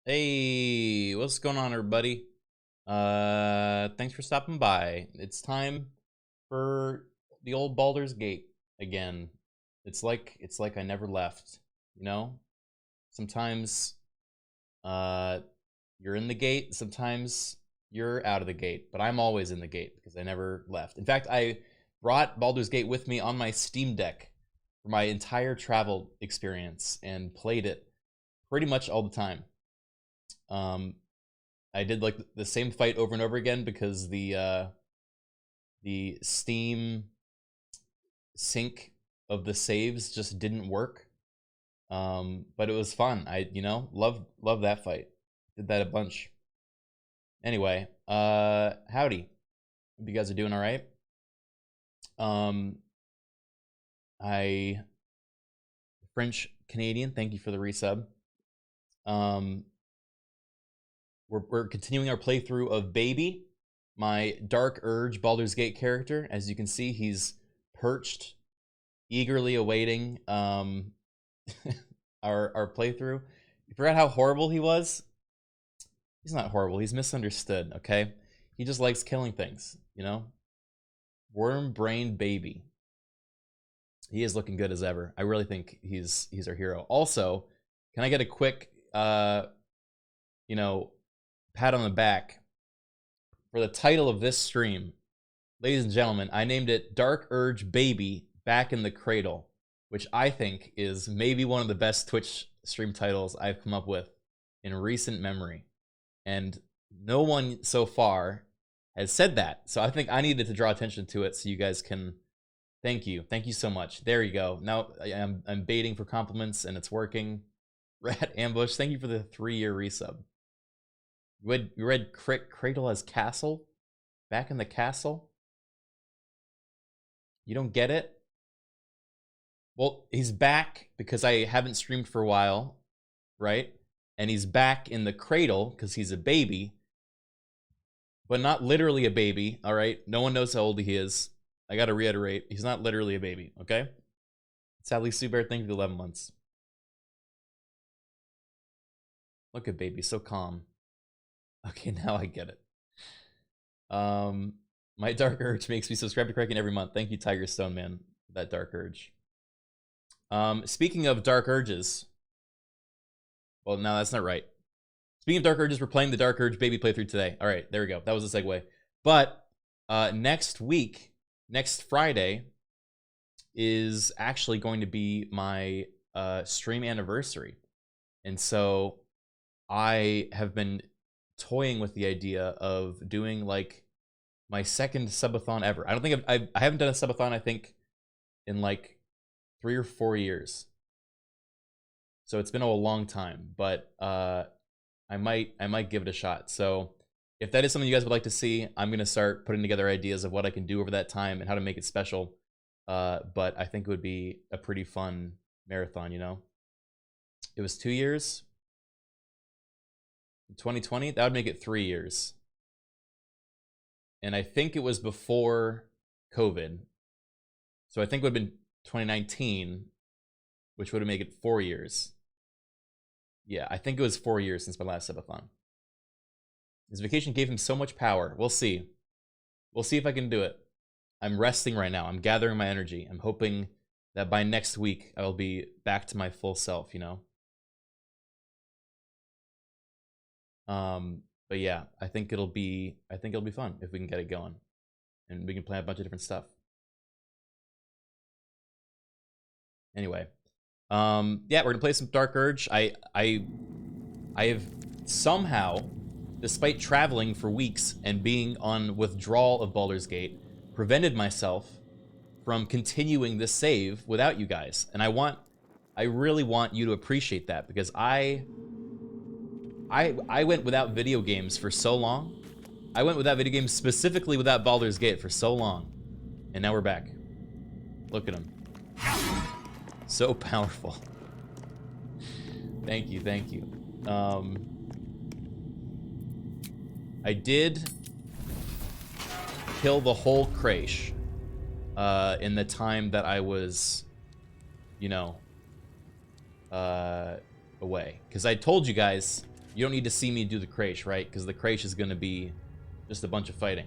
Hey, what's going on, everybody? Thanks for stopping by. It's time for the old Baldur's Gate again. It's like I never left, you know? Sometimes you're in the gate, sometimes you're out of the gate, but I'm always in the gate because I never left. In fact, I brought Baldur's Gate with me on my Steam Deck for my entire travel experience and played it pretty much all the time. Um, I did like the same fight over and over again because the Steam sync of the saves just didn't work. But it was fun. I love that fight. Did that a bunch. Anyway, howdy. Hope you guys are doing all right. I French Canadian. Thank you for the resub. We're continuing our playthrough of Babey, my Dark Urge Baldur's Gate character. As you can see, he's perched, eagerly awaiting our playthrough. You forgot how horrible he was? He's not horrible. He's misunderstood, okay? He just likes killing things, you know? Worm-brained Babey. He is looking good as ever. I really think he's our hero. Also, can I get a quick, pat on the back for the title of this stream? Ladies and gentlemen, I named it Dark Urge Babey Back in the Cradle, which I think is maybe one of the best Twitch stream titles I've come up with in recent memory. And no one so far has said that. So I think I needed to draw attention to it so you guys can... Thank you. Thank you so much. There you go. Now I'm baiting for compliments and it's working. Rat Ambush, thank you for the 3-year resub. You read Cradle as Castle? Back in the castle? You don't get it? Well, he's back because I haven't streamed for a while, right? And he's back in the cradle because he's a baby. But not literally a baby, all right? No one knows how old he is. I gotta reiterate, he's not literally a baby, okay? Sadly, Sue Bear, thank you for 11 months. Look at Babey, so calm. Okay, now I get it. My Dark Urge makes me subscribe to Criken every month. Thank you, Tiger Stone Man, for that Dark Urge. Speaking of Dark Urges... Well, no, that's not right. Speaking of Dark Urges, we're playing the Dark Urge Babey playthrough today. All right, there we go. That was a segue. But next week, next Friday, is actually going to be my stream anniversary. And so I have been toying with the idea of doing like my second subathon ever. I don't think I haven't done a subathon, I think, in like 3 or 4 years. So it's been a long time, but I might give it a shot. So if that is something you guys would like to see, I'm gonna start putting together ideas of what I can do over that time and how to make it special. But I think it would be a pretty fun marathon, you know? It was 2 years. 2020, that would make it 3 years. And I think it was before COVID. So I think it would have been 2019, which would have made it 4 years. Yeah, I think it was 4 years since my last subathon. His vacation gave him so much power. We'll see. We'll see if I can do it. I'm resting right now. I'm gathering my energy. I'm hoping that by next week I will be back to my full self, you know? But yeah, I think it'll be fun if we can get it going. And we can plan a bunch of different stuff. Anyway. Yeah, we're gonna play some Dark Urge. I have somehow, despite traveling for weeks and being on withdrawal of Baldur's Gate, prevented myself from continuing this save without you guys. And I really want you to appreciate that, because I went without video games for so long. I went without video games, specifically without Baldur's Gate, for so long. And now we're back. Look at him. So powerful. Thank you, thank you. I did kill the whole Crash in the time that I was, you know, away. Because I told you guys, You don't need to see me do the Crash, right? Because the Crash is going to be just a bunch of fighting.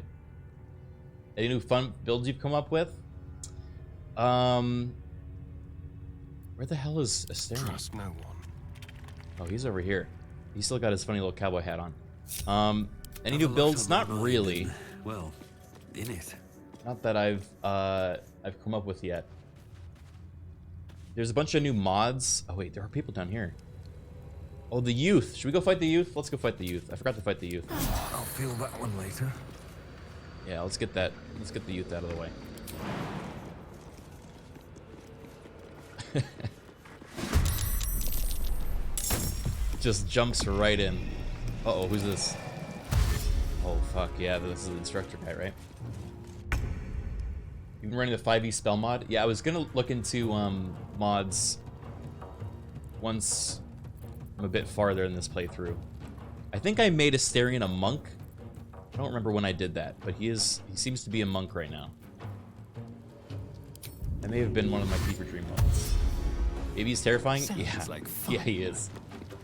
Any new fun builds you've come up with? Where the hell is Asterion? Trust no one. Oh, he's over here. He's still got his funny little cowboy hat on. Any new builds? Not really. Well, in it. Not that I've come up with yet. There's a bunch of new mods. Oh wait, there are people down here. Oh, the youth. Should we go fight the youth? Let's go fight the youth. I forgot to fight the youth. I'll feel that one later. Yeah, let's get that. Let's get the youth out of the way. Just jumps right in. Uh-oh, who's this? Oh, fuck, yeah, this is the instructor guy, right? You've been running the 5e spell mod? Yeah, I was gonna look into mods once I'm a bit farther in this playthrough. I think I made Asterion a monk. I don't remember when I did that, but he seems to be a monk right now. That may have been one of my fever dream mods. Maybe he's terrifying? Yeah, like yeah, he is.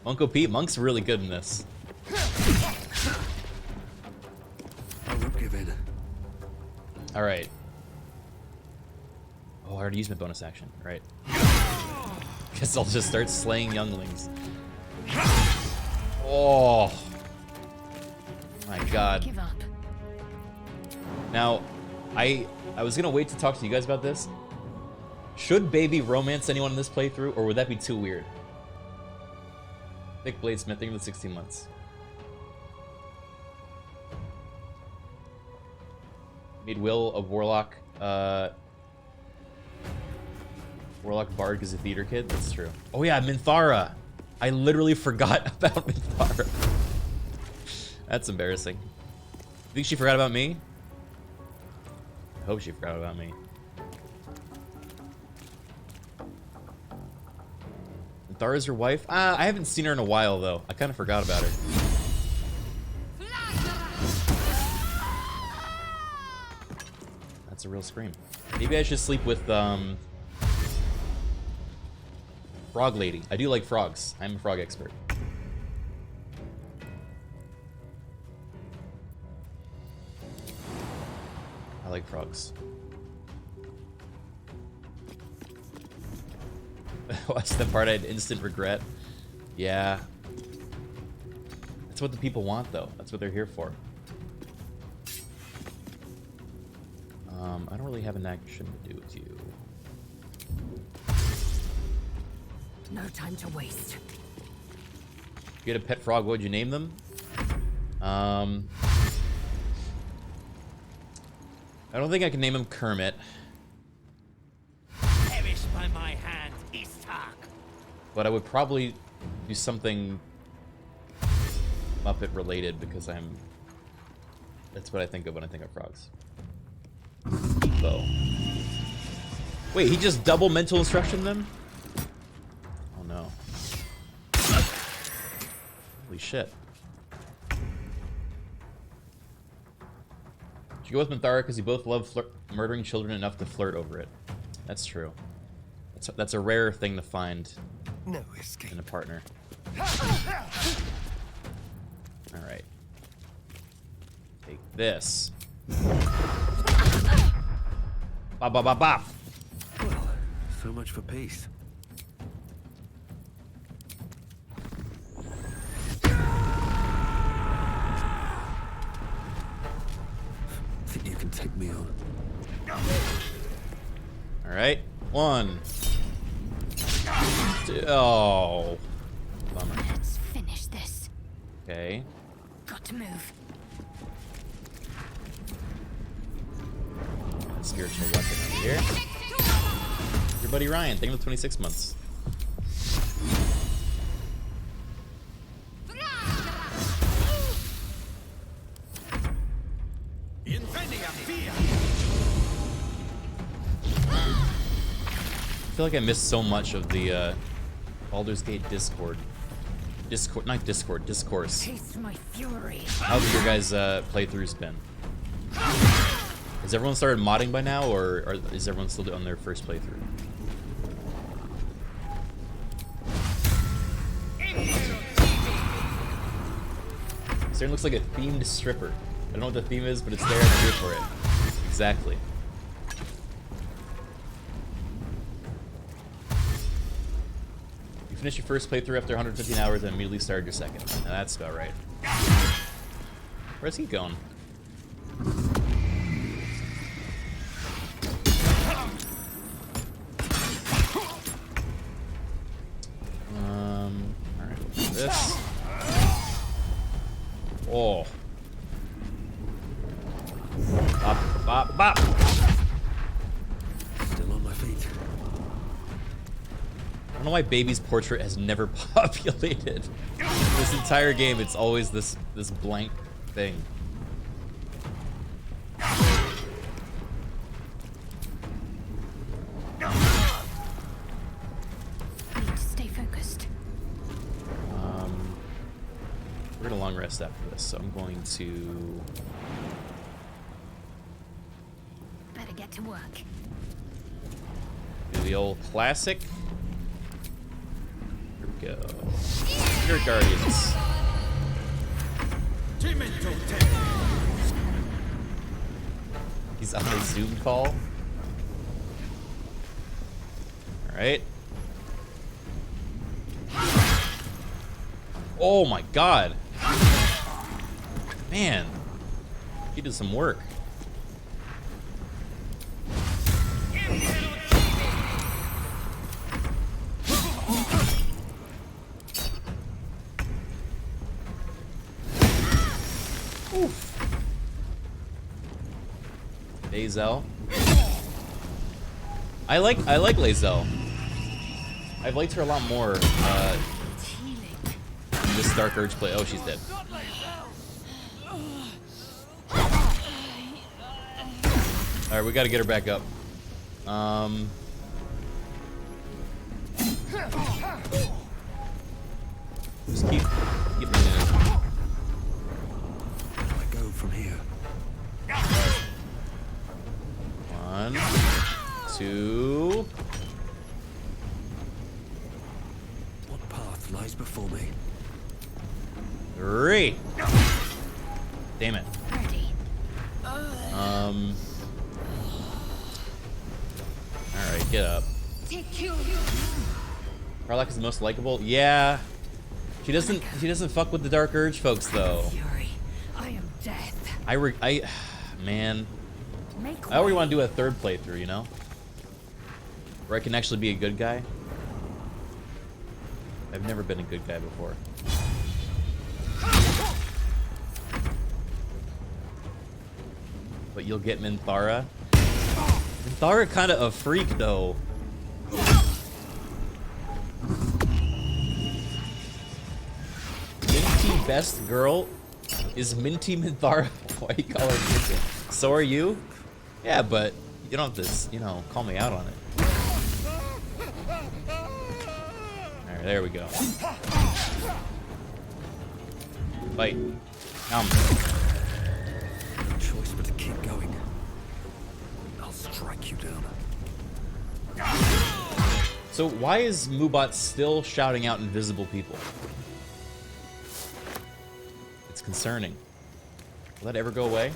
Uncle Pete, Monk's really good in this. I won't give in. Alright. Oh, I already used my bonus action. Right. Guess I'll just start slaying younglings. Oh. My god. Give up. Now, I was gonna wait to talk to you guys about this. Should Babey romance anyone in this playthrough, or would that be too weird? Thick Bladesmith, think of the 16 months. Made Will a Warlock, Warlock Bard because a theater kid? That's true. Oh yeah, Minthara! I literally forgot about Minthara. That's embarrassing. You think she forgot about me? I hope she forgot about me. Minthara's your wife? I haven't seen her in a while, though. I kind of forgot about her. That's a real scream. Maybe I should sleep with, Frog Lady. I do like frogs. I'm a frog expert. I like frogs. Watch the part I had instant regret. Yeah. That's what the people want, though. That's what they're here for. I don't really have an action to do with you. No time to waste. If you had a pet frog, what would you name them? I don't think I can name him Kermit. Perish by my hand, Istark. But I would probably do something Muppet related because that's what I think of when I think of frogs. Bo. Wait, he just double mental instruction them? Oh no. Holy shit. Should go with Minthara because you both love murdering children enough to flirt over it. That's true. That's a rare thing to find No escape. in a partner. Alright. Take this. Bop, bop, bop, bop. Well, so much for peace. Think you can take me on? Alright. 1. 2. Oh. Bummer. Let's finish this. Okay. Got to move. Spiritual weapon over here. Your buddy Ryan, thank you for 26 months. I feel like I missed so much of the Baldur's Gate Discourse. Taste my fury. How have your guys' playthroughs been? Has everyone started modding by now, or is everyone still on their first playthrough? Stern looks like a themed stripper. I don't know what the theme is, but it's there. I'm here for it. Exactly. You finished your first playthrough after 115 hours and immediately started your second. Now that's about right. Where's he going? Alright, this. Oh. Bop, bop, bop. Still on my feet. I don't know why Baby's portrait has never populated. This entire game, it's always this blank thing. Need to stay focused. We're gonna long rest after this, so I'm going to Better get to work. do the old classic. Here we go. Spirit Guardians. He's on a Zoom call. Alright. Oh my god. Man. He did some work. Oof. Lae'zel. I like Lae'zel. I've liked her a lot more It's healing. in this Dark Urge play. Oh, she's dead. Alright, we gotta get her back up. Just keep me in. Where do I go from here? 1, 2. What path lies before me? 3. Damn it. Ready. Alright, get up. Karlach is the most likable? Yeah. She doesn't fuck with the Dark Urge folks though. Fury. I am death. Man. Make I already want to do a third playthrough, you know? Where I can actually be a good guy. I've never been a good guy before. But you'll get Minthara. Minthara kind of a freak though. Minty best girl is Minty Minthara. Why you call her Minty? So are you? Yeah, but you don't have to, you know, call me out on it. Alright, there we go. Fight. No choice but to keep going. I'll strike you down. So why is Moobot still shouting out invisible people? It's concerning. Will that ever go away?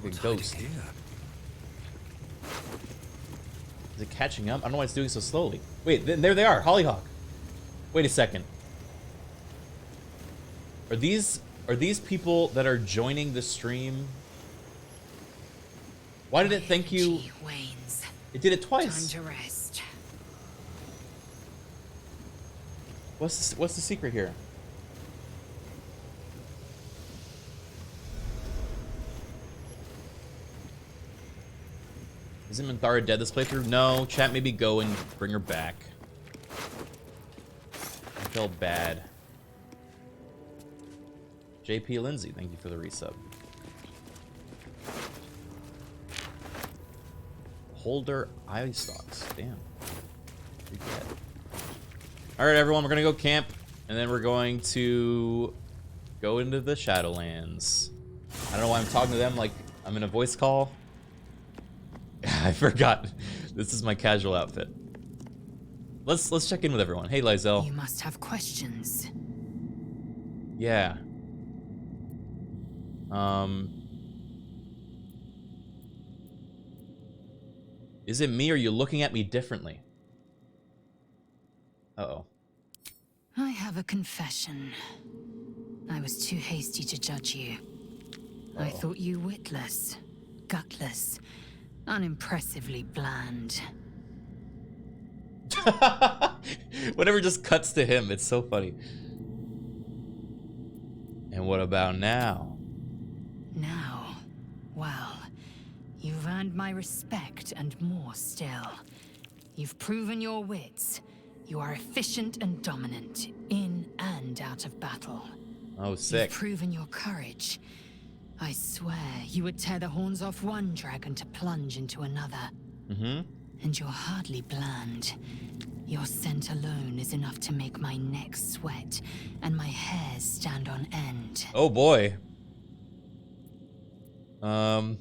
Like a ghost. Here. Is it catching up? I don't know why it's doing so slowly. Wait, there they are. Hollyhock. Wait a second. Are these people that are joining the stream? Why did it thank you? Energy wanes. It did it twice. Time to rest. What's the secret here? Isn't Minthara dead this playthrough? No. Chat, maybe go and bring her back. I felt bad. JP Lindsay, thank you for the resub. Holder eye stalks. Damn. Alright, everyone, we're gonna go camp, and then we're going to go into the Shadowlands. I don't know why I'm talking to them like I'm in a voice call. I forgot. This is my casual outfit. let's check in with everyone. Hey, Lizelle. You must have questions. Yeah. Is it me or are you looking at me differently? Uh-oh. I have a confession. I was too hasty to judge you. I thought you witless, gutless, unimpressively bland. Whatever just cuts to him, it's so funny. And what about now? Now, well, you've earned my respect and more still. You've proven your wits. You are efficient and dominant, in and out of battle. Oh, sick. You've proven your courage. I swear you would tear the horns off one dragon to plunge into another. Mm-hmm. And you're hardly bland. Your scent alone is enough to make my neck sweat and my hairs stand on end. Oh boy. I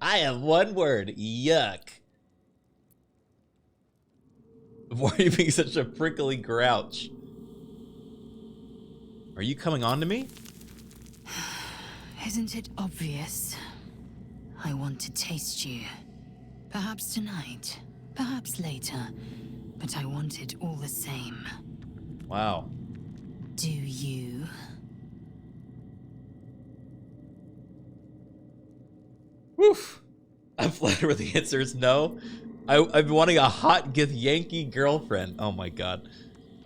have one word. Yuck. Why are you being such a prickly grouch? Are you coming on to me? Isn't it obvious? I want to taste you. Perhaps tonight, perhaps later, but I want it all the same. Wow. Do you? Woof. I'm flattered where the answer is no. I've been wanting a hot Yankee girlfriend. Oh my god.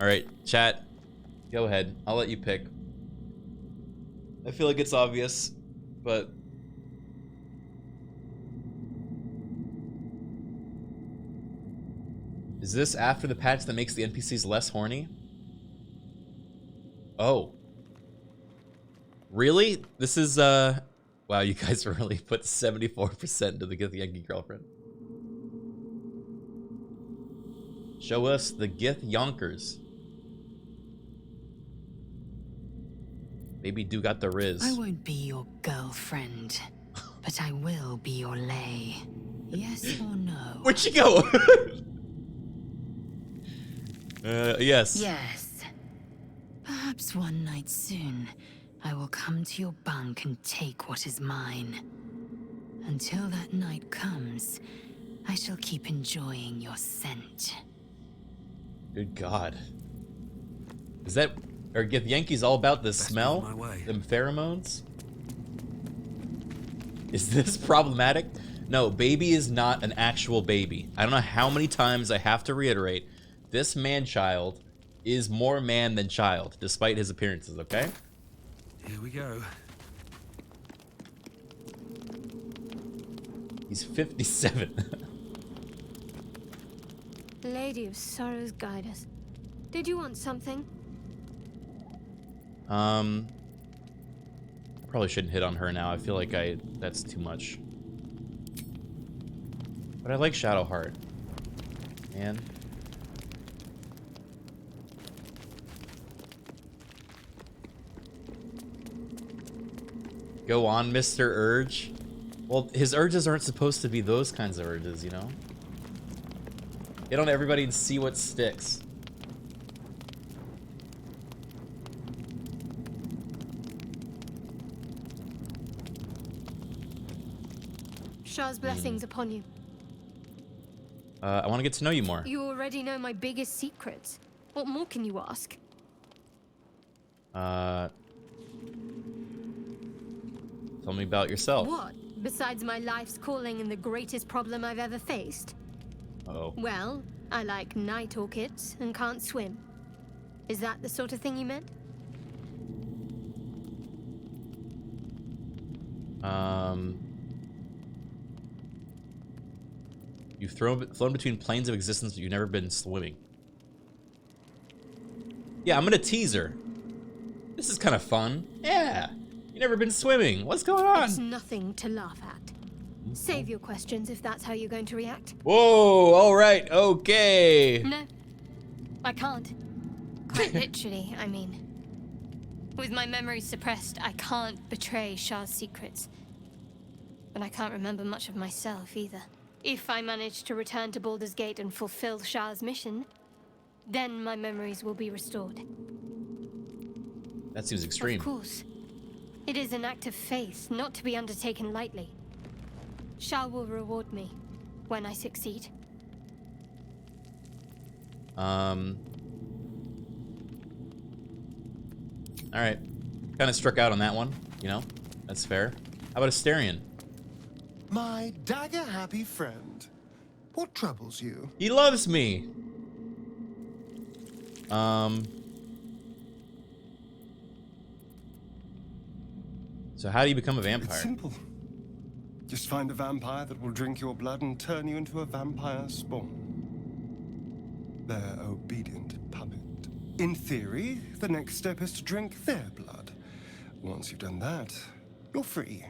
Alright, chat. Go ahead. I'll let you pick. I feel like it's obvious, but... Is this after the patch that makes the NPCs less horny? Oh. Really? This is, wow, you guys really put 74% into the Gith Yankee girlfriend. Show us the Gith Yonkers. Maybe do got the Riz. I won't be your girlfriend, but I will be your lay. Yes or no? Where'd she go? Yes. Yes. Perhaps one night soon, I will come to your bunk and take what is mine. Until that night comes, I shall keep enjoying your scent. Good God. Is that... Are Gith Yankees all about the smell? my way. Them pheromones? Is this problematic? No, Babey is not an actual baby. I don't know how many times I have to reiterate. This man-child is more man than child, despite his appearances, okay? Here we go. He's 57. Lady of Sorrows, guide us. Did you want something? Probably shouldn't hit on her now. I feel like that's too much. But I like Shadowheart. Man. Go on, Mr. Urge. Well, his urges aren't supposed to be those kinds of urges, you know? Get on everybody and see what sticks. Shah's blessings upon you. I want to get to know you more. You already know my biggest secrets. What more can you ask? Tell me about yourself. What? Besides my life's calling and the greatest problem I've ever faced? Uh-oh. Well, I like night orchids and can't swim. Is that the sort of thing you meant? You've flown between planes of existence, but you've never been swimming. Yeah, I'm gonna tease her. This is kind of fun. Yeah, you never been swimming. What's going on? It's nothing to laugh at. Save your questions if that's how you're going to react. Whoa, all right, okay. No, I can't. Quite literally, I mean. With my memory suppressed, I can't betray Shah's secrets. But I can't remember much of myself either. If I manage to return to Baldur's Gate and fulfill Shah's mission, then my memories will be restored. That seems extreme. Of course. It is an act of faith, not to be undertaken lightly. Shah will reward me when I succeed. Alright. Kind of struck out on that one, you know? That's fair. How about Asterion? My dagger-happy friend. What troubles you? He loves me! So how do you become a vampire? It's simple. Just find a vampire that will drink your blood and turn you into a vampire spawn. Their obedient puppet. In theory, the next step is to drink their blood. Once you've done that, you're free.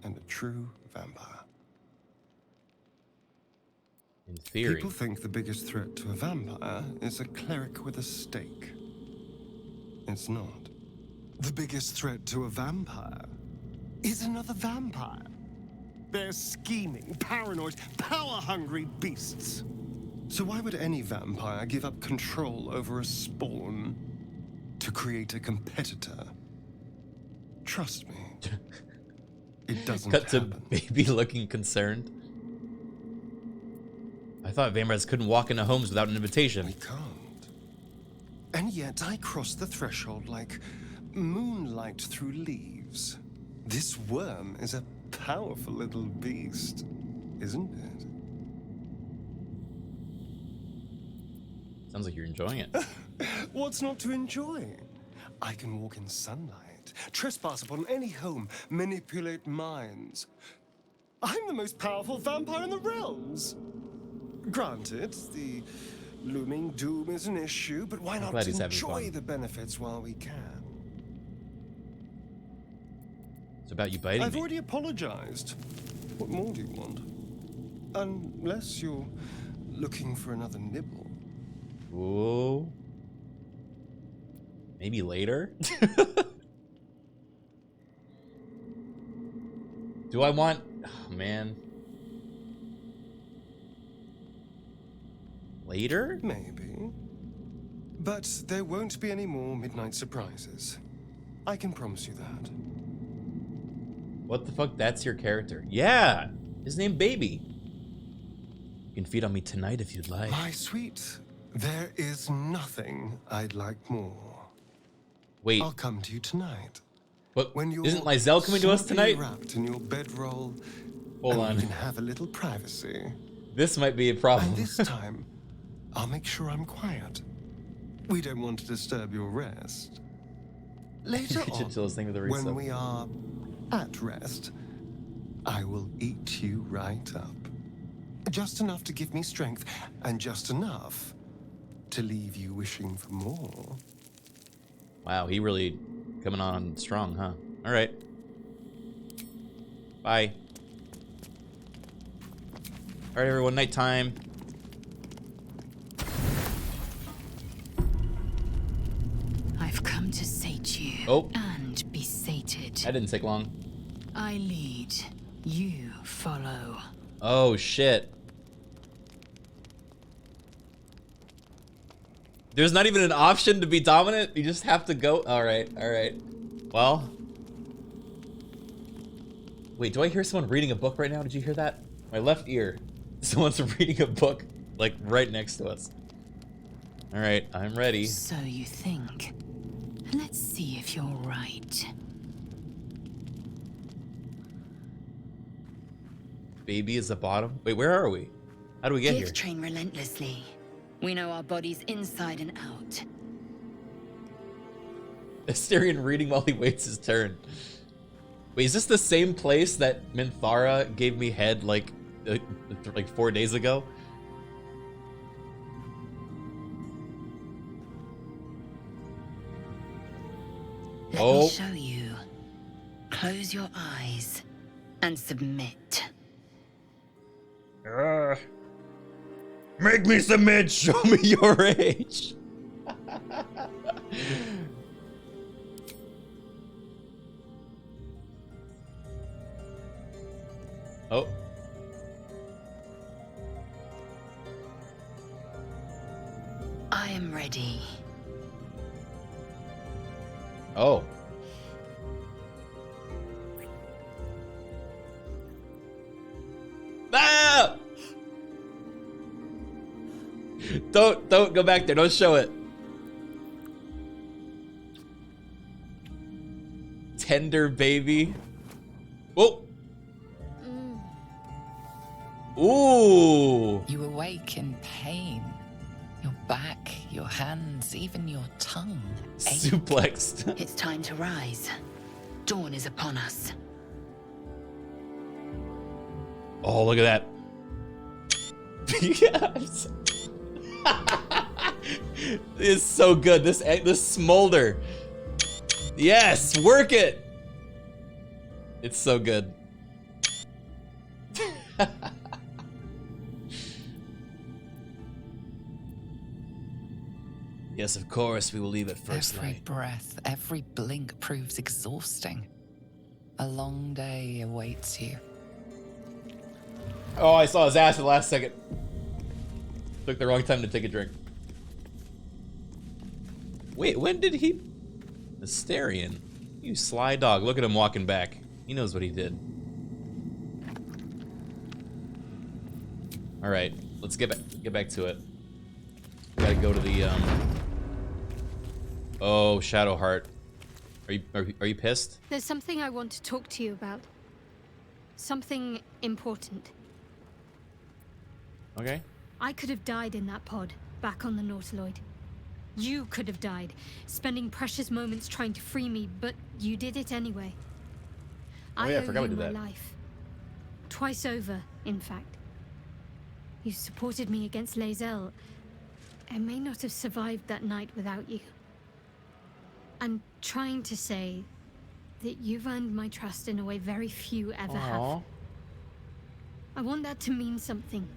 And a true vampire. In theory. People think the biggest threat to a vampire is a cleric with a stake. It's not. The biggest threat to a vampire is another vampire. They're scheming, paranoid, power-hungry beasts. So why would any vampire give up control over a spawn to create a competitor? Trust me. It doesn't Cut to happen. Baby looking concerned. I thought vampires couldn't walk into homes without an invitation. We can't. And yet I cross the threshold like moonlight through leaves. This worm is a powerful little beast, isn't it? Sounds like you're enjoying it. What's not to enjoy? I can walk in sunlight, trespass upon any home, manipulate minds. I'm the most powerful vampire in the realms. Granted, the looming doom is an issue, but why not glad he's having enjoy fun. the benefits while we can? It's about you biting I've me. already apologized. What more do you want? Unless you're looking for another nibble. Whoa. Maybe later? Do I want... Oh, man. Later? Maybe. But there won't be any more midnight surprises. I can promise you that. What the fuck? That's your character. Yeah! His name Baby. You can feed on me tonight if you'd like. My sweet, there is nothing I'd like more. Wait, I'll come to you tonight. but When you're isn't Lizelle coming to us snugly tonight? wrapped in your bedroll, Hold and on. we can have a little privacy. This might be a problem. And this time, I'll make sure I'm quiet. We don't want to disturb your rest. Later You should chill this thing with a on, when resub. we are at rest, I will eat you right up. Just enough to give me strength, and just enough to leave you wishing for more. Wow, he really coming on strong, huh? All right. Bye. All right, everyone, nighttime. I've come to sate you Oh. and be sated. That didn't take long. I lead, you follow. Oh, shit. There's not even an option to be dominant. You just have to go. All right, all right. Well. Wait, do I hear someone reading a book right now? Did you hear that? My left ear. Someone's reading a book, like, right next to us. All right, I'm ready. So you think. Let's see if you're right. Baby is the bottom. Wait, where are we? How do we get here? Give train relentlessly. We know our bodies inside and out. Asterion reading while he waits his turn. Wait, is this the same place that Minthara gave me head like 4 days ago? Let Oh. me show you. Close your eyes and submit. Make me submit. Show me your age. Oh. am ready. Oh. Ah! Don't go back there. Don't show it. Tender baby. Whoa. Ooh. You awake in pain. Your back, your hands, even your tongue ache. Suplexed. It's time to rise. Dawn is upon us. Oh, look at that. Yes. It's so good. This smolder. Yes, work it. It's so good. Yes, of course, we will leave at first Every light. breath, every blink proves exhausting. A long day awaits you. Oh, I saw his ass at the last second. Took the wrong time to take a drink. Wait, when did he... Asterion? You sly dog. Look at him walking back. He knows what he did. Alright, let's get back to it. We gotta go to the, Oh, Shadowheart. Are you pissed? There's something I want to talk to you about. Something important. Okay. I could have died in that pod, back on the Nautiloid. You could have died, spending precious moments trying to free me, but you did it anyway. Oh yeah, I owe forgot we you did my that. life. Twice over, in fact. You supported me against Lae'zel. I may not have survived that night without you. I'm trying to say that you've earned my trust in a way very few ever have. I want that to mean something.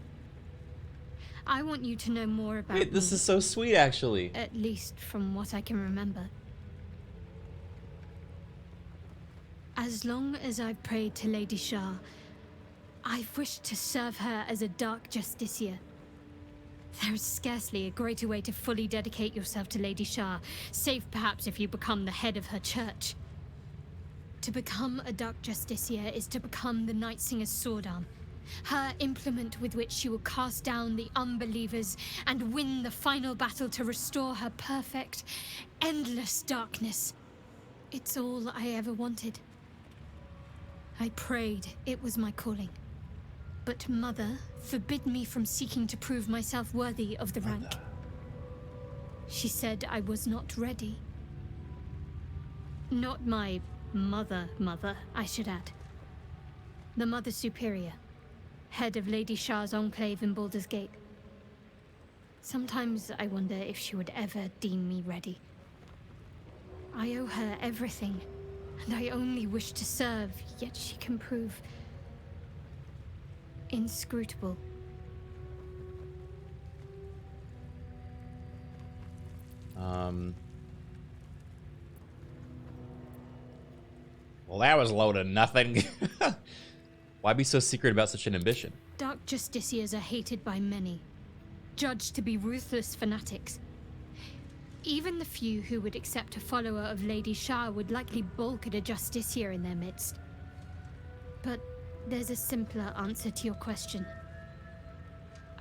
I want you to know more about Wait, this me, is so sweet, actually. at least from what I can remember. As long as I've prayed to Lady Shah, I've wished to serve her as a Dark Justiciar. There is scarcely a greater way to fully dedicate yourself to Lady Shah, save perhaps if you become the head of her church. To become a Dark Justiciar is to become the Night Singer's sword arm, her implement with which she will cast down the unbelievers and win the final battle to restore her perfect, endless darkness. It's all I ever wanted. I prayed it was my calling. But Mother forbid me from seeking to prove myself worthy of the rank. She said I was not ready. Not my mother, I should add. The Mother Superior, head of Lady Shah's enclave in Baldur's Gate. Sometimes I wonder if she would ever deem me ready. I owe her everything, and I only wish to serve, yet she can prove inscrutable. Well, that was a load of nothing. Why be so secret about such an ambition? Dark Justiciars are hated by many, judged to be ruthless fanatics. Even the few who would accept a follower of Lady Shah would likely balk at a Justiciar in their midst. But there's a simpler answer to your question.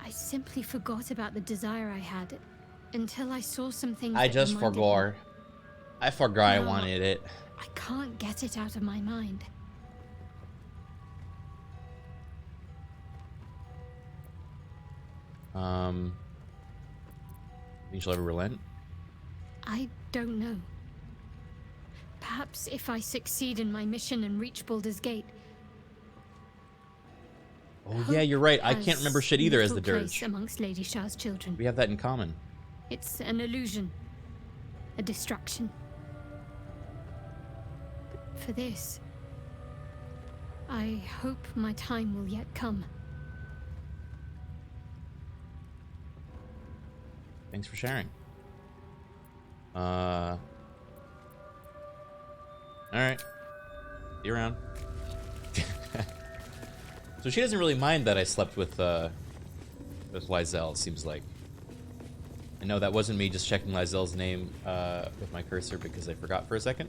I simply forgot about the desire I had until I saw some things I that just reminded forgot. me. I forgot I No. wanted it. I can't get it out of my mind. Think she'll ever relent? I don't know. Perhaps if I succeed in my mission and reach Baldur's Gate. Oh yeah, you're right. I can't has remember shit either as the little place dirge. amongst Lady Shah's children. We have that in common. It's an illusion, a distraction. But for this, I hope my time will yet come. Thanks for sharing. Alright. See you around. So she doesn't really mind that I slept with Lae'zel, it seems like. And no, that wasn't me just checking Lysel's name with my cursor because I forgot for a second.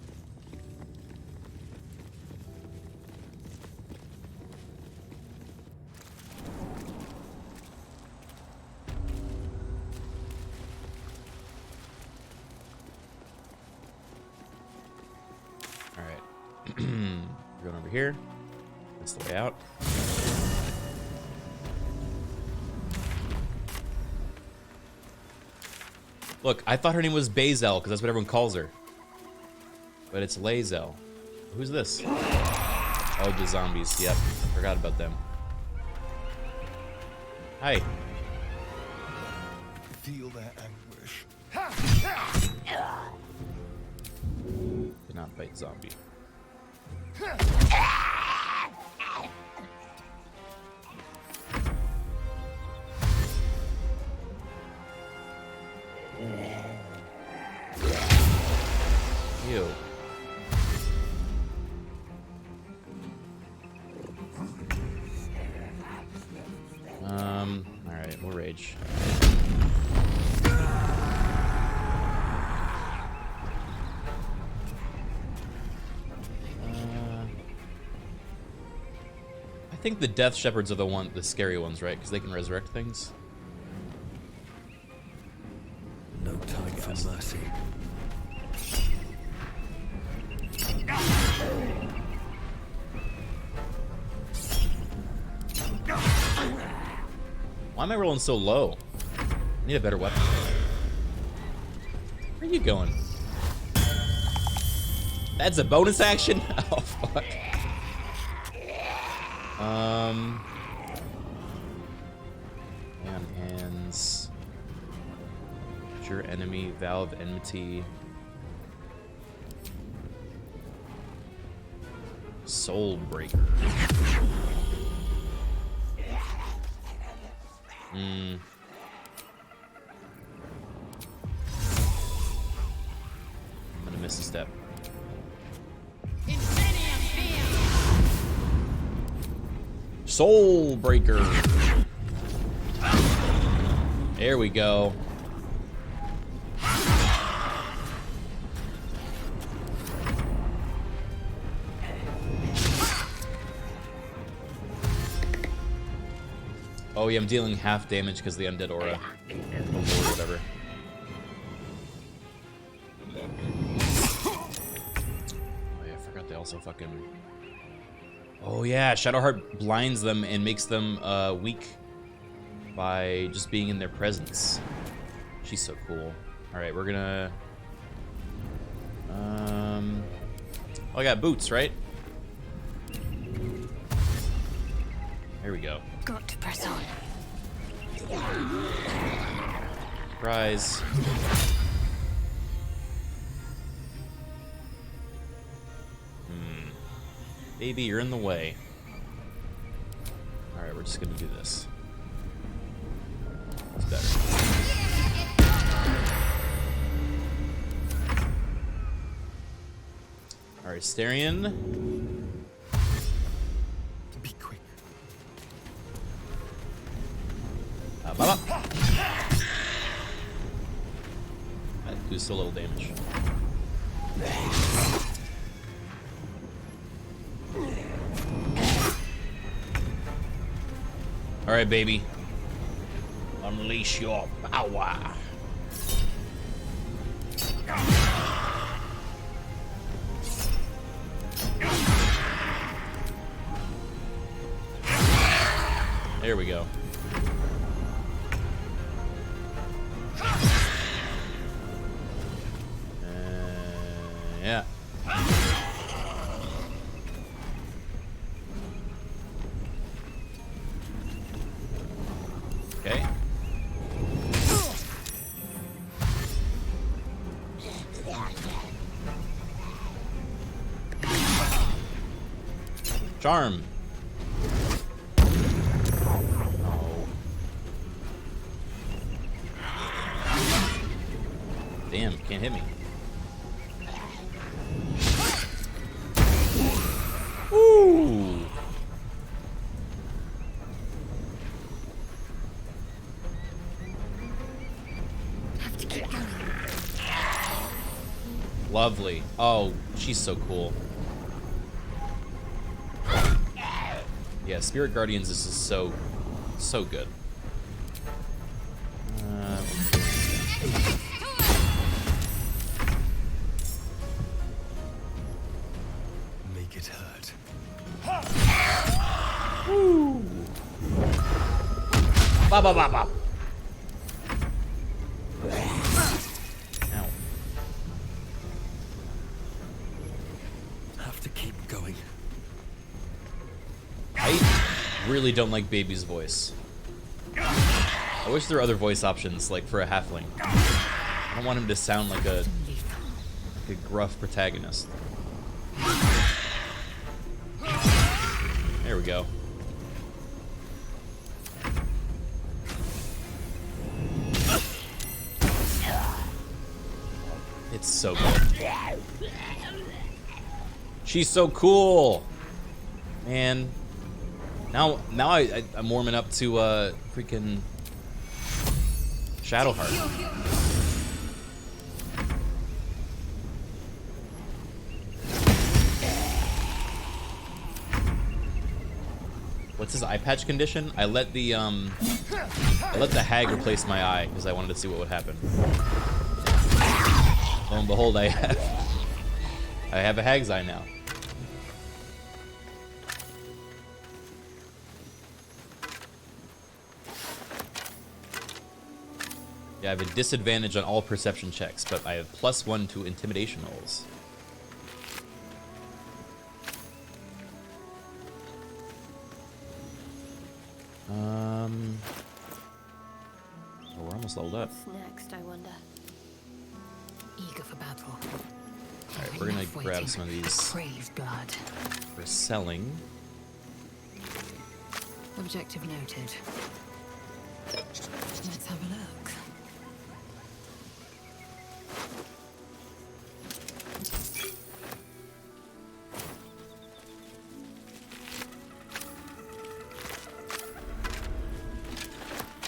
Alright. We're going over here. That's the way out. Look, I thought her name was Bazel, because that's what everyone calls her. But it's Lazel. Who's this? Oh, the zombies. Yep, forgot about them. Hi. Feel their anguish. Cannot bite zombie. Ew. Alright, we'll rage. I think the Death Shepherds are the scary ones, right? Because they can resurrect things. No time for mercy. Why am I rolling so low? I need a better weapon. Where are you going? That's a bonus action? Oh, fuck. On hands. Your enemy, Valve Enmity. Soul Breaker. I'm gonna miss a step. Soul Breaker. There we go. Oh yeah, I'm dealing half damage because of the undead aura. Or whatever. Oh yeah, I forgot they also fucking... Oh yeah, Shadowheart blinds them and makes them weak by just being in their presence. She's so cool. Alright, we're gonna... Oh, I got boots, right? There we go. Got to press on. Surprise. Baby, you're in the way. Alright, we're just gonna do this. It's better. Alright, Starion. Be quick. That do so little damage. Alright, baby. Unleash your power. There we go. Yeah. Okay. Charm. Oh. Damn, can't hit me. Ooh. Have Lovely. Oh, she's so cool. Yeah, Spirit Guardians is just so good. Make it hurt. Woo! Ba ba ba ba. Ow. Have to keep going. I really don't like Baby's voice. I wish there were other voice options, like for a halfling. I don't want him to sound like a gruff protagonist. There we go. It's so good. She's so cool, man. Now I'm warming up to freaking Shadowheart. What's his eye patch condition? I let the hag replace my eye because I wanted to see what would happen. Lo and behold, I have a hag's eye now. Yeah, I have a disadvantage on all perception checks, but I have +1 to intimidation rolls. Oh, we're almost leveled up. What's next, I wonder? Eager for battle. Alright, we're gonna grab some of these Crave blood. for selling. Objective noted. Let's have a look.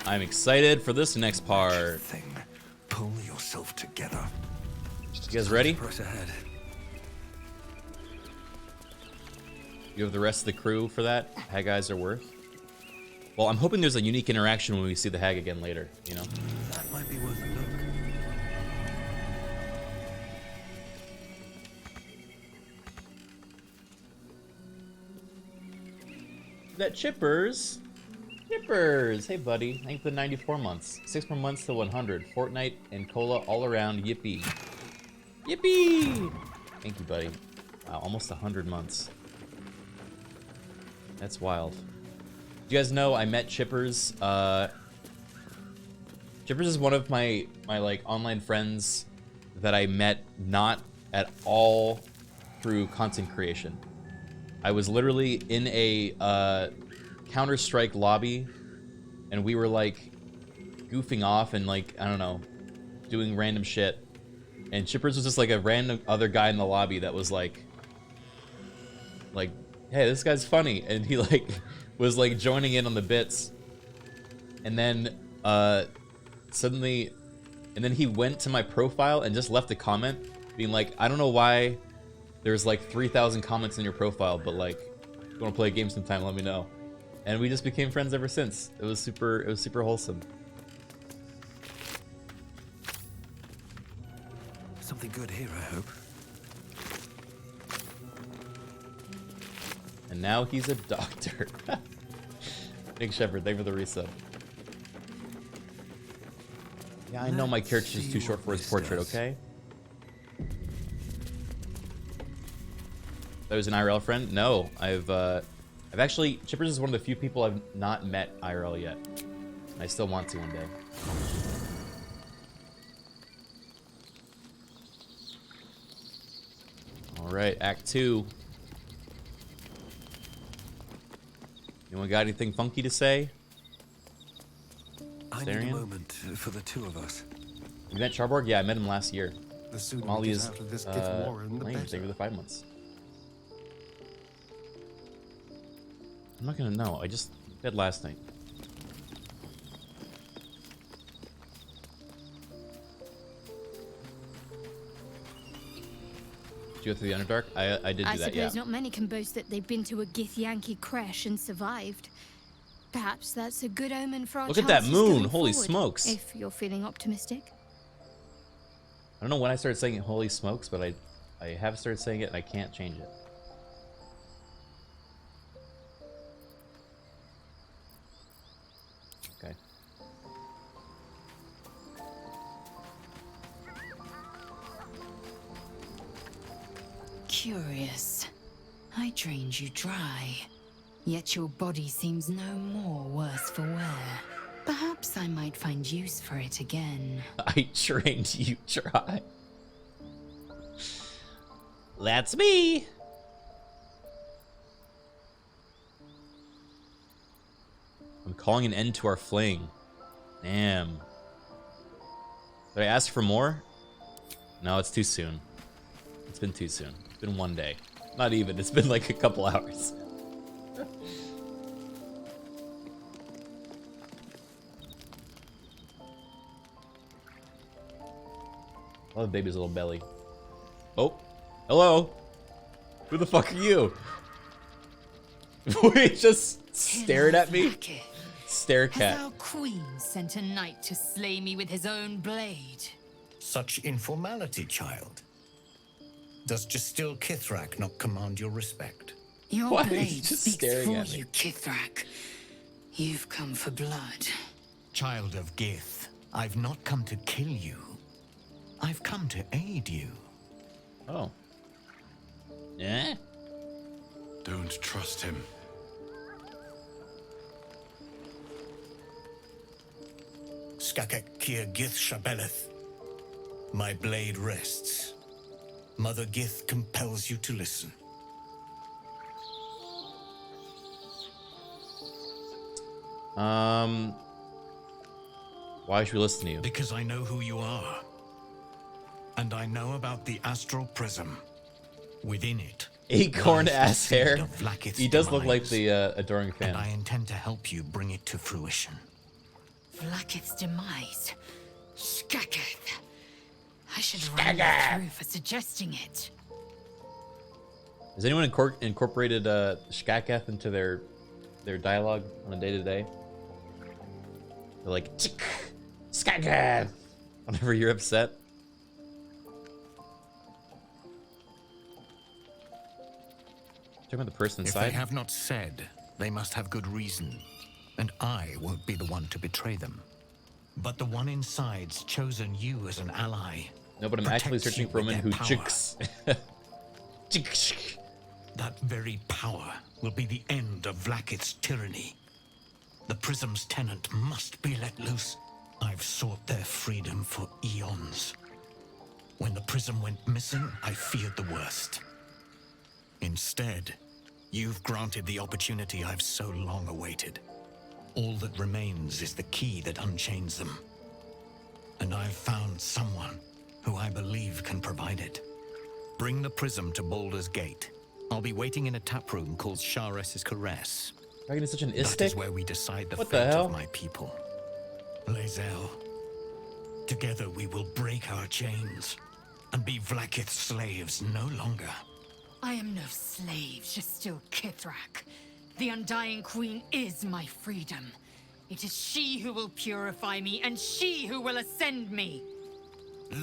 I'm excited for this next part. Thing. Pull yourself together. You guys ready? Press ahead. You have the rest of the crew for that? Hag eyes are worth? Well, I'm hoping there's a unique interaction when we see the hag again later, you know? That might be worth a look. That Chippers! Chippers! Hey, buddy. Thank you for the 94 months. 6 more months to 100. Fortnite and Cola all around. Yippee. Yippee! Thank you, buddy. Wow, almost 100 months. That's wild. Do you guys know I met Chippers? Chippers is one of my like online friends that I met not at all through content creation. I was literally in a Counter-Strike lobby, and we were like goofing off and like, I don't know, doing random shit. And Chippers was just like a random other guy in the lobby that was like, hey, this guy's funny, and he like was like joining in on the bits. And then suddenly, and then he went to my profile and just left a comment being like, I don't know why there's like 3,000 comments in your profile, but like, if you want to play a game sometime, let me know. And we just became friends ever since. It was super wholesome. Something good here, I hope. And now he's a doctor. Nick Shepard, thank you for the resub. Yeah, I know my character's too short for his portrait, okay? That was an IRL friend? No, I've actually, Chippers is one of the few people I've not met IRL yet. I still want to one day. Alright, Act 2. Anyone got anything funky to say? I need a Starion? moment for the two of us. You met Charborg? Yeah, I met him last year. The sooner we Molly get is out of this gift warren, the lame. Thank you for better. the 5 months. I'm not gonna know. I just fed last night. Did you go through the Underdark? I did do I that, yeah. suppose not many can boast that they've been to a Githyanki creche and survived. Perhaps that's a good omen for our Look at that chances moon, going holy forward, smokes. if you're feeling optimistic. I don't know when I started saying it, holy smokes, but I have started saying it and I can't change it. Okay. Curious. I drained you dry, yet your body seems no more worse for wear. Perhaps I might find use for it again. I trained you dry. That's me. I'm calling an end to our fling. Damn. Did I ask for more? No, it's too soon. It's been too soon. It's been one day. Not even. It's been like a couple hours. I love Baby's little belly. Oh, hello. Who the fuck are you? He just stared at me. Stare Has cat. our queen sent a knight to slay me with his own blade? Such informality, child. Does Justil Kithrak not command your respect? Your Why are you blade just speaks staring for at me? you, Kithrak. You've come for blood. Child of Gith, I've not come to kill you. I've come to aid you. Oh. Yeah? Don't trust him. Skakek Kier Gith Shabeleth. My blade rests. Mother Gith compels you to listen. Why should we listen to you? Because I know who you are. And I know about the astral prism. Within it. Acorn lies the ass seed hair. of Vlaakith's He does look like demise, the adoring and fan. I intend to help you bring it to fruition. Vlaakith's demise. Skaketh. I should run you through for suggesting it. Has anyone incorporated Shkaketh into their dialogue on a day-to-day? They're like, Skaketh! Whenever you're upset. Talking about the person If inside. they have not said, they must have good reason, and I won't be the one to betray them. But the one inside's chosen you as an ally. No, but I'm actually protects searching you for a with woman who their power. chicks. That very power will be the end of Vlaakith's tyranny. The prism's tenant must be let loose. I've sought their freedom for eons. When the prism went missing, I feared the worst. Instead, you've granted the opportunity I've so long awaited. All that remains is the key that unchains them. And I've found someone who I believe can provide it. Bring the prism to Baldur's Gate. I'll be waiting in a tap room called Shares's Caress. Dragon is such an That is istic. where we decide the What the fate hell? of my people. Lae'zel, together we will break our chains and be Vlaakith's slaves no longer. I am no slave, Justil Kithrak. The Undying Queen is my freedom. It is she who will purify me, and she who will ascend me.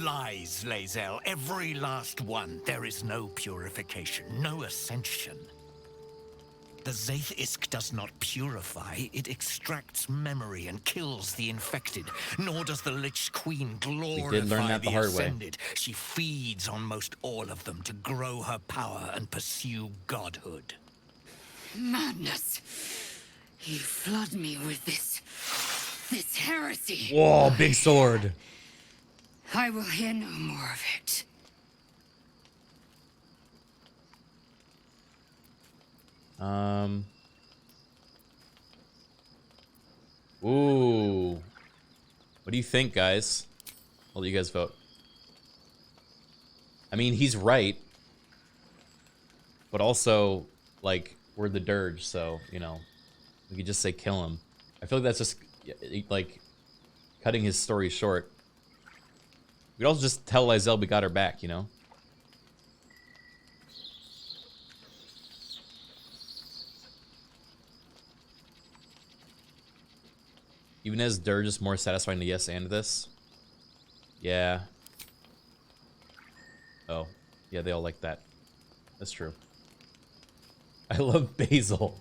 Lies, Lae'zel, every last one. There is no purification, no ascension. The Zaith-Isk does not purify, it extracts memory and kills the infected. Nor does the Lich Queen glorify learn that the hard way. ascended. She feeds on most all of them to grow her power and pursue godhood. Madness. You flood me with this heresy. Whoa, big sword. I will hear no more of it. Ooh. What do you think, guys? I'll let you guys vote. I mean, he's right. But also, like, we're the Dirge, so, you know, we could just say kill him. I feel like that's just, like, cutting his story short. We could also just tell Lae'zel we got her back, you know? Even as Dirge is more satisfying to yes and this. Yeah. Oh. Yeah, they all like that. That's true. I love Basil.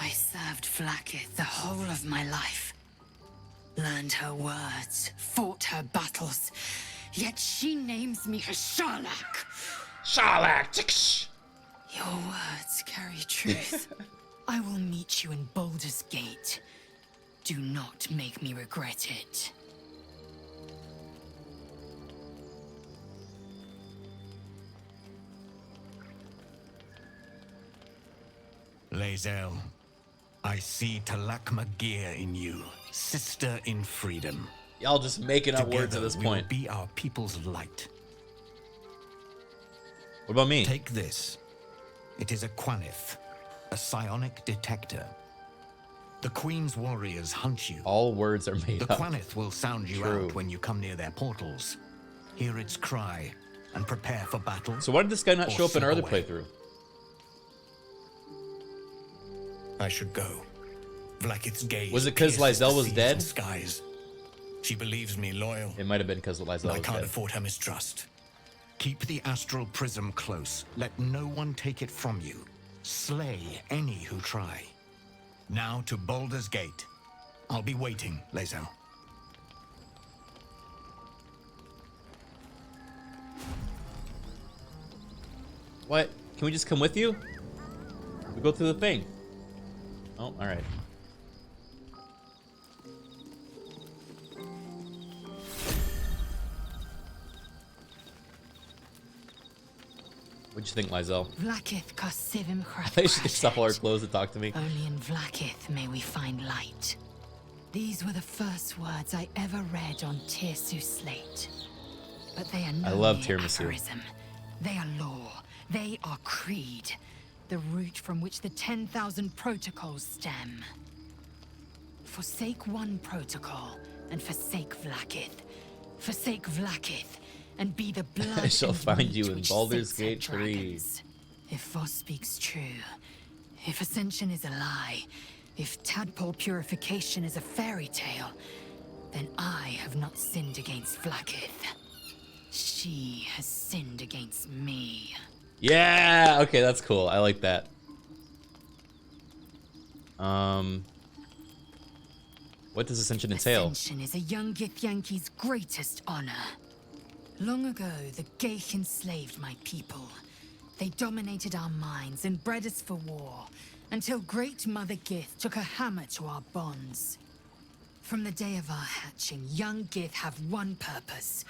I served Vlaakith the whole of my life. Learned her words, fought her battles. Yet she names me a Sharlak. Sharlak! Your words carry truth. I will meet you in Baldur's Gate. Do not make me regret it. Lae'zel, I see Talak Magir in you, sister in freedom. Y'all just making up words Together, at this we will point. be our people's light. What about me? Take this. It is a Quanith, a psionic detector. The Queen's warriors hunt you. All words are made The up. Quanith will sound you True. out when you come near their portals. Hear its cry and prepare for battle. So why did this guy not or show up in our other slip away. playthrough? I should go. Vlaakith's gaze. Was it 'cause pierces Lae'zel the was seas dead? and skies. She believes me loyal. It might have been because Lae'zel I was can't dead. afford her mistrust. Keep the astral prism close. Let no one take it from you. Slay any who try. Now to Baldur's Gate. I'll be waiting, Lae'zel. What? Can we just come with you? We go through the thing. Oh, alright. What'd you think, Lae'zel? Vlaakith Kosivim They should just stop all our clothes to talk to me. Only in Vlaakith may we find light. These were the first words I ever read on Tirsu slate. But they are no I love mere tiramisu. aphorism. They are law. They are creed. The root from which the 10,000 protocols stem. Forsake one protocol, and forsake Vlaakith. Forsake Vlaakith, and be the blood I shall and find meat you in which Baldur's sits at Gate 3. dragons. If Voss speaks true, if Ascension is a lie, if tadpole purification is a fairy tale, then I have not sinned against Vlaakith. She has sinned against me. Yeah! Okay, that's cool. I like that. What does Ascension entail? Ascension is a young Githyanki's greatest honor. Long ago, the Geich enslaved my people. They dominated our minds and bred us for war, until Great Mother Gith took a hammer to our bonds. From the day of our hatching, young Gith have one purpose: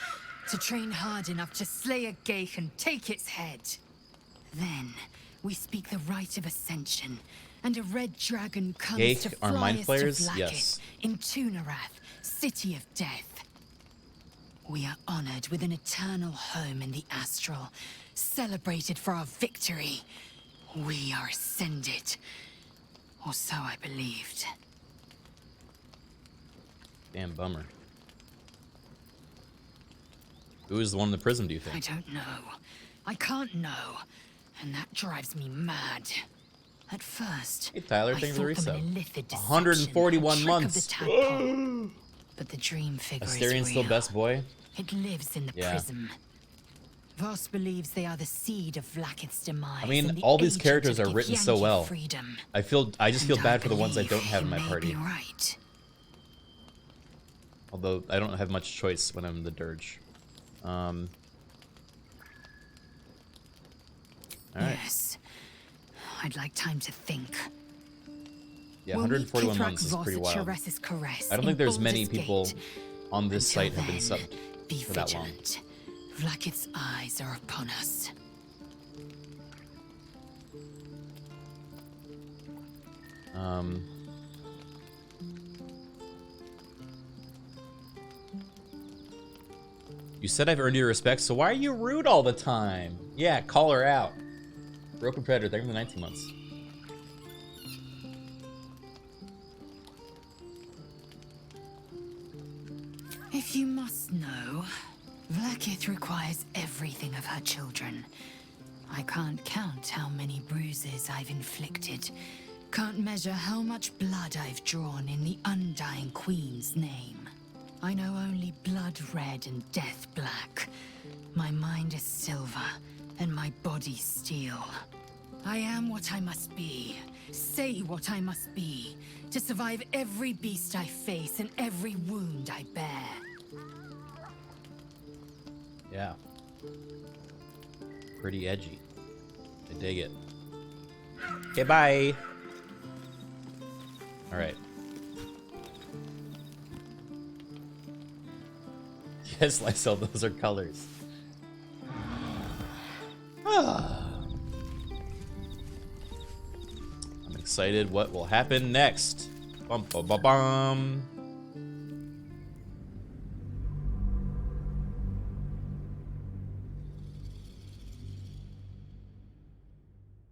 to train hard enough to slay a Geich and take its head. Then, we speak the rite of Ascension, and a red dragon comes Geich to are fly mind us flayers? to Vlaakith, Yes. in Tunarath, City of Death. We are honored with an eternal home in the Astral, celebrated for our victory. We are ascended. Or so I believed. Damn bummer. Who is the one in the prison, do you I think? don't know. I can't know. And that drives me mad. At first, Hey, Tyler, I thank you for the thought them resub. an illithid deception, 141 a trick months. Of the tadpole. But the dream figure Asterion is still real. best boy? It lives in the Yeah. prism. Voss believes they are the seed of Vlaakith's demise. I mean, and the all these agent characters of are written so Githyanki well. freedom. I just feel And bad for the ones I believe don't have in he my may party. be right. Although I don't have much choice when I'm the Dirge. Alright. Yes. I'd like time to think. Yeah, We'll meet 141 Kithrak months is Voss pretty at wild. Sharess's caress I don't in think there's many Baldur's people Gate. on this Until site have been then, subbed be for that long. vigilant. Vlaakith's eyes are upon us. You said I've earned your respect, so why are you rude all the time? Yeah, call her out. Broken Predator, thank you for the 19 months. If you must know, Vlaakith requires everything of her children. I can't count how many bruises I've inflicted, Can't measure how much blood I've drawn in the Undying Queen's name. I know only blood red and death black. My mind is silver, and my body steel. I am what I must be, say what I must be, to survive every beast I face and every wound I bear. Yeah. Pretty edgy. I dig it. Okay, bye. All right. Yes, Lysel, those are colors. I'm excited what will happen next. Bum, bum, bum, bum.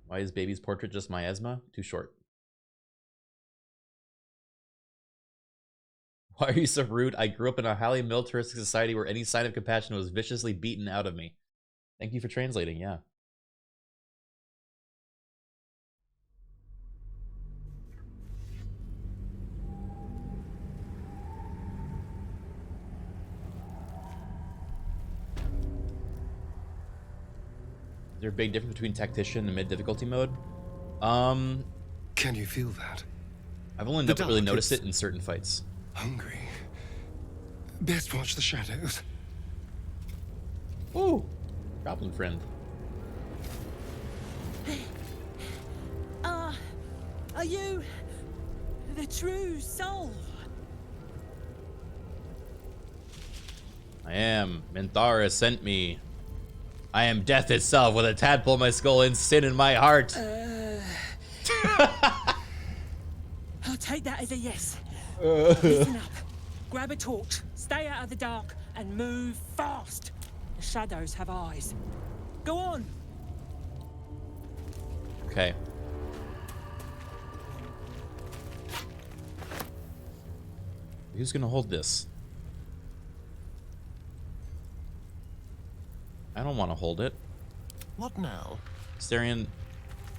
Why is Baby's portrait just miasma? Too short. Why are you so rude? I grew up in a highly militaristic society where any sign of compassion was viciously beaten out of me. Thank you for translating, yeah. Is there a big difference between Tactician and mid-difficulty mode? Can you feel that? I've only never really noticed it in certain fights. Hungry. Best watch the shadows. Ooh, goblin friend. Are you the true soul? I am. Minthara sent me. I am death itself with a tadpole in my skull and sin in my heart. I'll take that as a yes. Listen up. Grab a torch, stay out of the dark, and move fast. The shadows have eyes. Go on. Okay. Who's gonna hold this? I don't want to hold it. What now? Starion,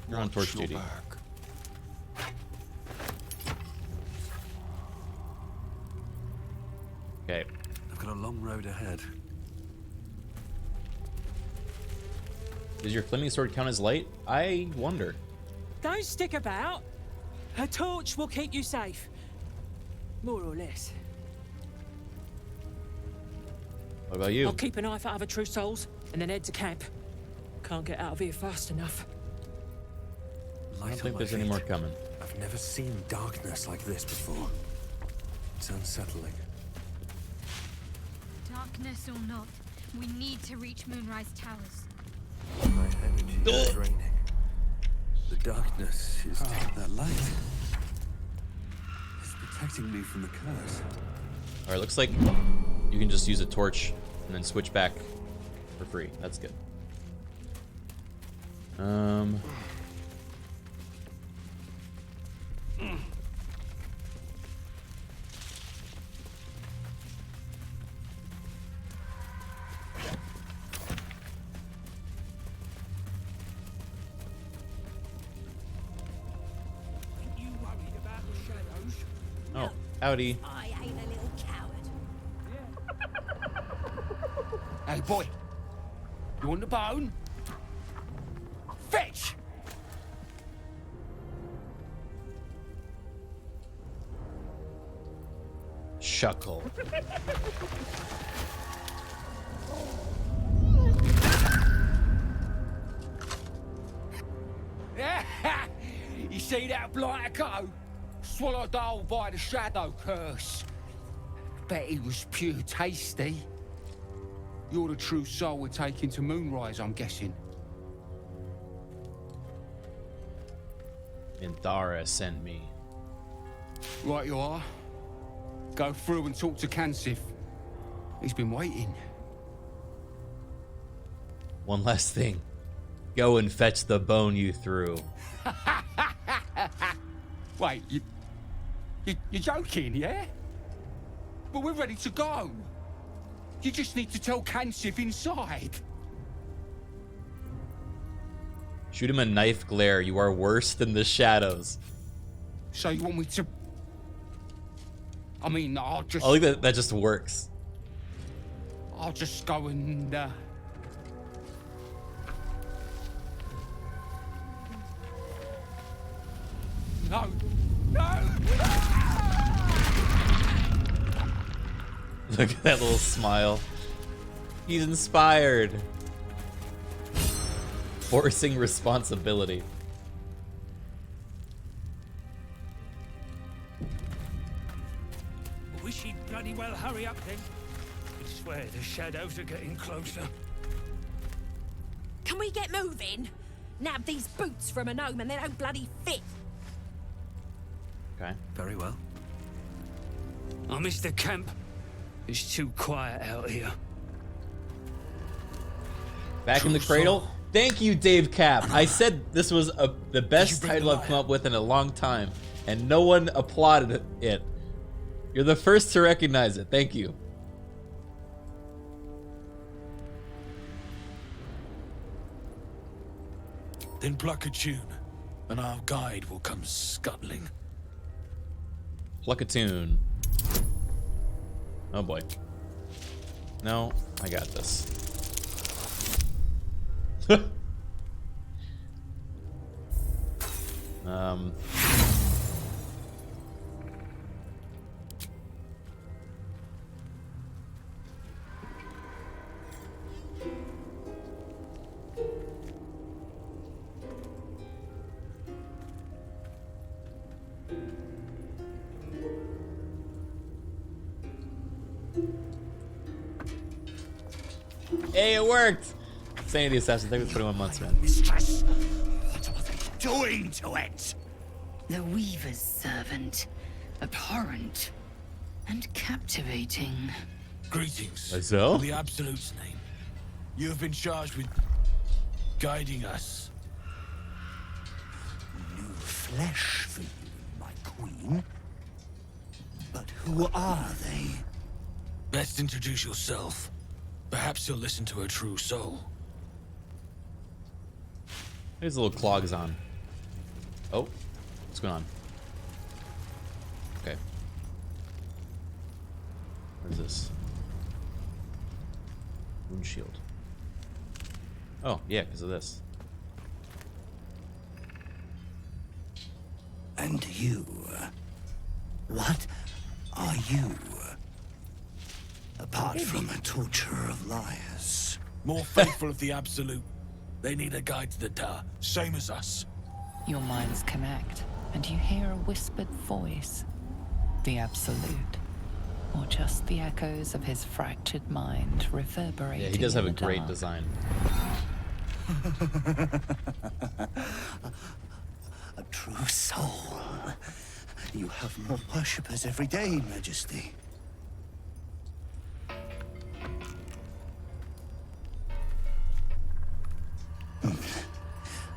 you're on torch duty. Okay. I've got a long road ahead. Does your flaming sword count as light? I wonder. Don't stick about. A torch will keep you safe. More or less. What about you? I'll keep an eye for other true souls, and then head to camp. Can't get out of here fast enough. I don't think there's any more coming. I've never seen darkness like this before. It's unsettling. Darkness or not, we need to reach Moonrise Towers. My energy is draining. The darkness is that light. It's protecting me from the curse. Alright, looks like you can just use a torch and then switch back for free. That's good. You worried about the shadows? Oh, howdy. I ain't a little coward. Hey, boy. You want the bone? Fetch! Shuckle. You see that blighter go? Swallowed whole by the shadow curse. Bet he was pure tasty. You're the true soul we're taking to Moonrise, I'm guessing. Minthara sent me. Right you are. Go through and talk to Kansif. He's been waiting. One last thing. Go and fetch the bone you threw. Wait, you're joking, yeah? But we're ready to go. You just need to tell Kansif inside. Shoot him a knife glare. You are worse than the shadows. So you want me to... I mean, I'll just... I like that that just works. I'll just go and, No! No! Look at that little smile. He's inspired. Forcing responsibility. I wish he'd bloody well hurry up then. I swear the shadows are getting closer. Can we get moving? Nab these boots from a gnome and they don't bloody fit. Okay. Very well. I miss the camp. It's too quiet out here. Back in the cradle. Thank you, Dave Cap. I said this was the best title I've come up with in a long time, and no one applauded it. You're the first to recognize it. Thank you. Then pluck a tune, and our guide will come scuttling. Pluck a tune. Oh boy. No, I got this. Hey, it worked! Saying the assassin, thank you for 21 months, man. Mistress, what are they doing to it? The Weaver's servant. Abhorrent. And captivating. Greetings. Like so? In the Absolute's name. You have been charged with guiding us. New flesh for you, my queen. But who are they? Best introduce yourself. Perhaps you'll listen to a true soul. His little clogs on. Oh, what's going on? Okay. What is this? Wound shield. Oh, yeah, because of this. And you? What are you? Apart from a torturer of liars. More faithful of the Absolute. They need a guide to the Dar, same as us. Your minds connect, and you hear a whispered voice. The Absolute. Or just the echoes of his fractured mind reverberating. Yeah, he does have in a the great dark. design. A true soul. You have more worshippers every day, Majesty.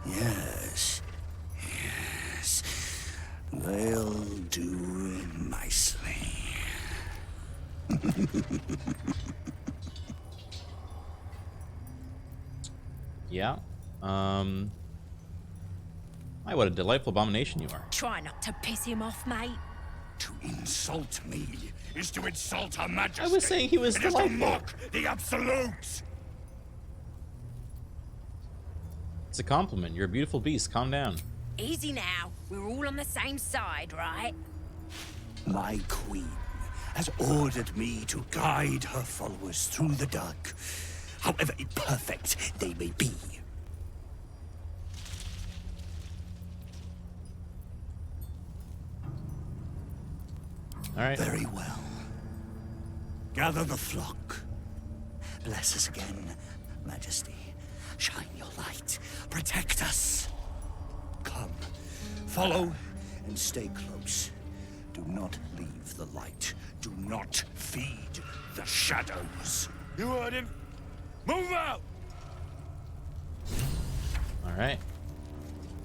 Yes. Yes. They'll do nicely. Yeah. My, what a delightful abomination you are. Try not to piss him off, mate. To insult me is to insult Her Majesty. I was saying he was It is to delightful. mock the Absolute. It's a compliment. You're a beautiful beast. Calm down. Easy now. We're all on the same side, right? My queen has ordered me to guide her followers through the dark, however imperfect they may be. All right. Very well. Gather the flock. Bless us again, Majesty. Shine your light. Protect us. Come. Follow and stay close. Do not leave the light. Do not feed the shadows. You heard him. Move out! All right.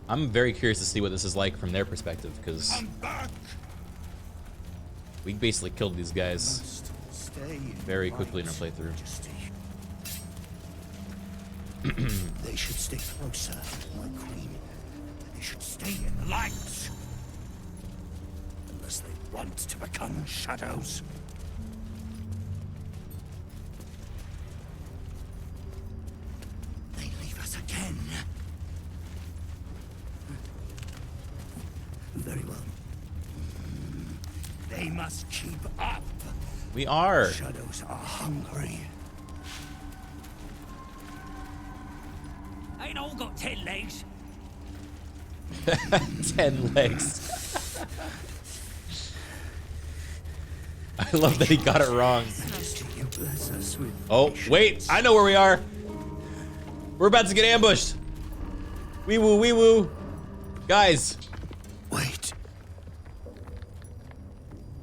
I'm very curious to see what this is like from their perspective, because I'm back. we basically killed these guys Must stay very quickly in our light, playthrough. Majesty. They should stay closer, my queen. They should stay in the light. because they want to become shadows. They leave us again. Very well. They must keep up. We are. Shadows are hungry. Ain't all got 10 legs. 10 legs. I love that he got it wrong. Oh, wait, I know where we are. We're about to get ambushed. Wee woo, wee woo. Guys. Wait.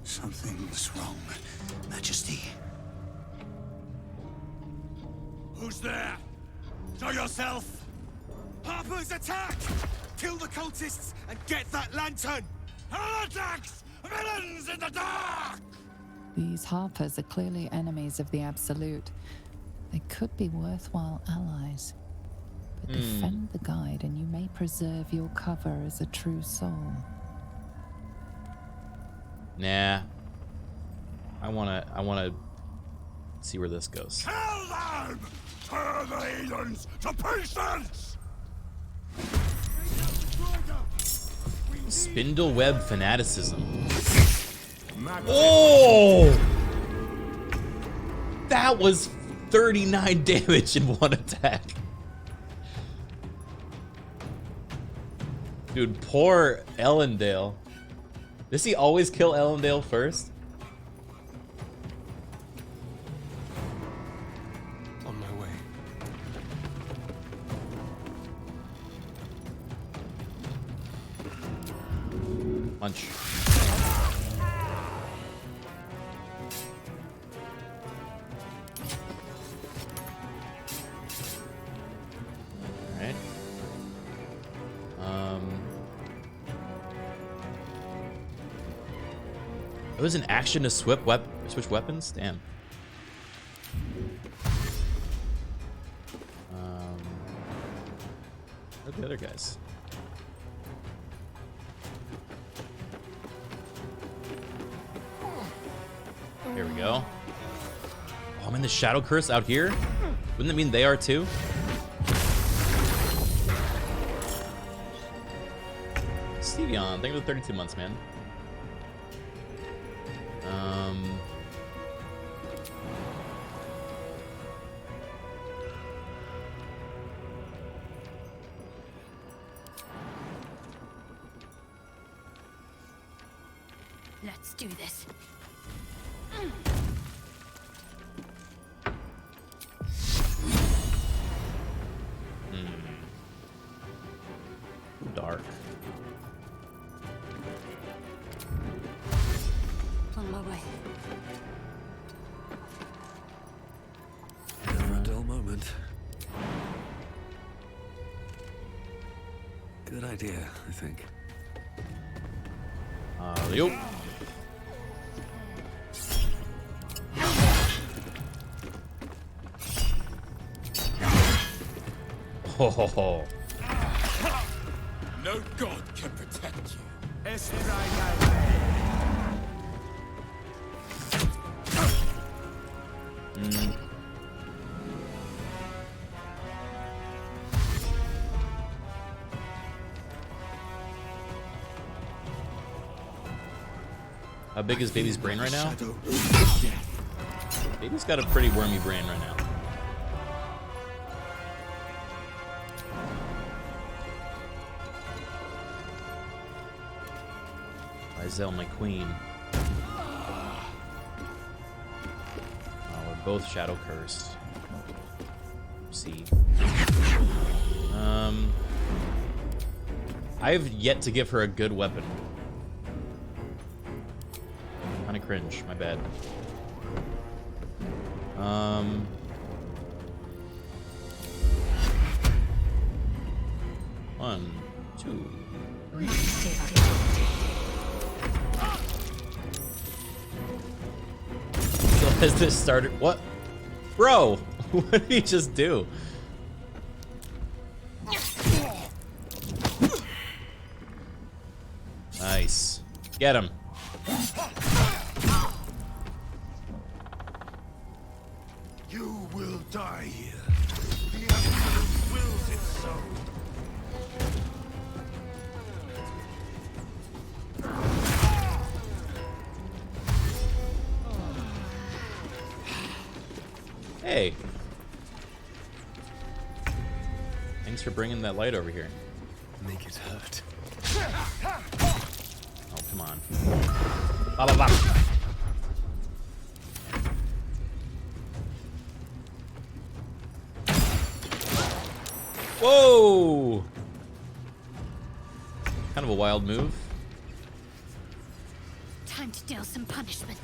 Something's wrong, Majesty. Who's there? Show yourself! Harper's attack! Kill the cultists and get that lantern! Heretics! Villains in the dark! These Harpers are clearly enemies of the Absolute. They could be worthwhile allies. But defend the guide and you may preserve your cover as a true soul. Nah. I wanna see where this goes. Kill them! Turn the heathens to pieces! Spindle web fanaticism. Oh! That was 39 damage in one attack. Dude, poor Ellendale. Does he always kill Ellendale first? On my way. Punch. Alright. It was an action to switch weapons? Damn. Where are the other guys? Here we go. Oh, I'm in the Shadow Curse out here? Wouldn't that mean they are too? Stevion, thank you for the 32 months, man. Let's do this. Dark. On my way. Never a dull moment. Good idea, I think. Yo. Ho ho ho. No god can protect you. How big is Baby's brain right now? Baby's got a pretty wormy brain right now. Izel, my queen. Oh, we're both shadow cursed. See. I've yet to give her a good weapon. Kinda cringe, my bad. One, two. So has this started? What? Bro, what did he just do? Nice. Get him. You will die here. The Absolute wills it so. Hey. Thanks for bringing that light over here. Make it hurt. Oh, come on. Blah, blah, blah. Whoa! Kind of a wild move. Time to deal some punishment.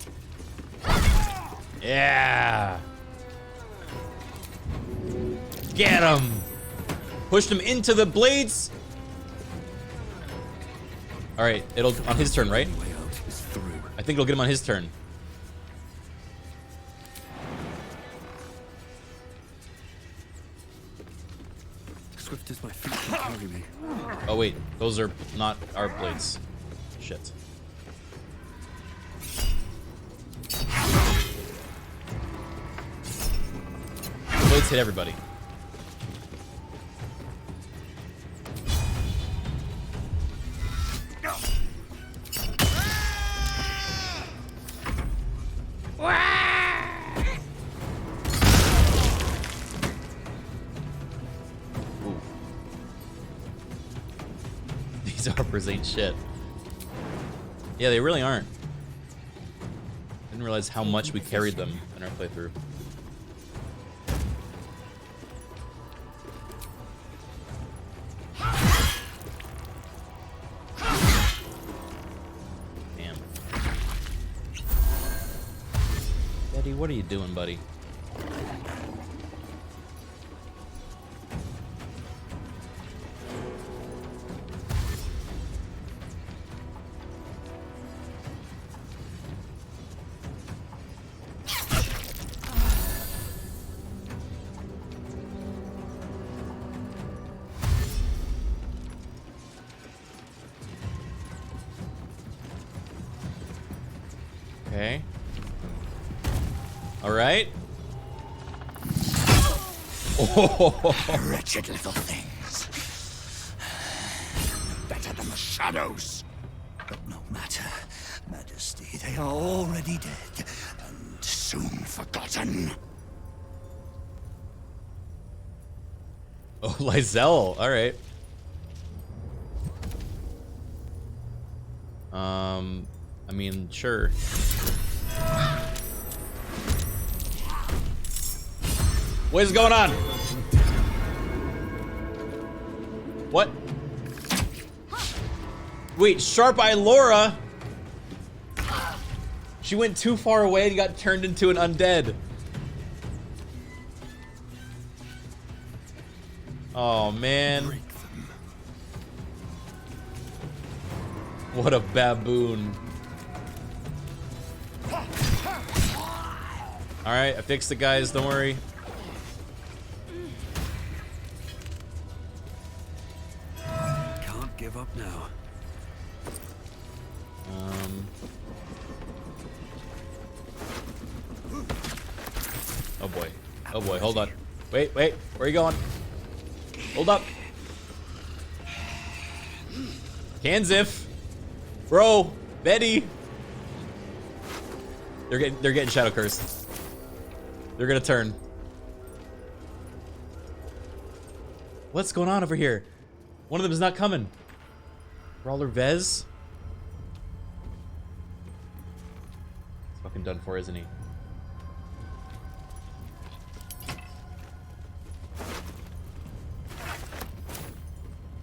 Yeah! Get him! Pushed him into the blades! Alright, it'll on his turn, right? I think it'll get him on his turn. Swift as my feet can carry me. Oh wait, those are not our blades. Shit. Blades hit everybody. These arbors ain't shit. Yeah, they really aren't. Didn't realize how much we carried them in our playthrough. Damn. Eddie, what are you doing, buddy? Okay. All right. Oh. Wretched little things. Better than the shadows. But no matter, Majesty, they are already dead and soon forgotten. Oh, Lysel. All right. I mean, sure. What is going on? What? Wait, Sharp Eye Laura? She went too far away and got turned into an undead. Oh, man. What a baboon. Alright, I fixed it, guys. Don't worry. Can't give up now. Oh boy. Oh boy, hold on. Wait, wait. Where are you going? Hold up. Kanzif. Bro. Betty. They're getting shadow cursed. They're gonna turn. What's going on over here? One of them is not coming. Brawler Vez? He's fucking done for, isn't he?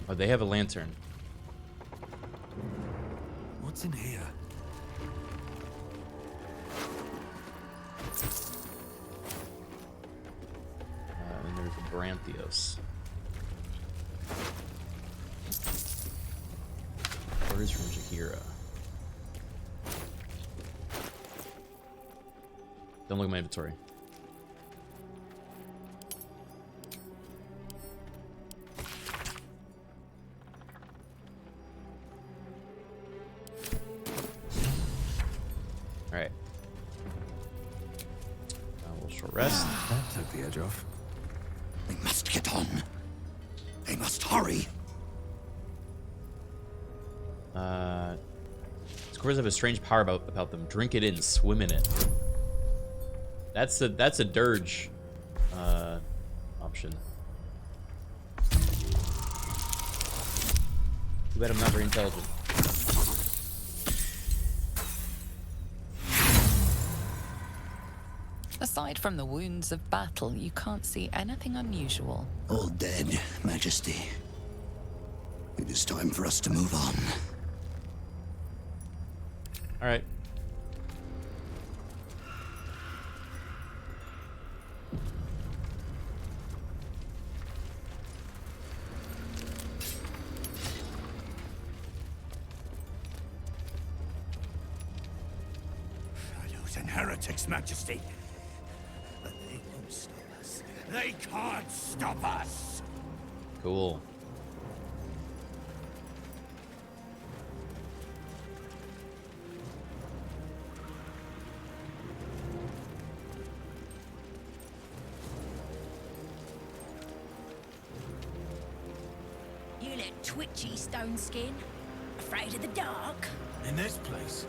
Oh, they have a lantern. What's in here? And there's a Branthios. Orders from Jaheira. Don't look at my inventory. Alright. We'll short Rest. That took the edge off. They must get on. They must hurry. Scores have a strange power about them. Drink it in, swim in it. That's a dirge option. Too bad I'm not very intelligent. Aside from the wounds of battle, you can't see anything unusual. All dead, Majesty. It is time for us to move on. All right. Shadows and heretics, Majesty. But they won't stop us. They can't stop us. Cool. You look twitchy, Stone Skin. Afraid of the dark? In this place,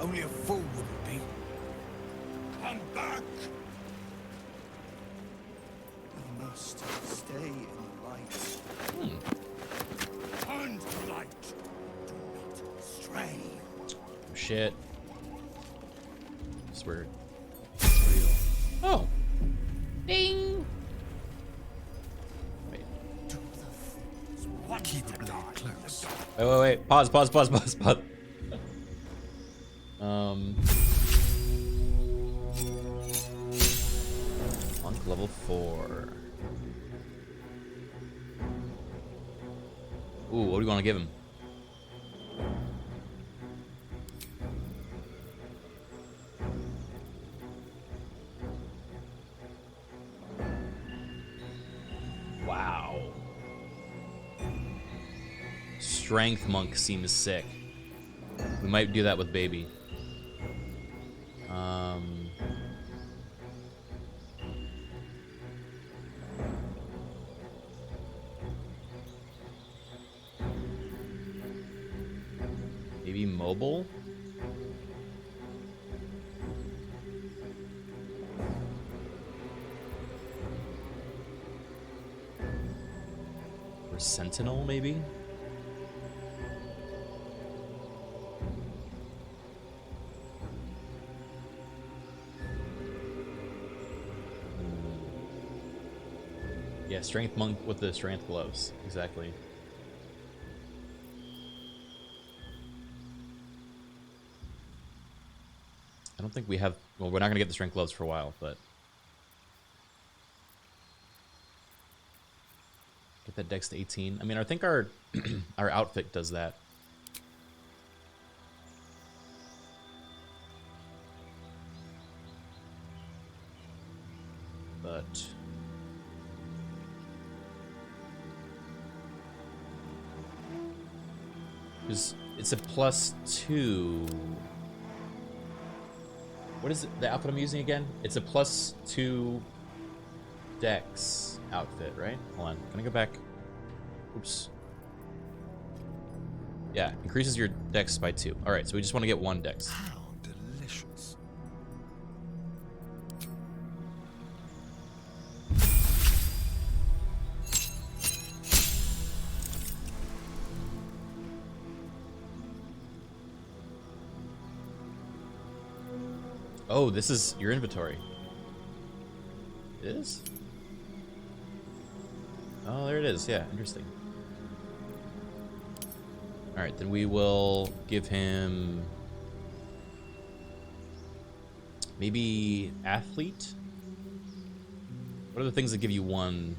only a fool wouldn't be. Come back! We must stay in the light. Turn to light. Do not stray. Oh, shit. Swear. Oh. Ding. Wait. Keep the blade close. Wait. Pause. Monk level 4. Ooh, what do you want to give him? Wow. Strength monk seems sick. We might do that with Babey. Maybe mobile? Or sentinel, maybe? Yeah, strength monk with the strength gloves. Exactly. I don't think we have... Well, we're not going to get the strength gloves for a while, but... Get that dex to 18. I mean, I think our our outfit does that. But... It's a +2... What is it, the outfit I'm using again? It's a +2 dex outfit, right? Hold on, can I go back? Oops. Yeah, increases your dex by 2. All right, so we just want to get 1 dex. How delicious. Oh, this is your inventory. It is? Oh, there it is. Yeah, interesting. Alright, then we will give him... maybe athlete? What are the things that give you 1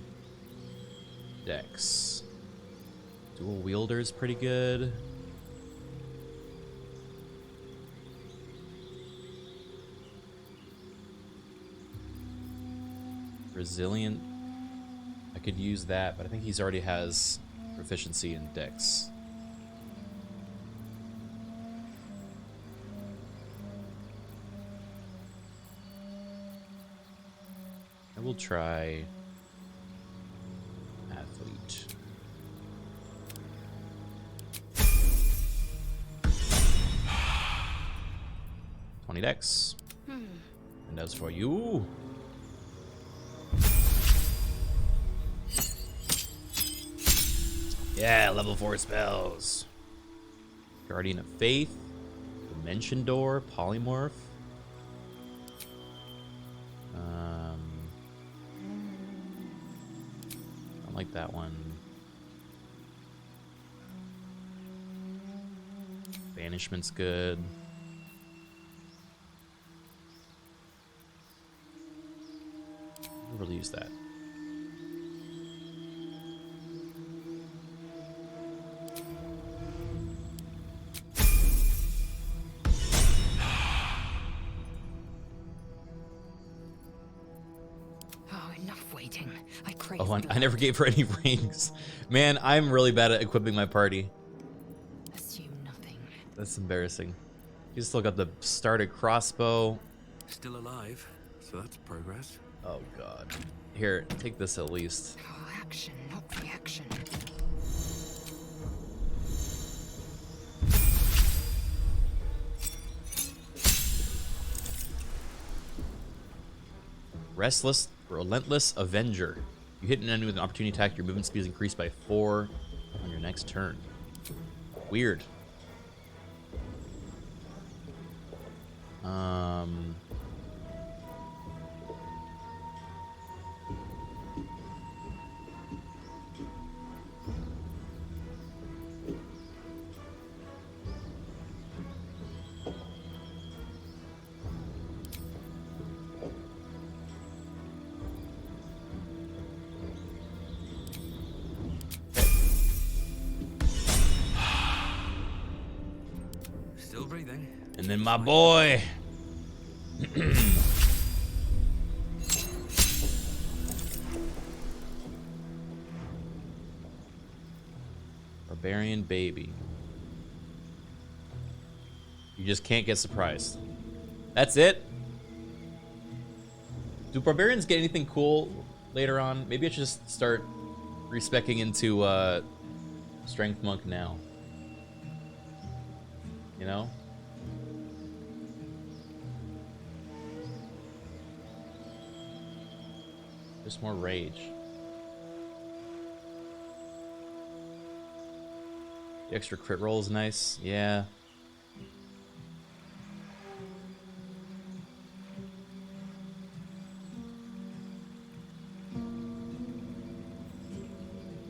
dex? Dual wielder is pretty good. Resilient. I could use that, but I think he's already has proficiency in dex. I will try athlete. Dex. And as for you, yeah, level 4 spells. Guardian of Faith, Dimension Door, Polymorph. I don't like that one. Banishment's good. We'll use that. Oh, enough waiting. I crave Oh, blood. I never gave her any rings. Man, I'm really bad at equipping my party. Assume nothing. That's embarrassing. You still got the started crossbow. Still alive, so that's progress. Oh god. Here, take this at least. Oh, action, not reaction. Restless, Relentless Avenger. You hit an enemy with an opportunity attack, your movement speed is increased by 4 on your next turn. Weird. Still breathing. And then my boy. Barbarian Babey. You just can't get surprised. That's it? Do barbarians get anything cool later on? Maybe I should just start respecing into Strength Monk now. You know? Just more rage. The extra crit roll is nice. Yeah.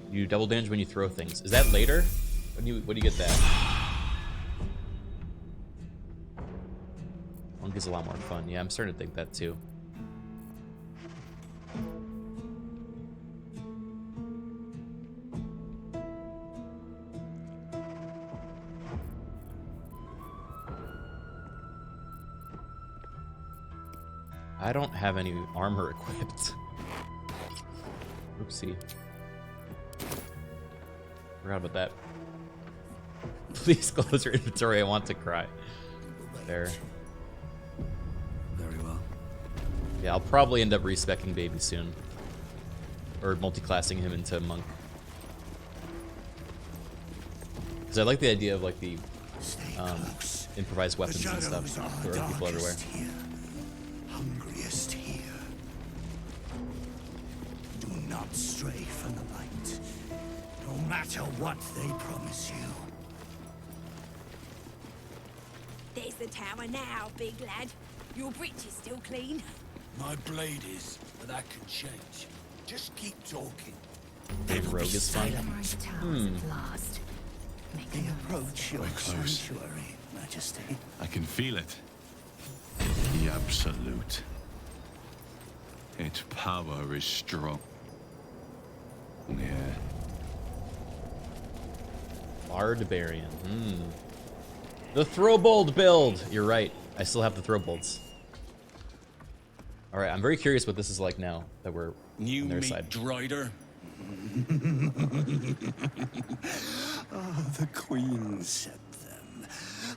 You double damage when you throw things. Is that later? When do you get that? Monk is a lot more fun. Yeah, I'm starting to think that too. I don't have any armor equipped. Oopsie. Forgot about that. Please close your inventory. I want to cry. There. Very well. Yeah, I'll probably end up respecking Babey soon. Or multi-classing him into Monk. Because I like the idea of like the improvised weapons and stuff. There are people everywhere. Here. Hungriest here. Do not stray from the light, no matter what they promise you. There's the tower now, big lad. Your breech is still clean. My blade is, but that can change. Just keep talking. Big rogue is fun. At last. They approach your We're close. sanctuary, Majesty. I can feel it. The Absolute. Its power is strong. Yeah. Barbarian. The Throwbolt build. You're right. I still have the Throwbolts. All right. I'm very curious what this is like now that we're on their side. Drider. Oh, the Queen said them.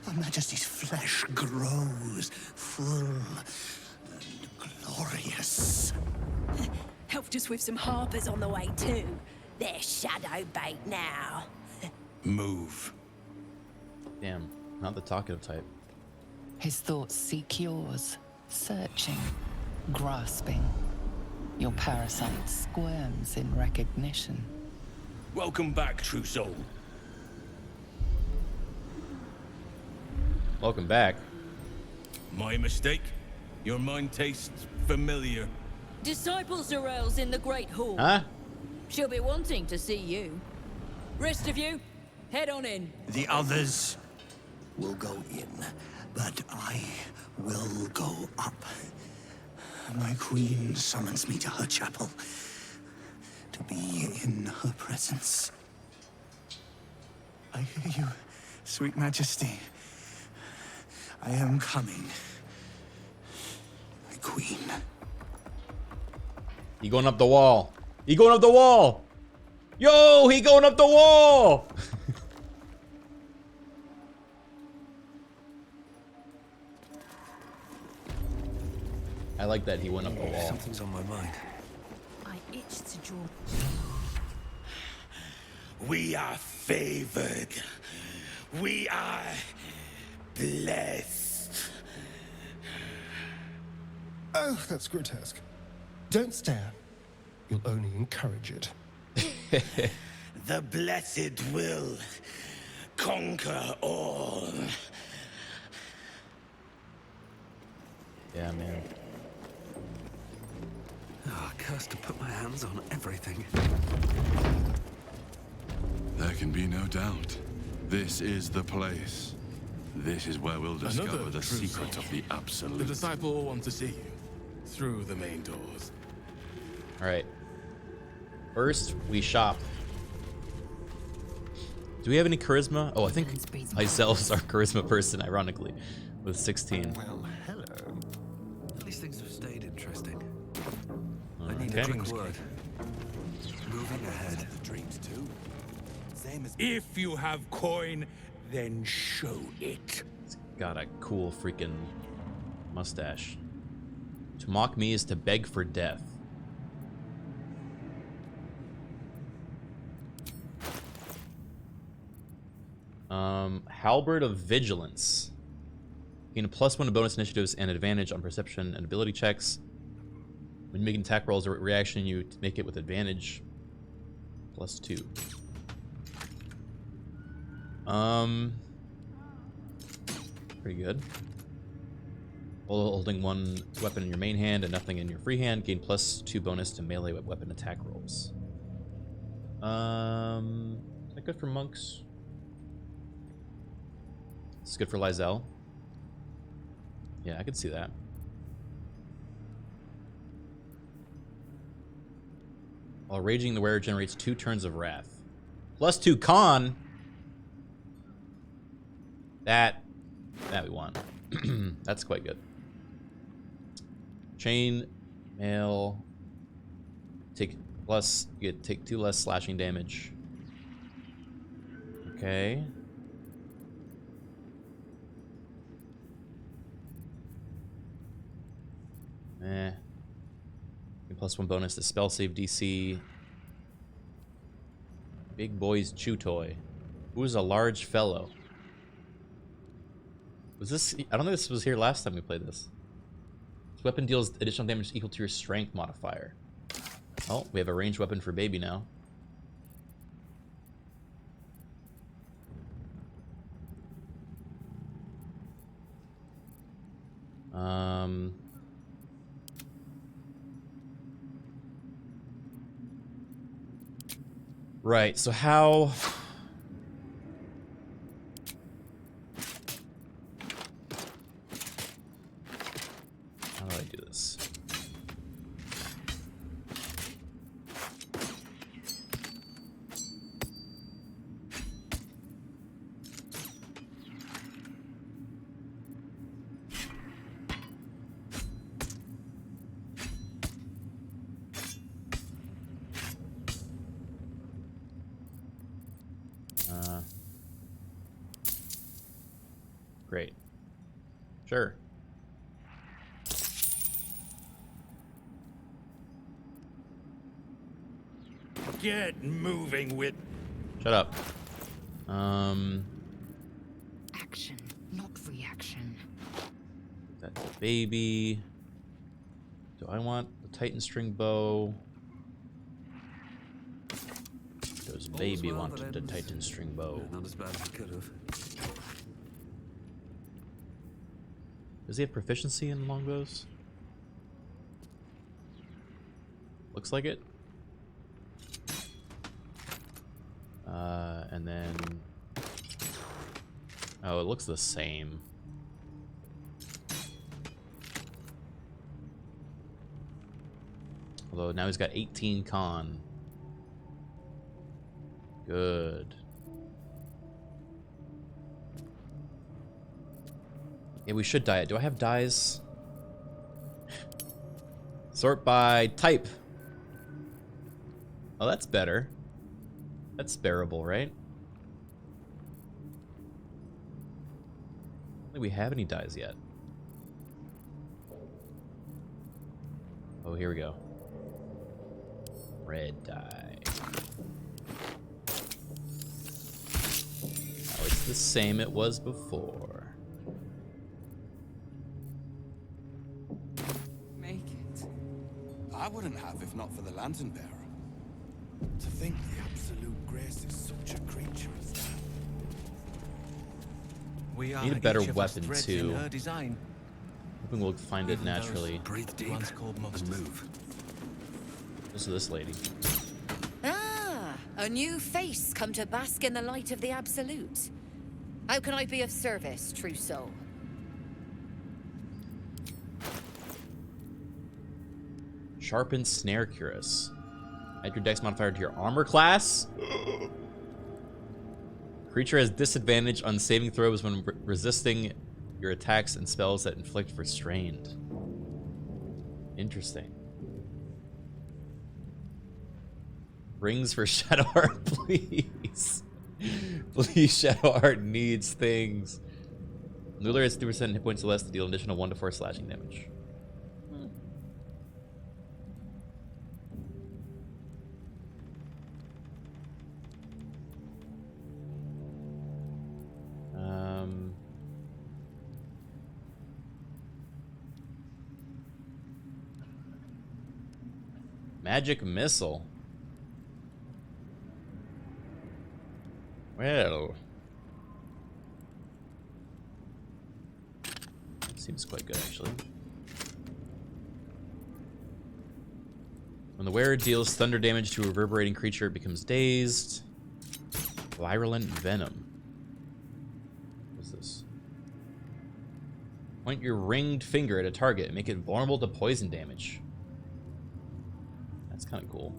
Her Majesty's flesh grows full and glorious. Helped us with some harpers on the way too. They're shadow bait now. Move. Damn, not the talkative type. His thoughts seek yours, searching, grasping. Your parasite squirms in recognition. Welcome back, true soul. Welcome back. My mistake? Your mind tastes familiar. Disciple Zarel's in the Great Hall. Huh? She'll be wanting to see you. Rest of you, head on in. The others will go in, but I will go up. My queen summons me to her chapel to be in her presence. I hear you, sweet majesty. I am coming. My queen. He going up the wall. He going up the wall. Yo, he going up the wall. I like that he went up the wall. Something's on my mind. I itch to draw. We are favored. We are blessed. Oh, that's grotesque. Don't stare. You'll only encourage it. The blessed will conquer all. Yeah, man. Oh, cursed to put my hands on everything. There can be no doubt. This is the place. This is where we'll discover Another the true secret soul. of the absolute. The disciple will want to see you through the main doors. All right. First, we shop. Do we have any charisma? Oh, I think Izel's our charisma person, ironically, with 16. Well, hello. At least things have stayed interesting. I need a Okay. quick word. Moving ahead. The dreams too. Same as if you have coin, then show it. It's got a cool freaking mustache. To mock me is to beg for death. Halberd of Vigilance. Gain a +1 to bonus initiatives and advantage on perception and ability checks. When making attack rolls or reaction, you make it with advantage. +2. Pretty good. Holding one weapon in your main hand and nothing in your free hand, gain +2 bonus to melee weapon attack rolls. Is that good for monks? It's good for Lizel. Yeah, I could see that. While raging, the wearer generates 2 turns of wrath. +2 con. That we want. That's quite good. Chain mail. You take 2 less slashing damage. Okay. +1 bonus to spell save DC. Big boy's chew toy. Who's a large fellow? Was this? I don't think this was here last time we played this. This weapon deals additional damage equal to your strength modifier. Oh, we have a ranged weapon for Babey now. Right, so how do I do this? Great. Sure. Get moving with. Shut up. Action, not reaction. That's a baby. Do I want the Titan string bow? Does baby wanted the Titan string bow? Not as bad as it could have. Does he have proficiency in longbows? Looks like it. And then... Oh, it looks the same. Although now he's got 18 con. Good. Yeah, we should dye it. Do I have dyes? Sort by type. Oh, that's better. That's bearable, right? I don't think we have any dyes yet. Oh, here we go. Red dye. Oh, it's the same it was before. Make it. I wouldn't have if not for the lantern bearer. To think the absolute grace is such a creature as that. We are Need a better each of us weapon threads too. in her design. Hoping we'll find it naturally. Breathe deep and move. This is this lady. Ah, a new face come to bask in the light of the Absolute. How can I be of service, true soul? Sharpened snare cuirass. Add your dex modifier to your armor class. Creature has disadvantage on saving throws when resisting your attacks and spells that inflict restrained. Interesting. Rings for Shadowheart, please. Please, Shadowheart needs things. Lular has 3% hit points or less to deal additional 1 to 4 slashing damage. Magic missile. Well, seems quite good actually. When the wearer deals thunder damage to a reverberating creature, it becomes dazed. Virulent venom. What's this? Point your ringed finger at a target and make it vulnerable to poison damage. That's kind of cool.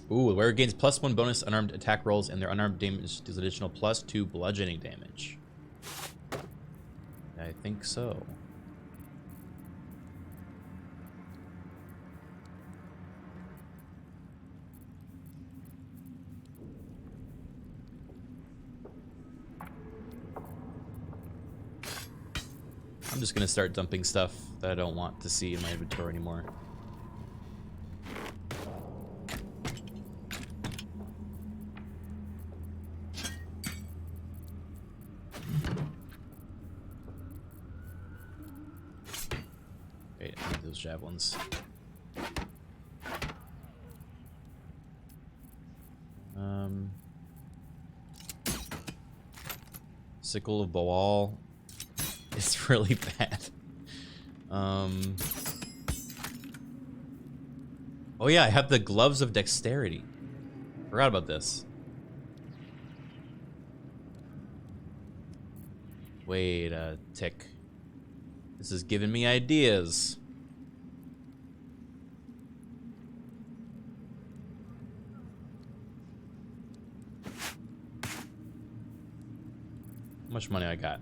Ooh, the wearer gains +1 bonus unarmed attack rolls, and their unarmed damage does additional +2 bludgeoning damage. I think so. I'm just gonna start dumping stuff that I don't want to see in my inventory anymore. Wait, I need those javelins. Sickle of Baal. It's really bad. Oh yeah, I have the gloves of dexterity. Forgot about this. Wait a tick. This is giving me ideas. How much money I got?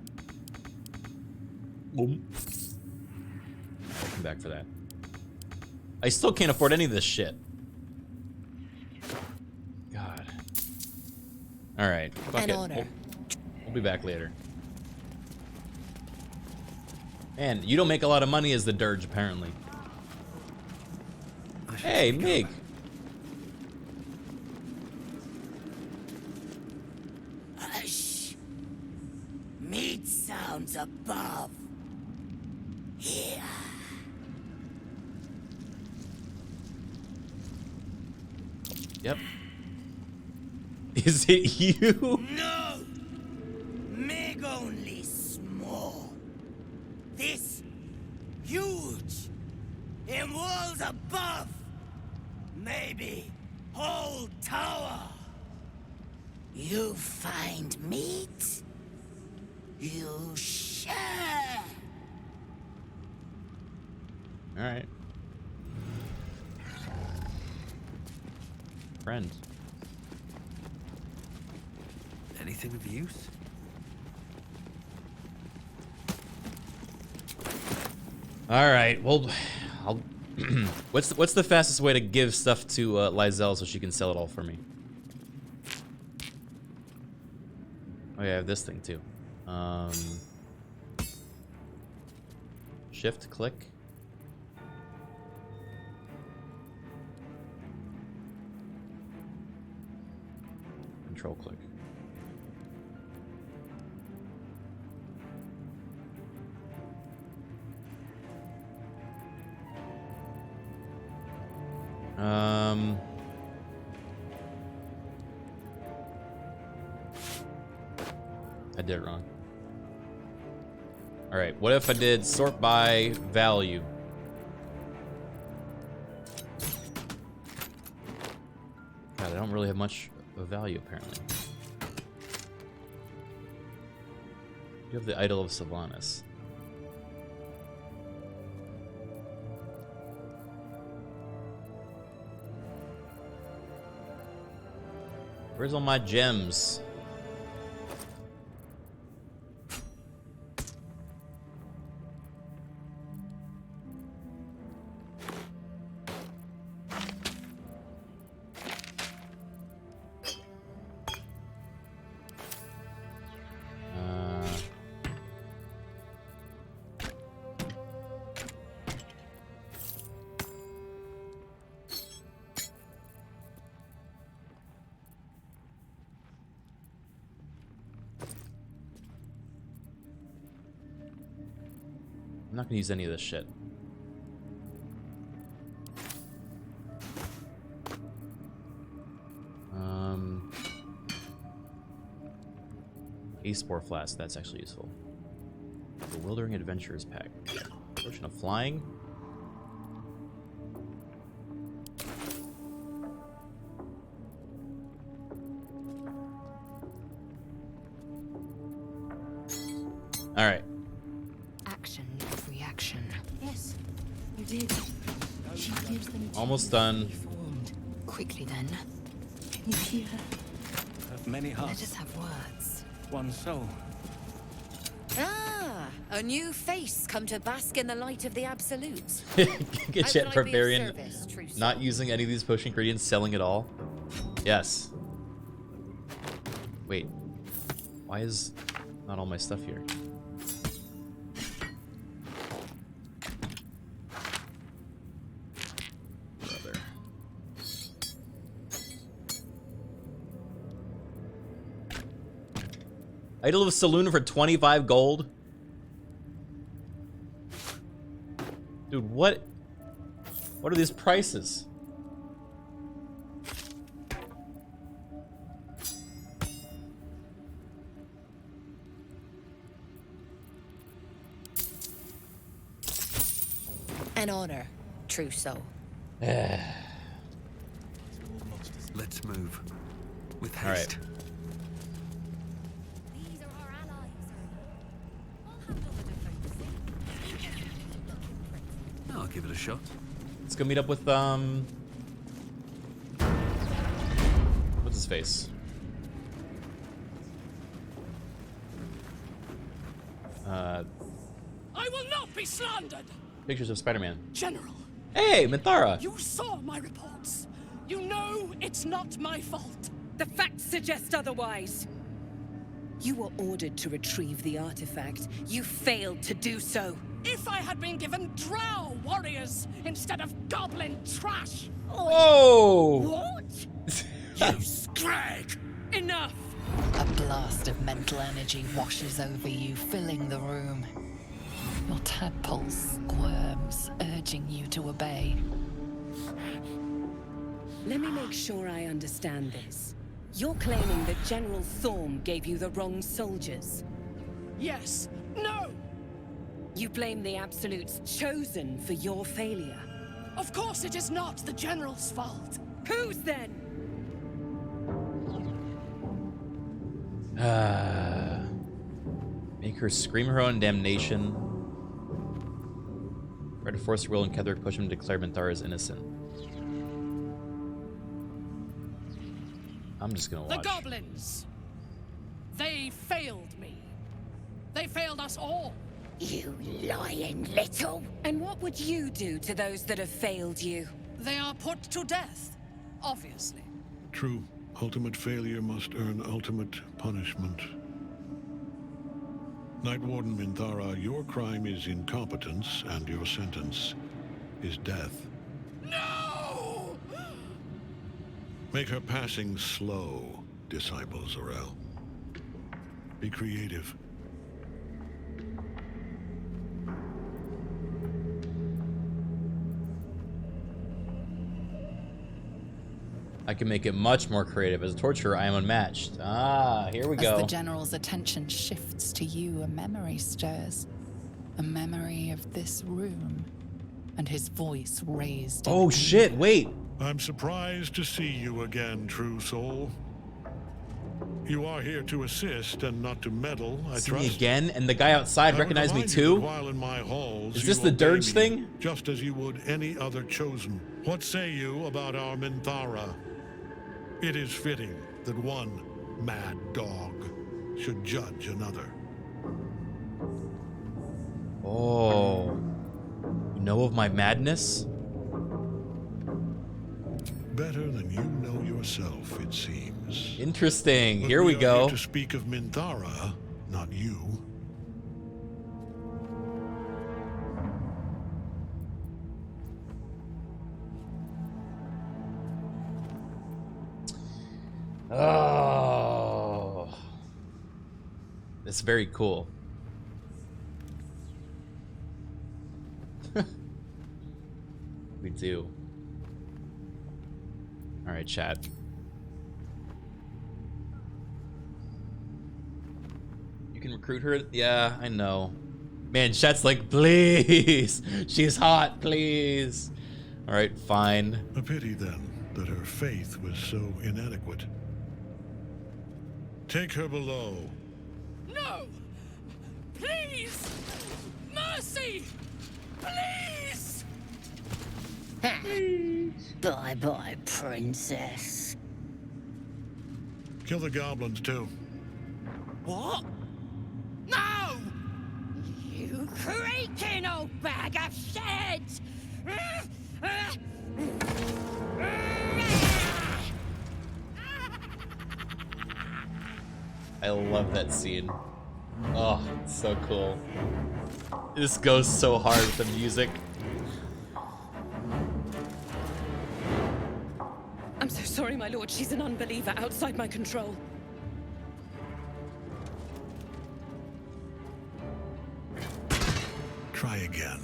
Boom. I'll come back for that. I still can't afford any of this shit. God. All right. Fuck An it. honor. We'll be back later. Man, you don't make a lot of money as the Dirge, apparently. Hey, Mig. Hush. Meat sounds above. Here. Yep. Is it you? No. Meg only small. This huge. In walls above. Maybe whole tower. You find meat. You share. All right. Friend. Anything of use? All right. Well, I'll. what's the fastest way to give stuff to Lizelle so she can sell it all for me? Oh yeah, I have this thing too. Shift click. Control click. I did it wrong. All right, what if I did sort by value? God, I don't really have much of value, apparently. You have the Idol of Sylvanas. Where's all my gems? I'm not gonna use any of this shit. A-Spore Flask, that's actually useful. Bewildering Adventurers Pack. Potion of Flying. Alright. Action, reaction. Yes, you did. She gives them to Almost done. formed. Quickly then. Can you hear her? Of many hearts. Let us have words. One soul. Ah, a new face come to bask in the light of the absolute. Get How Jet can I be of Barbarian service, true not using any of these potion ingredients, selling it all. Yes. Wait. Why is not all my stuff here? Brother. Idol of Saloon for 25 gold? Dude, what are these prices? An honor, true soul. Let's move. With All right. haste. I'll give it a shot. Let's go meet up with what's his face? I will not be slandered! Pictures of Spider-Man. General. Hey, Minthara! You saw my reports. You know it's not my fault. The facts suggest otherwise. You were ordered to retrieve the artifact. You failed to do so. If I had been given drow warriors instead of goblin trash! Whoa! What? You scrag! Enough! A blast of mental energy washes over you, filling the room. Your tadpole squirms, urging you to obey. Let me make sure I understand this. You're claiming that General Thorm gave you the wrong soldiers. Yes. No! You blame the Absolute's Chosen for your failure. Of course it is not the General's fault. Whose then? Make her scream her own damnation. Try to force her will and Ketherick push him to declare Minthara as innocent. I'm just gonna watch. The goblins! They failed me. They failed us all. You lying little! And what would you do to those that have failed you? They are put to death, obviously. True. Ultimate failure must earn ultimate punishment. Night Warden Minthara, your crime is incompetence, and your sentence is death. No! Make her passing slow, Disciple Zorel. Be creative. I can make it much more creative. As a torturer, I am unmatched. Ah, here we go. As the General's attention shifts to you, a memory stirs. A memory of this room. And his voice raised. Oh shit, wait. I'm surprised to see you again, true soul. You are here to assist and not to meddle, I See trust. me again? And the guy outside recognized me too? While in my halls, is this you the obey dirge me, thing? Just as you would any other chosen. What say you about our Minthara? It is fitting that one mad dog should judge another. Oh. You know of my madness? Better than you know yourself, it seems. Interesting. But Here we are go. here to speak of Minthara, not you. Oh. It's very cool. We do. All right, chat. You can recruit her? Yeah, I know. Man, chat's like, please. She's hot, please. All right, fine. A pity then that her faith was so inadequate. Take her below. No! Please! Mercy! Please! Bye-bye, princess. Kill the goblins too. What? No! You creaking old bag of shit! I love that scene. Oh, it's so cool. This goes so hard with the music. I'm so sorry, my lord. She's an unbeliever outside my control. Try again.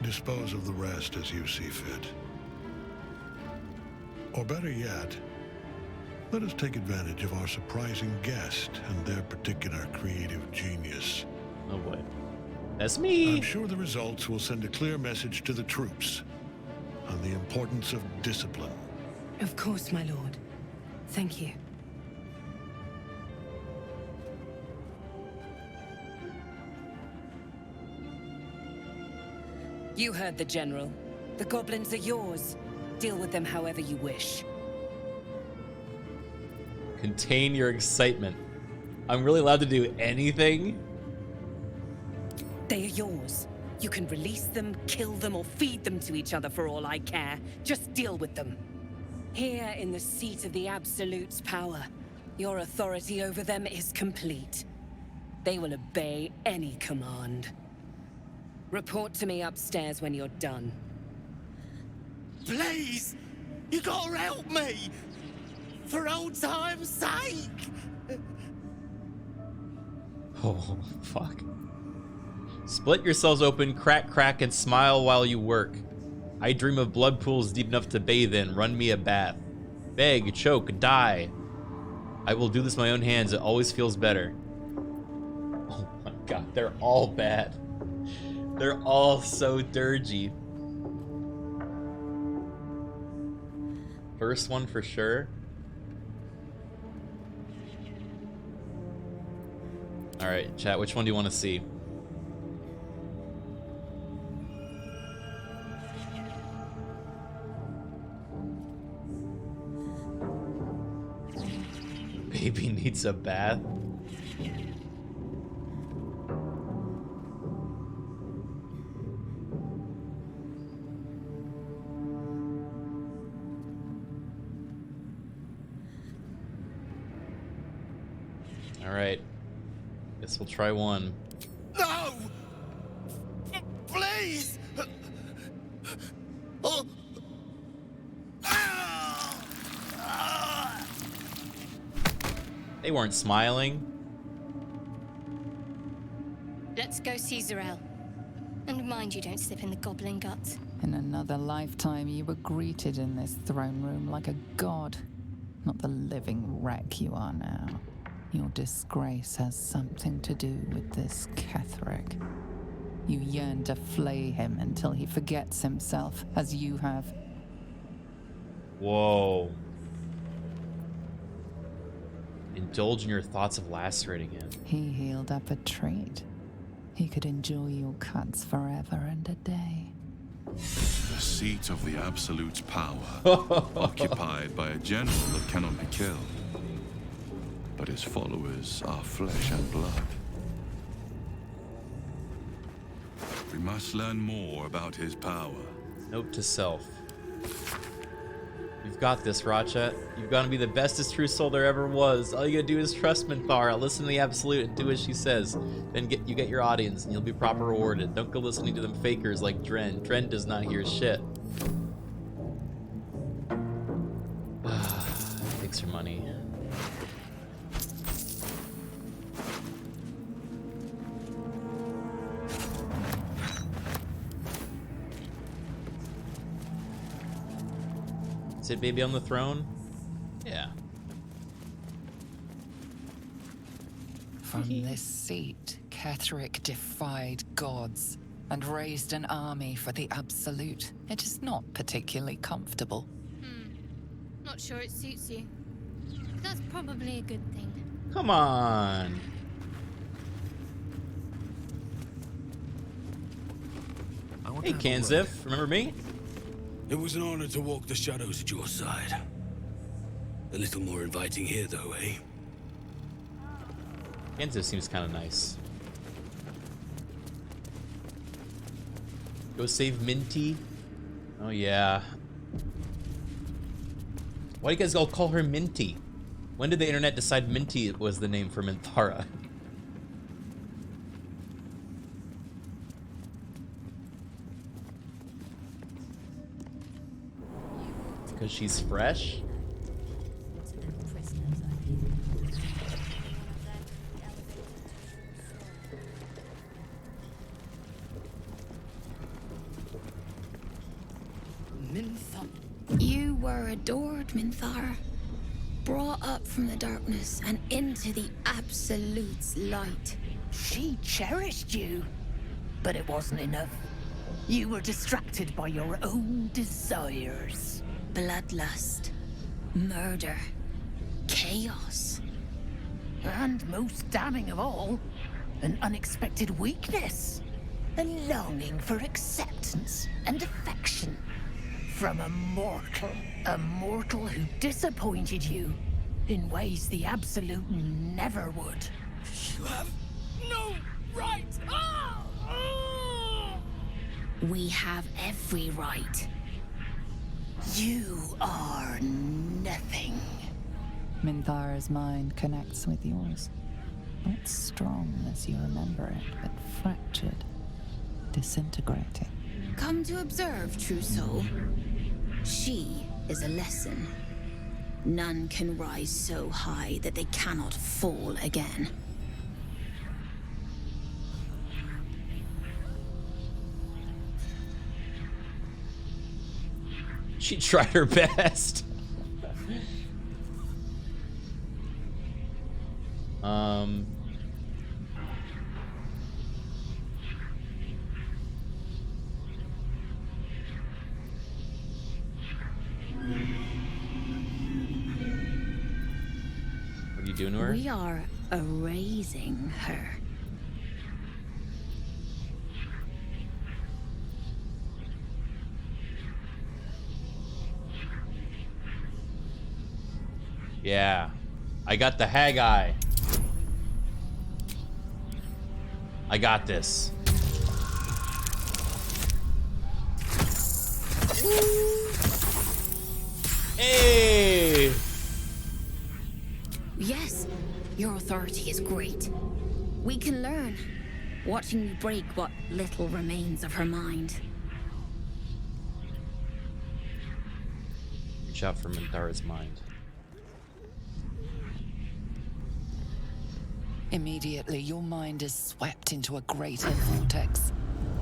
Dispose of the rest as you see fit. Or better yet, let us take advantage of our surprising guest and their particular creative genius. Oh boy. That's me. I'm sure the results will send a clear message to the troops on the importance of discipline. Of course, my lord. Thank you. You heard the General. The goblins are yours. Deal with them however you wish. Contain your excitement. I'm really allowed to do anything? They are yours. You can release them, kill them, or feed them to each other for all I care. Just deal with them. Here in the seat of the Absolute's power, your authority over them is complete. They will obey any command. Report to me upstairs when you're done. Please! You gotta help me! For old time's sake! Oh, fuck. Split yourselves open, crack, crack, and smile while you work. I dream of blood pools deep enough to bathe in. Run me a bath. Beg, choke, die. I will do this with my own hands. It always feels better. Oh my god, they're all bad. They're all so dirgy. First one for sure. Alright, chat, which one do you want to see? Baby needs a bath. All right. Guess we'll try one. No! Please! Oh. They weren't smiling. Let's go see Zarel. And mind you don't slip in the goblin guts. In another lifetime, you were greeted in this throne room like a god, not the living wreck you are now. Your disgrace has something to do with this Ketheric. You yearn to flay him until he forgets himself, as you have. Whoa. Indulge in your thoughts of lacerating him. He healed up a treat. He could enjoy your cuts forever and a day. The seat of the Absolute's power, occupied by a general that cannot be killed. But his followers are flesh and blood. We must learn more about his power. Note to self. You've got this, Ratchet. You've got to be the bestest true soul there ever was. All you gotta do is trust Minthara, listen to the Absolute, and do as she says. Then you get your audience, and you'll be proper rewarded. Don't go listening to them fakers like Dren. Dren does not hear shit. Takes your money. Sit baby on the throne? Yeah. From this seat, Ketheric defied gods and raised an army for the Absolute. It is not particularly comfortable. Not sure it suits you. That's probably a good thing. Come on. Hey, Kanzif, remember me? It was an honor to walk the shadows at your side. A little more inviting here, though, eh? Kanzif seems kind of nice. Go save Minty. Oh, yeah. Why do you guys all call her Minty? When did the internet decide Minty was the name for Minthara? Because she's fresh? You were adored, Minthara. Brought up from the darkness and into the Absolute's light. She cherished you, but it wasn't enough. You were distracted by your own desires. Bloodlust, murder, chaos. And most damning of all, an unexpected weakness. A longing for acceptance and affection. from a mortal who disappointed you in ways the Absolute never would. You have no right! We have every right. You are nothing. Minthara's mind connects with yours. Not strong as you remember it, but fractured, disintegrating. Come to observe, true soul. She is a lesson. None can rise so high that they cannot fall again. She tried her best. What are you doing to her? We are erasing her. Yeah. I got the hag eye. I got this. Hey! Yes, your authority is great. We can learn, watching you break what little remains of her mind. Reach out for Minthara's mind. Immediately, your mind is swept into a greater vortex.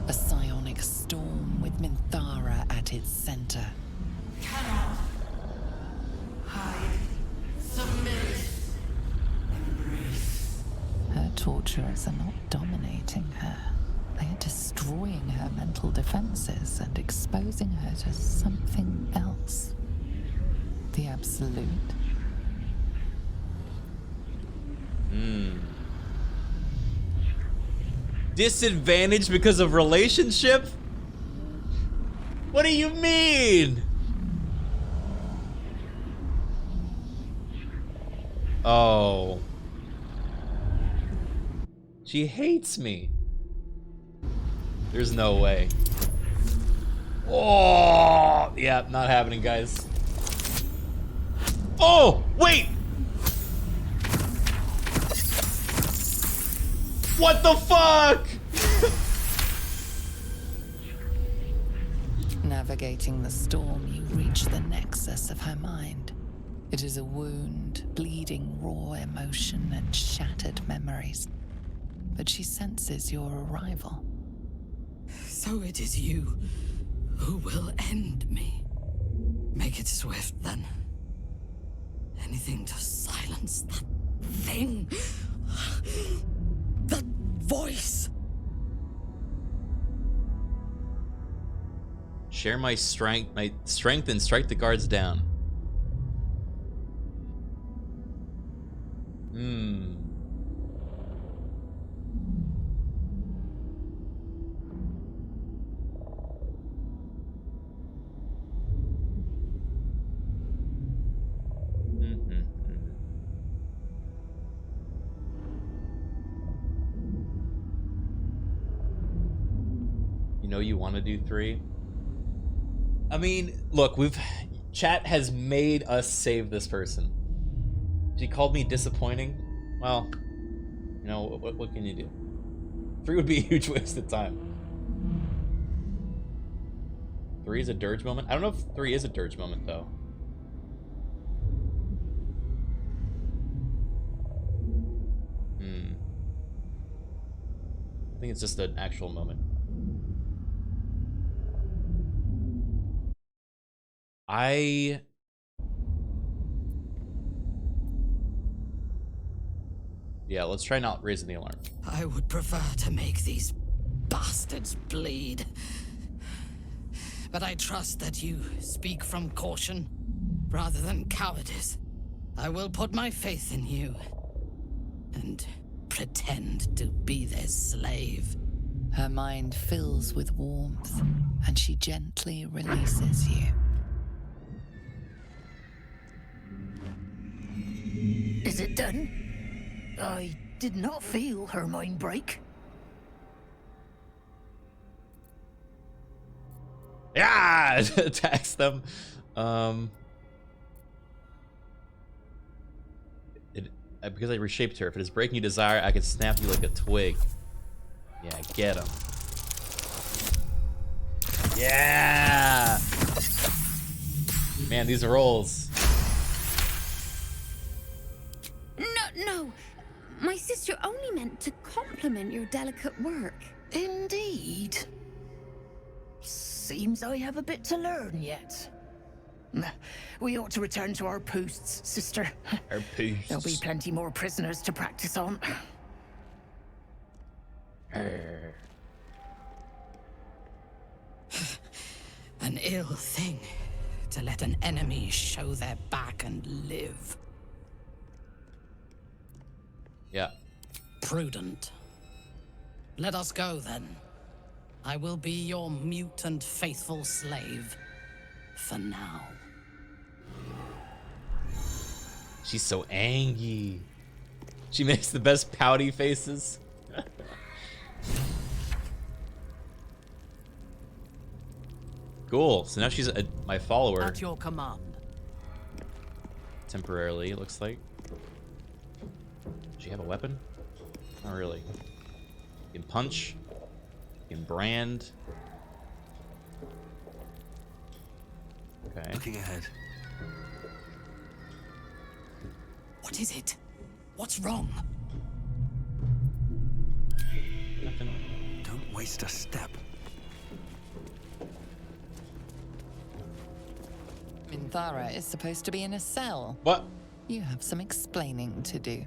A psionic storm with Minthara at its center. Cannot hide, submit, embrace. Her torturers are not dominating her. They are destroying her mental defenses and exposing her to something else. The Absolute. Disadvantage because of relationship? What do you mean? Oh. She hates me. There's no way. Oh, yeah, not happening, guys. Oh, wait. What the fuck? Navigating the storm, you reach the nexus of her mind. It is a wound, bleeding raw emotion and shattered memories. But she senses your arrival. So it is you who will end me. Make it swift, then. Anything to silence that thing. That voice. Share my strength and strike the guards down. You know you want to do 3? I mean, look, chat has made us save this person. She called me disappointing. Well, you know, what can you do? 3 would be a huge waste of time. 3 is a dirge moment? I don't know if 3 is a dirge moment, though. I think it's just an actual moment. Yeah, let's try not raising the alarm. I would prefer to make these bastards bleed. But I trust that you speak from caution rather than cowardice. I will put my faith in you and pretend to be their slave. Her mind fills with warmth, and she gently releases you. Is it done? I did not feel her mind break. Yeah, attacks them. Because I reshaped her. If it is breaking you desire, I can snap you like a twig. Yeah, get him. Yeah. Man, these rolls. No. My sister only meant to compliment your delicate work. Indeed. Seems I have a bit to learn yet. We ought to return to our posts, sister. Our posts. There'll be plenty more prisoners to practice on. An ill thing to let an enemy show their back and live. Yeah. Prudent. Let us go then. I will be your mute and faithful slave. For now. She's so angry. She makes the best pouty faces. Cool. So now she's my follower. At your command. Temporarily, it looks like. Does she have a weapon? Not really. You can punch. You can brand. Okay. Looking ahead. What is it? What's wrong? Nothing. Don't waste a step. Minthara is supposed to be in a cell. What? You have some explaining to do.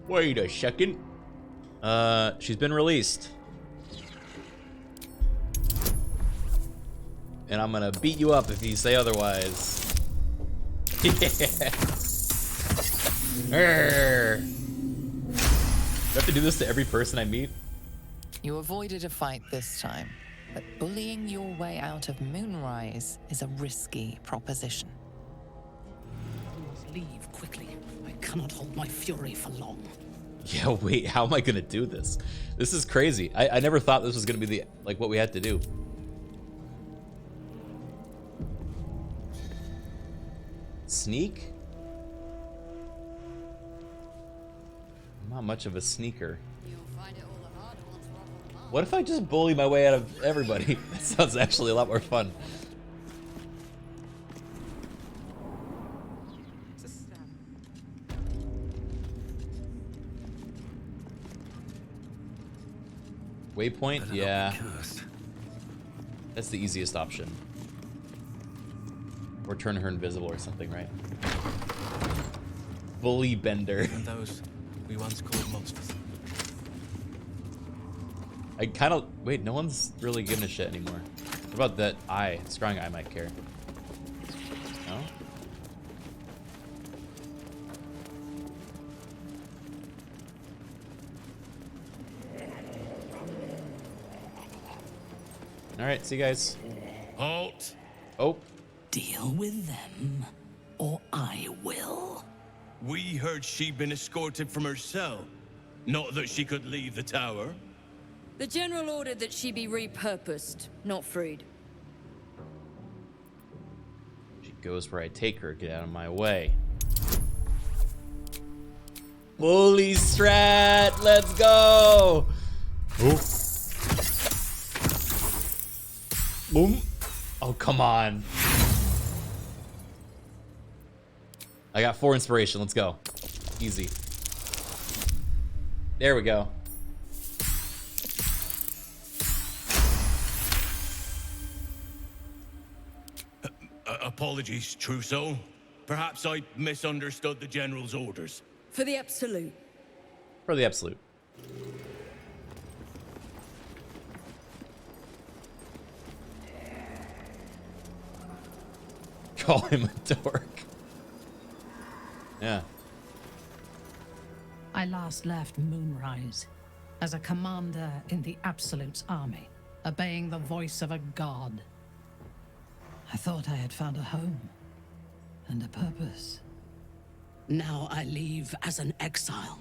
Wait a second. She's been released. And I'm gonna beat you up if you say otherwise. Yeah. Do I have to do this to every person I meet? You avoided a fight this time, but bullying your way out of Moonrise is a risky proposition. I must leave quickly. I cannot hold my fury for long. Yeah, wait, how am I gonna do this? This is crazy. I never thought this was gonna be what we had to do. Sneak? I'm not much of a sneaker. What if I just bully my way out of everybody? That sounds actually a lot more fun. Waypoint? Yeah. That's the easiest option. Or turn her invisible or something, right? Bully bender. And those we once called monsters. I kind of wait. No one's really giving a shit anymore. What about that eye? Scrying eye might care. No. All right. See you guys. Halt. Oh. Deal with them, or I will. We heard she'd been escorted from her cell. Not that she could leave the tower. The general ordered that she be repurposed, not freed. She goes where I take her. Get out of my way. Bully strat. Let's go. Oh. Boom. Oh, come on. I got 4 inspiration. Let's go. Easy. There we go. Apologies, Trousseau. Perhaps I misunderstood the General's orders. For the Absolute. For the Absolute. Call him a dork. Yeah. I last left Moonrise as a commander in the Absolute's army, obeying the voice of a god. I thought I had found a home and a purpose. Now I leave as an exile.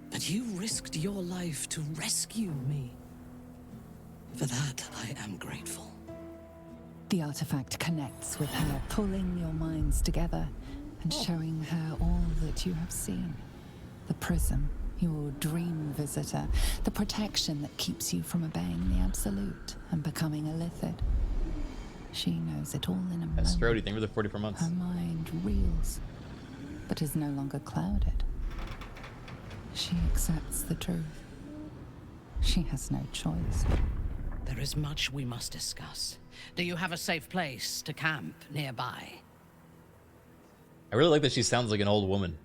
But you risked your life to rescue me. For that, I am grateful. The artifact connects with her, pulling your minds together and showing her all that you have seen. The prism, your dream visitor, the protection that keeps you from obeying the Absolute and becoming a Lithid. She knows it all in a moment. Strody, thank you for the 44 months. Her mind reels, but is no longer clouded. She accepts the truth. She has no choice. There is much we must discuss. Do you have a safe place to camp nearby? I really like that she sounds like an old woman.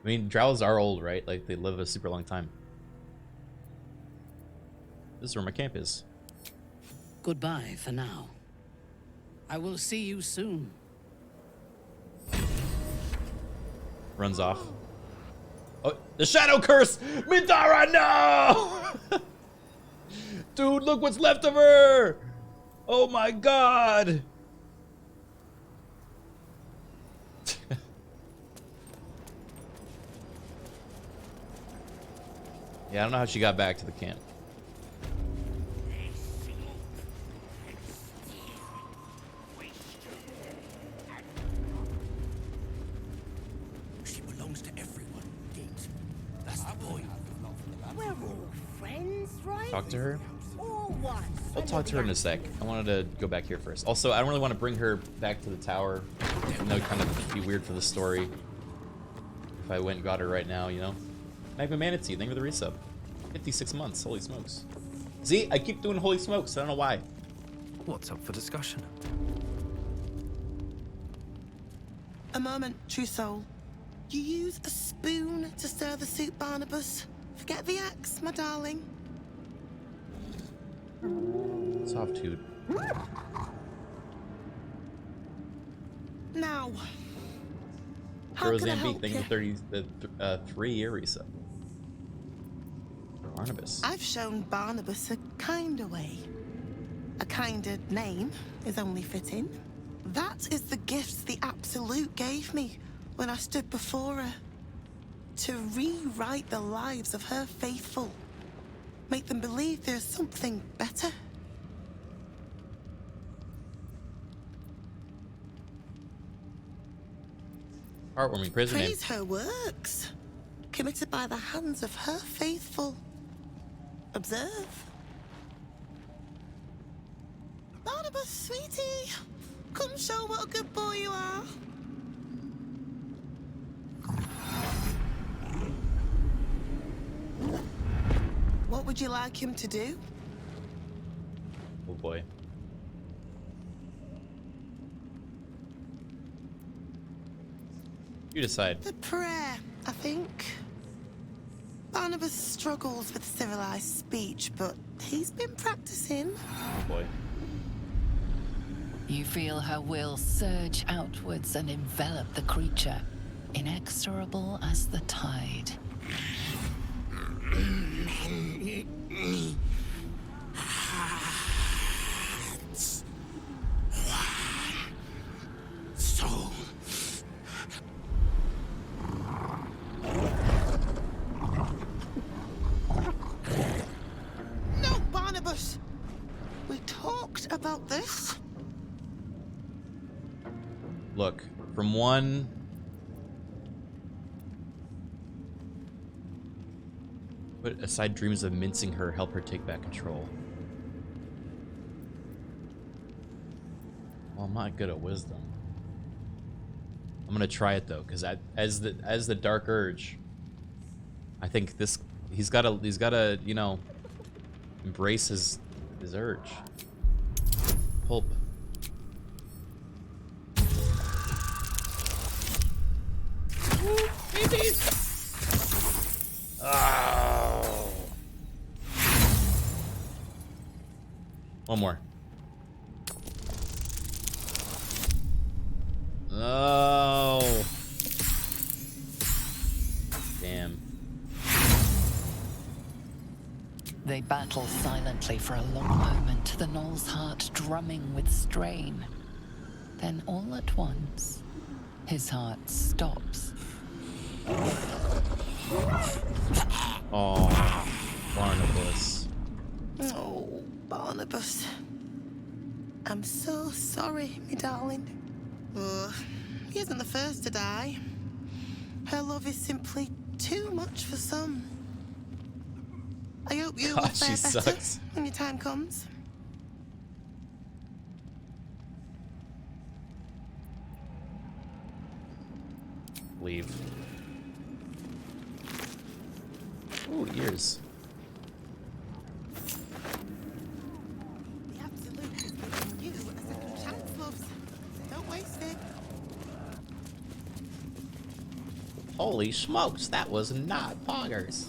I mean, drows are old, right? Like, they live a super long time. This is where my camp is. Goodbye for now. I will see you soon. Runs off. Oh, the shadow curse! Minthara, no! Dude, look what's left of her! Oh my god! Yeah, I don't know how she got back to the camp. She belongs to everyone, Git. That's the point. We're all friends, right? Talk to her? All one. I'll talk to her in a sec. I wanted to go back here first. Also, I don't really want to bring her back to the tower. Even though it kind of be weird for the story. If I went and got her right now, you know? Magma Manatee, thank you for the resub. 56 months, holy smokes. See, I keep doing holy smokes, I don't know why. What's up for discussion? A moment, true soul. You use a spoon to stir the soup, Barnabas. Forget the axe, my darling. Soft dude. Now, how can I Zambique, help thank you for 3-year resub. For Barnabas. I've shown Barnabas a kinder way. A kinder name is only fitting. That is the gift the Absolute gave me when I stood before her. To rewrite the lives of her faithful. Make them believe there's something better. Heartwarming prison name. Praise her works, committed by the hands of her faithful. Observe. Barnabas, sweetie, come show what a good boy you are. What would you like him to do? Oh boy. You decide. The prayer, I think. Barnabas struggles with civilized speech, but he's been practicing. Oh boy. You feel her will surge outwards and envelop the creature, inexorable as the tide. Soul. No, Barnabas! We talked about this. Look, from one... Put aside dreams of mincing her, help her take back control. Well, I'm not good at wisdom. I'm gonna try it though, because as the dark urge, I think he's gotta you know, embrace his urge. Pulp. Oh. One more. Oh. Damn. They battle silently for a long moment, the gnoll's heart drumming with strain. Then all at once, His heart stops. Oh, Barnabas. Oh, Barnabas. I'm so sorry, me darling. Oh, he isn't the first to die. Her love is simply too much for some. I hope you will God, she fare better sucks. when your time comes. Leave. Ooh, ears. The Absolute is giving you a second chance, loves. Don't waste it. Holy smokes, that was not poggers.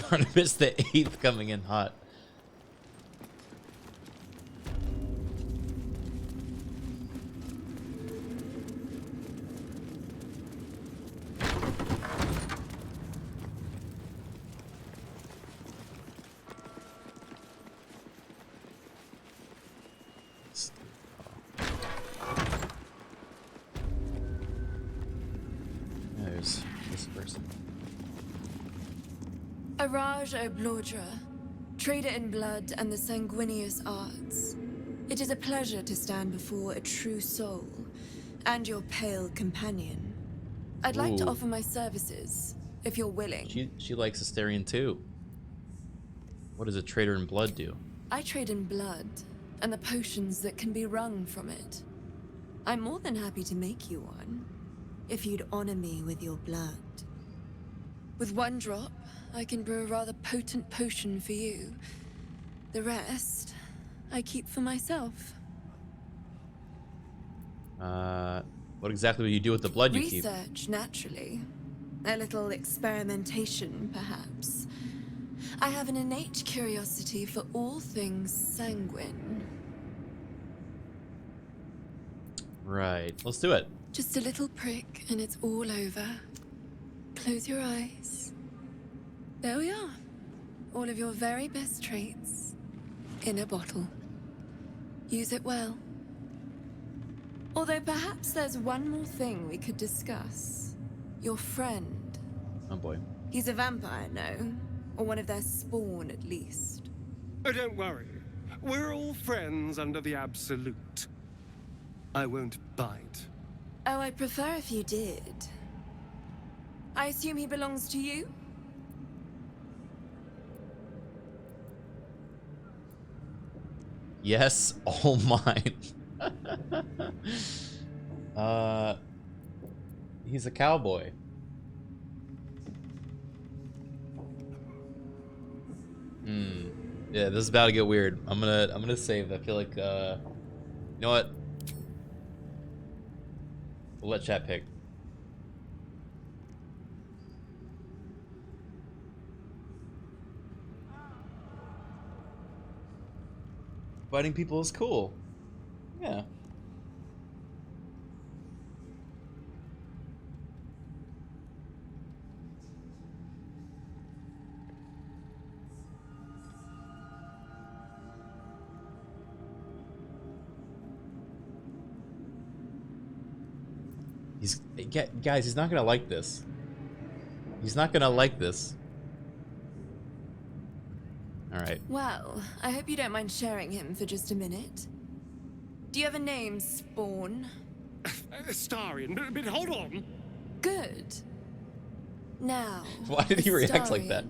Barnabas the 8th coming in hot. There's this person. Araj Oblodra, trader in blood and the sanguineous arts. It is a pleasure to stand before a true soul, and your pale companion. I'd like to Ooh. offer my services, if you're willing. She likes Asterion too. What does a trader in blood do? I trade in blood, and the potions that can be wrung from it. I'm more than happy to make you one, if you'd honor me with your blood. With one drop, I can brew a rather potent potion for you. The rest, I keep for myself. What exactly will you do with the blood you keep? Research, naturally. A little experimentation, perhaps. I have an innate curiosity for all things sanguine. Right, let's do it. Just a little prick and it's all over. Close your eyes. There we are. All of your very best traits in a bottle. Use it well. Although perhaps there's one more thing we could discuss. Your friend. Oh boy. He's a vampire, no? Or one of their spawn, at least. Oh, don't worry. We're all friends under the Absolute. I won't bite. Oh, I'd prefer if you did. I assume he belongs to you? Yes, all mine. He's a cowboy. Yeah, this is about to get weird. I'm gonna save. I feel like you know what? We'll let chat pick. Fighting people is cool. Yeah. Guys, he's not gonna like this. He's not gonna like this. Alright. Well, I hope you don't mind sharing him for just a minute. Do you have a name, Spawn? Starion, but hold on. Good. Now, Why did he react like that?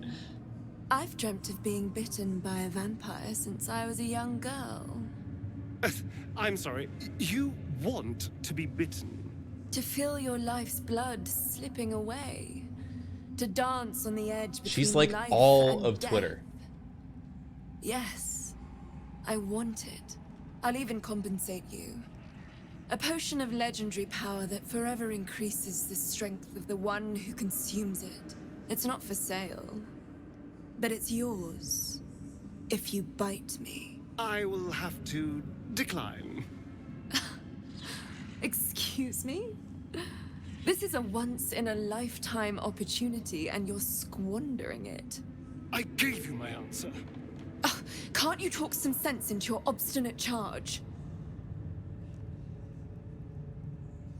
I've dreamt of being bitten by a vampire since I was a young girl. I'm sorry, you want to be bitten? To feel your life's blood slipping away. To dance on the edge between She's like life all and of death. Twitter. Yes, I want it. I'll even compensate you. A potion of legendary power that forever increases the strength of the one who consumes it. It's not for sale, but it's yours if you bite me. I will have to decline. Excuse me? This is a once-in-a-lifetime opportunity and you're squandering it. I gave you my answer. Can't you talk some sense into your obstinate charge?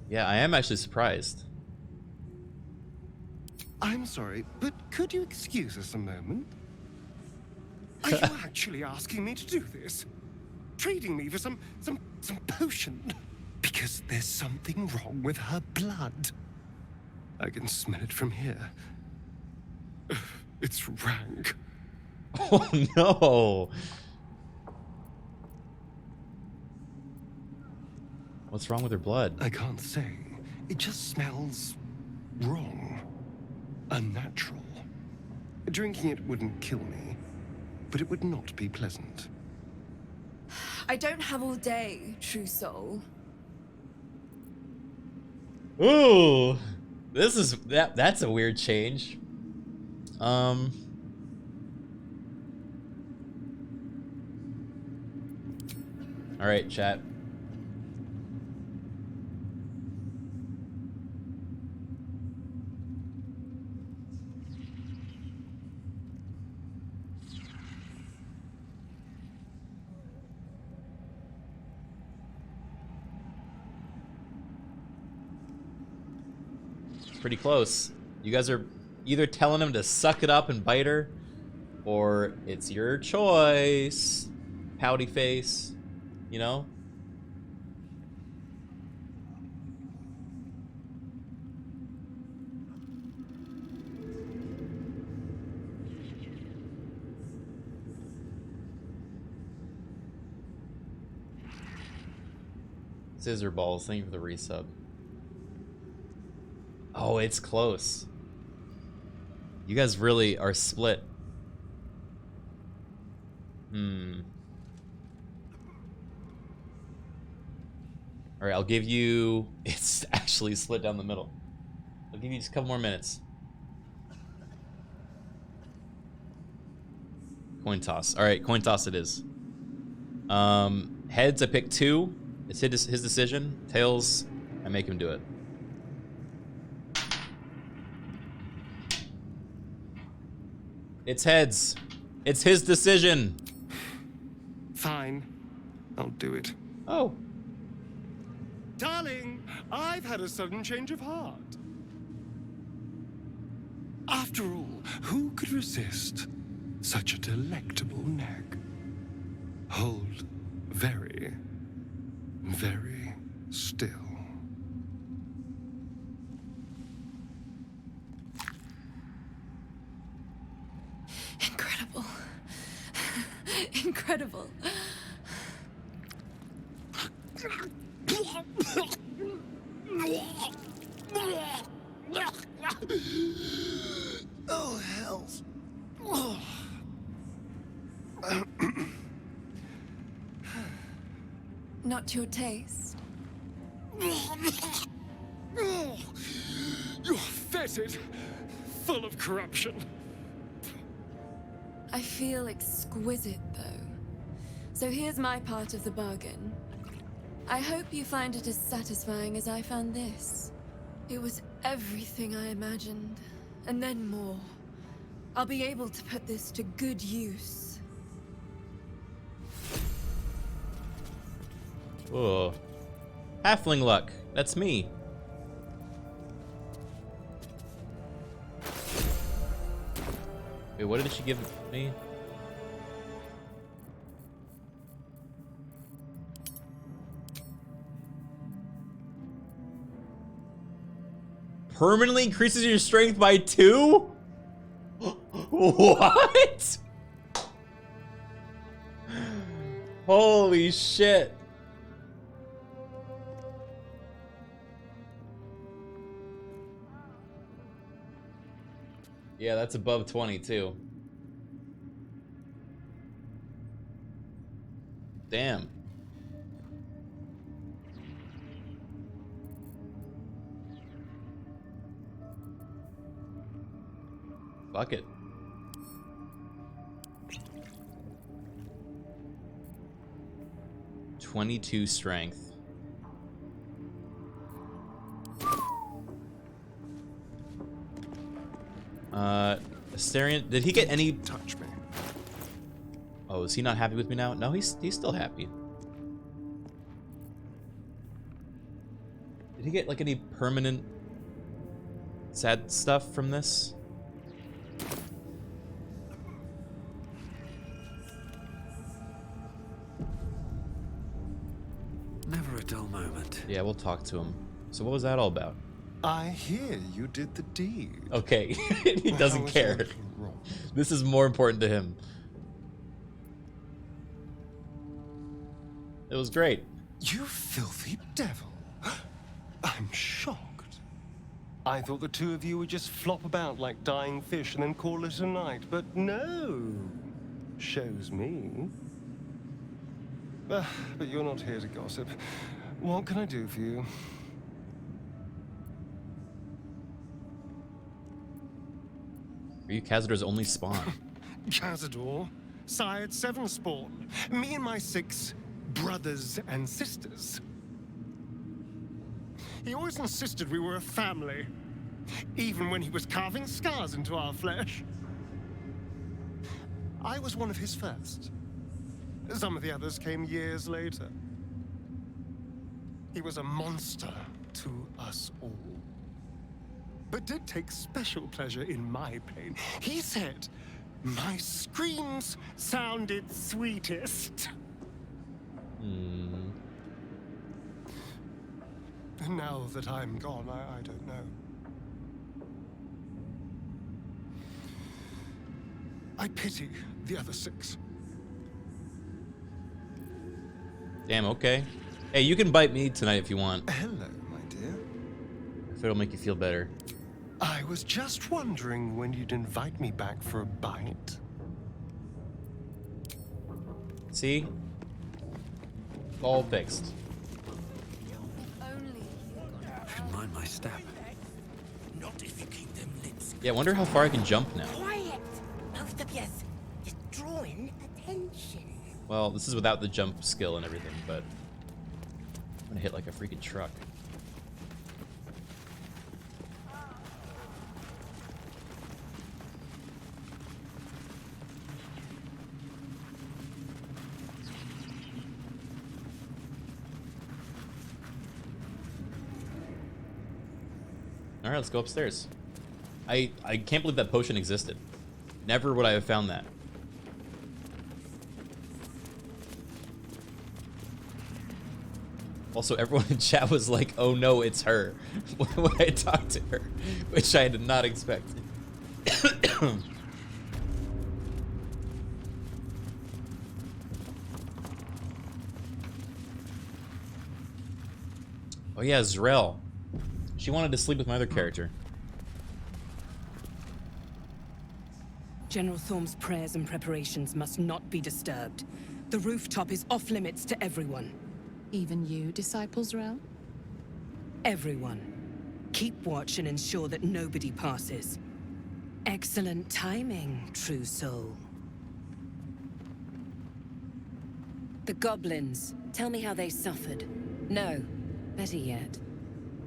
Yeah, I am actually surprised. I'm sorry, but could you excuse us a moment? Are you actually asking me to do this? Trading me for some potion? Because there's something wrong with her blood. I can smell it from here. It's rank. Oh no! What's wrong with her blood? I can't say. It just smells wrong. Unnatural. Drinking it wouldn't kill me, but it would not be pleasant. I don't have all day, true soul. Ooh, this is that's a weird change. All right, chat. Pretty close. You guys are either telling him to suck it up and bite her, or it's your choice, pouty face, you know? Scissor balls, thank you for the resub. Oh, it's close. You guys really are split. Alright, I'll give you... It's actually split down the middle. I'll give you just a couple more minutes. Coin toss. Alright, coin toss it is. Heads, I pick 2. It's his decision. Tails, I make him do it. It's heads. It's his decision. Fine. I'll do it. Oh. Darling, I've had a sudden change of heart. After all, who could resist such a delectable neck? Hold very, very still. Incredible. Incredible. Oh, hells. Not your taste. You're fetid, full of corruption. I feel exquisite, though. So here's my part of the bargain. I hope you find it as satisfying as I found this. It was everything I imagined, and then more. I'll be able to put this to good use. Whoa. Halfling luck. That's me. Wait, what did she give me? Permanently increases your strength by 2? What? Holy shit. Yeah, that's above 22. Damn. Fuck it. (22) strength. Astarion, did he get any? Touch me. Oh, is he not happy with me now? No, he's still happy. Did he get like any permanent sad stuff from this? Never a dull moment. Yeah, we'll talk to him. So what was that all about? I hear you did the deed. Okay, he doesn't care. This is more important to him. It was great. You filthy devil. I'm shocked. I thought the two of you would just flop about like dying fish and then call it a night, but no. Shows me. But you're not here to gossip. What can I do for you? Are you Cazador's only spawn? Cazador, sired 7 spawn. Me and my 6 brothers and sisters. He always insisted we were a family, even when he was carving scars into our flesh. I was one of his first. Some of the others came years later. He was a monster to us all, but did take special pleasure in my pain. He said my screams sounded sweetest. And now that I'm gone, I don't know. I pity the other 6. Damn, okay. Hey, you can bite me tonight if you want. Hello, my dear. If it'll make you feel better. I was just wondering when you'd invite me back for a bite. See? All fixed. Should mind my step. Not if you keep them lips. Yeah, I wonder how far I can jump now. Quiet! Both of yes. Just drawing attention. Well, this is without the jump skill and everything, but I'm gonna hit like a freaking truck. All right, let's go upstairs. I can't believe that potion existed. Never would I have found that. Also, everyone in chat was like, oh no, it's her, when I talked to her, which I did not expect. Oh yeah, Zrel. She wanted to sleep with my other character. General Thorm's prayers and preparations must not be disturbed. The rooftop is off limits to everyone. Even you, Disciple Zrel? Everyone. Keep watch and ensure that nobody passes. Excellent timing, true soul. The goblins. Tell me how they suffered. No, better yet,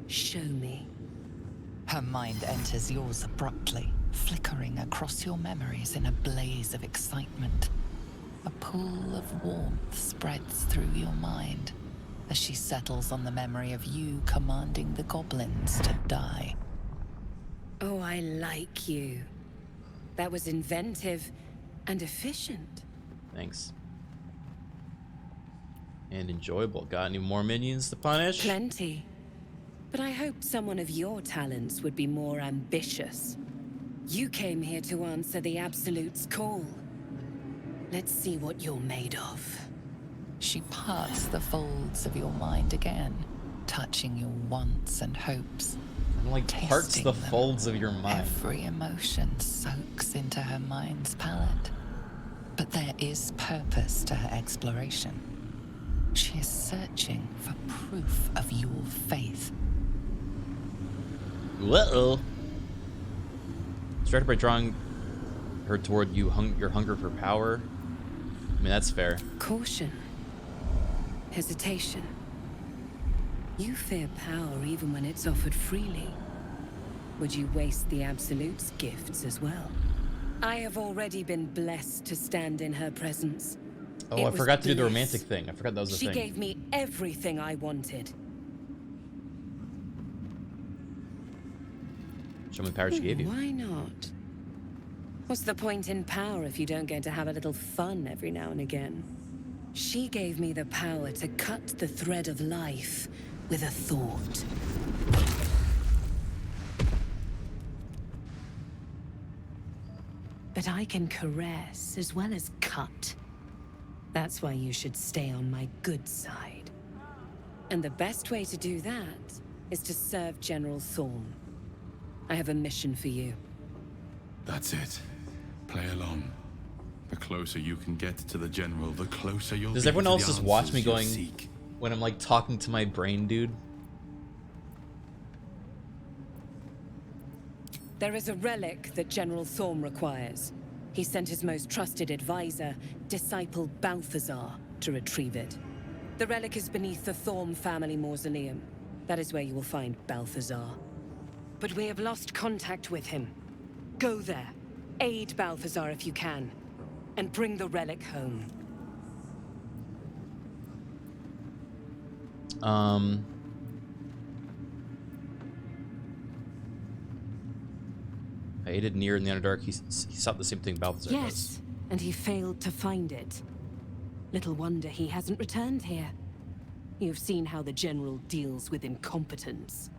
show me. Her mind enters yours abruptly, flickering across your memories in a blaze of excitement. A pool of warmth spreads through your mind as she settles on the memory of you commanding the goblins to die. Oh, I like you. That was inventive and efficient. Thanks. And enjoyable. Got any more minions to punish? Plenty. But I hoped someone of your talents would be more ambitious. You came here to answer the Absolute's call. Let's see what you're made of. She parts the folds of your mind again, touching your wants and hopes. Like parts the folds of your mind. Every emotion soaks into her mind's palette. But there is purpose to her exploration. She is searching for proof of your faith. Uh-oh. Started by drawing her toward you, your hunger for power. I mean, that's fair. Caution. Hesitation. You fear power even when it's offered freely. Would you waste the Absolute's gifts as well? I have already been blessed to stand in her presence. Oh, I forgot to do the romantic thing. I forgot that was the thing. thing. She gave me everything I wanted. Show me the power she gave you. Why not? What's the point in power if you don't get to have a little fun every now and again? She gave me the power to cut the thread of life with a thought. But I can caress as well as cut. That's why you should stay on my good side. And the best way to do that is to serve General Thorm. I have a mission for you. That's it. Play along. The closer you can get to the General, the closer you'll Does be everyone to else the just watch me answers you going seek. when I'm like talking to my brain, dude? There is a relic that General Thorm requires. He sent his most trusted advisor, disciple Balthazar, to retrieve it. The relic is beneath the Thorm family mausoleum. That is where you will find Balthazar. But we have lost contact with him. Go there, aid Balthazar if you can, and bring the relic home. I aided Nier in the Underdark. He sought the same thing Balthazar does. And he failed to find it. Little wonder he hasn't returned here. You've seen how the General deals with incompetence.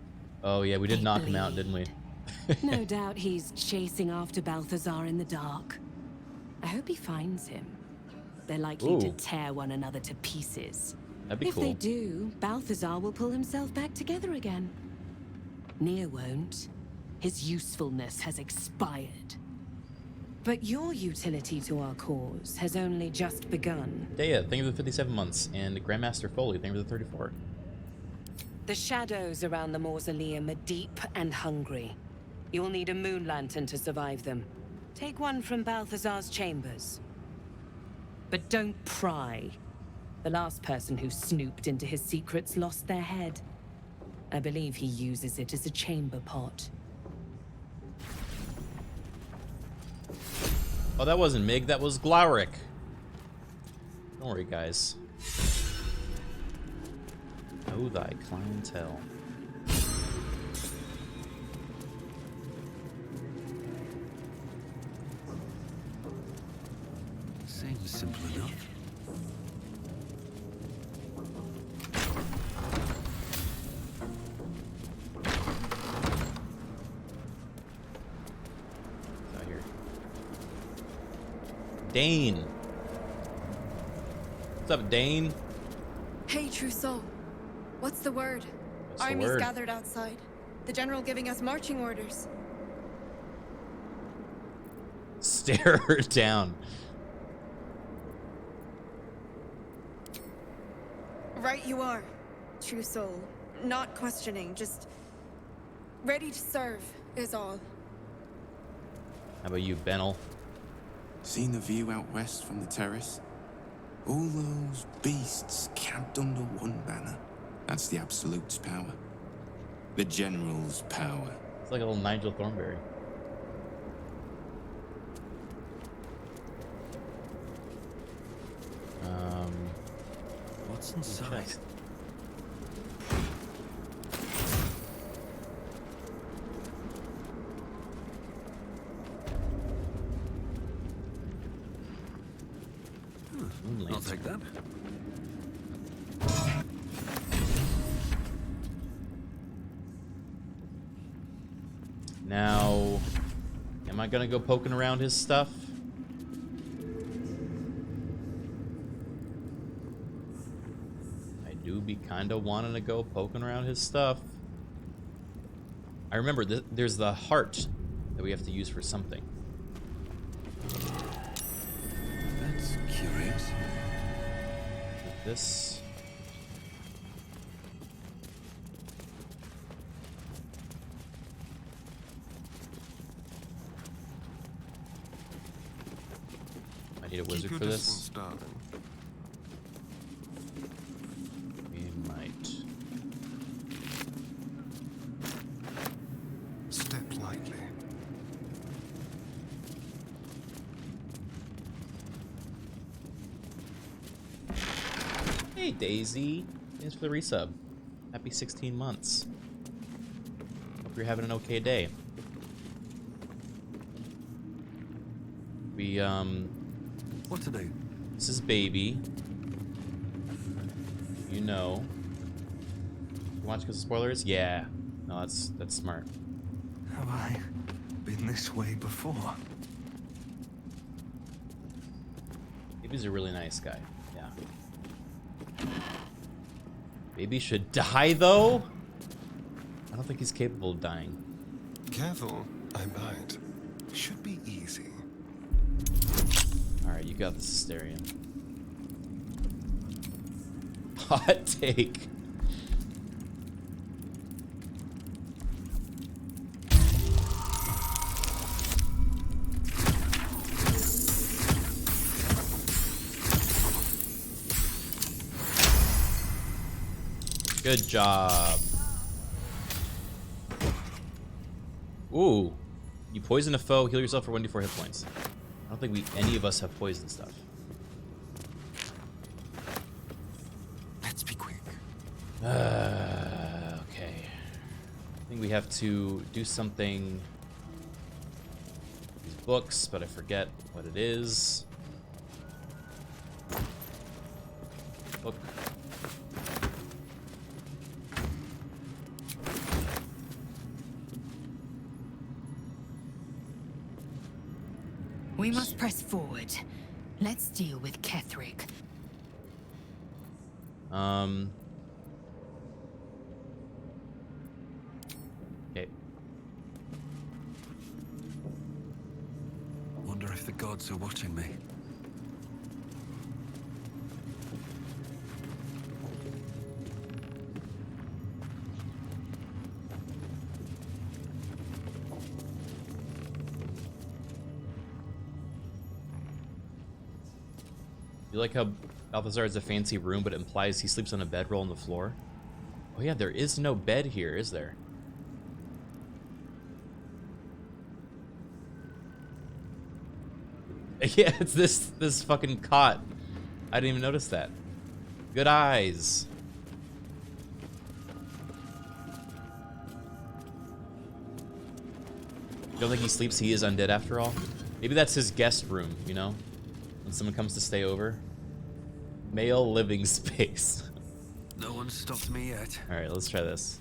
Oh yeah, we did knock him out, didn't we? No doubt he's chasing after Balthazar in the dark. I hope he finds him. They're likely to tear one another to pieces. That'd be if cool. they do, Balthazar will pull himself back together again. Nier won't. His usefulness has expired. But your utility to our cause has only just begun. Dea, thank you for the 57 months, and Grandmaster Foley, thank you for the 34. The shadows around the mausoleum are deep and hungry. You'll need a moon lantern to survive them. Take one from Balthazar's chambers. But don't pry. The last person who snooped into his secrets lost their head. I believe he uses it as a chamber pot. Oh, that wasn't Mig, that was Glowric. Don't worry, guys. Know thy clientele. Seems simple enough. Out here. Dane. What's up, Dane? Hey, Trousseau. What's the word? What's the Armies word? gathered outside. The general giving us marching orders. Stare her down. Right you are, Trousseau. Not questioning, just ready to serve is all. How about you, Benel? Seen the view out west from the terrace? All those beasts camped under one banner. That's the Absolute's power. The General's power. It's like a little Nigel Thornberry. What's inside? I'll take that. Now, am I gonna go poking around his stuff? I do be kinda wanting to go poking around his stuff. I remember there's the heart that we have to use for something. That's curious. This. I need a wizard for this. We might. Step lightly. Hey, Daisy. Thanks for the resub. Happy 16 months. Hope you're having an okay day. We, What to do? This is Babey. You know. You watch because of spoilers? Yeah. No, that's smart. Have I been this way before? Babey's a really nice guy. Yeah. Babey should die, though? I don't think he's capable of dying. Careful, I might. Should be easy. Alright, you got the Asterion. Hot take. Good job. Ooh. You poison a foe, heal yourself for 1d4 hit points. I don't think any of us have poison stuff. Let's be quick. Okay. I think we have to do something. These books, but I forget what it is. Book. We must press forward. Let's deal with Ketherick. Okay. Wonder if the gods are watching me. You like how Balthazar is a fancy room, but it implies he sleeps on a bedroll on the floor? Oh yeah, there is no bed here, is there? Yeah, it's this fucking cot. I didn't even notice that. Good eyes. You don't think he sleeps? He is undead after all? Maybe that's his guest room, you know? When someone comes to stay over. Male living space. No one stopped me yet. Alright, let's try this.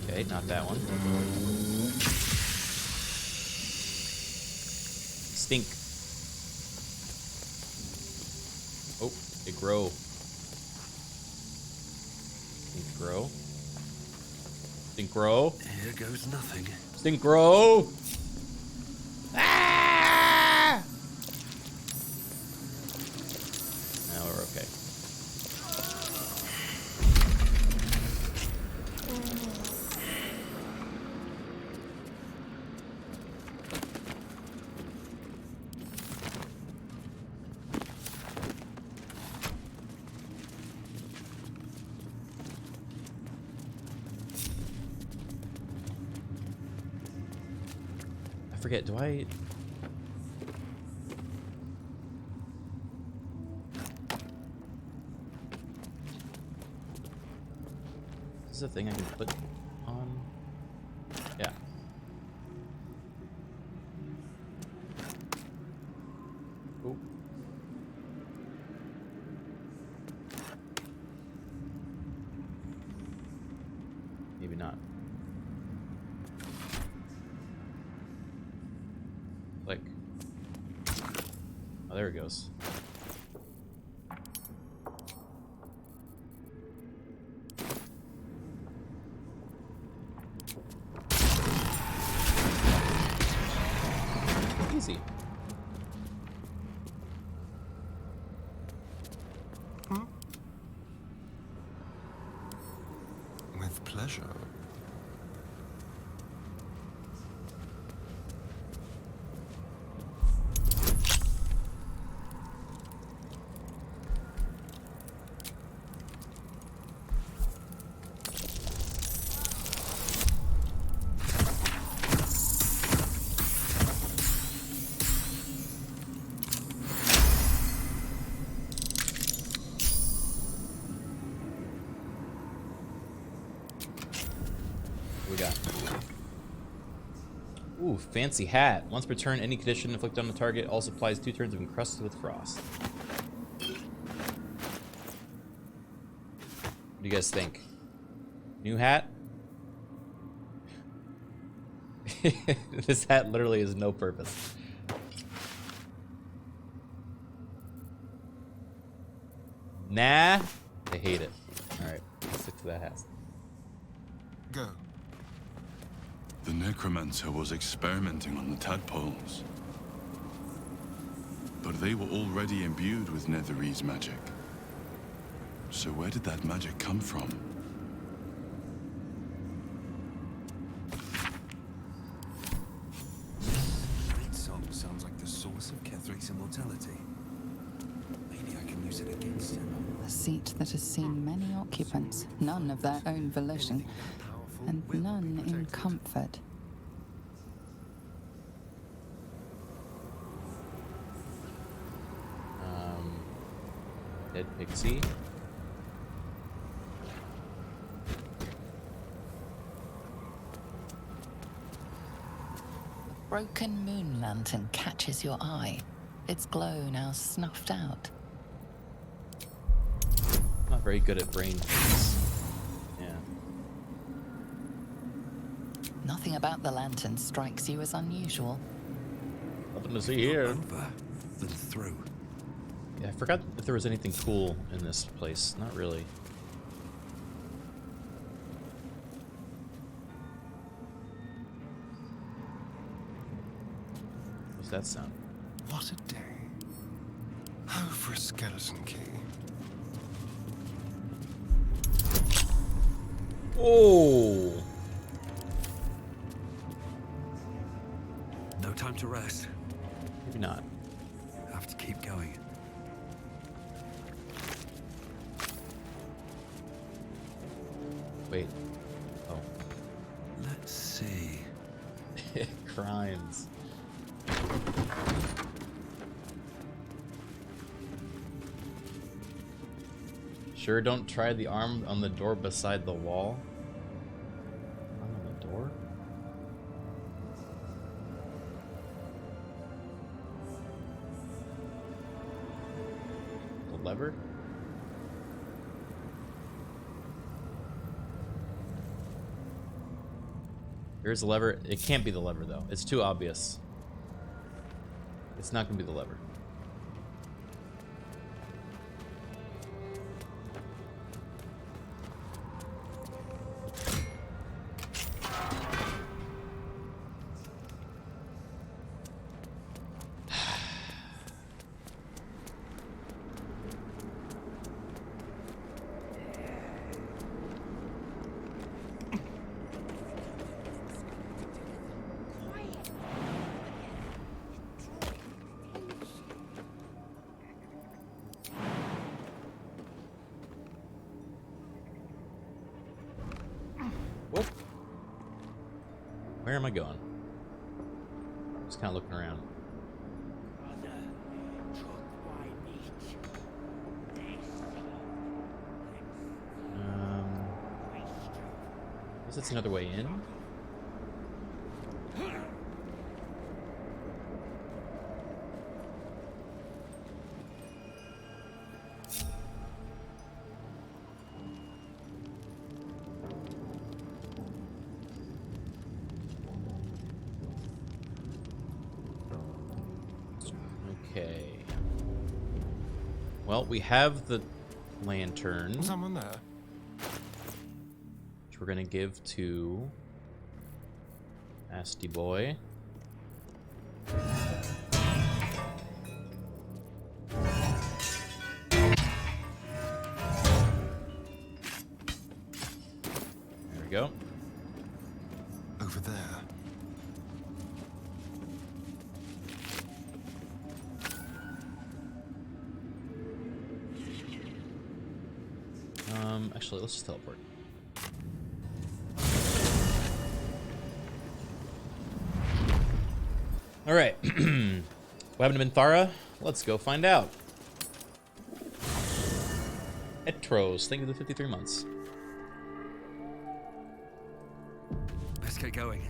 Okay, not that one. Stink. Oh, they grow. Stink grow. Stink grow. Here goes nothing. Stink grow. Ah! Now we're okay. I forget, do I... Is this a thing I can put on? Yeah. Oh. Maybe not. Click. Oh, there it goes. Easy. With pleasure. What we got? Ooh, fancy hat. Once per turn, any condition inflicted on the target also applies 2 turns of encrusted with frost. What do you guys think? New hat? This hat literally has no purpose. Nah, I hate it. Alright, let's stick to that hat. Go. The necromancer was experimenting on the tadpoles. But they were already imbued with Netherese magic. So where did that magic come from? That song sounds like the source of Kethric's immortality. Maybe I can use it against him. A seat that has seen many occupants, none of their own volition, and none in comfort. Dead pixie. A broken moon lantern catches your eye. Its glow now snuffed out. Not very good at brain things. Yeah. Nothing about the lantern strikes you as unusual. Nothing to see here. Over, then through. Yeah, I forgot if there was anything cool in this place. Not really. What's that sound? What a day. Oh, for a skeleton key. Oh! No time to rest. Maybe not. Have to keep going. Wait. Oh. Let's see. Crimes. Sure, don't try the arm on the door beside the wall. Arm on the door? The lever? Here's the lever. It can't be the lever, though. It's too obvious. It's not going to be the lever. Whoop. Where am I going? Just kind of looking around. Guess that's another way in. Okay. Well, we have the lantern. Someone there. Which we're gonna give to Nasty Boy. There we go. Over there. Actually, let's just teleport. All right. What happened to Minthara? Let's go find out. Etros, thank you for the 53 months. Let's get going.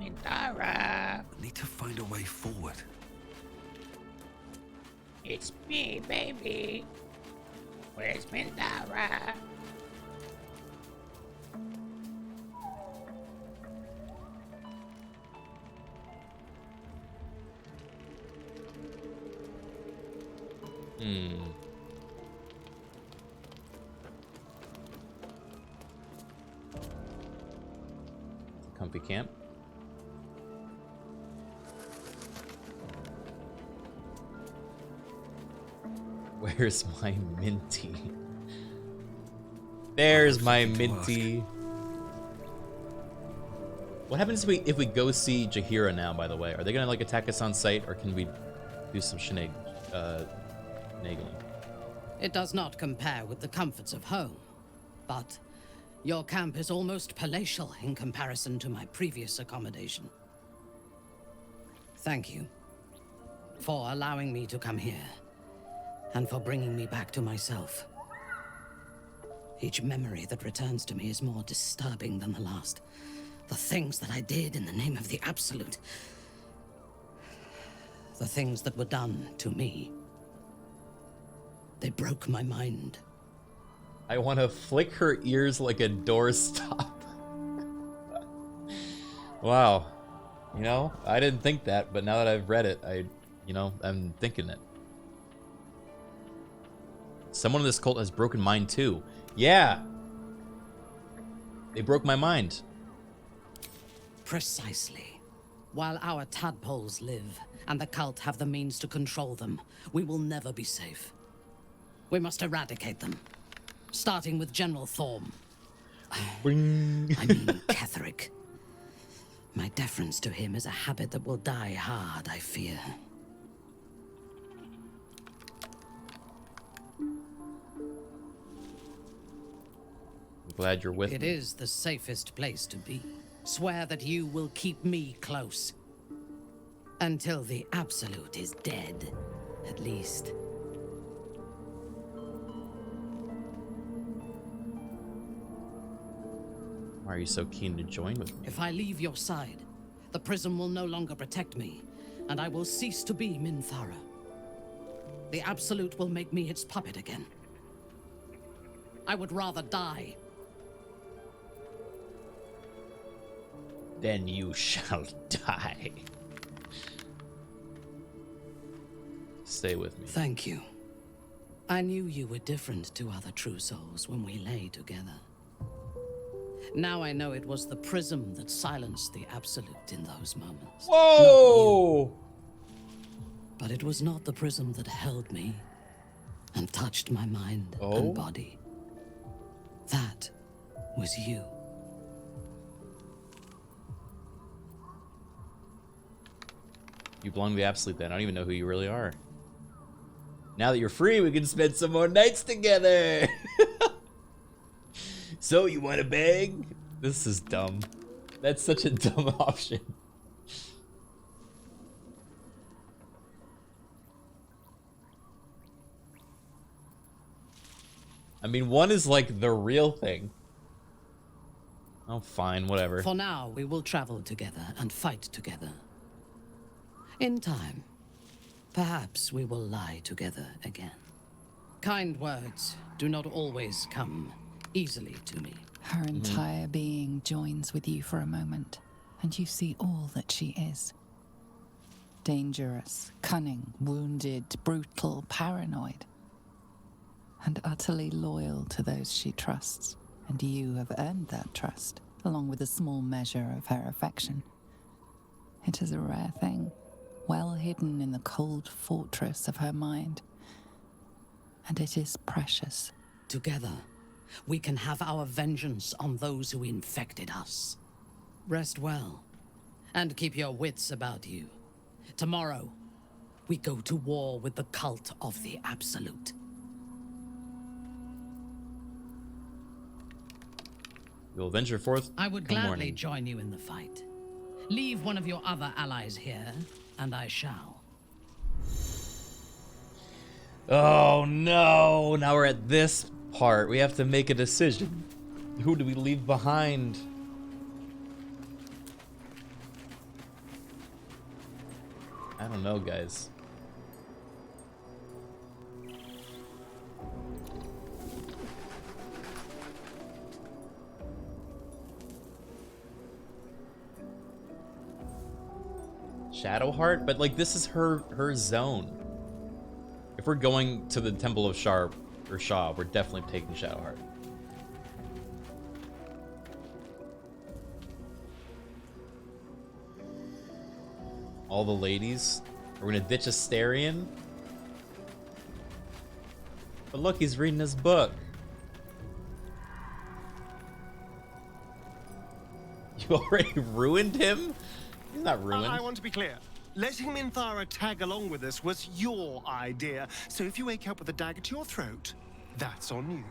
Mintara! I need to find a way forward. It's me, baby. Where's Mintara? Comfy camp. Where's my minty? There's my minty. What happens if we go see Jaheira now, by the way? Are they gonna like attack us on sight, or can we do some nagging? It does not compare with the comforts of home, but your camp is almost palatial in comparison to my previous accommodation. Thank you for allowing me to come here, and for bringing me back to myself. Each memory that returns to me is more disturbing than the last. The things that I did in the name of the Absolute. The things that were done to me. They broke my mind. I want to flick her ears like a doorstop. Wow. You know, I didn't think that, but now that I've read it, I'm thinking it. Someone in this cult has broken mine too. Yeah. They broke my mind. Precisely. While our tadpoles live, and the cult have the means to control them, we will never be safe. We must eradicate them. Starting with General Thorm. I mean, Ketherick. My deference to him is a habit that will die hard, I fear. I'm glad you're with me. It is the safest place to be. Swear that you will keep me close. Until the Absolute is dead, at least. Why are you so keen to join with me? If I leave your side, the prism will no longer protect me, and I will cease to be Minthara. The Absolute will make me its puppet again. I would rather die. Then you shall die. Stay with me. Thank you. I knew you were different to other true souls when we lay together. Now I know it was the prism that silenced the Absolute in those moments. Whoa! But it was not the prism that held me and touched my mind and body. That was you. You belong to the Absolute then. I don't even know who you really are. Now that you're free, we can spend some more nights together. So, you want to bang? This is dumb. That's such a dumb option. I mean, one is like the real thing. Oh, fine, whatever. For now, we will travel together and fight together. In time, perhaps we will lie together again. Kind words do not always come easily to me. Her entire being joins with you for a moment, and you see all that she is. Dangerous, cunning, wounded, brutal, paranoid, and utterly loyal to those she trusts. And you have earned that trust, along with a small measure of her affection. It is a rare thing, well hidden in the cold fortress of her mind. And it is precious. Together, we can have our vengeance on those who infected us. Rest well, and keep your wits about you. Tomorrow, we go to war with the cult of the Absolute. We'll venture forth. I would come gladly morning. join you in the fight. Leave one of your other allies here, and I shall. Oh no! Now we're at this part. We have to make a decision. Who do we leave behind? I don't know, guys. Shadowheart? But like this is her zone. If we're going to the Temple of Shar or Shaw, we're definitely taking Shadowheart. All the ladies. We're gonna ditch Astarion. But look, he's reading his book. You already ruined him? He's not ruined. I want to be clear. Letting Minthara tag along with us was your idea. So if you wake up with a dagger to your throat, that's on you.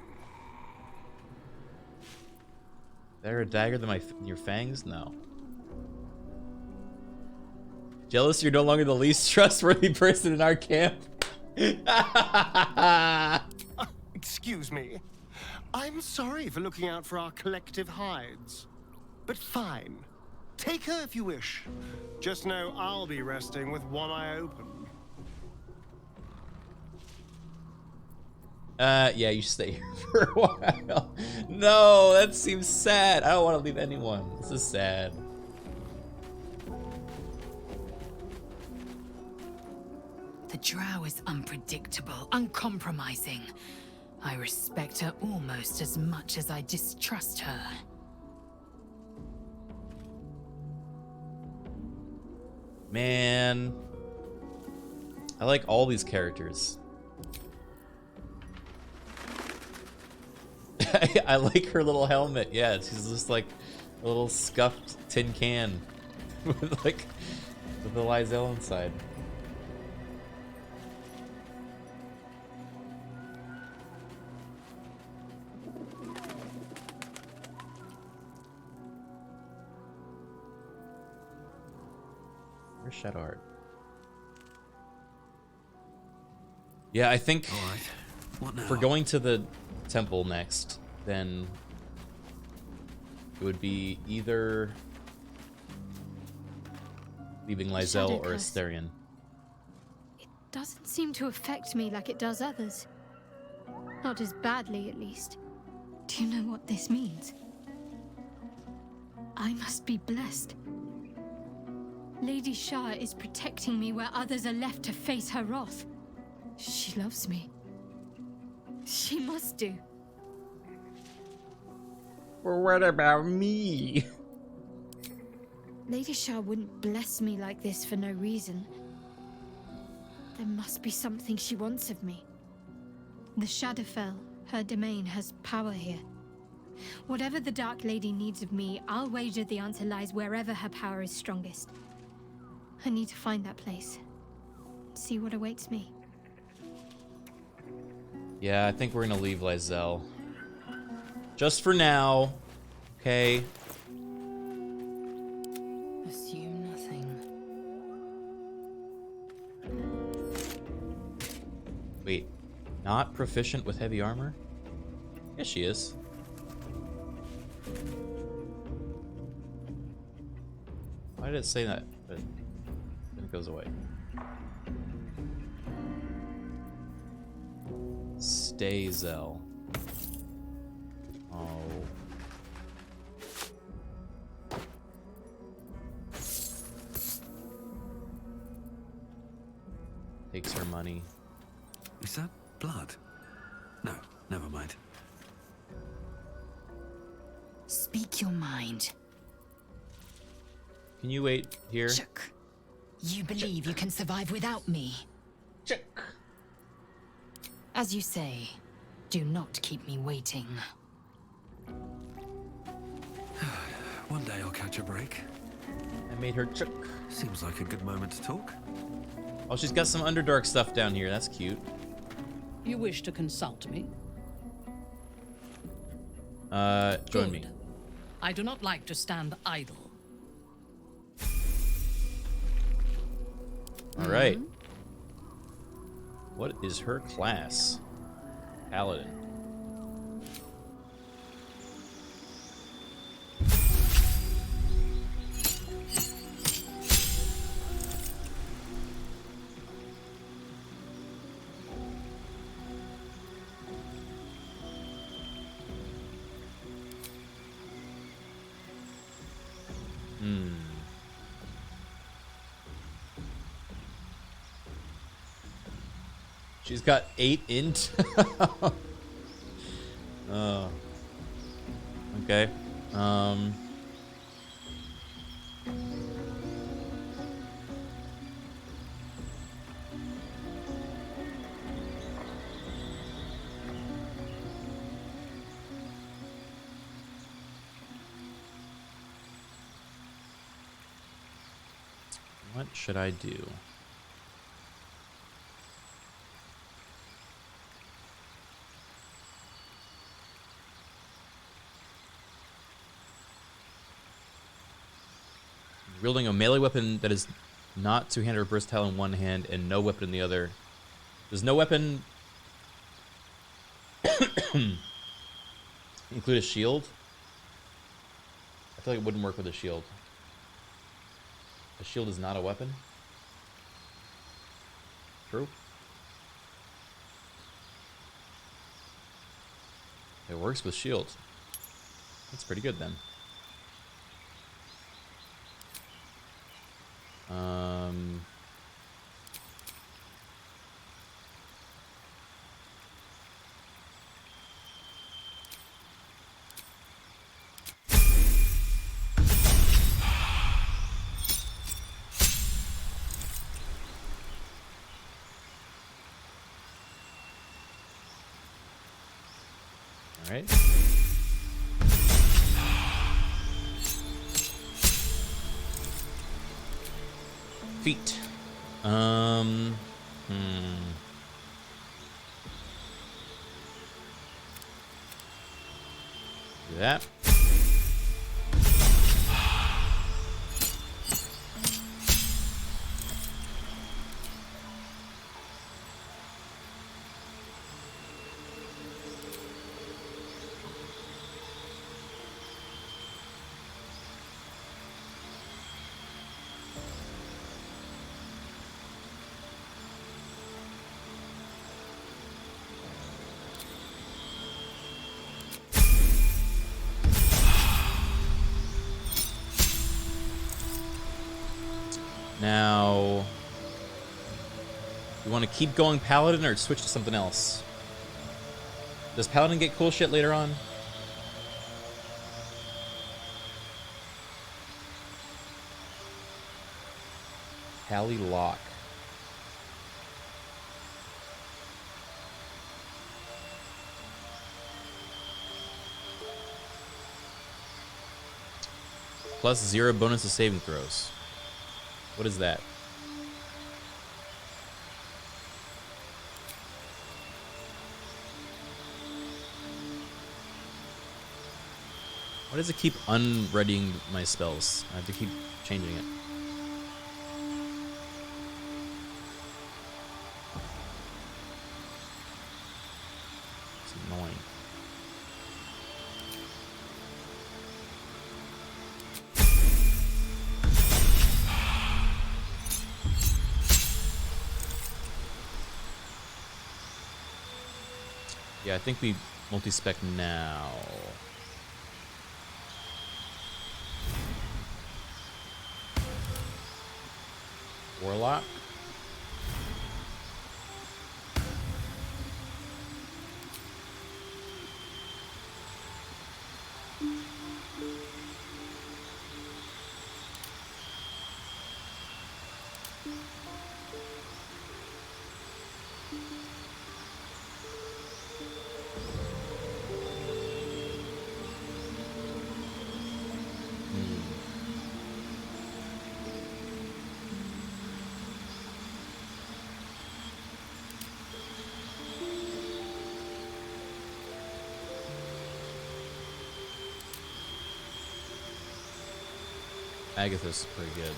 Better a dagger than your fangs? No. Jealous you're no longer the least trustworthy person in our camp? Excuse me. I'm sorry for looking out for our collective hides. But fine. Take her if you wish. Just know I'll be resting with one eye open. Yeah, you stay here for a while. No, that seems sad. I don't want to leave anyone. This is sad. The drow is unpredictable, uncompromising. I respect her almost as much as I distrust her. Man, I like all these characters. I like her little helmet. Yeah, she's just like a little scuffed tin can with like with the Lysel inside. Where's Shadowheart? Yeah, I think if we're going to the temple next, then it would be either leaving Lysel or Astarion. Doesn't seem to affect me like it does others. Not as badly, at least. Do you know what this means? I must be blessed. Lady Shar is protecting me where others are left to face her wrath. She loves me. She must do. Well, what about me? Lady Shar wouldn't bless me like this for no reason. There must be something she wants of me. The Shadowfell, her domain, has power here. Whatever the Dark Lady needs of me, I'll wager the answer lies wherever her power is strongest. I need to find that place. See what awaits me. Yeah, I think we're gonna leave Lysel. Just for now. Okay. Assume nothing. Wait, not proficient with heavy armor? Yes, she is. Why did it say that? But then it goes away. Stay Zell. Oh. Takes her money. Is that blood? No, never mind. Speak your mind. Can you wait here? Chuck. You believe you can survive without me? Chuck. As you say, do not keep me waiting. One day I'll catch a break. I made her chuck. Seems like a good moment to talk. Oh, she's got some Underdark stuff down here. That's cute. You wish to consult me? Join me. I do not like to stand idle. All right. What is her class? Paladin. Hmm. She's got 8 int. Oh. Okay. What should I do? Wielding a melee weapon that is not two-handed or versatile in one hand and no weapon in the other. Does no weapon include a shield? I feel like it wouldn't work with a shield. A shield is not a weapon? True. It works with shield. That's pretty good then. All right. Feet. Do that. Now, you want to keep going Paladin or switch to something else? Does Paladin get cool shit later on? Pally Lock. Plus 0 bonus to saving throws. What is that? Why does it keep unreadying my spells? I have to keep changing it. It's annoying. Yeah, I think we multi-spec now. Warlock. Agatha's pretty good.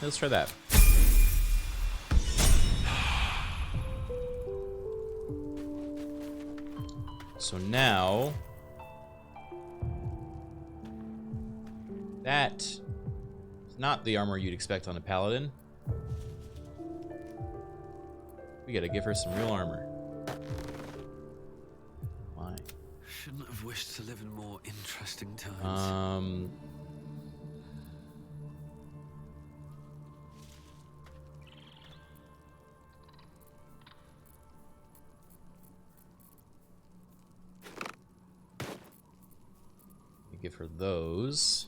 Let's try that. So now that is not the armor you'd expect on a paladin. We gotta give her some real armor. Why? Shouldn't have wished to live in more interesting times. Give her those.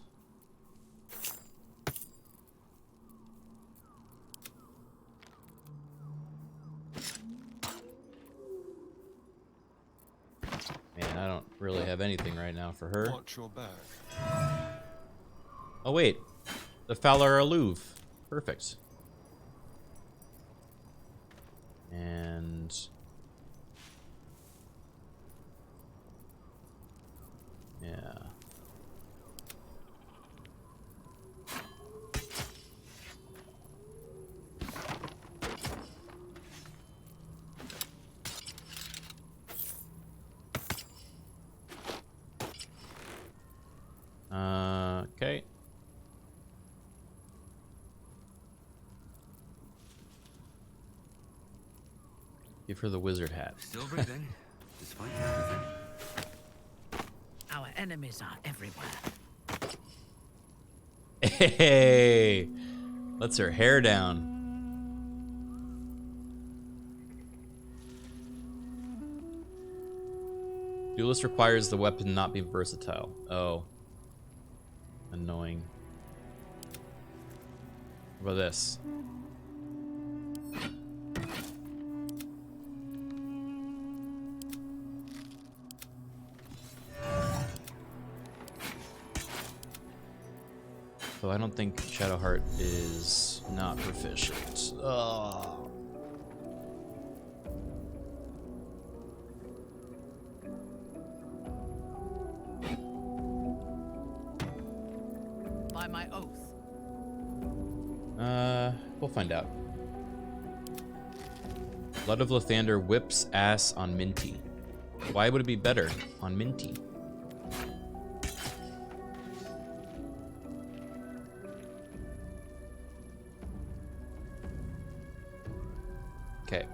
Man, I don't really have anything right now for her. Watch your back. Oh wait, the Fowler Alluve. Perfect. And yeah. Okay. Give her the wizard hat. Still breathing, despite everything. Our enemies are everywhere. Hey, lets her hair down. Duelist requires the weapon not be versatile. Oh. Annoying. What about this? So I don't think Shadowheart is not proficient. Oh. By my oath. We'll find out. Blood of Lathander whips ass on Minty. Why would it be better on Minty? Okay.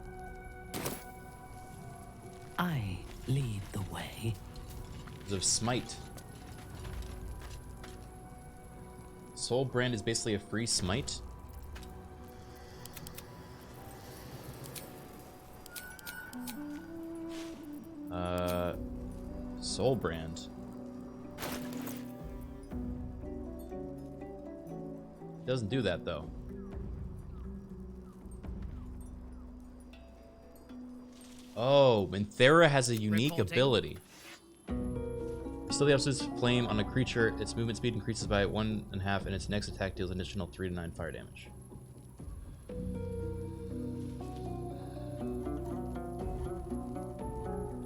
I lead the way. Of smite. Soul Brand is basically a free smite. Soul Brand. Doesn't do that though. Oh, Minthera has a unique ability. Still the absolute flame on a creature, its movement speed increases by 1.5 and its next attack deals an additional 3 to 9 fire damage.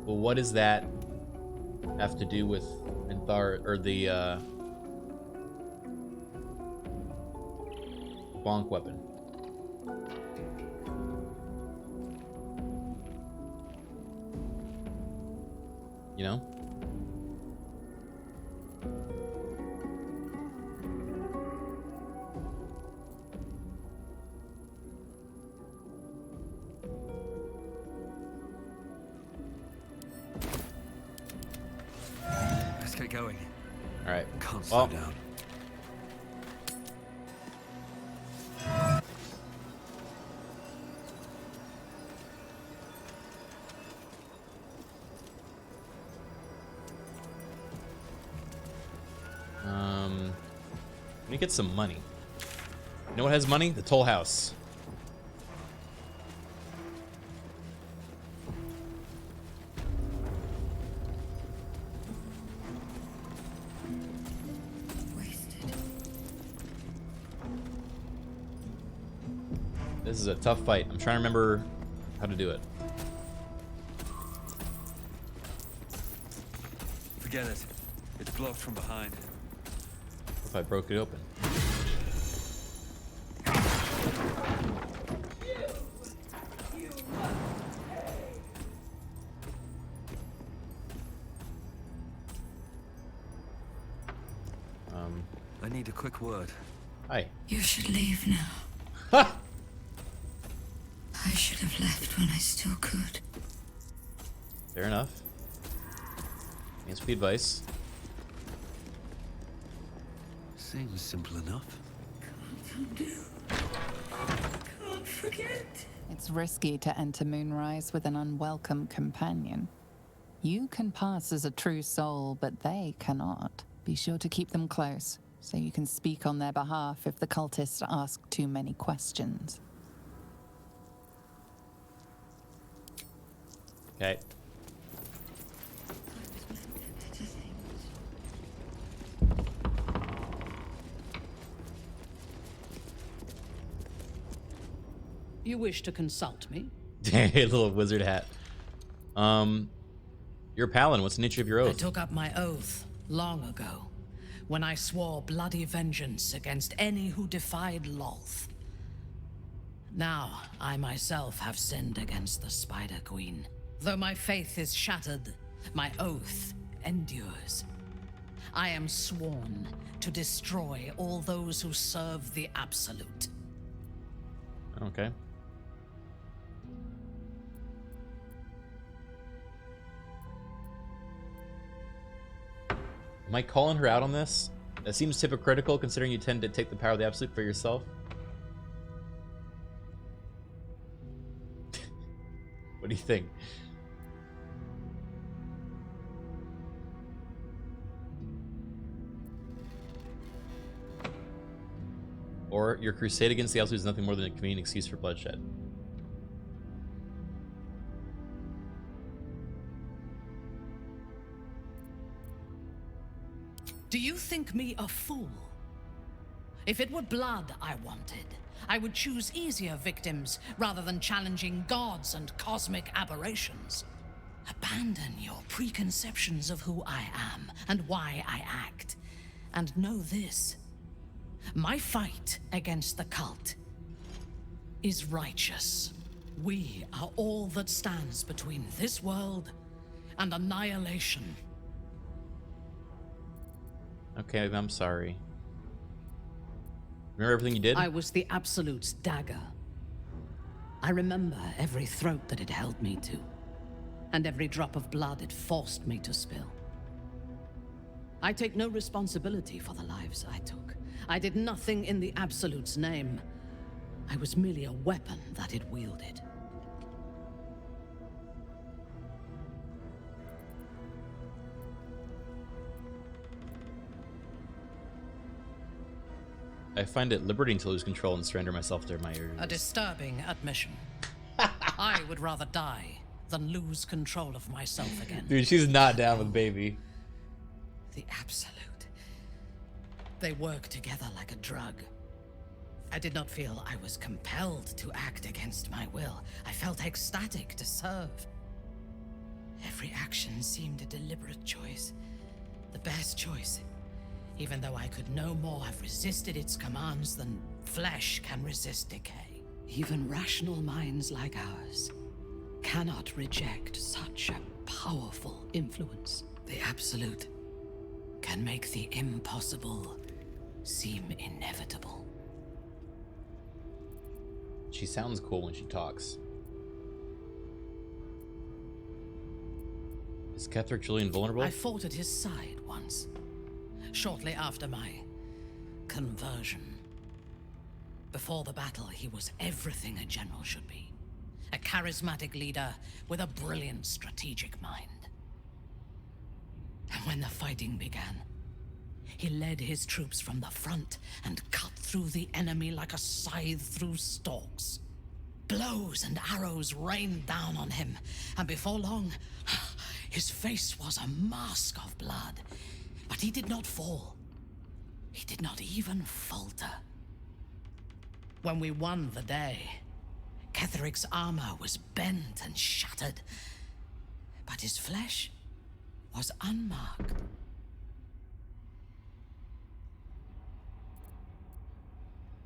Well, what does that have to do with Minthar, or the bonk weapon? You know? Let's get going. All right. Can't slow Well, down. Let me get some money. You know what has money? The Toll House. This is a tough fight. I'm trying to remember how to do it. Forget it. It's blocked from behind. What if I broke it open? I need a quick word. Hi. You should leave now. Ha! I should have left when I still could. Fair enough. Thanks for the advice. Seems simple enough. Can't forget. It's risky to enter Moonrise with an unwelcome companion. You can pass as a true soul, but they cannot. Be sure to keep them close, so you can speak on their behalf if the cultists ask too many questions. Okay. You wish to consult me? Little wizard hat. You're a paladin. What's the nature of your I oath? took up my oath long ago, when I swore bloody vengeance against any who defied Lolth. Now, I myself have sinned against the Spider Queen. Though my faith is shattered, my oath endures. I am sworn to destroy all those who serve the Absolute. Okay. Am I calling her out on this? That seems hypocritical considering you tend to take the power of the Absolute for yourself. What do you think? Or your crusade against the Absolute is nothing more than a convenient excuse for bloodshed. Do you think me a fool? If it were blood I wanted, I would choose easier victims rather than challenging gods and cosmic aberrations. Abandon your preconceptions of who I am and why I act. And know this: my fight against the cult is righteous. We are all that stands between this world and annihilation. Okay, I'm sorry. Remember everything you did? I was the Absolute's dagger. I remember every throat that it held me to, and every drop of blood it forced me to spill. I take no responsibility for the lives I took. I did nothing in the Absolute's name. I was merely a weapon that it wielded. I find it liberating to lose control and surrender myself to my urges. A disturbing admission. I would rather die than lose control of myself again. Dude, she's not down with Babey. The Absolute. They work together like a drug. I did not feel I was compelled to act against my will. I felt ecstatic to serve. Every action seemed a deliberate choice. The best choice. Even though I could no more have resisted its commands than flesh can resist decay. Even rational minds like ours cannot reject such a powerful influence. The Absolute can make the impossible seem inevitable. She sounds cool when she talks. Is Ketheric truly invulnerable? I fought at his side once, shortly after my conversion. Before the battle, he was everything a general should be. A charismatic leader with a brilliant strategic mind. And when the fighting began, he led his troops from the front and cut through the enemy like a scythe through stalks. Blows and arrows rained down on him, and before long, his face was a mask of blood. But he did not fall. He did not even falter. When we won the day, Ketheric's armor was bent and shattered, but his flesh was unmarked.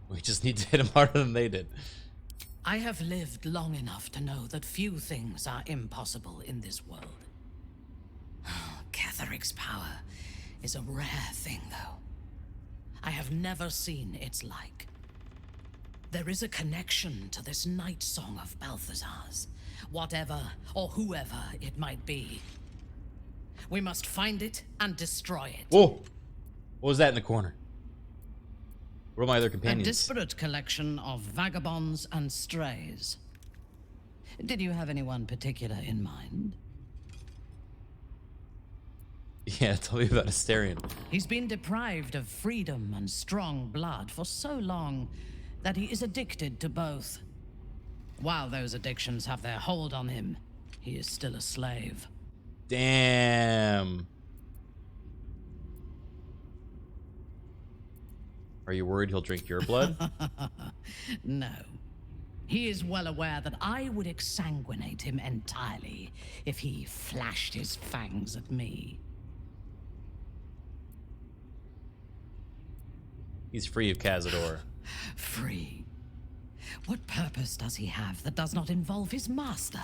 We just need to hit him harder than they did. I have lived long enough to know that few things are impossible in this world. Ketheric's power is a rare thing, though. I have never seen its like. There is a connection to this night song of Balthazar's, whatever or whoever it might be. We must find it and destroy it. Whoa! What was that in the corner? What are my other A companions? disparate collection of vagabonds and strays. Did you have anyone particular in mind? Yeah, tell me about Asterion. He's been deprived of freedom and strong blood for so long that he is addicted to both. While those addictions have their hold on him, he is still a slave. Damn. Are you worried he'll drink your blood? No. He is well aware that I would exsanguinate him entirely if he flashed his fangs at me. He's free of Cazador. Free? What purpose does he have that does not involve his master?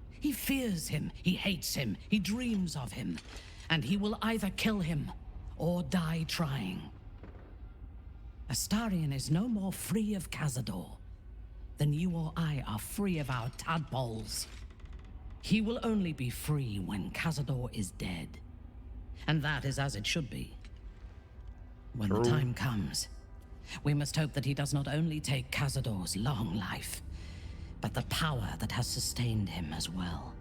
He fears him, he hates him, he dreams of him, and he will either kill him or die trying. Astarion is no more free of Cazador than you or I are free of our tadpoles. He will only be free when Cazador is dead. And that is as it should be. When the time comes, we must hope that he does not only take Cazador's long life, but the power that has sustained him as well.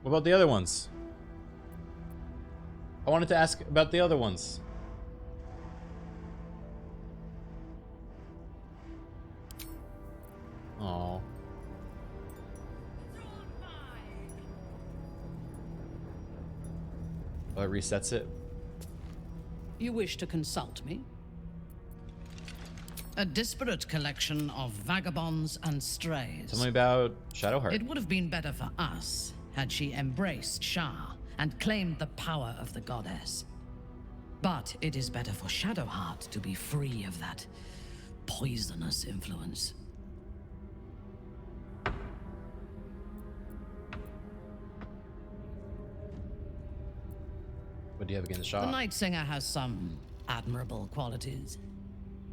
What about the other ones? I wanted to ask about the other ones. Oh. Oh, it resets it. You wish to consult me? A disparate collection of vagabonds and strays. Tell me about Shadowheart. It would have been better for us had she embraced Shah and claimed the power of the goddess. But it is better for Shadowheart to be free of that poisonous influence. What do you have against Shah? The Night Singer has some admirable qualities.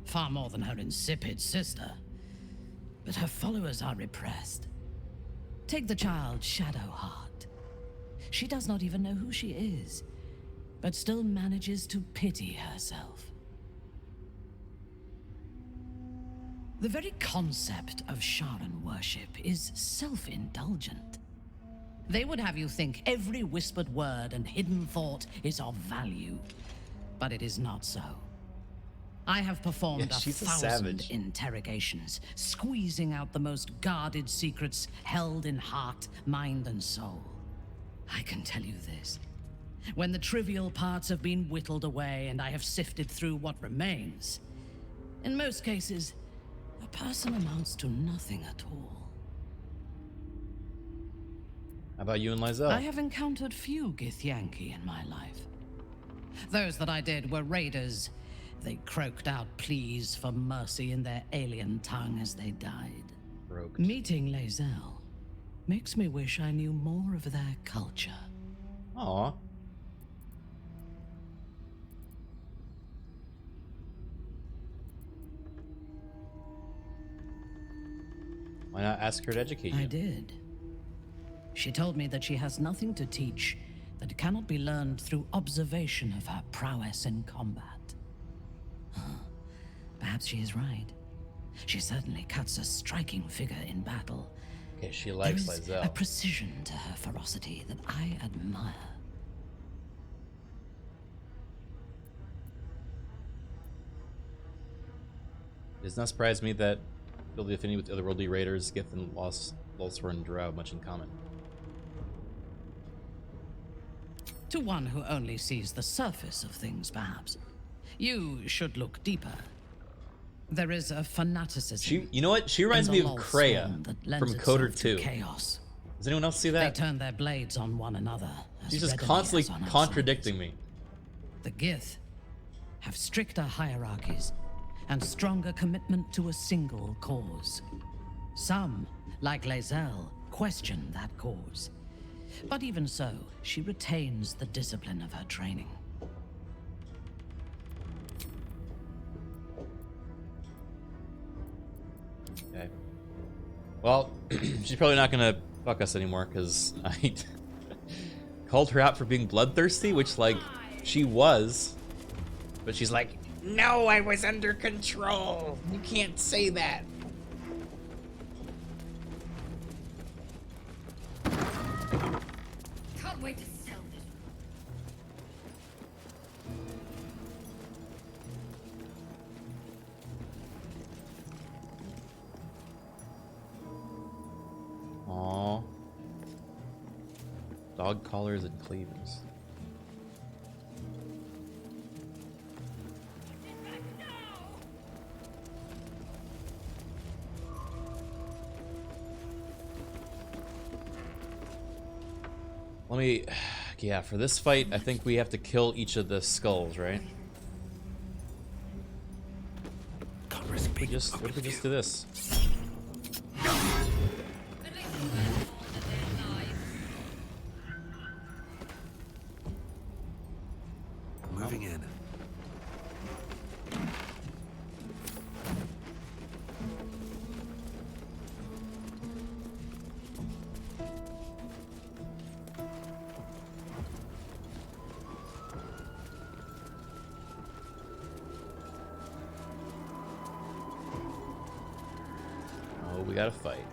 Far more than her insipid sister. But her followers are repressed. Take the child Shadowheart. She does not even know who she is, but still manages to pity herself. The very concept of Sharan worship is self-indulgent. They would have you think every whispered word and hidden thought is of value, but it is not so. I have performed 1,000 interrogations, squeezing out the most guarded secrets held in heart, mind, and soul. I can tell you this. When the trivial parts have been whittled away and I have sifted through what remains, in most cases, a person amounts to nothing at all. How about you and Lizelle? I have encountered few Githyanki in my life. Those that I did were raiders. They croaked out pleas for mercy in their alien tongue as they died. Meeting Lizelle makes me wish I knew more of their culture. Aww. Why not ask her to educate you? I did. She told me that she has nothing to teach that cannot be learned through observation of her prowess in combat. Perhaps she is right. She certainly cuts a striking figure in battle. Okay, she likes there is Lizelle. a precision to her ferocity that I admire. It does not surprise me that build the affinity with the otherworldly raiders, Gith and Lulsor and Drow have much in common. To one who only sees the surface of things, perhaps. You should look deeper. There is a fanaticism. You know what? She reminds me of Kreia from Coder 2. Chaos. Does anyone else see that? They turn their blades on one another. She's just constantly contradicting me. The Gith have stricter hierarchies and stronger commitment to a single cause. Some, like Lizelle, question that cause. But even so, she retains the discipline of her training. Okay. Well, she's probably not gonna fuck us anymore because I called her out for being bloodthirsty, which, like, she was. But she's like, no, I was under control. You can't say that. Can't wait to sell this. Aww. Dog collars and cleavers. Let me, yeah, for this fight, I think we have to kill each of the skulls, right? What if we just do this? Moving in. Oh, we gotta fight.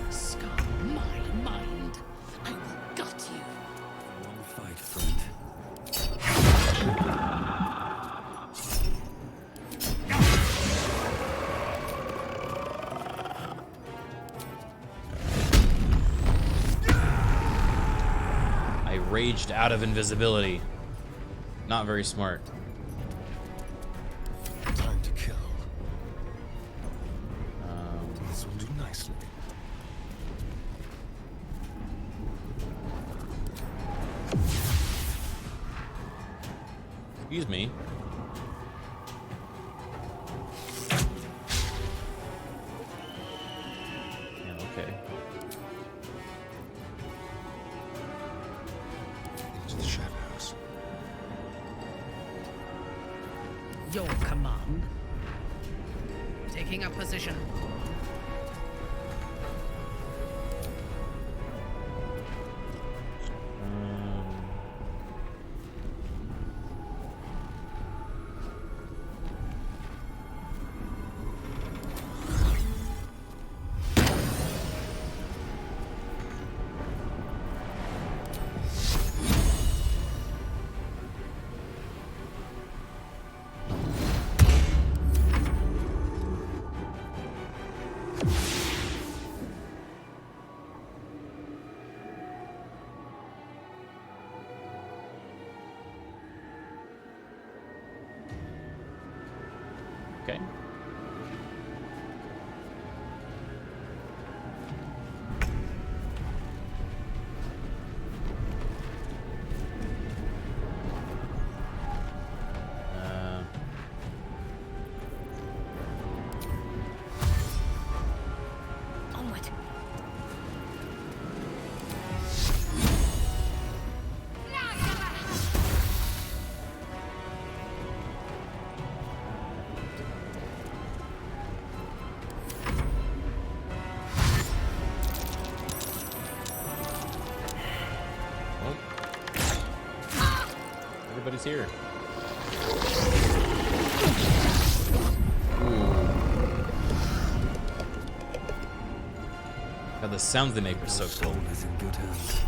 Scar my mind. I will gut you. One fight, friend. I raged out of invisibility. Not very smart. Time to kill. This will do nicely. Excuse me. Yeah, okay. Into the shadows. Your command. Taking up position. Okay. Onward. Everybody's here. God, the sounds they make are so cool. Is in good hands.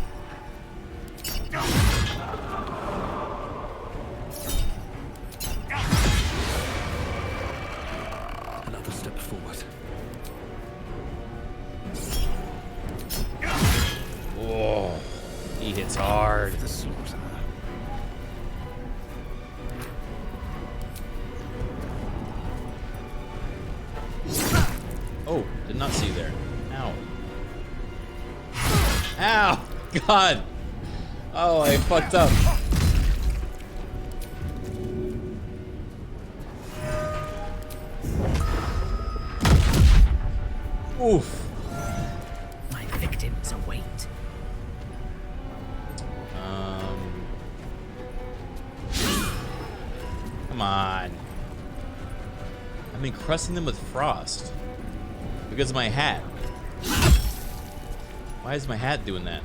Another step forward. Whoa, he hits hard. The slaughter. Oh, did not see you there. Ow. Ow! God! Oh, I fucked up. Oof. My victims await. Come on. I'm encrusting them with frost. Because of my hat. Why is my hat doing that?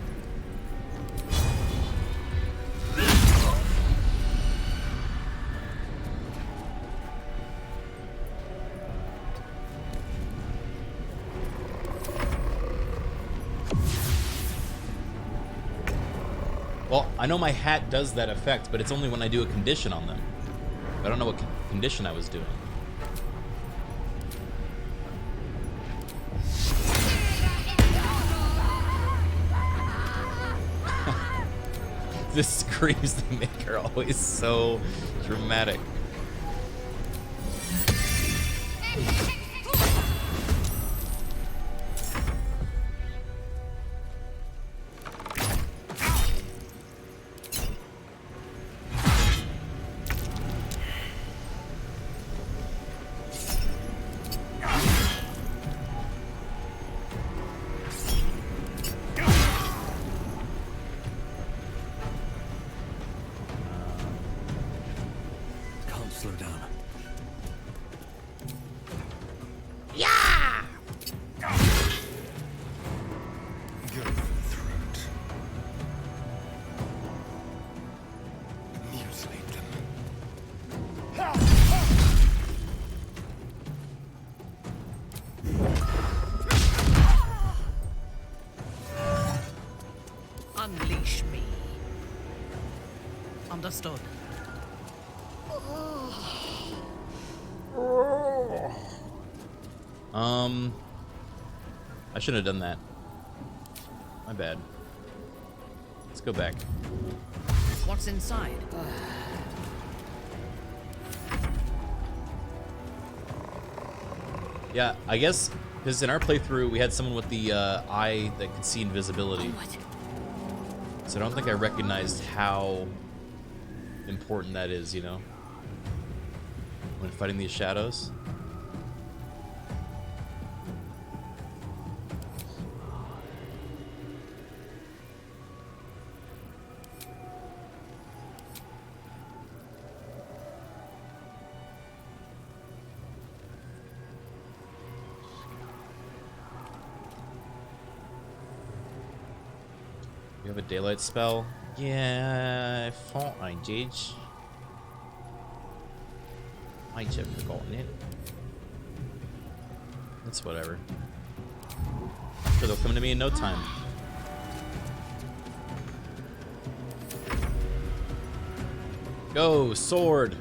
Well, I know my hat does that effect, but it's only when I do a condition on them. I don't know what condition I was doing. The screams they make are always so dramatic. Slow down. Yeah! Go for the throat. Mutilate them. Unleash me. Understood. I shouldn't have done that. My bad. Let's go back. What's inside? Yeah, I guess because in our playthrough we had someone with the eye that could see invisibility. So I don't think I recognized how important that is, you know, when fighting these shadows. You have a daylight spell? Yeah, I thought I did. Might have forgotten it. It's whatever. I'm sure they'll come to me in no time. Go, sword!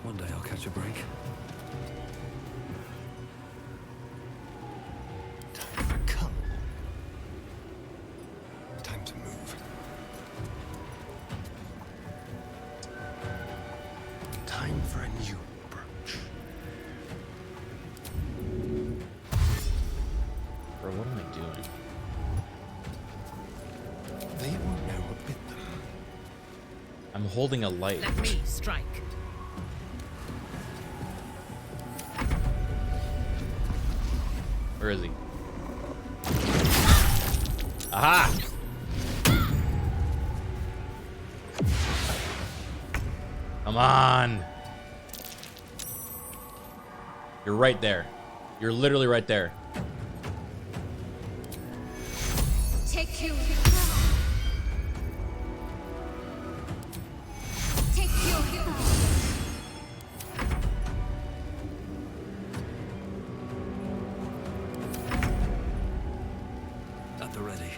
One day I'll catch a break. Time for come. Time to move. Time for a new approach. Bro, what am I doing? They won't know what bit them. I'm holding a light. Let me strike. Where is he? Aha! Come on! You're right there. You're literally right there. Take you. Take you. At the ready.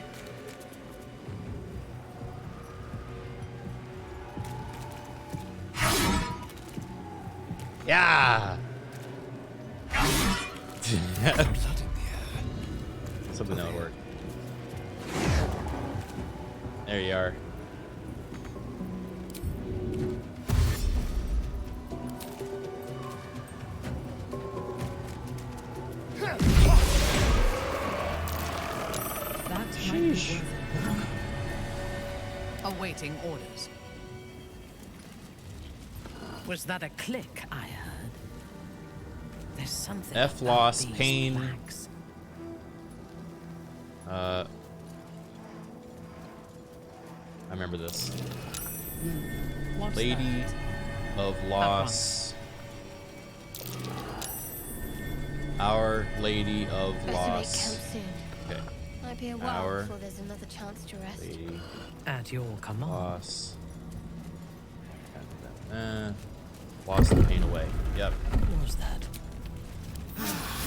Yeah! Something that'll work. There you are. That might be worth it. Awaiting orders. Was that a click I heard? There's something. F about loss, these pain. blacks. remember this. What's Lady that? of Loss. Our Lady of Better make Loss. camp soon. Okay. Might be a while Our before there's another chance to rest. Lady At your command. Loss. Lost the pain away. Yep. What was that?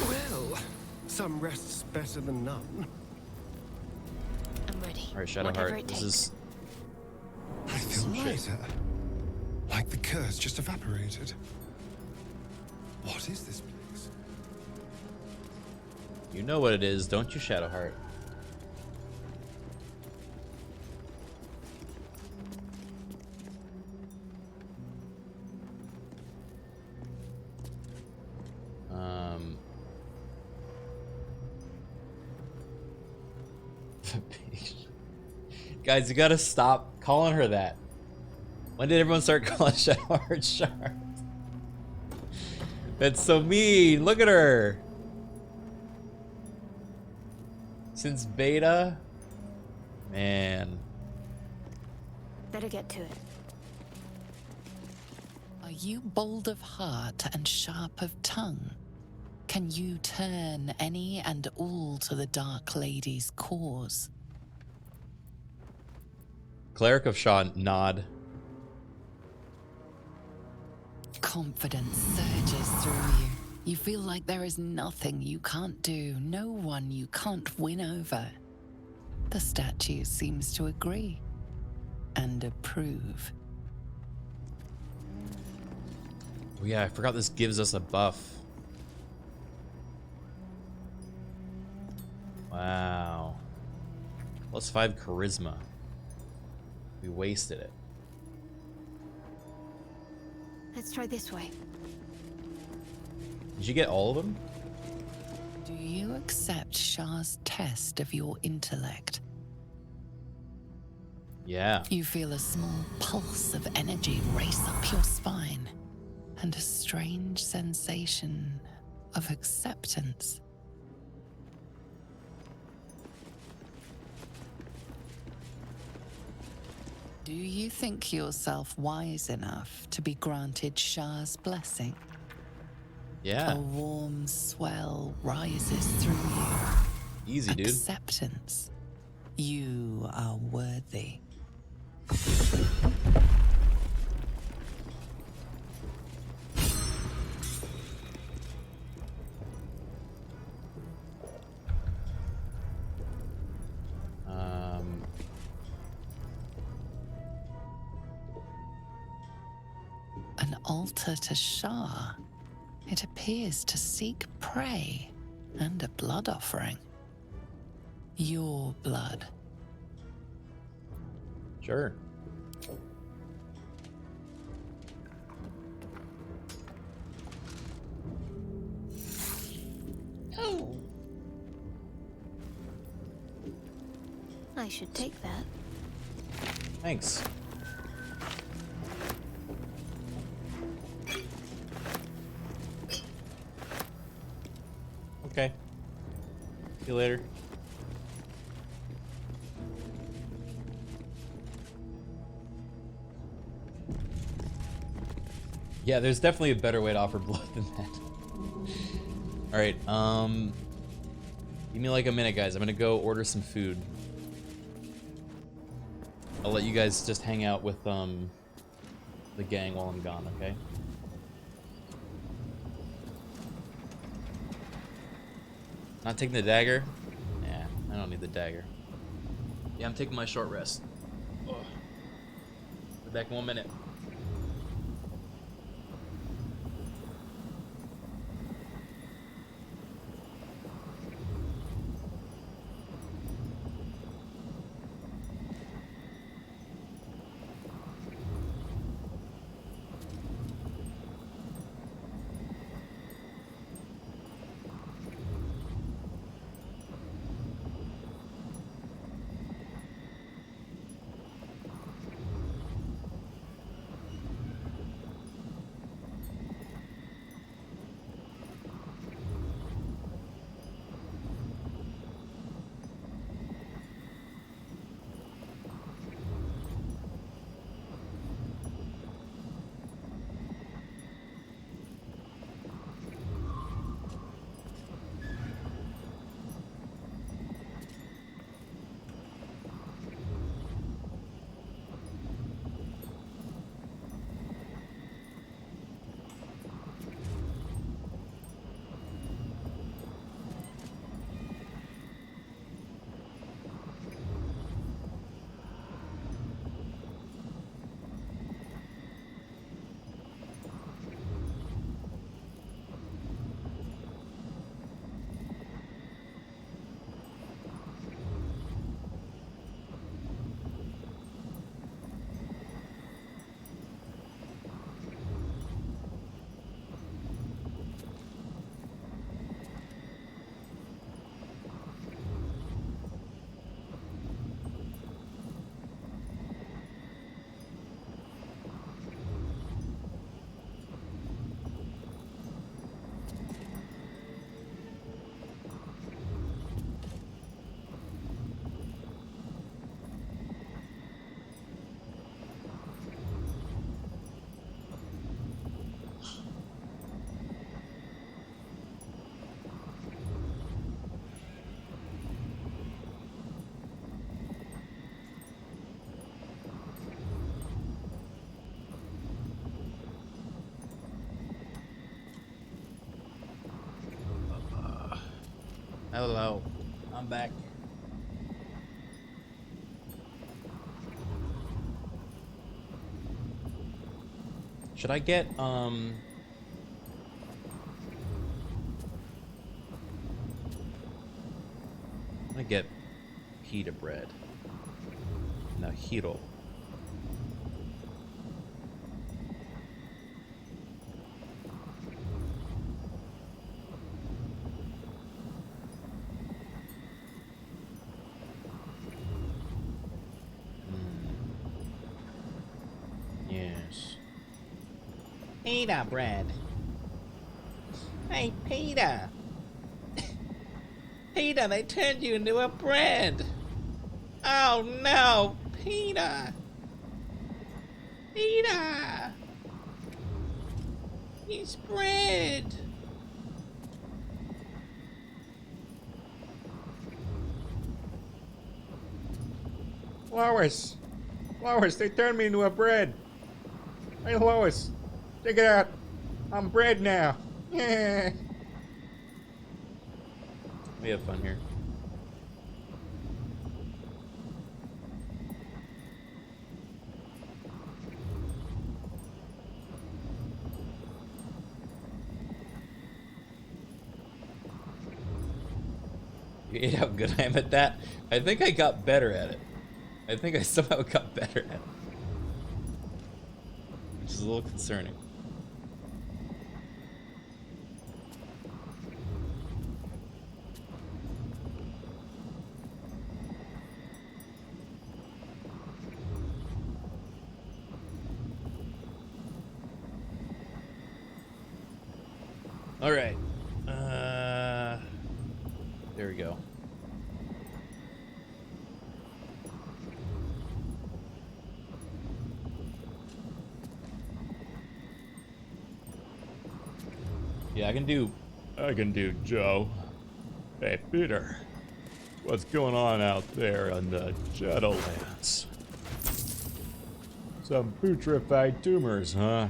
Well, some rest's better than none. I'm ready. Alright, Shadowheart. This is. I feel lighter. Like the curse just evaporated. What is this place? You know what it is, don't you, Shadowheart? Guys, you gotta stop calling her that. When did everyone start calling Shadowheart Shard? That's so mean. Look at her. Since beta? Man. Better get to it. Are you bold of heart and sharp of tongue? Can you turn any and all to the Dark Lady's cause? Cleric of Shaw, nod. Confidence surges through you. You feel like there is nothing you can't do, no one you can't win over. The statue seems to agree and approve. Oh yeah, I forgot this gives us a buff. Wow. +5 charisma. We wasted it. Let's try this way. Did you get all of them? Do you accept Shah's test of your intellect? Yeah. You feel a small pulse of energy race up your spine, and a strange sensation of acceptance. Do you think yourself wise enough to be granted Shah's blessing? Yeah. A warm swell rises through you. Easy, dude. Acceptance. You are worthy. An altar to Shah. It appears to seek prey and a blood offering. Your blood. Sure. Oh. I should take that. Thanks. Okay. See you later. Yeah, there's definitely a better way to offer blood than that. Alright, give me like a minute, guys. I'm gonna go order some food. I'll let you guys just hang out with the gang while I'm gone, okay? Not taking the dagger? Nah, I don't need the dagger. Yeah, I'm taking my short rest. Ugh. Be back in 1 minute. Hello. I'm back. Should I get, I get pita bread. No, hiro. Yes. Pita bread. Hey, Peter. Peter, they turned you into a bread. Oh no, Peter. Peter. It's bread. Lois! Lois, they turned me into a bread! Hey Lois, check it out! I'm bread now! Yeah. We have fun here. You ate how good I am at that? I think I got better at it. I think I somehow got better at it. Which is a little concerning. All right. There we go. Yeah, I can do Joe. Hey, Peter. What's going on out there on the Shadowlands? Some putrefied tumors, huh?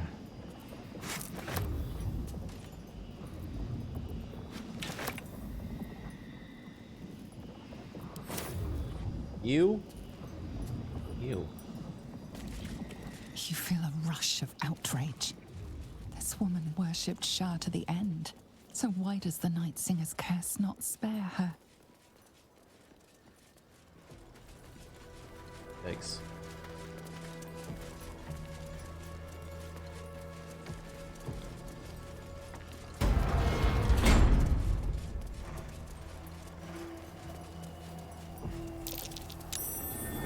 You? You. You feel a rush of outrage. This woman worshipped Shah to the end. So why does the Night Singer's curse not spare her? Thanks.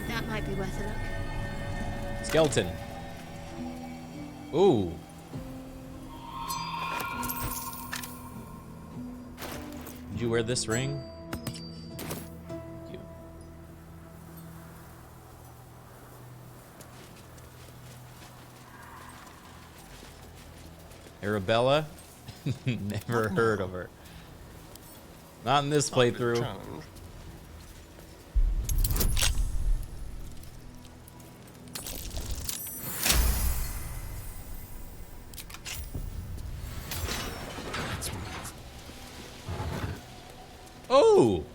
That might be worth a look. Skeleton. Ooh. Did you wear this ring? Thank you. Arabella? Never heard of her. Not in this playthrough. Oh!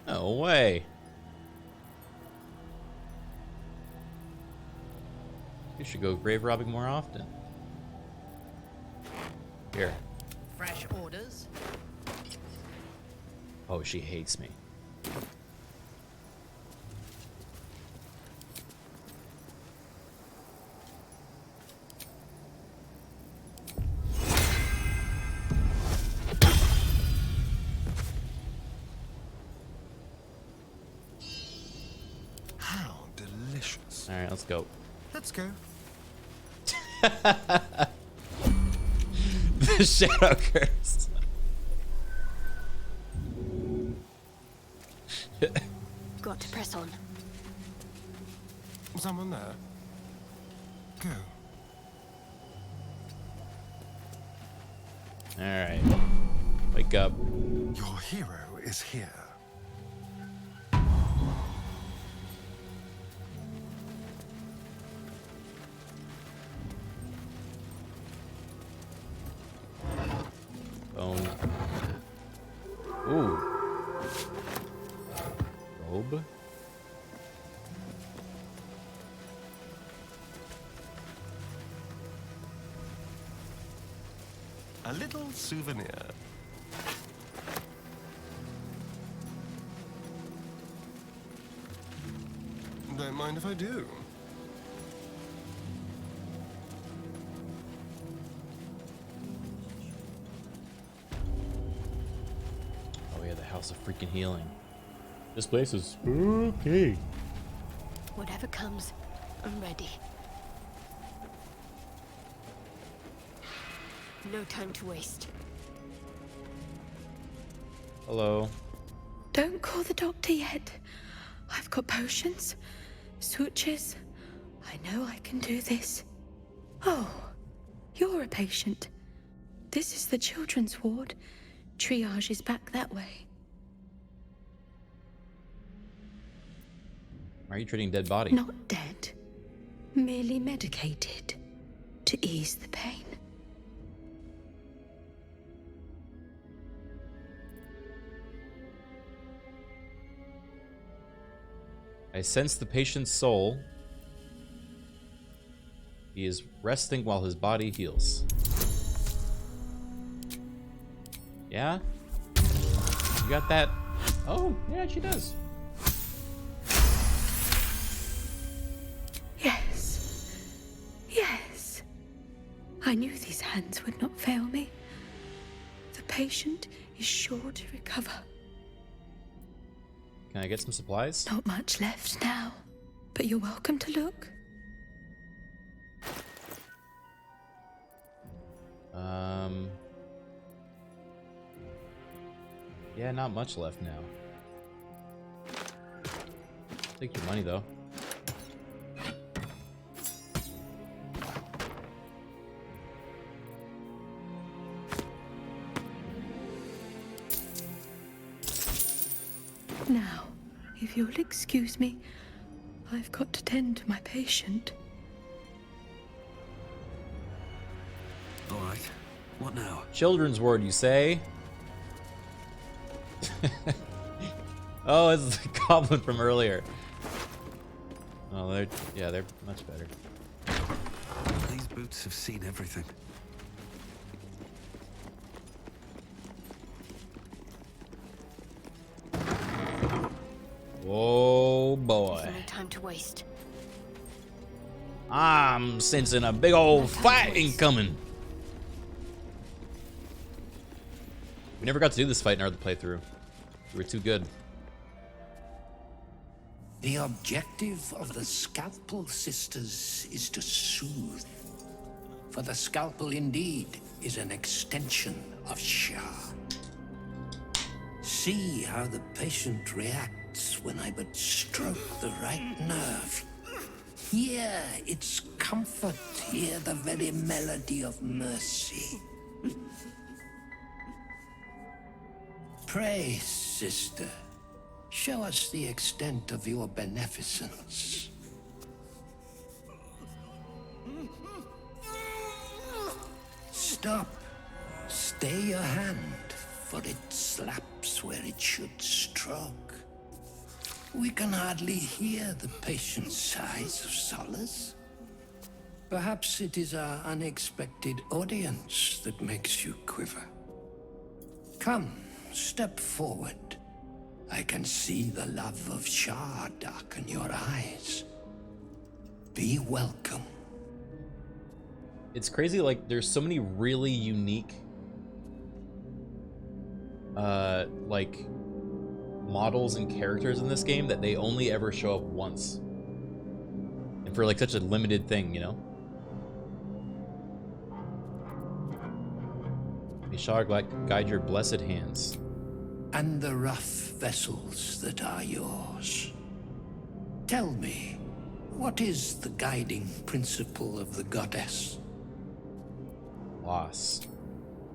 No way. You should go grave robbing more often. Here. Fresh orders? Oh, she hates me. How delicious. Alright, let's go. Let's go. The shadow curse. Got to press on. Someone there? Go. Alright. Wake up. Your hero is here. robe. A little souvenir. Don't mind if I do. Oh yeah, the House of Freaking Healing. This place is spooky. Whatever comes, I'm ready. No time to waste. Hello. Don't call the doctor yet. I've got potions, sutures. I know I can do this. Oh, you're a patient. This is the children's ward. Triage is back that way. Why are you treating dead body? Not dead. Merely medicated to ease the pain. I sense the patient's soul. He is resting while his body heals. Yeah? You got that? Oh, yeah, she does. Yes. Yes. I knew these hands would not fail me. The patient is sure to recover. Can I get some supplies? Not much left now, but you're welcome to look. Yeah, not much left now. Take your money though. Now, if you'll excuse me, I've got to tend to my patient. All right. What now? Children's ward, you say? Oh, it's the goblin from earlier. Oh, they're much better. These boots have seen everything. Oh boy. There's no time to waste. I'm sensing a big old fight incoming. We never got to do this fight in our other playthrough. We were too good. The objective of the Scalpel Sisters is to soothe. For the scalpel indeed is an extension of Shah. See how the patient reacts when I but stroke the right nerve. Hear its comfort, hear the very melody of mercy. Pray, sister, show us the extent of your beneficence. Stop. Stay your hand, for it slaps where it should stroke. We can hardly hear the patient's sighs of solace. Perhaps it is our unexpected audience that makes you quiver. Come, step forward. I can see the love of Shah darken your eyes. Be welcome. It's crazy, like, there's so many really unique, like, models and characters in this game that they only ever show up once. And for, like, such a limited thing, you know? May Shah guide your blessed hands. And the rough vessels that are yours. Tell me, what is the guiding principle of the goddess? Loss.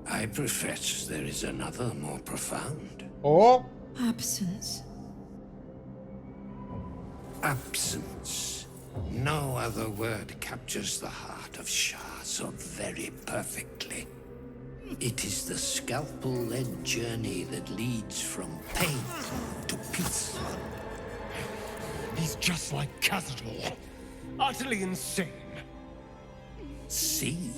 I profess there is another more profound. Oh? Absence. Absence. No other word captures the heart of Shah so very perfectly. It is the scalpel-led journey that leads from pain to peace. He's just like Cradle. Utterly insane. See?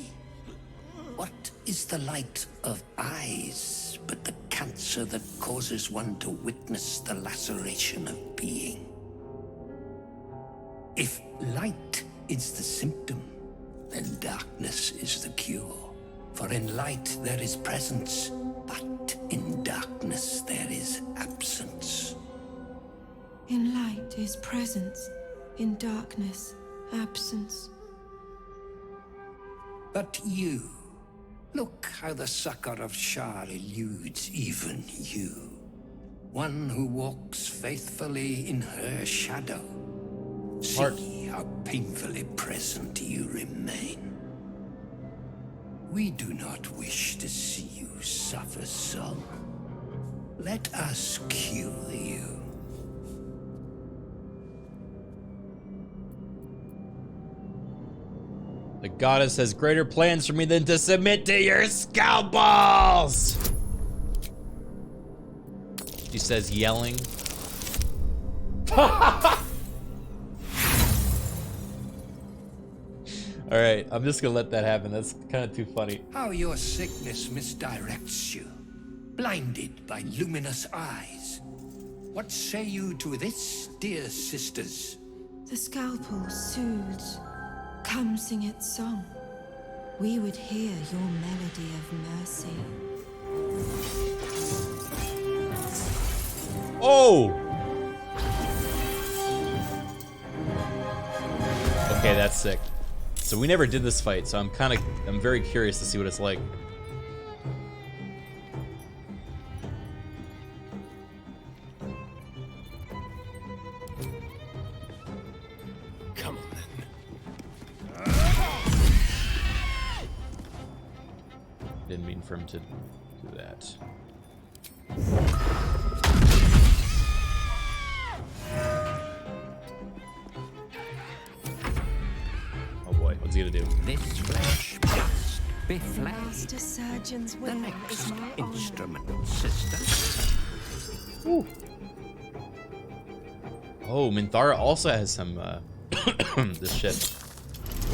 What is the light of eyes but the cancer that causes one to witness the laceration of being? If light is the symptom, then darkness is the cure. For in light there is presence, but in darkness there is absence. In light is presence, in darkness, absence. But you, look how the succor of Shar eludes even you. One who walks faithfully in her shadow. See how painfully present you remain. We do not wish to see you suffer so. Let us cure you. The goddess has greater plans for me than to submit to your scalpels! She says, yelling. Alright, I'm just gonna let that happen. That's kind of too funny. How your sickness misdirects you, blinded by luminous eyes. What say you to this, dear sisters? The scalpel soothes. Come sing its song. We would hear your melody of mercy. Oh! Okay, that's sick. So we never did this fight, so I'm very curious to see what it's like. Come on then. Didn't mean for him to do that. Oh boy, what's he gonna do? This flesh must be flayed. Master Surgeon's will The next is my honor. instrument, sister. Ooh. Oh, Minthara also has some this shit.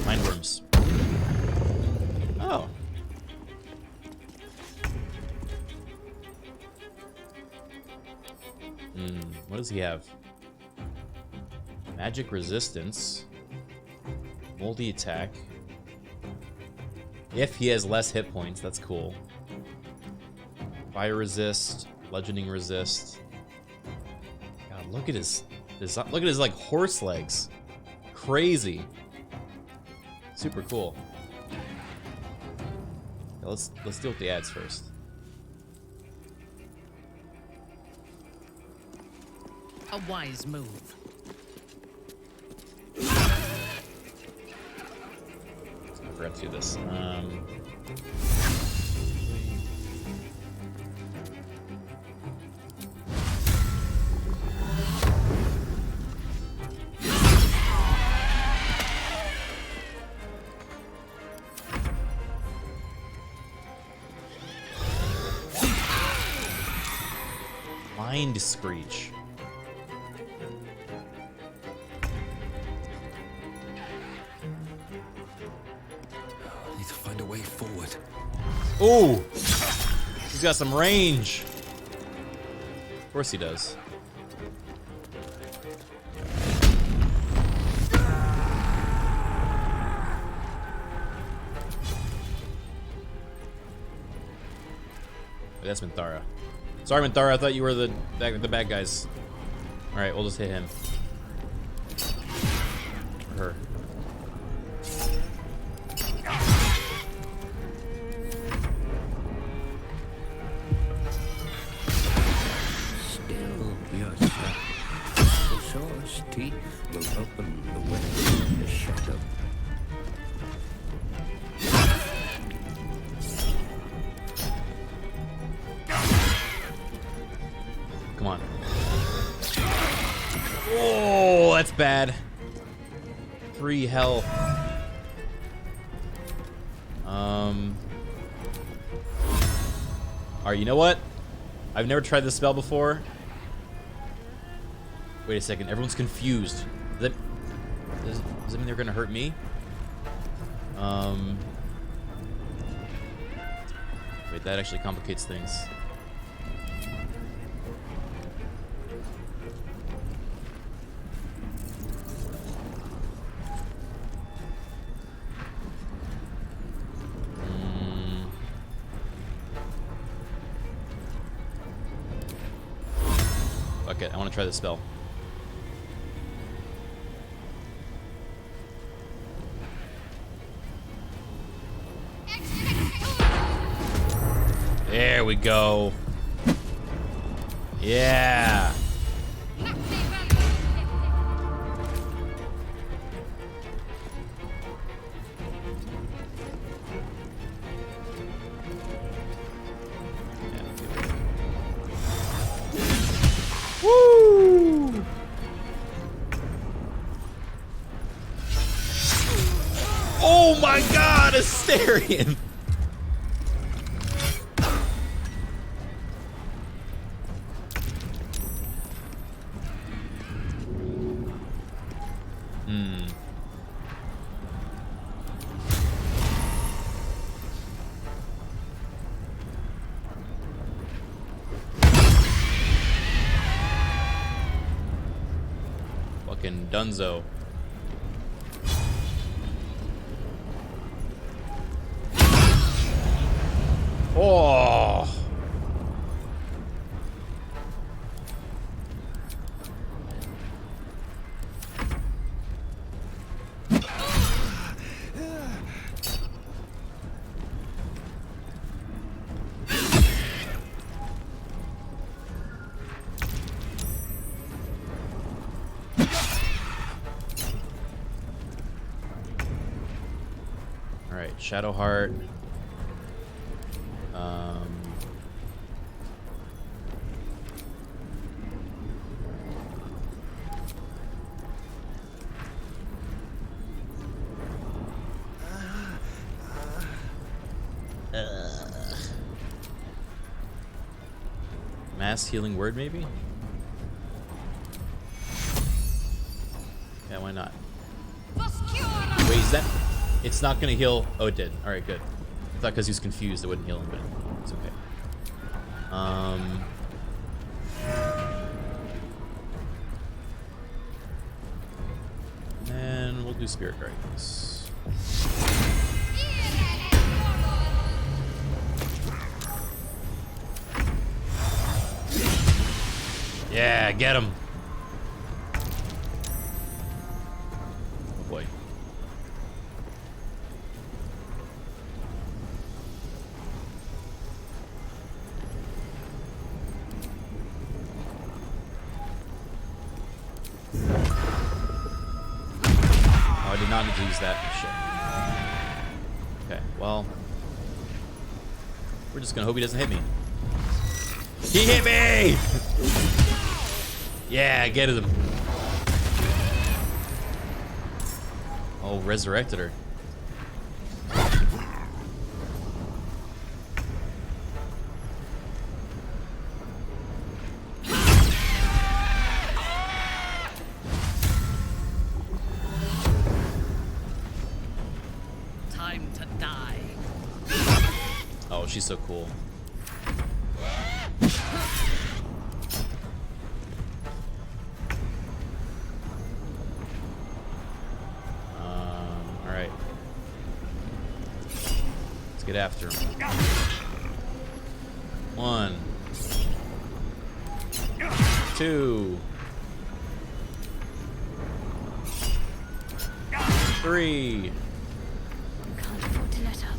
Mind worms. Oh. What does he have? Magic resistance. Multi-attack. If he has less hit points, that's cool. Fire resist, legending resist. God, look at his like horse legs. Crazy. Super cool. Yeah, let's deal with the ads first. A wise move. I forgot to do this. Mind Screech. Need to find a way forward. Ooh! He's got some range. Of course he does. That's Minthara. Sorry, Minthara, I thought you were the bad guys. Alright, we'll just hit him. Or her. Still yourself. The source teeth will open the way to the shadow. Come on. Oh, that's bad. 3 health. Alright, you know what? I've never tried this spell before. Wait a second. Everyone's confused. Does that mean they're gonna hurt me? Wait, that actually complicates things. Okay, I want to try this spell. There we go. Yeah. Woo! Oh my God, Asterion! Fucking Dunzo. Oh. All right, Shadowheart. Mass healing word, maybe? Yeah, why not? Wait, is that? It's not gonna heal. Oh, it did. All right, good. I thought because he was confused, it wouldn't heal him, but it's okay. And we'll do Spirit Guardians. Yeah, get him. Oh boy. Oh, I did not need to use that. Shit. Okay, well. We're just gonna hope he doesn't hit me. He hit me! Yeah, get him. Oh, resurrected her. Time to die. Oh, she's so cool. Alright. Let's get after him. 1, 2, 3. Can't afford to let up.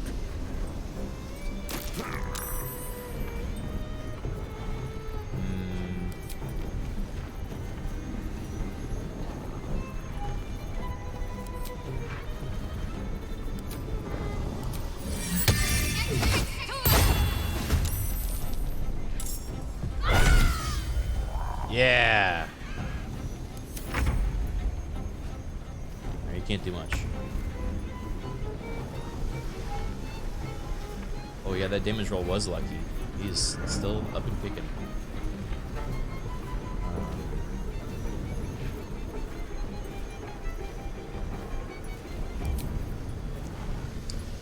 Yeah. Alright, you can't do much. Oh yeah, that damage roll was lucky. He's still up and kicking.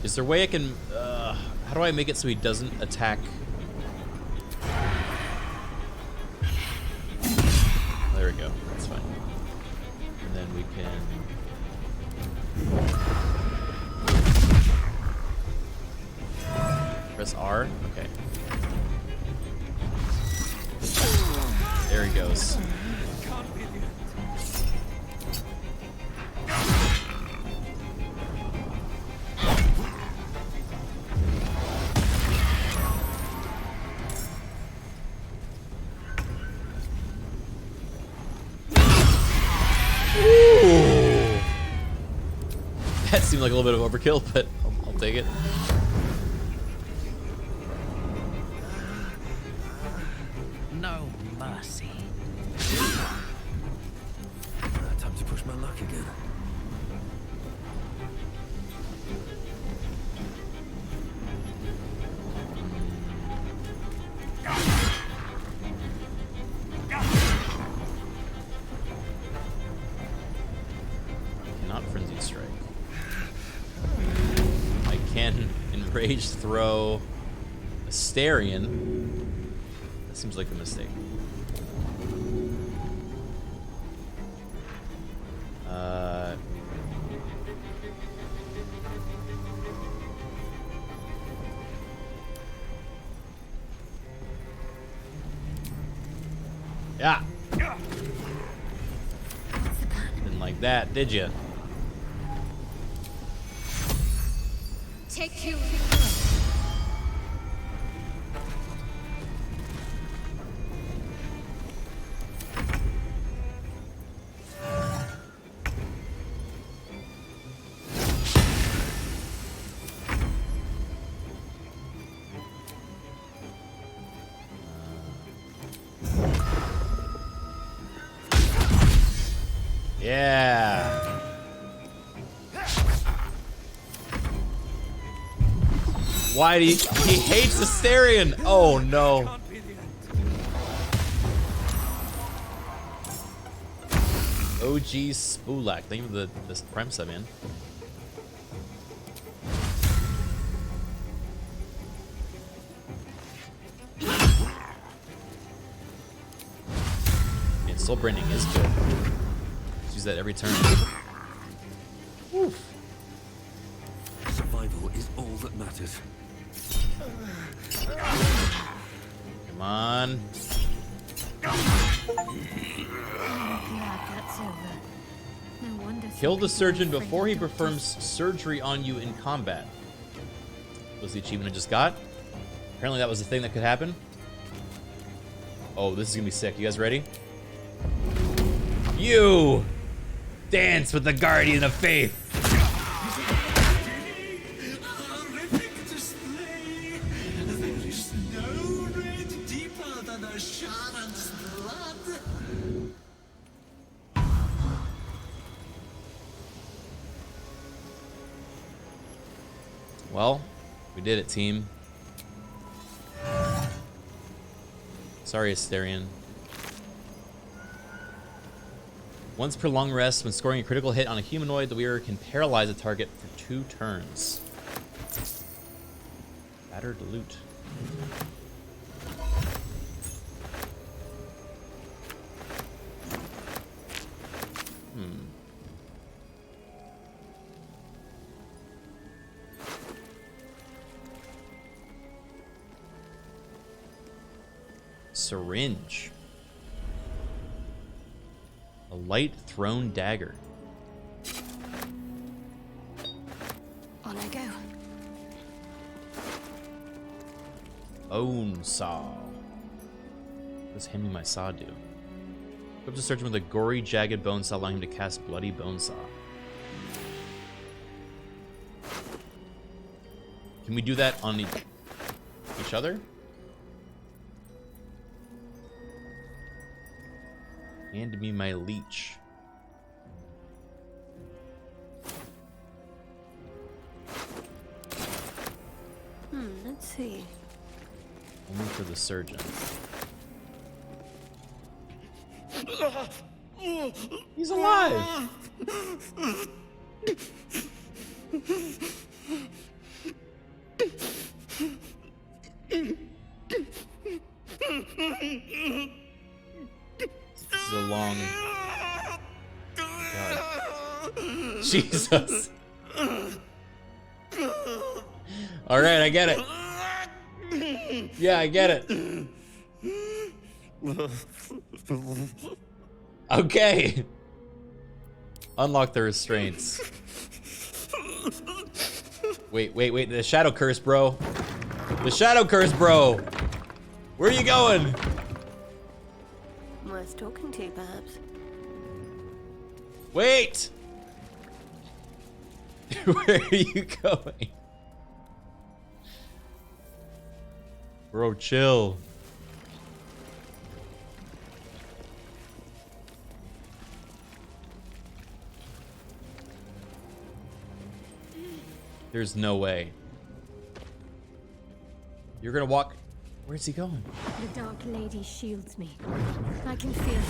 Is there a way I can... how do I make it so he doesn't attack? There we go. That's fine. And then we can... Press R? Okay. There he goes. That seemed like a little bit of overkill, but I'll take it. No mercy. Time to push my luck again. Cannot frenzied strike. I can enraged throw Asterion. That seems like a mistake. Yeah. Didn't like that, did you? Take two. Yeah. Why do he hates Asterion? Oh no. OG Spulak. Thank you for the prime sub, man. Yeah, soul branding is good. Let's use that every turn. Oof. Survival is all that matters. Come on. Kill the surgeon before he performs surgery on you in combat. Was the achievement I just got? Apparently that was the thing that could happen. Oh, this is gonna be sick. You guys ready? You dance with the Guardian of Faith. Well, we did it, team. Sorry, Asterion. Once per long rest, when scoring a critical hit on a humanoid, the wearer can paralyze a target for 2 turns. Battered loot. Syringe. A light thrown dagger. On I go. Bone saw. What does handing my saw do? Equip the surgeon with a gory, jagged bone saw, allowing him to cast bloody bone saw. Can we do that on each other? Hand me my leech. Let's see. Only for the surgeon. He's alive! This is a long... God. Jesus. Alright, I get it. Yeah, I get it. Okay. Unlock the restraints. Wait. The shadow curse, bro. The shadow curse, bro. Where are you going? Worth talking to, perhaps. Wait. Where are you going? Bro, chill. There's no way. You're gonna walk... Where's he going? The Dark Lady shields me. I can feel it.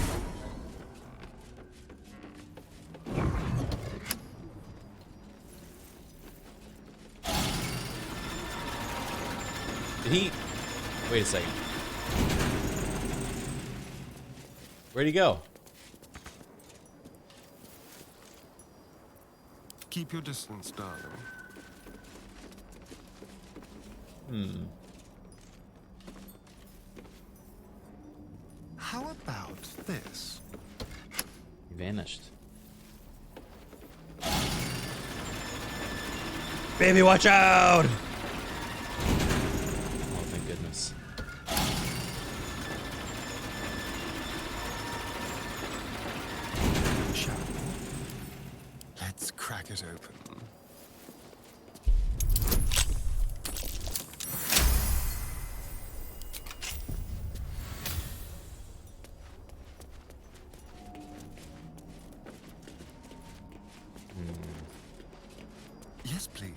Did he... Wait a second. Where'd he go? Keep your distance, darling. How about this? He vanished. Baby, watch out! Oh, thank goodness. Shall we? Let's crack it open. Yes, please.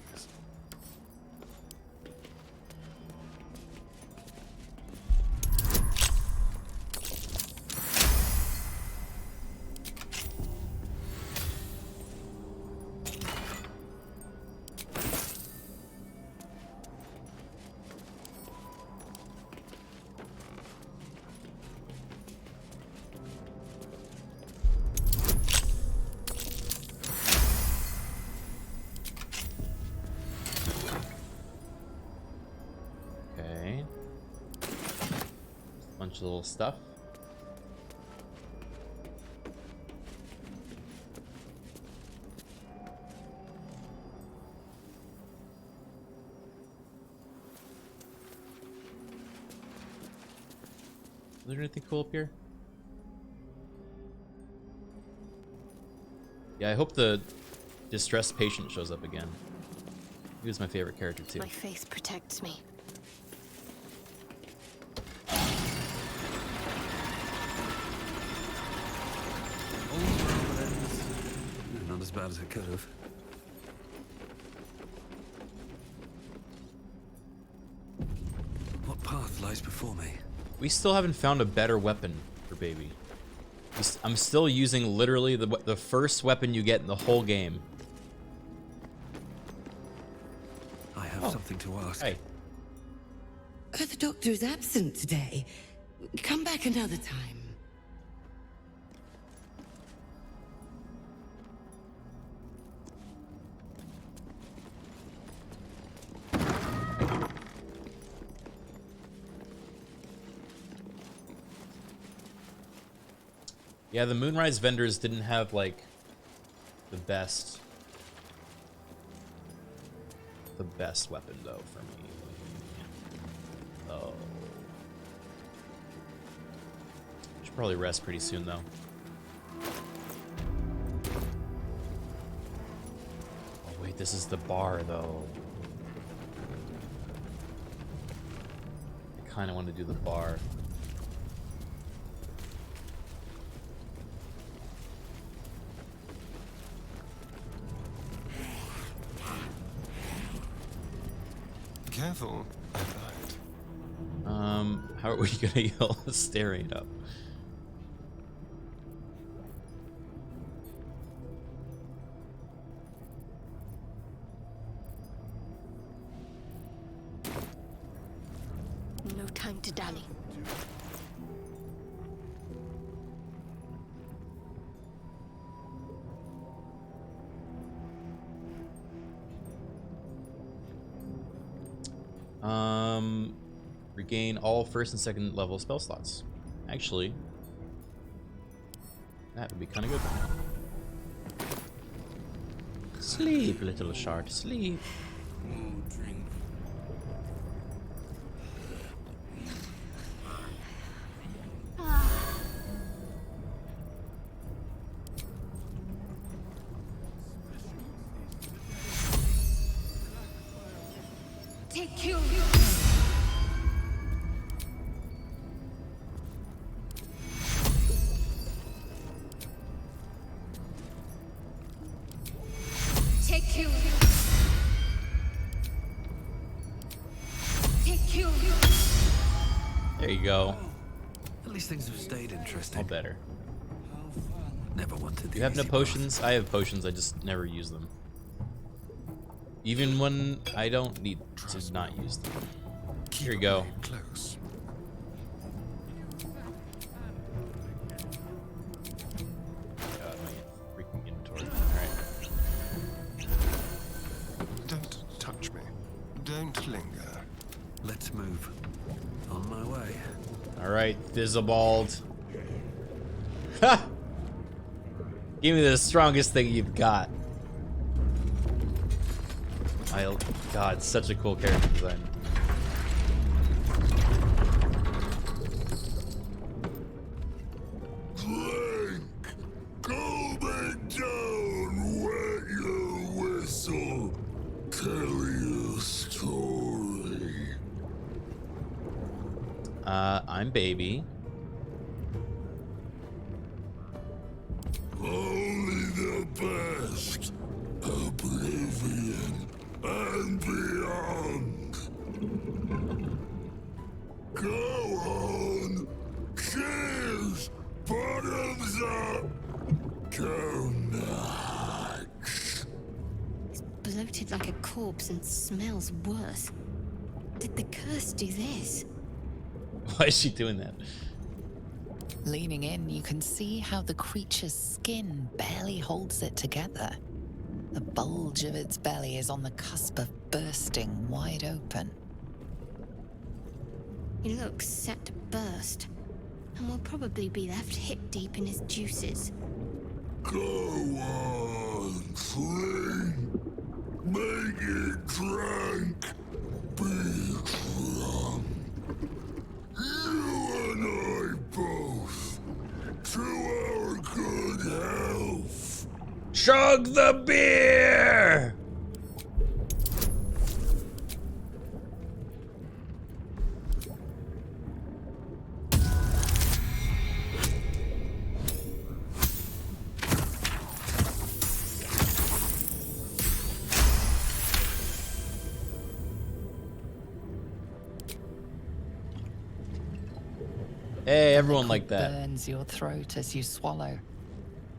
Bunch of little stuff. Is there anything cool up here? Yeah, I hope the distressed patient shows up again. He was my favorite character too. My faith protects me. Not as bad as it could have. What path lies before me? We still haven't found a better weapon for Babey. I'm still using literally the first weapon you get in the whole game. I have something to ask. Hey. The doctor is absent today. Come back another time. Yeah, the Moonrise vendors didn't have, like, the best weapon, though, for me. Oh. Should probably rest pretty soon, though. Oh, wait, this is the bar, though. I kind of want to do the bar. Careful. How are we gonna yell staring up? Regain all first and second level spell slots. Actually, that would be kind of good. Sleep, little shark, sleep. Take you. Take you. Take you. There you go. At least things have stayed interesting. All better. Never wanted the You have no easy potions? I have potions, I just never use them. Even when I don't need to not use them. Here you go. Close. God, my freaking inventory. Alright. Don't touch me. Don't linger. Let's move. On my way. Alright, Fizzabald. Ha! Give me the strongest thing you've got. God, such a cool character design. Drink! Go back down, wet your whistle. Tell your story. I'm Babey. Only the best. Oblivion and beyond. Go on. Cheers. Bottoms up. Go nuts. It's bloated like a corpse and smells worse. Did the curse do this? Why is she doing that? Leaning in, you can see how the creature's skin barely holds it together. The bulge of its belly is on the cusp of bursting wide open. He looks set to burst, and will probably be left hip deep in his juices. Go on, drink. Make it drunk. Be drunk. You and I both. To our good health. Chug the beer! Hey, everyone like that. Burns your throat as you swallow,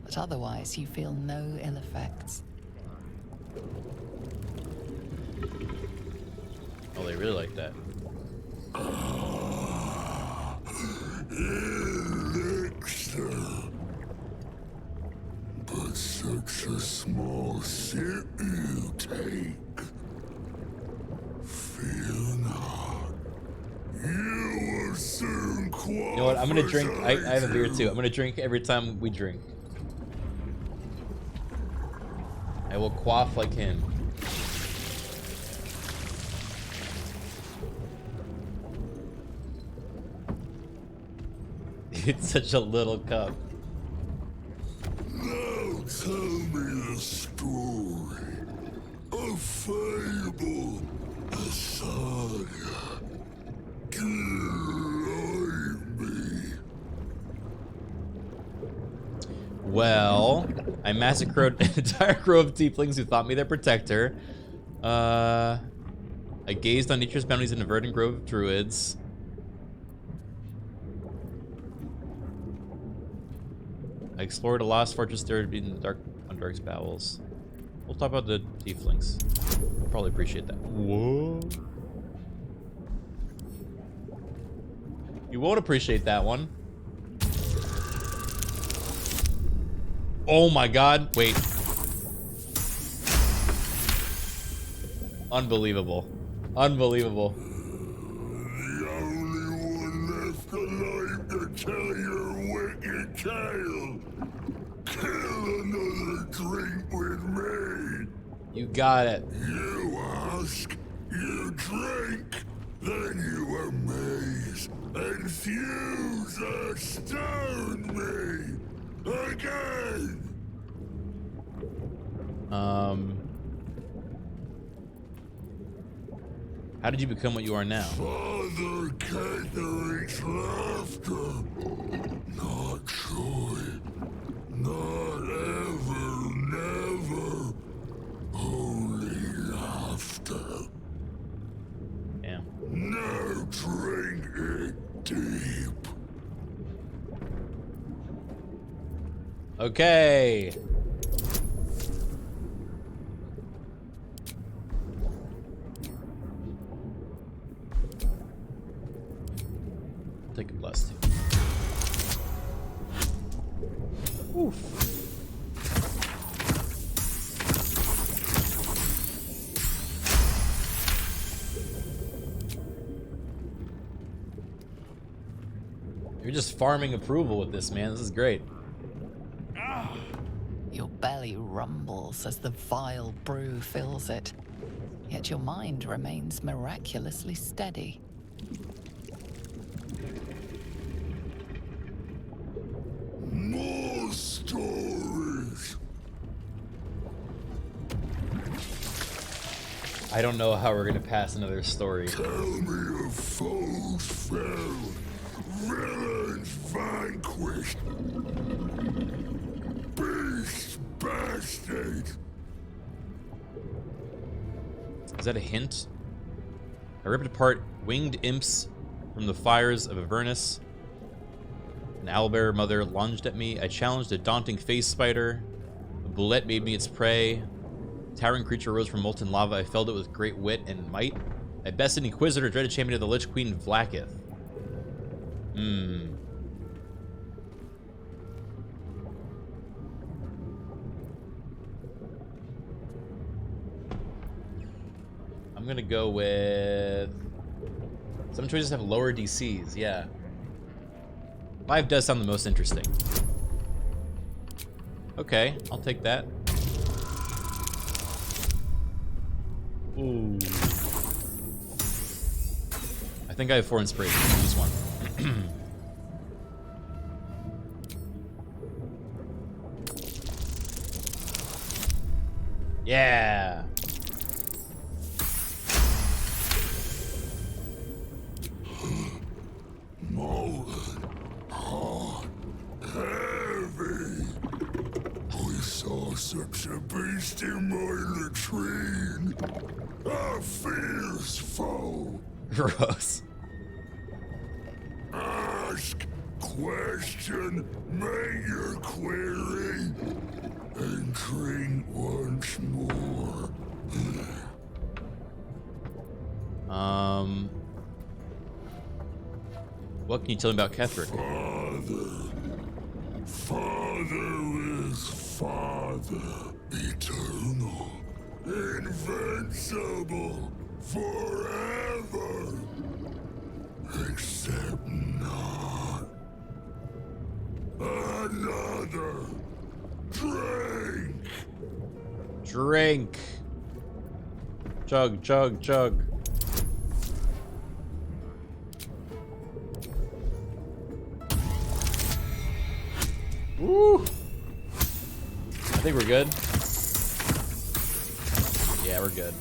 but otherwise you feel no ill effects. Oh, they really like that. Elixir. But such a small sip you take. Fear not. You will soon quaff. You know what? I'm gonna drink. as I have a beer do. too. I'm gonna drink every time we drink. I will quaff like him. It's such a little cup. Now tell me a story. A fable. A saga. Guide me. Well, I massacred an entire grove of tieflings who thought me their protector. I gazed on nature's bounties in a verdant grove of druids. I explored a lost fortress stirred in the dark's bowels. We'll talk about the tieflings. We'll probably appreciate that. Whoa. You won't appreciate that one. Oh my god. Wait. Unbelievable. Unbelievable. tell your wicked tale. Kill another drink with me. You got it. You ask, you drink, then you amaze and fuse astound me again. How did you become what you are now? Father Catherick's laughter, not joy, not ever, never, only laughter. Damn. Now drink it deep. Okay. Take a +2. Oof. You're just farming approval with this, man. This is great. Your belly rumbles as the vile brew fills it, yet your mind remains miraculously steady. More stories. I don't know how we're gonna pass another story. Tell me of foes fell, villains vanquished, beasts bastard. Is that a hint? I ripped apart winged imps from the fires of Avernus. An owlbear mother lunged at me. I challenged a daunting face spider. A bullet made me its prey. A towering creature rose from molten lava. I felled it with great wit and might. I bested Inquisitor, dreaded champion of the Lich Queen, Vlaakith. I'm gonna go with... Some choices have lower DCs, yeah. 5 does sound the most interesting. Okay, I'll take that. Ooh. I think I have 4 inspiration. Use 1. Yeah. Molten, hot, heavy. We saw such a beast in my latrine. A fierce foe. Gross. Ask, question, make your query, and drink once more. What can you tell me about Ketherick? Father is Father, eternal, invincible, forever, except not. Another drink. Drink. Chug, chug, chug. Woo! I think we're good. Yeah, we're good.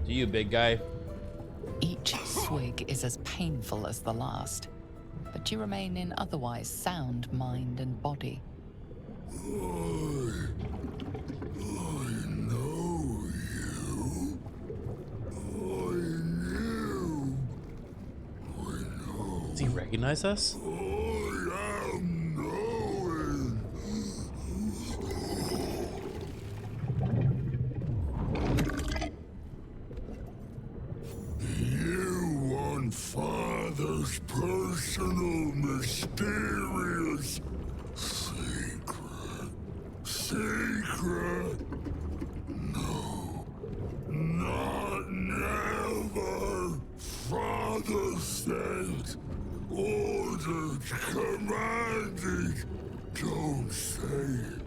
To you, big guy. Each swig is as painful as the last, but you remain in otherwise sound mind and body. Does he recognize us? You want Father's personal, mysterious, secret. Sent, ordered, commanded. Don't say it.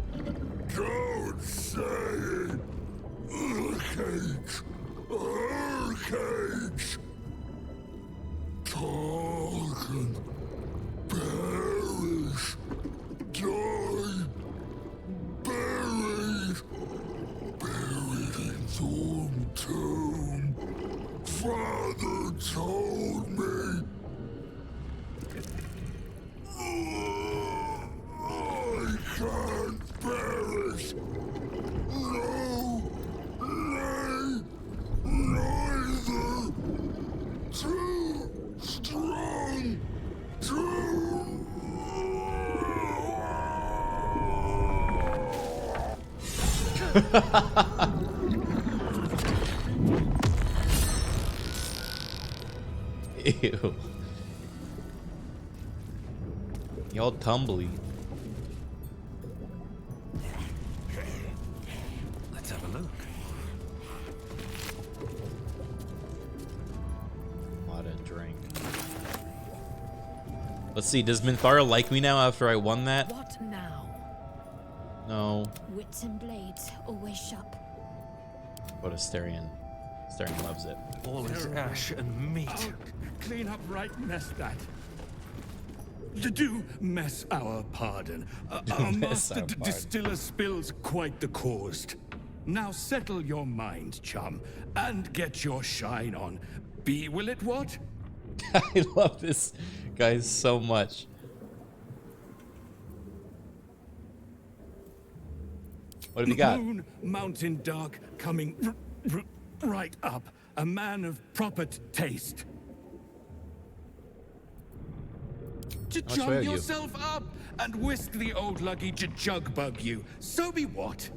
Don't say it. Urcage. Urcage. Talk. Perish. Die. Buried. Buried in Thorn Tomb. Father told me. I can't perish. No. Nay. Neither. Too strong. Too. Ew. Y'all tumbly. Let's have a look. Lot of drink. Let's see, does Minthara like me now after I won that? What now? No. Wits and blades, always sharp. What a Asterion. Asterion loves it. All is ash and meat. Oh, clean up right mess that. Do mess our pardon. Our master distiller spills quite the caused. Now settle your mind, chum, and get your shine on. Be will it what? I love this guy so much. What have you got? Moon, mountain dark, coming right up. A man of proper taste. To I'll show chum you. yourself up and whisk the old luggy to jug bug you. So be what?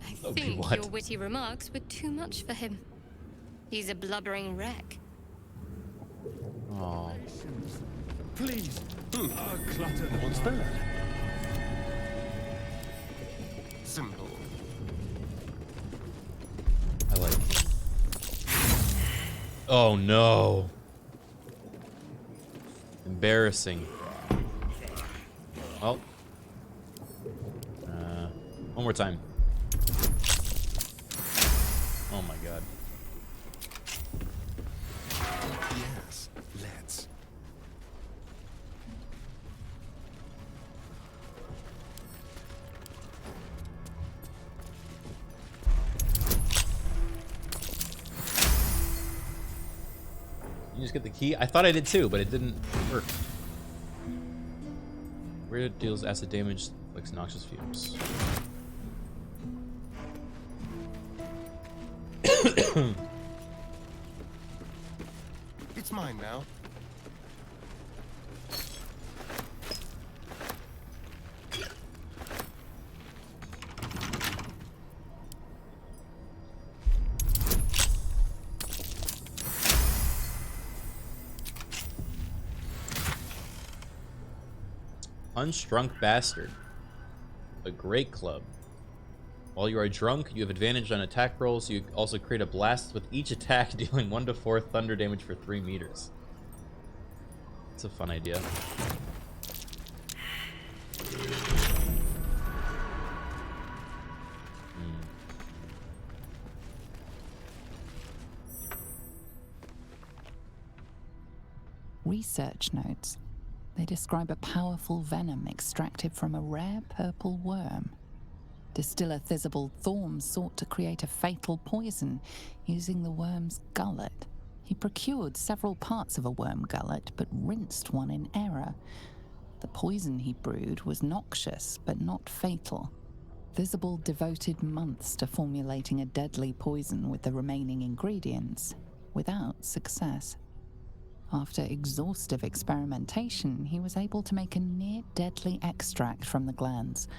I Oh, be think what? your witty remarks were too much for him. He's a blubbering wreck. Oh. Please. Clutter. What's that? Simple. I like it. Oh no. Embarrassing. Well. One more time. Oh my god. Yes, let's. You just get the key? I thought I did too, but it didn't work. Where deals acid damage, like noxious fumes. It's mine now. Unstrunk Bastard. A great club. While you are drunk, you have advantage on attack rolls. You also create a blast with each attack, dealing 1 to 4 thunder damage for 3 meters. It's a fun idea. Research notes. They describe a powerful venom extracted from a rare purple worm. Distiller Thisibald Thorm sought to create a fatal poison using the worm's gullet. He procured several parts of a worm gullet, but rinsed one in error. The poison he brewed was noxious, but not fatal. Thisibald devoted months to formulating a deadly poison with the remaining ingredients, without success. After exhaustive experimentation, he was able to make a near-deadly extract from the glands.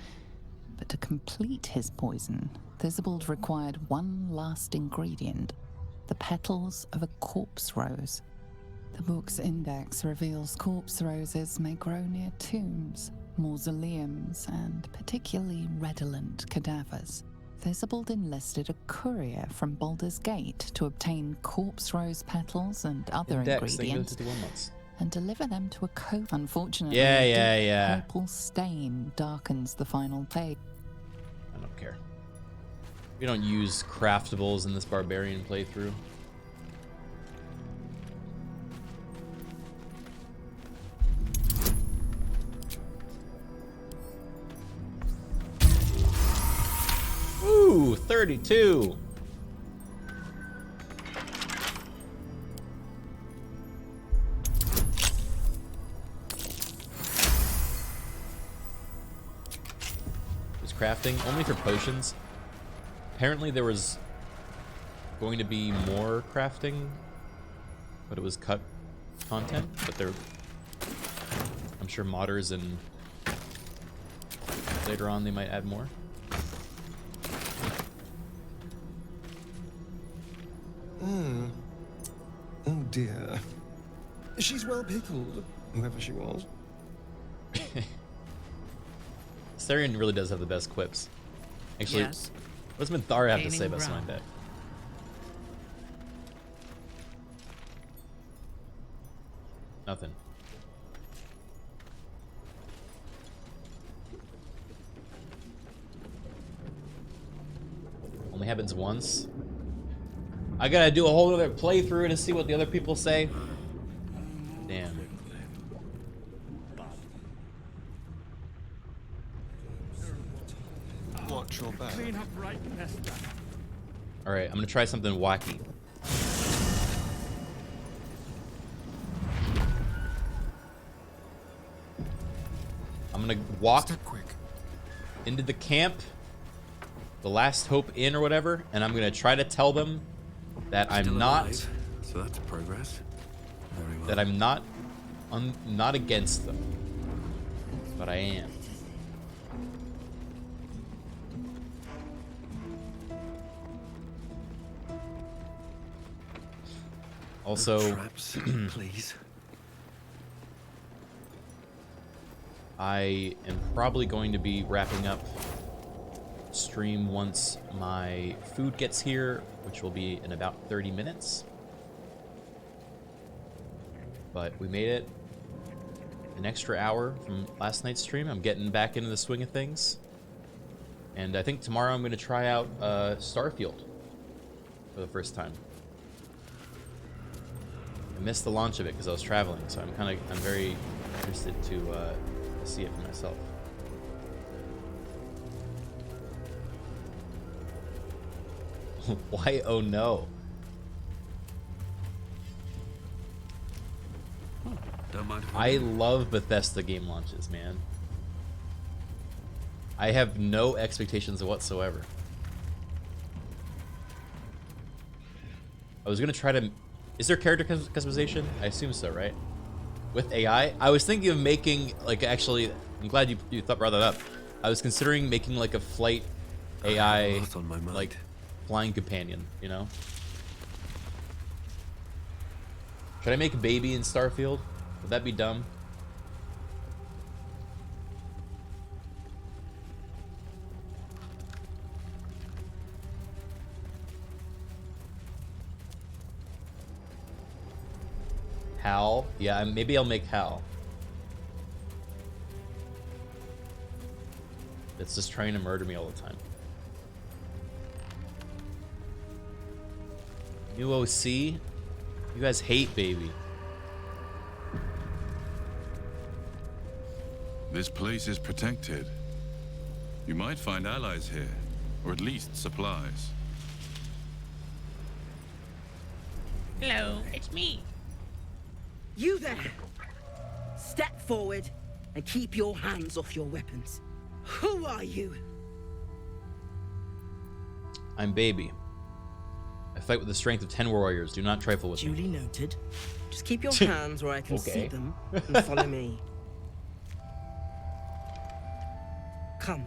But to complete his poison, Thisibald required one last ingredient, the petals of a corpse rose. The book's index reveals corpse roses may grow near tombs, mausoleums, and particularly redolent cadavers. Thizabald enlisted a courier from Baldur's Gate to obtain corpse rose petals and other ingredients and deliver them to a cove. Unfortunately, a deep purple stain darkens the final page. I don't care. We don't use craftables in this barbarian playthrough. Ooh, 32. Is crafting only for potions? Apparently there was going to be more crafting, but it was cut content, but there, I'm sure modders and later on they might add more. Oh dear. She's well pickled, whoever she was. Tharian really does have the best quips. Actually, Yes. what does Minthara have to Gaining say about ground. Slime Deck? Nothing. Only happens once. I gotta do a whole other playthrough to see what the other people say. Damn. Watch your back. Clean up right, Nesta. Alright, I'm gonna try something wacky. I'm gonna walk into the camp, the Last Hope Inn or whatever, and I'm gonna try to tell them that I'm Still not, alive, so that's progress. Very well. that I'm not, not against them, but I am. Also, Traps, please. I am probably going to be wrapping up stream once my food gets here, which will be in about 30 minutes. But we made it an extra hour from last night's stream. I'm getting back into the swing of things. And I think tomorrow I'm going to try out Starfield for the first time. I missed the launch of it because I was traveling, so I'm very interested to see it for myself. Why? Oh no! Don't mind if I love Bethesda game launches, man. I have no expectations whatsoever. I was gonna try to. Is there character customization? I assume so, right? With AI? I was thinking of making, like, actually, I'm glad you brought that up. I was considering making, like, a flight AI, like, flying companion, you know? Should I make a Babey in Starfield? Would that be dumb? Hal? Yeah, maybe I'll make Hal. It's just trying to murder me all the time. New OC? You guys hate Babey. This place is protected. You might find allies here, or at least supplies. Hello, it's me. You there! Step forward and keep your hands off your weapons. Who are you? I'm Babey. I fight with the strength of 10 warriors. Do not trifle with me. Duly noted. Just keep your hands where I can see Okay. them and follow me. Come.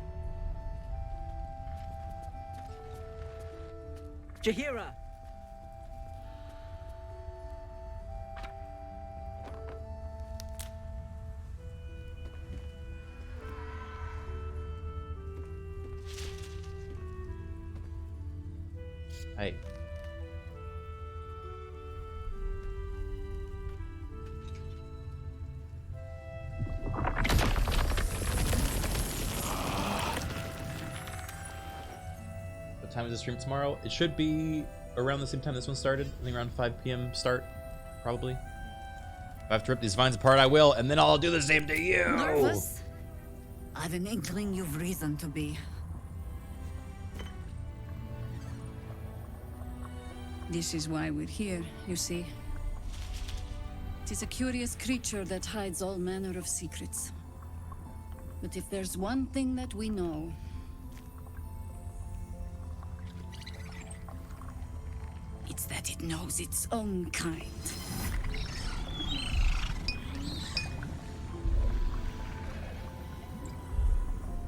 Jahira! What time is the stream tomorrow? It should be around the same time this one started. I think around 5 p.m. start, probably. If I have to rip these vines apart, I will, and then I'll do the same to you. Nervous? I've an inkling you've reason to be. This is why we're here, you see. It is a curious creature that hides all manner of secrets. But if there's one thing that we know, it's that it knows its own kind.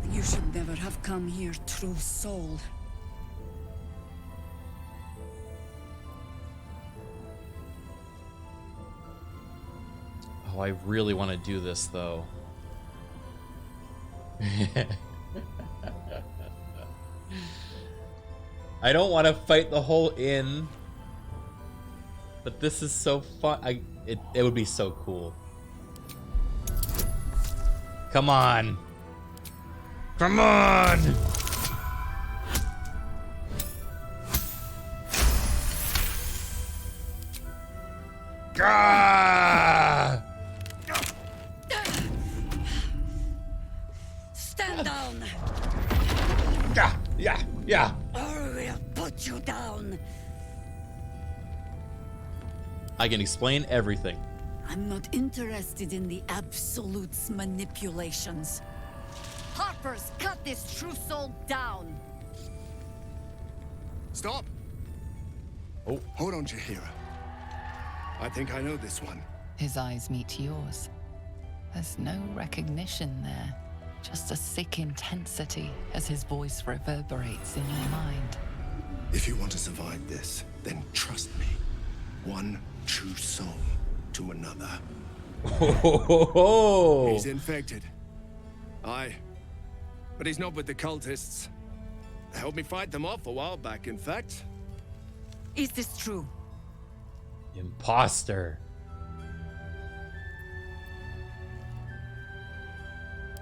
You should never have come here, true soul. Oh, I really want to do this, though. I don't want to fight the whole inn, but this is so fun. It would be so cool. Come on. Come on! Gah! Stand down! Yeah. Or we'll put you down. I can explain everything. I'm not interested in the Absolute's manipulations. Harpers, cut this true soul down! Stop! Oh. Hold on, Jahira. I think I know this one. His eyes meet yours. There's no recognition there, just a sick intensity as his voice reverberates in your mind. If you want to survive this, then trust me. One true soul to another. He's infected. Aye. But he's not with the cultists. They helped me fight them off a while back, in fact. Is this true? Imposter.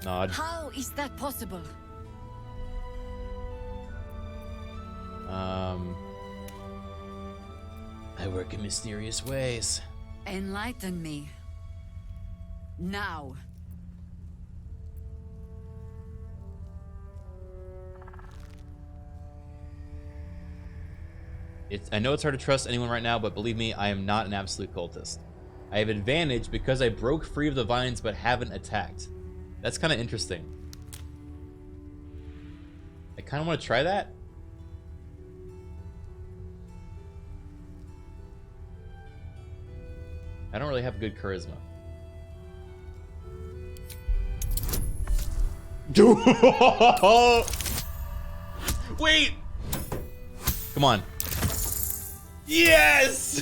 Nod. How is that possible? I work in mysterious ways. Enlighten me. Now. I know it's hard to trust anyone right now, but believe me, I am not an absolute cultist. I have advantage because I broke free of the vines but haven't attacked. That's kind of interesting. I kind of want to try that. I don't really have good charisma. Wait! Come on. Yes!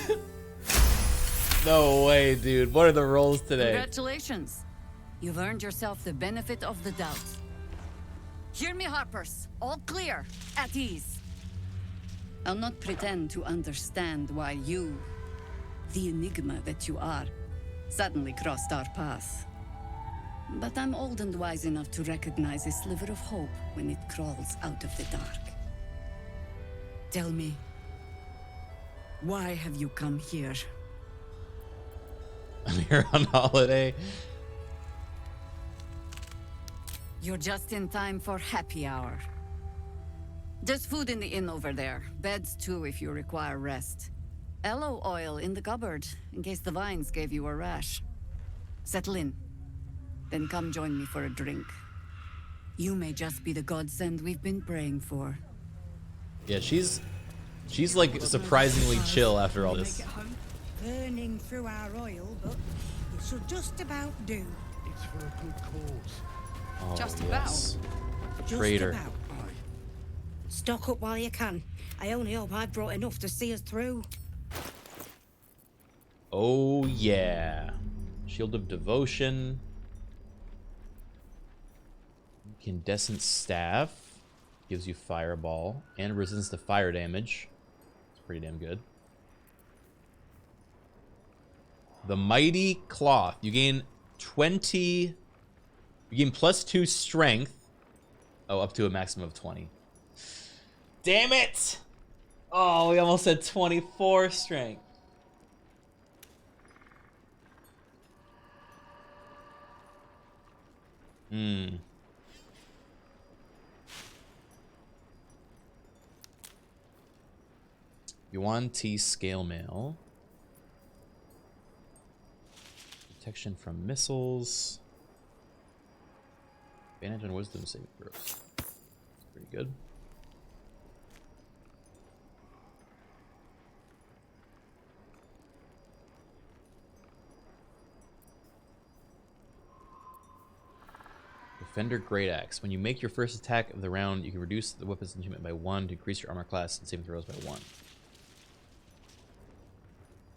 No way, dude. What are the rolls today? Congratulations. You've earned yourself the benefit of the doubt. Hear me, Harpers. All clear. At ease. I'll not pretend to understand why you, the enigma that you are, suddenly crossed our path. But I'm old and wise enough to recognize a sliver of hope when it crawls out of the dark. Tell me, why have you come here? I'm here on holiday. You're just in time for happy hour. There's food in the inn over there. Beds too if you require rest. Aloe oil in the cupboard in case the vines gave you a rash. Settle in. Then come join me for a drink. You may just be the godsend we've been praying for. Yeah, she's like surprisingly chill after all this. Burning through our oil, but it should just about do. It's for a good cause. Oh, Just yes. Just Traitor. about. Stock up while you can. I only hope I've brought enough to see us through. Oh yeah. Shield of Devotion. Incandescent Staff. Gives you Fireball. And resistance to fire damage. It's pretty damn good. The Mighty Cloth. You gain 20... You gain +2 strength. Oh, up to a maximum of 20. damn it! Oh, we almost had 24 strength. Yuan T scale mail. Protection from missiles. Advantage on wisdom saving throws. Pretty good. Defender Great Axe. When you make your first attack of the round, you can reduce the weapon's enchantment by 1 to increase your armor class and saving throws by 1.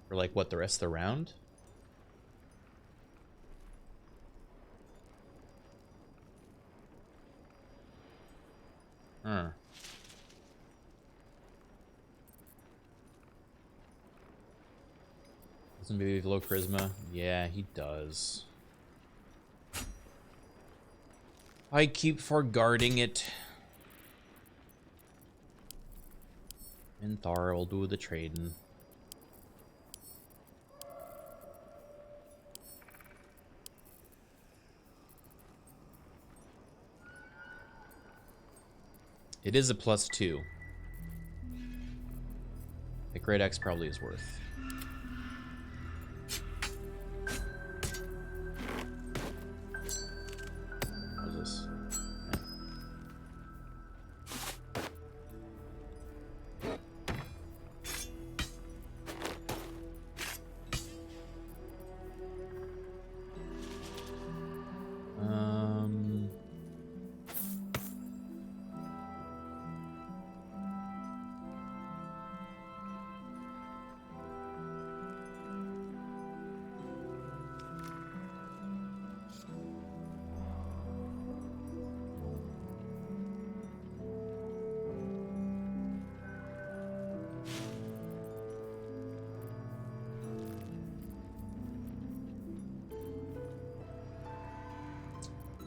For like what, the rest of the round? Huh. Doesn't Babey have low charisma? Yeah, he does. I keep forguarding it. And Thar will do the trading. It is a +2. The Great Axe probably is worth. What is this?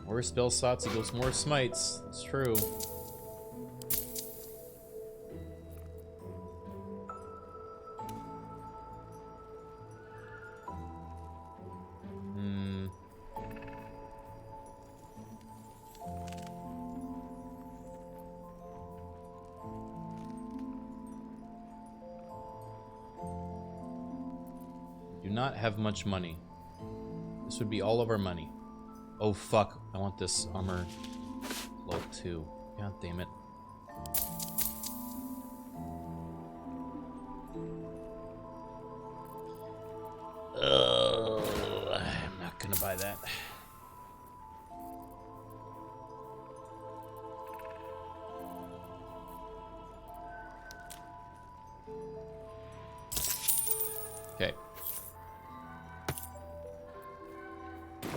More spell slots equals more smites. It's true. Do not have much money. This would be all of our money. Oh fuck, I want this armor level 2. God damn it. I'm not gonna buy that. Okay.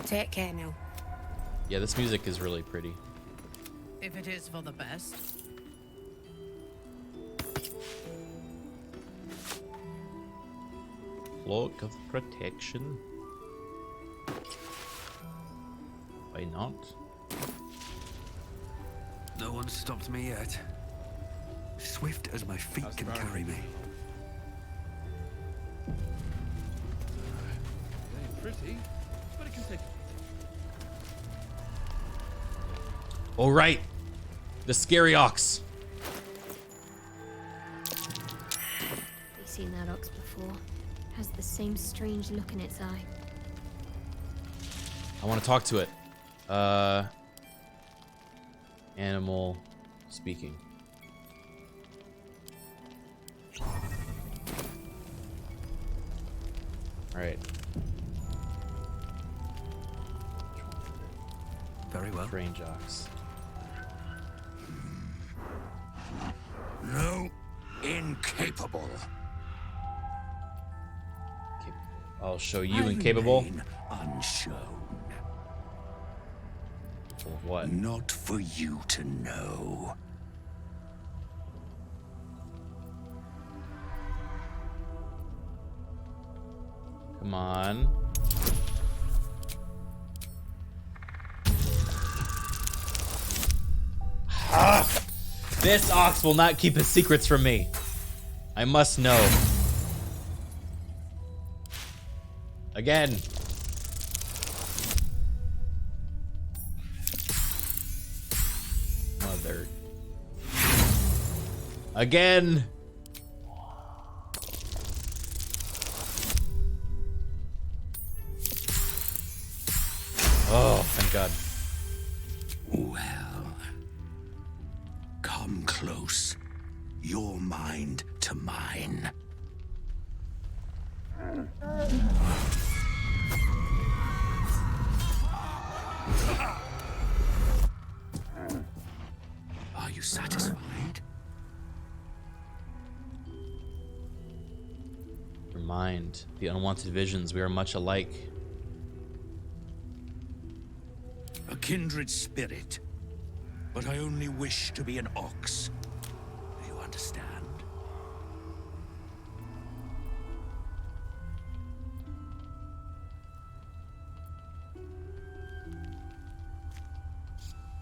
Take care now. Yeah, this music is really pretty. If it is for the best. Cloak of protection. Why not? No one stopped me yet. Swift as my feet can carry me. Pretty, but it can take. All right, the scary ox. We've seen that ox before. Has the same strange look in its eye. I want to talk to it. Animal speaking. All right. Very well. Strange ox. No, incapable. I'll show you incapable. Unshown. For what? Not for you to know. Come on. Ah! This ox will not keep his secrets from me. I must know. Again. Mother. Again. Oh, thank God. Well, come close. Your mind to mine. Are you satisfied? Your mind, the unwanted visions, we are much alike. A kindred spirit, but I only wish to be an ox. Do you understand?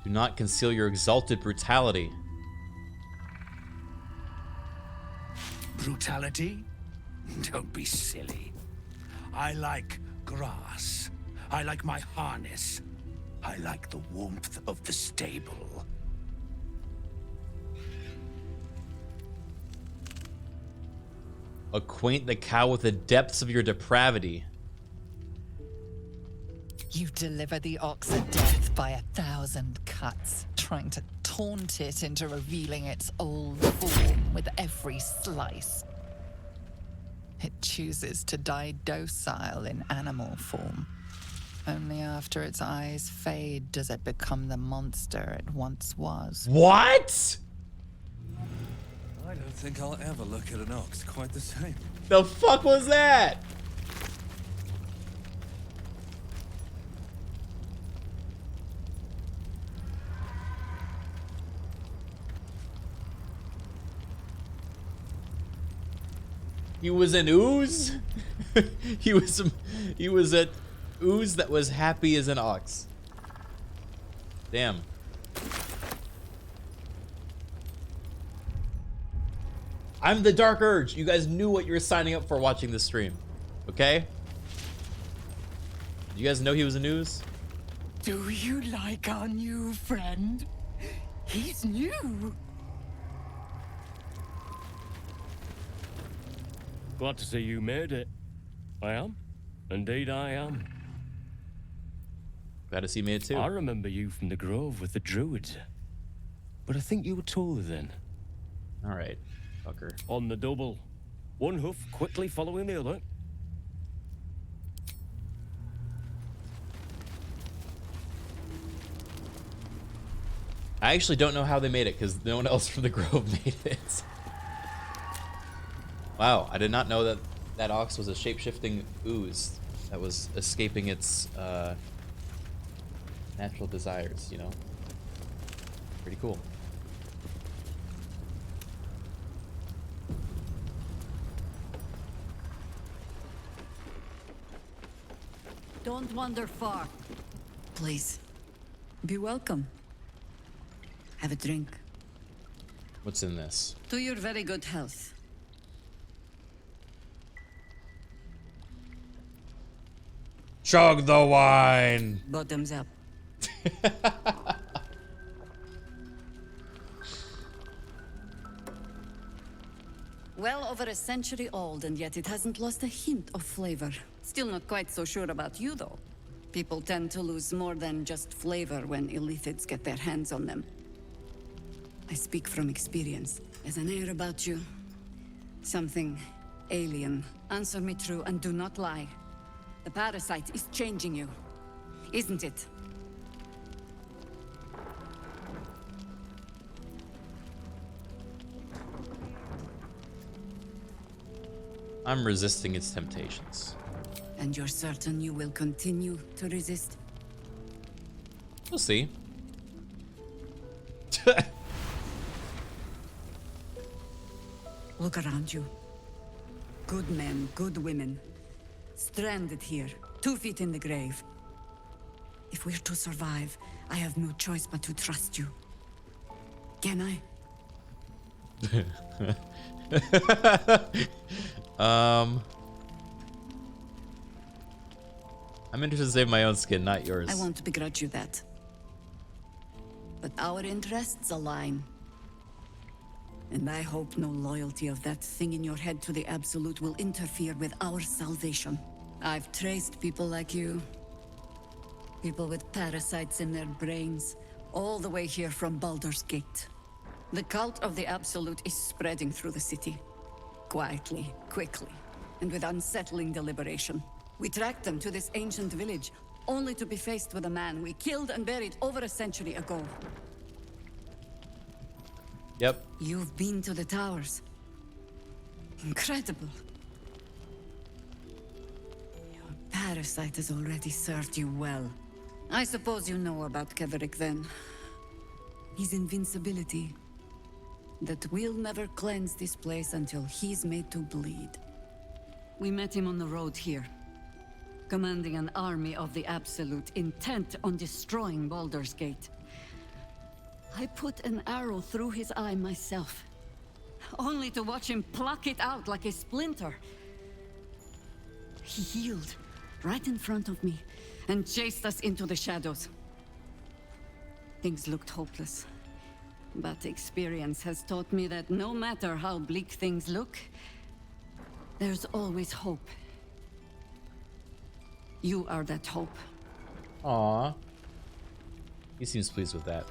Do not conceal your exalted brutality. Brutality? Don't be silly. I like grass. I like my harness. I like the warmth of the stable. Acquaint the cow with the depths of your depravity. You deliver the ox a death by 1,000 cuts, trying to taunt it into revealing its old form with every slice. It chooses to die docile in animal form. Only after its eyes fade does it become the monster it once was. What? I don't think I'll ever look at an ox quite the same. The fuck was that? He was an ooze? he was an ooze that was happy as an ox. Damn. I'm the Dark Urge. You guys knew what you were signing up for watching this stream. Okay? You guys know he was an ooze? Do you like our new friend? He's new. Glad to see you made it. I am. Indeed I am. Glad to see you made it too. I remember you from the grove with the druids. But I think you were taller then. Alright, fucker. On the double. One hoof quickly following the other. I actually don't know how they made it because no one else from the grove made it. Wow, I did not know that that ox was a shape-shifting ooze that was escaping its natural desires, you know? Pretty cool. Don't wander far. Please. Be welcome. Have a drink. What's in this? To your very good health. Chug the wine! Bottoms up. Well over a century old, and yet it hasn't lost a hint of flavor. Still not quite so sure about you, though. People tend to lose more than just flavor when illithids get their hands on them. I speak from experience. There's an air about you. Something alien. Answer me true and do not lie. The parasite is changing you, isn't it? I'm resisting its temptations. And you're certain you will continue to resist? We'll see. Look around you. Good men, good women. Stranded here, 2 feet in the grave. If we're to survive, I have no choice but to trust you. Can I? I'm interested to save my own skin, not yours. I won't begrudge you that. But our interests align. And I hope no loyalty of that thing in your head to the Absolute will interfere with our salvation. I've traced people like you. People with parasites in their brains, all the way here from Baldur's Gate. The cult of the Absolute is spreading through the city. Quietly, quickly, and with unsettling deliberation. We tracked them to this ancient village, only to be faced with a man we killed and buried over a century ago. Yep. You've been to the towers. Incredible. Your parasite has already served you well. I suppose you know about Ketherick then. His invincibility. That we'll never cleanse this place until he's made to bleed. We met him on the road here, commanding an army of the Absolute, intent on destroying Baldur's Gate. I put an arrow through his eye myself, only to watch him pluck it out like a splinter. He healed right in front of me and chased us into the shadows. Things looked hopeless, but experience has taught me that no matter how bleak things look, there's always hope. You are that hope. Aww. He seems pleased with that.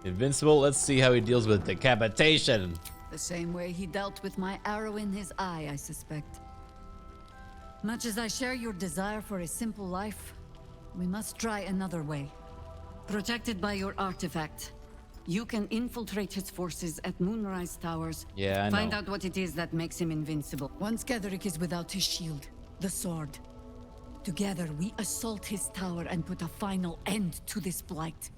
Invincible, let's see how he deals with decapitation. The same way he dealt with my arrow in his eye, I suspect. Much as I share your desire for a simple life, we must try another way. Protected by your artifact, you can infiltrate his forces at Moonrise Towers. Yeah, I know. Find out what it is that makes him invincible. Once Ketherick is without his shield, the sword. Together, we assault his tower and put a final end to this blight.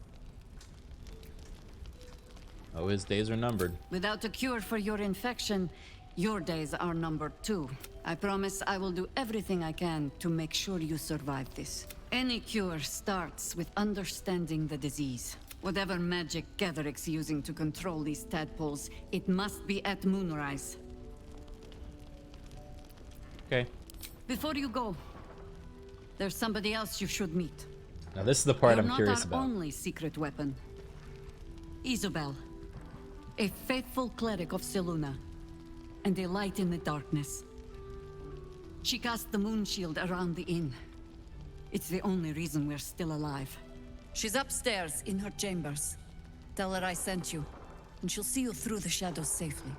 Oh, his days are numbered. Without a cure for your infection, your days are numbered too. I promise I will do everything I can to make sure you survive this. Any cure starts with understanding the disease. Whatever magic Ketherick's using to control these tadpoles, it must be at Moonrise. Okay. Before you go, there's somebody else you should meet. Now this is the part You're I'm curious not our about. only secret weapon. Isobel, a faithful cleric of Selûne, and a light in the darkness. She cast the moon shield around the inn. It's the only reason we're still alive. She's upstairs in her chambers. Tell her I sent you, and she'll see you through the shadows safely.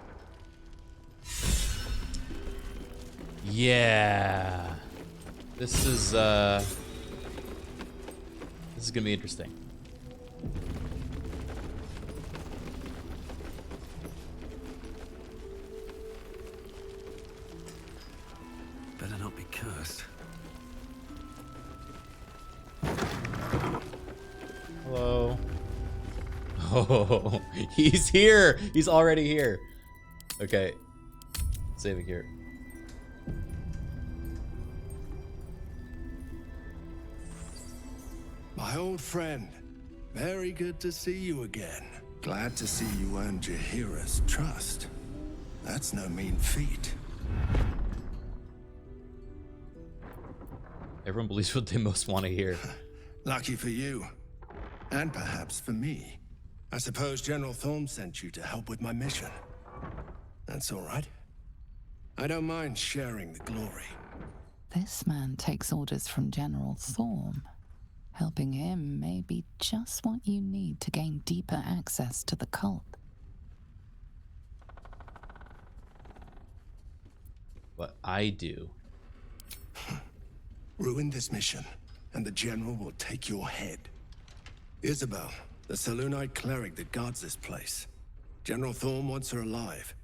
Yeah. This is gonna be interesting. Better not be cursed. Hello. Oh, he's here. He's already here. Okay. Saving here. My old friend, very good to see you again. Glad to see you earned Jaheira's trust. That's no mean feat. Everyone believes what they most want to hear. Lucky for you. And perhaps for me. I suppose General Thorm sent you to help with my mission. That's all right. I don't mind sharing the glory. This man takes orders from General Thorm. Helping him may be just what you need to gain deeper access to the cult. What I do. Ruin this mission, and the General will take your head. Isabel, the Selûnite cleric that guards this place. General Thorm wants her alive.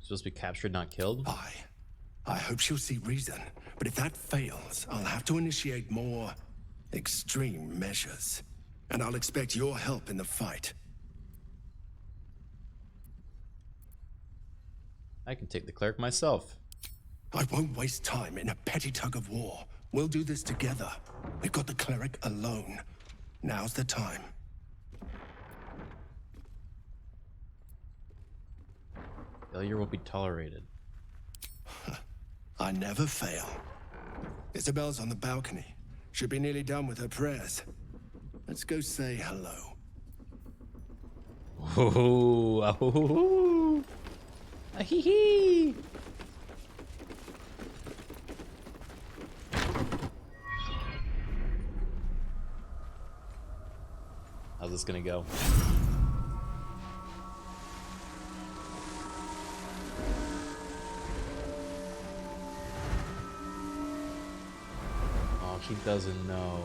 Supposed to be captured, not killed? I hope she'll see reason, but if that fails, I'll have to initiate more extreme measures. And I'll expect your help in the fight. I can take the cleric myself. I won't waste time in a petty tug of war We'll do this together. We've got the cleric alone. Now's the time. Failure will be tolerated. I never fail. Isabel's on the balcony. Should be nearly done with her prayers. Let's go say hello. Oh, oh, ah, hee hee. How's this gonna go? Oh, she doesn't know.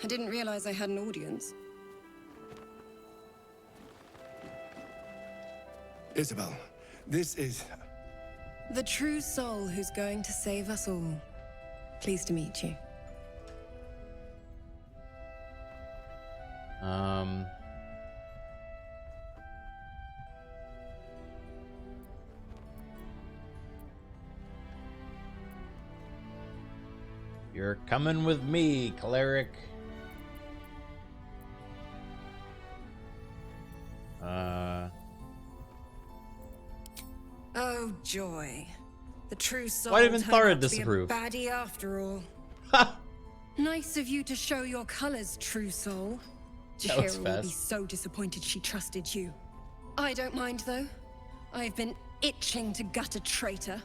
I didn't realize I had an audience. Isabel, this is... The true soul who's going to save us all. Pleased to meet you. You're coming with me, cleric. Oh, joy. The true soul Why even turned Thara out to be a disapprove? baddie after all. Nice of you to show your colors, true soul. That was Jahira will be fast. so disappointed she trusted you. I don't mind, though. I've been itching to gut a traitor.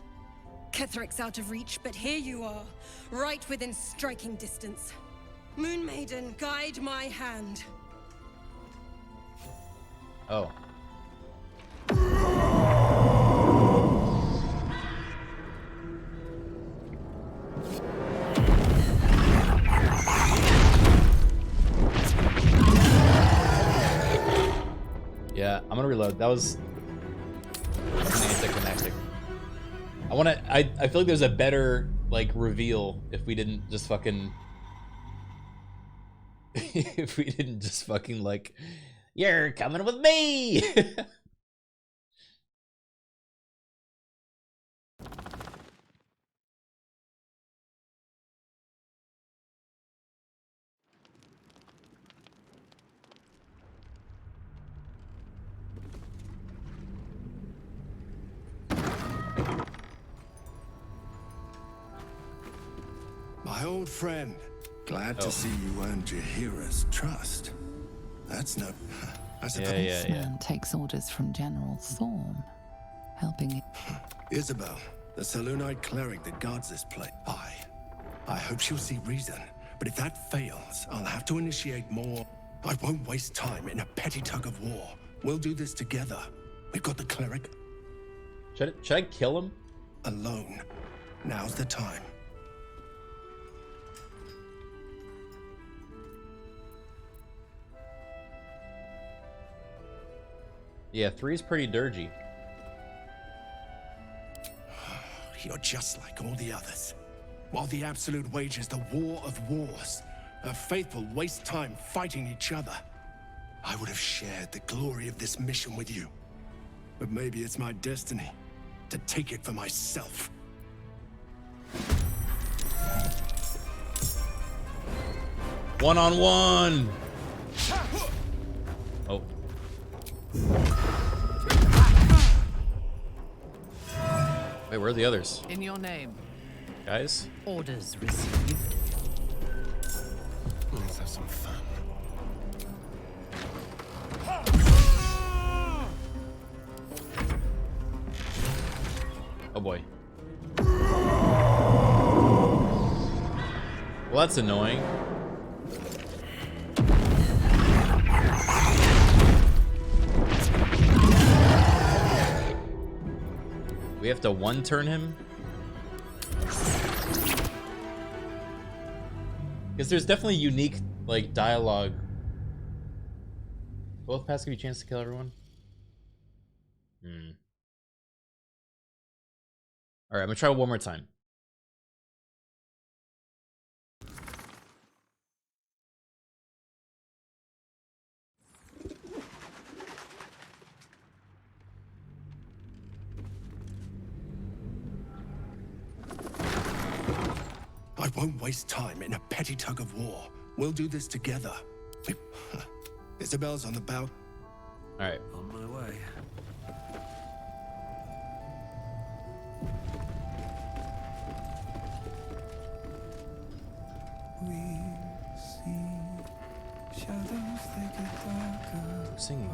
Ketheric's out of reach, but here you are, right within striking distance. Moon Maiden, guide my hand. Oh. Yeah, I'm gonna reload. That was anticlimactic. I feel like there's a better like reveal if we didn't just fucking if we didn't just fucking like, you're coming with me. My old friend. Glad to see you earned Jahira's trust. That's no... I suppose. This man takes orders from General Thorm, helping it. Isabel, the Selûnite cleric that guards this place. I hope she'll see reason. But if that fails, I'll have to initiate more. I won't waste time in a petty tug of war. We'll do this together. We've got the cleric. Should I kill him? Alone. Now's the time. Yeah, 3's pretty dirgy. You're just like all the others. While the Absolute wages the war of wars, our faithful waste time fighting each other. I would have shared the glory of this mission with you. But maybe it's my destiny to take it for myself. One-on-one. Oh. Wait, where are the others? In your name. Guys? Orders received. Let's have some fun. Oh boy. Well, that's annoying. We have to one-turn him? Because there's definitely unique, like, dialogue. Both paths give you a chance to kill everyone? Alright, I'm gonna try one more time. I won't waste time in a petty tug of war. We'll do this together. Isabel's on the bow. Alright. On my way. We see shadows, they get darker. Who's singing?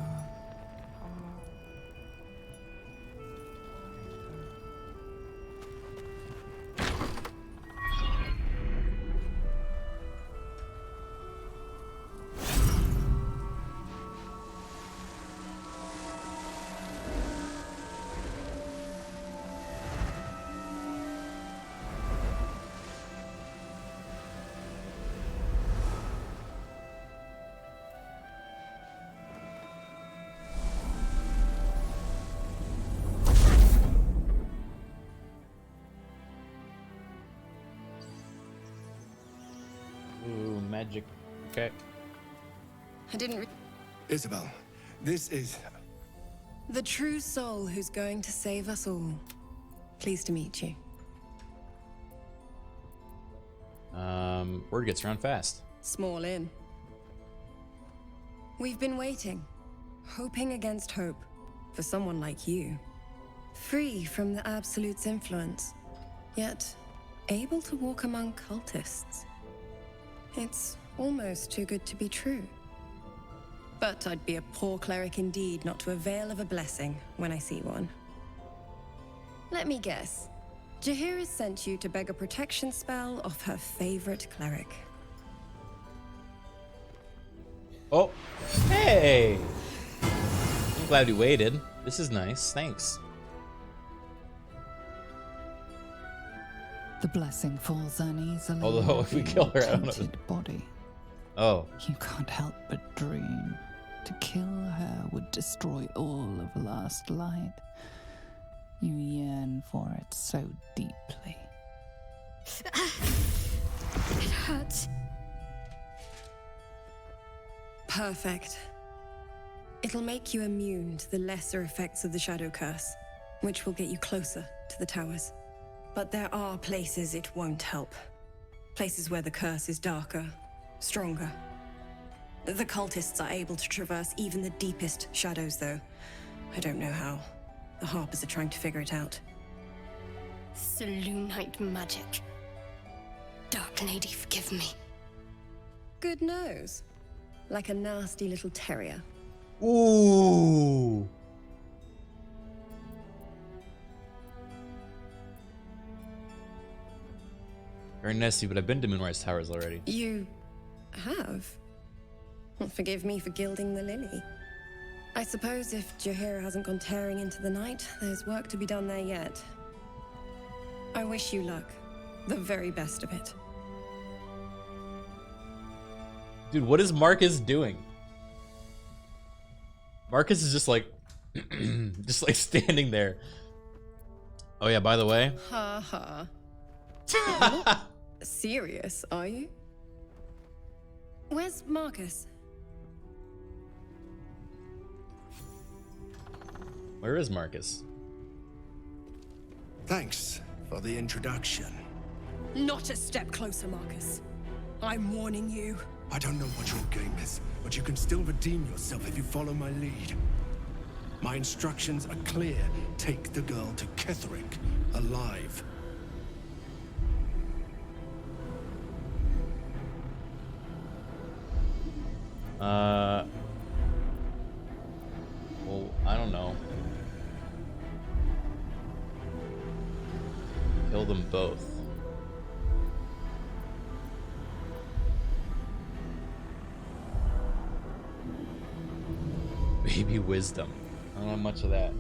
Magic. Okay. I didn't. Isabel, this is The true soul who's going to save us all. Pleased to meet you. Word gets around fast. Small inn. We've been waiting, hoping against hope, for someone like you. Free from the Absolute's influence, yet able to walk among cultists. It's almost too good to be true. But I'd be a poor cleric indeed not to avail of a blessing when I see one. Let me guess. Jaheira sent you to beg a protection spell off her favorite cleric. Oh, hey! I'm glad we waited. This is nice, thanks. The blessing falls uneasily. Although if we kill her, I don't know. Body. Oh. You can't help but dream. To kill her would destroy all of last light. You yearn for it so deeply. It hurts. Perfect. It'll make you immune to the lesser effects of the Shadow Curse, which will get you closer to the towers. But there are places it won't help. Places where the curse is darker, stronger. The cultists are able to traverse even the deepest shadows, though. I don't know how. The Harpers are trying to figure it out. Selûnite magic. Dark Lady, forgive me. Good nose. Like a nasty little terrier. Ooh. Very nasty, but I've been to Moonrise Towers already. You have? Well, forgive me for gilding the lily. I suppose if Jaheira hasn't gone tearing into the night, there's work to be done there yet. I wish you luck. The very best of it. Dude, what is Marcus doing? Marcus is just like, just like standing there. Oh yeah, by the way. Ha ha. Serious, are you? Where's Marcus? Where is Marcus? Thanks for the introduction. Not a step closer, Marcus. I'm warning you. I don't know what your game is, but you can still redeem yourself if you follow my lead. My instructions are clear. Take the girl to Ketherick, alive. Well, I don't know. Kill them both. Baby wisdom. I don't know much of that.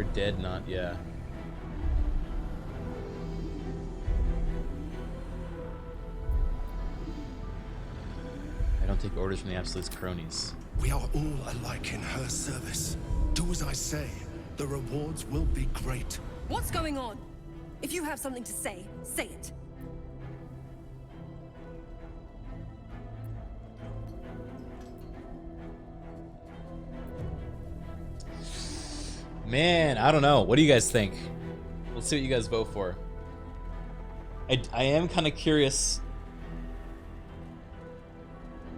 Her dead, not, yeah. I don't take orders from the Absolute's cronies. We are all alike in her service. Do as I say. The rewards will be great. What's going on? If you have something to say, say it. Man, I don't know. What do you guys think? Let's see what you guys vote for. I am kind of curious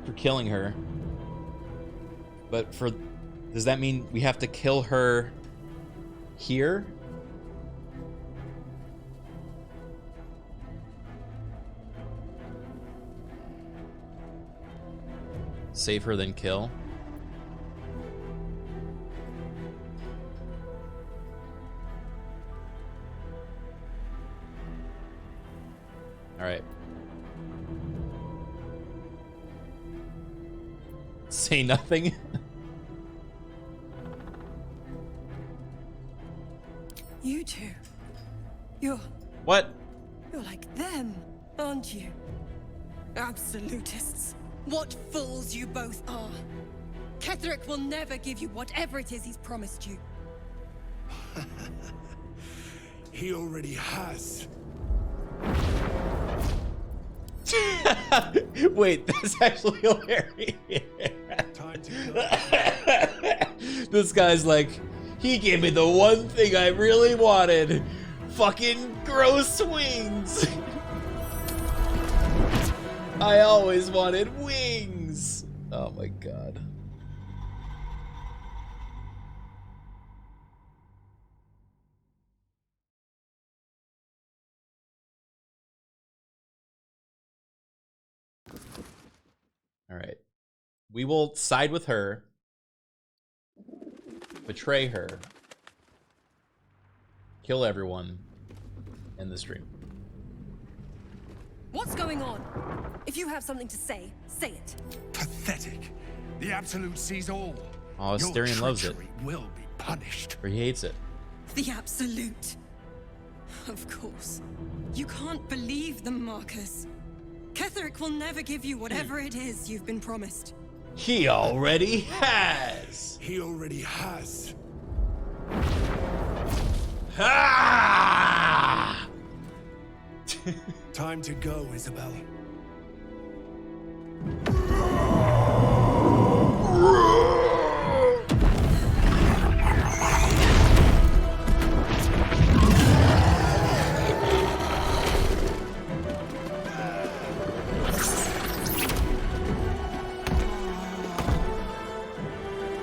for killing her. But does that mean we have to kill her here? Save her, then kill? All right. Say nothing. You two. You're What? like them, aren't you? Absolutists. What fools you both are. Ketherick will never give you whatever it is he's promised you. He already has. Wait, that's actually hilarious. This guy's like, he gave me the one thing I really wanted. Fucking gross wings. I always wanted wings. Oh my god. All right. We will side with her, betray her, kill everyone, end the stream. What's going on? If you have something to say, say it. Pathetic. The Absolute sees all. Oh, Asterion loves it. Will be punished. Or he hates it. The Absolute. Of course. You can't believe them, Marcus. Ketherick will never give you whatever it is you've been promised. He already has. He already has. Ah! Time to go, Isabel.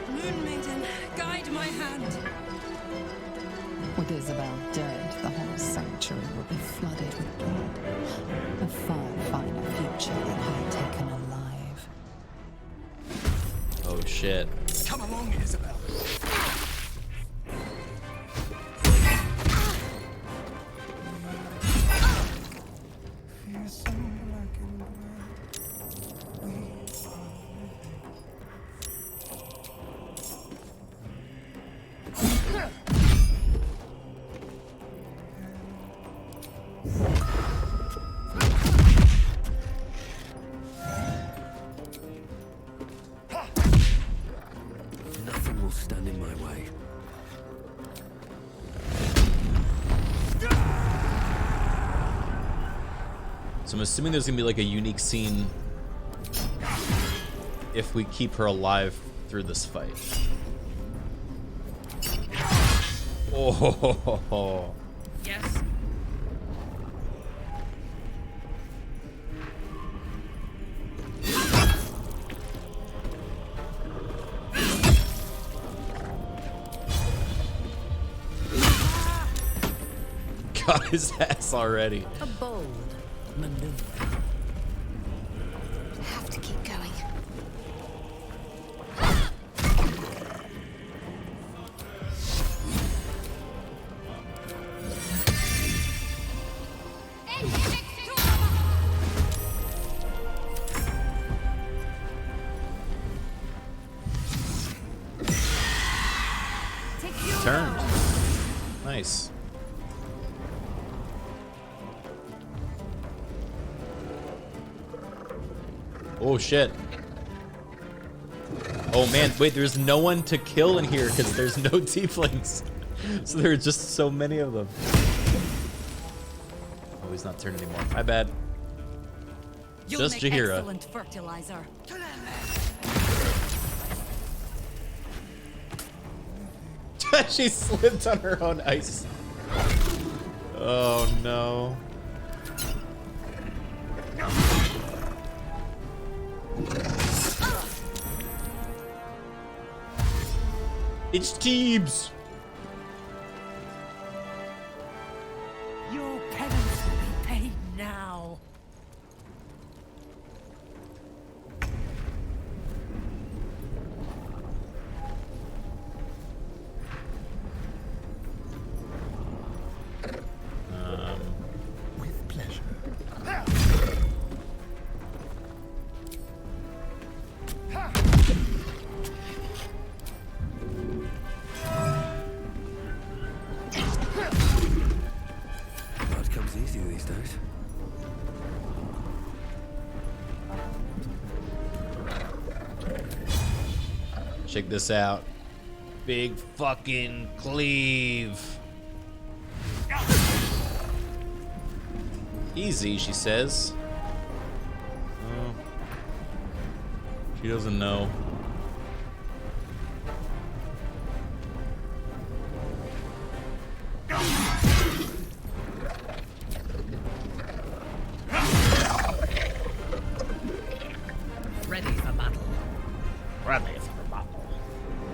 Moon Maiden, guide my hand. With Isabel dead, the whole sanctuary will be flooded with blood. A far finer future than her taken alive. Oh shit. Come along, Isabel. Nothing will stand in my way. So I'm assuming there's gonna be like a unique scene if we keep her alive through this fight. Oh. Yes. Got his ass already. A bold maneuver. Have to keep going. Turned. Nice. Oh shit. Oh man, wait, there's no one to kill in here because there's no tieflings. So there are just so many of them. Oh, he's not turned anymore. My bad. You'll Just make Jaheira. excellent fertilizer. She slipped on her own ice. Oh no. It's Teebs. Your penance will be paid now. With pleasure. Blood comes easy these days. Check this out. Big fucking cleave. Easy, she says. Oh. She doesn't know. Ready for battle. Ready for battle.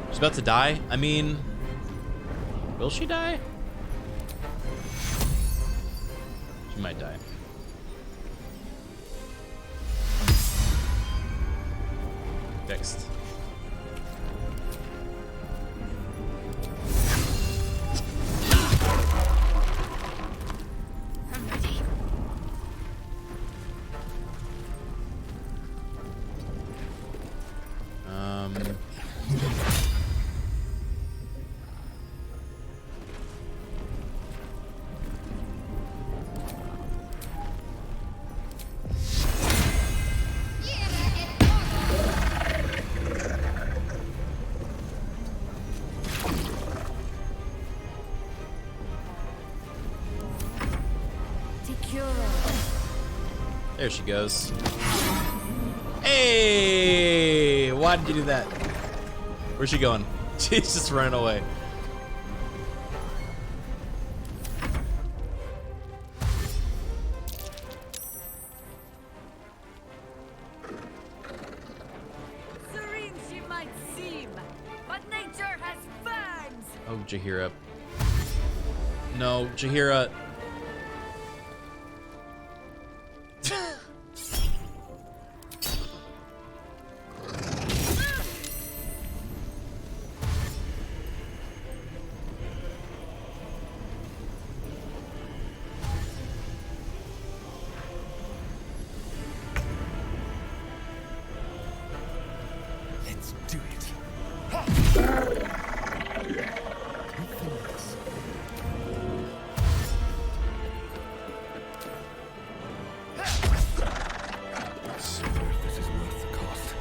She's about to die? I mean, will she die? She might die. Fixed. I'm ready. There she goes. Hey! Why did you do that? Where's she going? She's just running away. Serene she might seem, but nature has fangs. Oh, Jaheira. No, Jaheira. Let's do it. Swear this is worth the cost.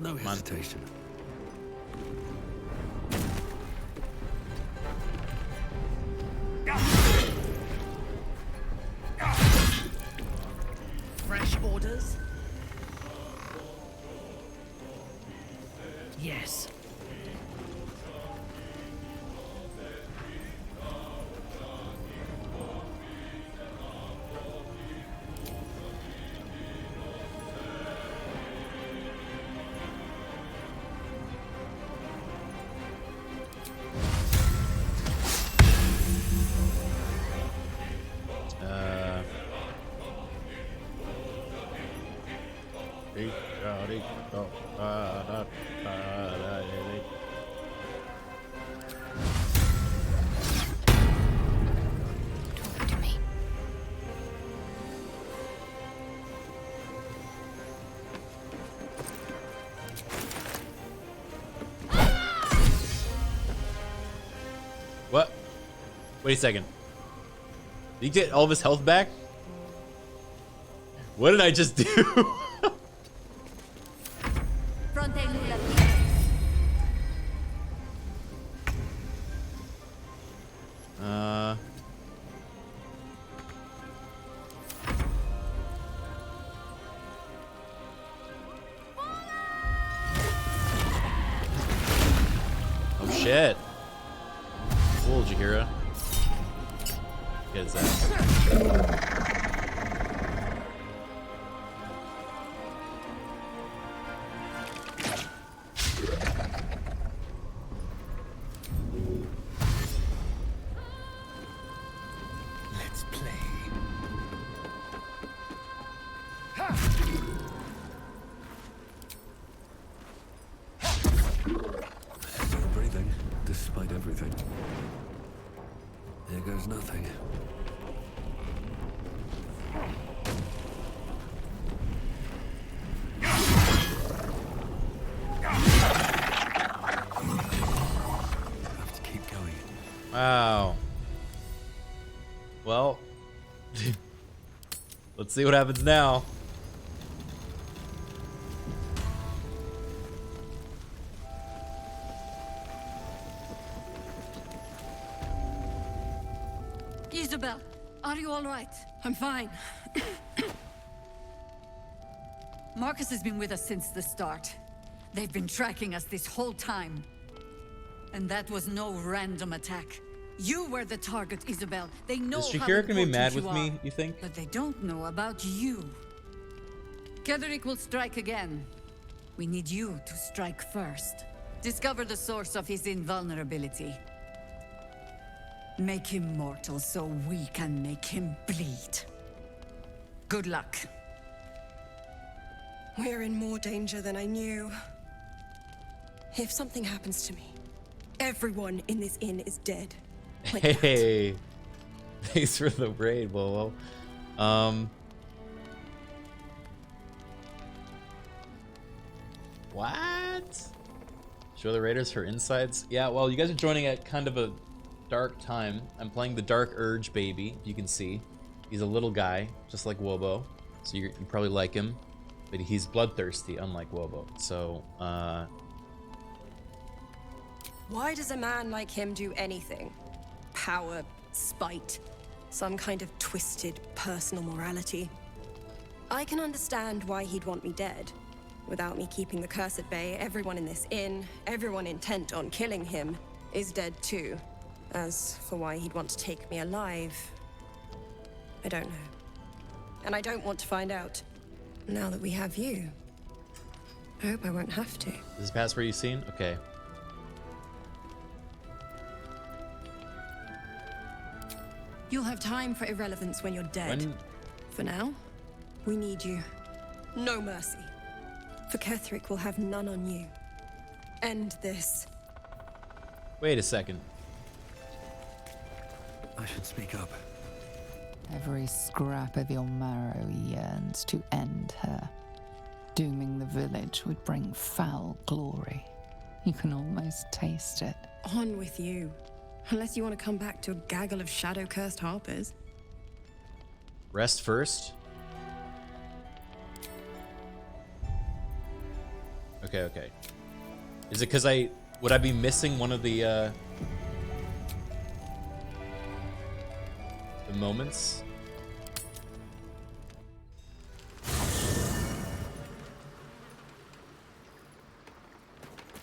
No hesitation. Fresh orders? Yes. What? Wait a second. Did he get all of his health back? What did I just do? Oh shit. Cool, Jahira. Get his ass. Let's play. Still breathing, despite everything. There goes nothing. Have to keep going. Wow. Well, let's see what happens now. Isabel, are you all right? I'm fine. Marcus has been with us since the start. They've been tracking us this whole time. And that was no random attack. You were the target, Isabel. They know Is how Shakira gonna be important mad you with me, are, you think? but they don't know about you. Ketheric will strike again. We need you to strike first. Discover the source of his invulnerability. Make him mortal so we can make him bleed. Good luck. We're in more danger than I knew. If something happens to me, everyone in this inn is dead. Like Hey, thanks for the raid, Wolo. What? Show the raiders for insights? Yeah, well, you guys are joining at kind of a dark time. I'm playing the Dark Urge Babey, you can see. He's a little guy, just like Wobo, so you probably like him. But he's bloodthirsty, unlike Wobo. So, Why does a man like him do anything? Power, spite, some kind of twisted personal morality. I can understand why he'd want me dead. Without me keeping the curse at bay, everyone in this inn, everyone intent on killing him, is dead too. As for why he'd want to take me alive, I don't know. And I don't want to find out. Now that we have you, I hope I won't have to. is this past where you've seen? Okay. You'll have time for irrelevance when you're dead. When... For now, we need you. No mercy. For Ketheric will have none on you. End this. Wait a second. I should speak up. Every scrap of your marrow yearns to end her. Dooming the village would bring foul glory. You can almost taste it. On with you. Unless you want to come back to a gaggle of shadow-cursed harpers. Rest first. Okay, okay. Is it because would I be missing one of the moments?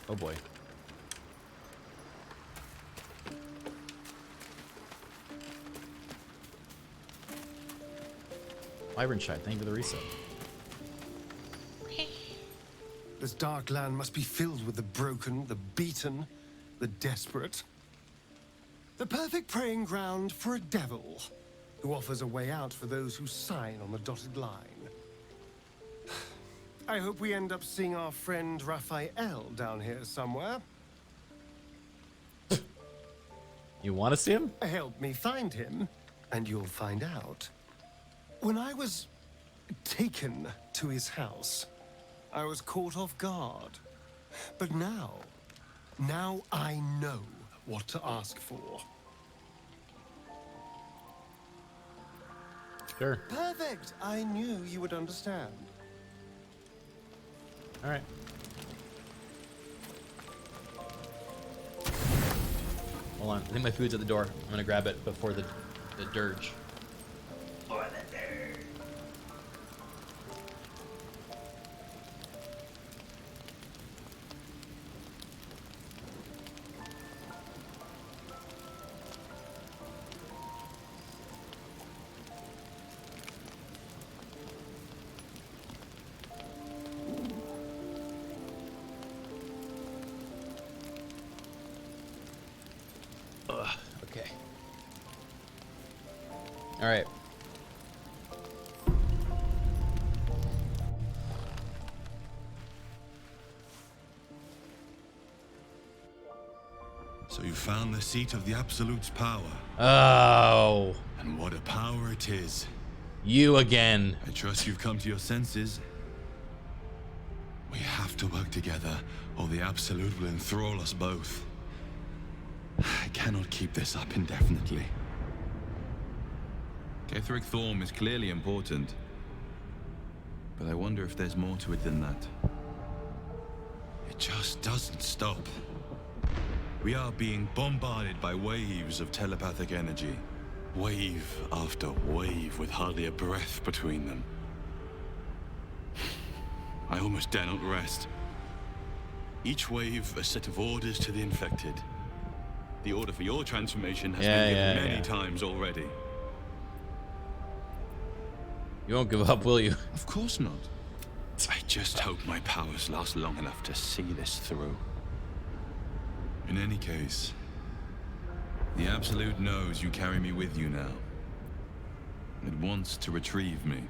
Oh boy. Vibrant Shine, thank you for the reset. This dark land must be filled with the broken, the beaten, the desperate. The perfect preying ground for a devil who offers a way out for those who sign on the dotted line. I hope we end up seeing our friend Raphael down here somewhere. You want to see him? Help me find him, and you'll find out. When I was taken to his house, I was caught off guard. But now I know what to ask for. Sure. Perfect. I knew you would understand. All right. Hold on. I think my food's at the door. I'm gonna grab it before the dirge. Okay. All right. So you found the seat of the Absolute's power. Oh. And what a power it is. You again. I trust you've come to your senses. We have to work together, or the Absolute will enthrall us both. I cannot keep this up indefinitely. Ketheric Thorm is clearly important, but I wonder if there's more to it than that. It just doesn't stop. We are being bombarded by waves of telepathic energy. Wave after wave with hardly a breath between them. I almost dare not rest. Each wave a set of orders to the infected. The order for your transformation has been given many times already. You won't give up, will you? Of course not. I just hope my powers last long enough to see this through. In any case, the Absolute knows you carry me with you now. It wants to retrieve me.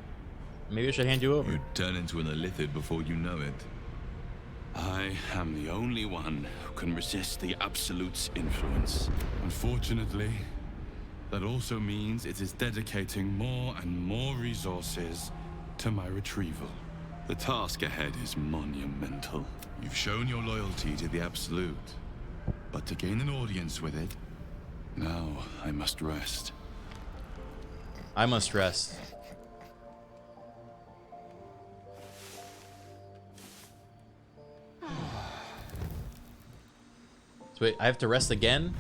Maybe I should hand you over. You'd turn into an illithid before you know it. I am the only one who can resist the Absolute's influence. Unfortunately, that also means it is dedicating more and more resources to my retrieval. The task ahead is monumental. You've shown your loyalty to the Absolute, but to gain an audience with it, now I must rest. I must rest. So wait, I have to rest again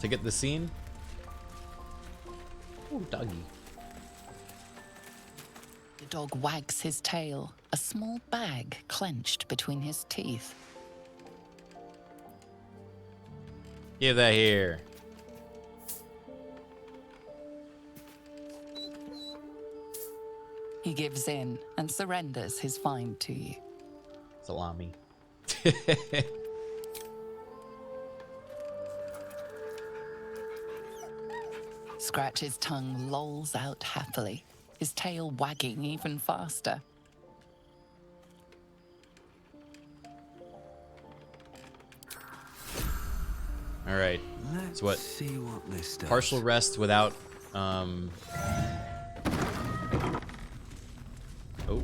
to get the scene? Ooh, doggy. The dog wags his tail, a small bag clenched between his teeth. Give that here. He gives in and surrenders his find to you. Salami. Scratch's tongue lolls out happily, his tail wagging even faster. All right. So what? See what this does. Partial rest without Oh. All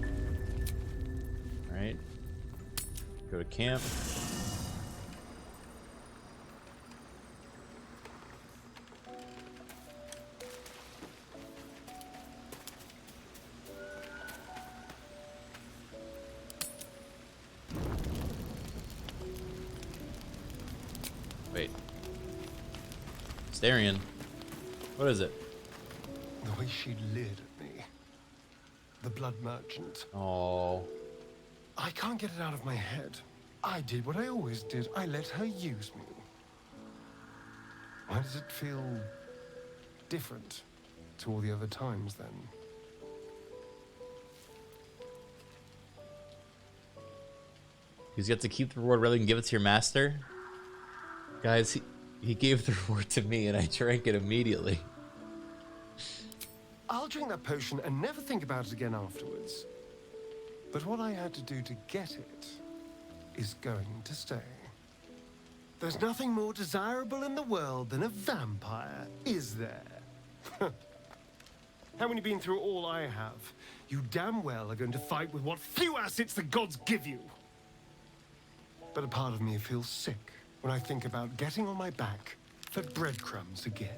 right. Go to camp. Wait. Starion. What is it? The way she leered at me. The blood merchant. Oh. I can't get it out of my head. I did what I always did. I let her use me. Why does it feel different to all the other times then? Because you have to keep the reward rather than give it to your master? Guys, he gave the reward to me and I drank it immediately. I'll drink that potion and never think about it again afterwards. But what I had to do to get it is going to stay. There's nothing more desirable in the world than a vampire, is there? Haven't you been through all I have? You damn well are going to fight with what few assets the gods give you. But a part of me feels sick when I think about getting on my back for breadcrumbs again.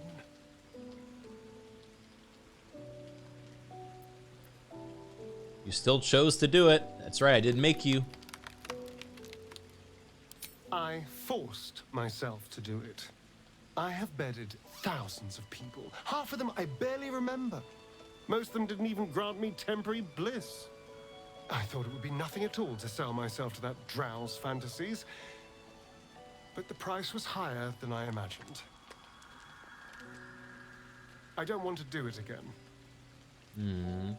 You still chose to do it. That's right, I didn't make you. I forced myself to do it. I have bedded thousands of people. Half of them I barely remember. Most of them didn't even grant me temporary bliss. I thought it would be nothing at all to sell myself to that drow's fantasies. But the price was higher than I imagined. I don't want to do it again. Hmm.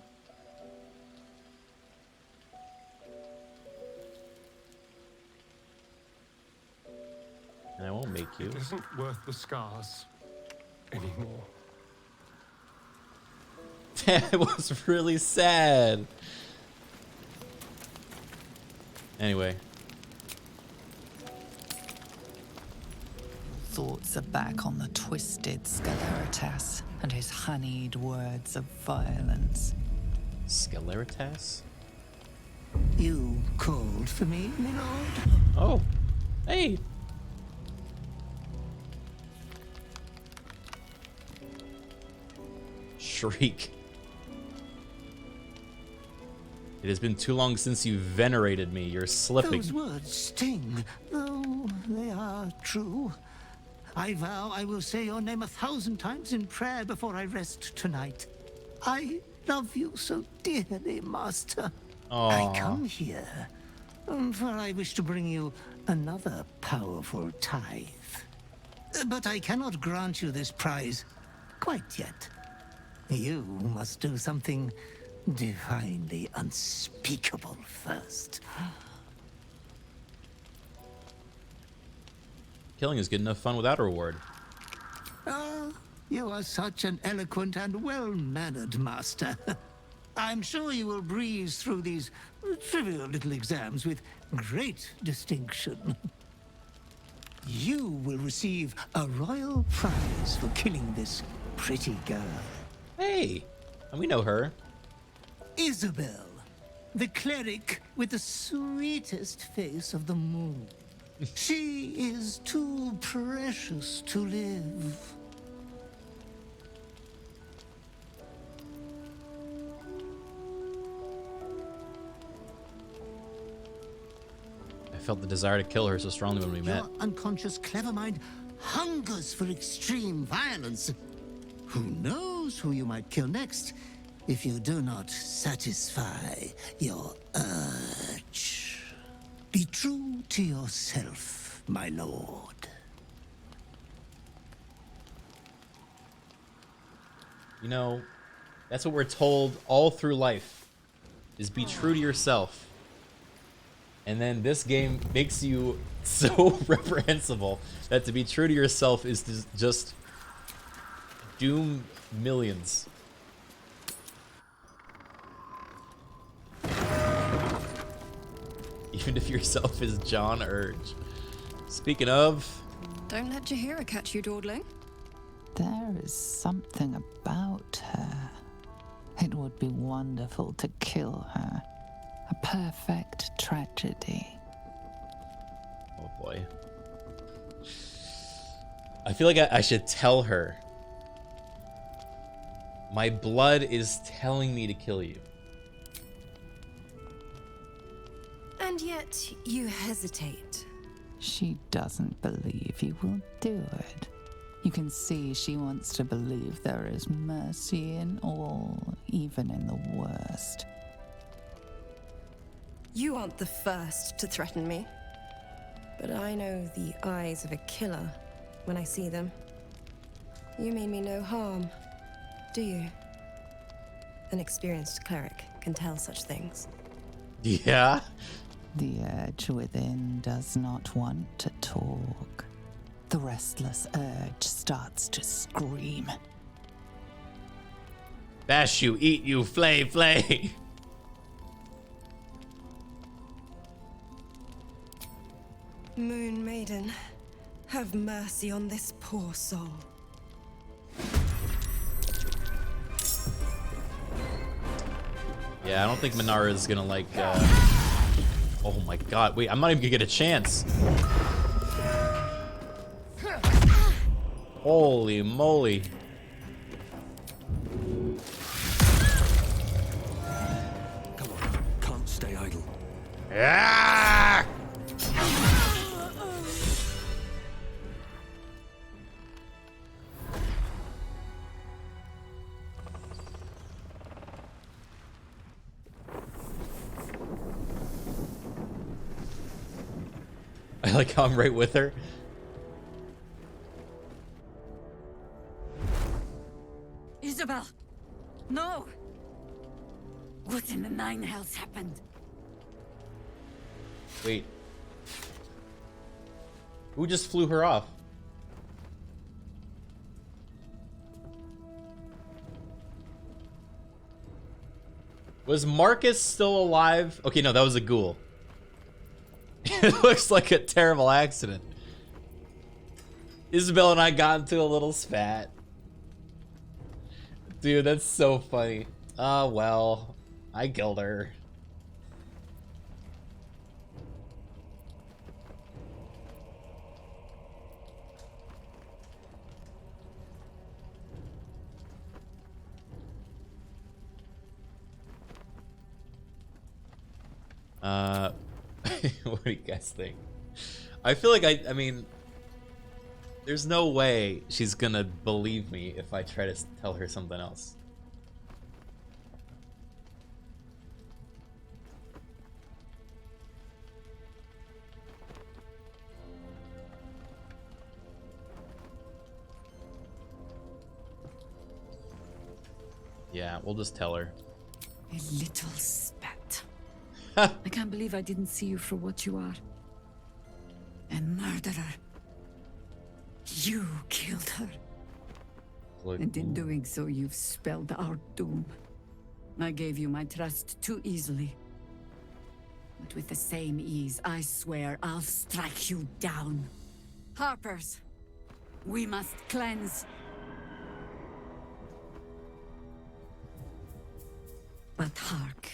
And I won't make you. It isn't worth the scars anymore. That was really sad. Anyway. Thoughts are back on the twisted Sceleritas and his honeyed words of violence. Sceleritas? You called for me, my lord? Oh, hey. Shriek. It has been too long since you venerated me. You're slipping. Those words sting, though they are true. I vow I will say your name 1,000 times in prayer before I rest tonight. I love you so dearly, Master. Aww. I come here, for I wish to bring you another powerful tithe. But I cannot grant you this prize quite yet. You must do something divinely unspeakable first. Killing is good enough fun without a reward. Ah, you are such an eloquent and well-mannered master. I'm sure you will breeze through these trivial little exams with great distinction. You will receive a royal prize for killing this pretty girl. Hey, and we know her. Isabel, the cleric with the sweetest face of them all. She is too precious to live. I felt the desire to kill her so strongly when we met. Your unconscious clever mind hungers for extreme violence. Who knows who you might kill next if you do not satisfy your urge. Be true to yourself, my lord. You know, that's what we're told all through life, is be true to yourself. And then this game makes you so reprehensible that to be true to yourself is to just doom millions. Even if yourself is John Urge. Speaking of... Don't let Jaheira catch you dawdling. There is something about her. It would be wonderful to kill her. A perfect tragedy. Oh boy. I feel like I should tell her. My blood is telling me to kill you. And yet, you hesitate. She doesn't believe you will do it. You can see she wants to believe there is mercy in all, even in the worst. You aren't the first to threaten me. But I know the eyes of a killer when I see them. You mean me no harm, do you? An experienced cleric can tell such things. Yeah? The urge within does not want to talk. The restless urge starts to scream. Bash you, eat you, flay, flay. Moon Maiden, have mercy on this poor soul. Yeah, I don't think Minara is gonna like, Oh my god, wait, I'm not even gonna get a chance. Holy moly. Come on. Ah! I like how I'm right with her. Isabel! No! What in the nine hells happened? Wait. Who just flew her off? Was Marcus still alive? Okay, no, that was a ghoul. It looks like a terrible accident. Isabel and I got into a little spat. Dude, that's so funny. Oh, well. I killed her. What do you guys think? I feel like I mean, there's no way she's gonna believe me if I try to tell her something else. Yeah, we'll just tell her. A little spat. I can't believe I didn't see you for what you are. A murderer. You killed her. And in doing so, you've spelled our doom. I gave you my trust too easily. But with the same ease, I swear I'll strike you down. Harpers, we must cleanse. But hark.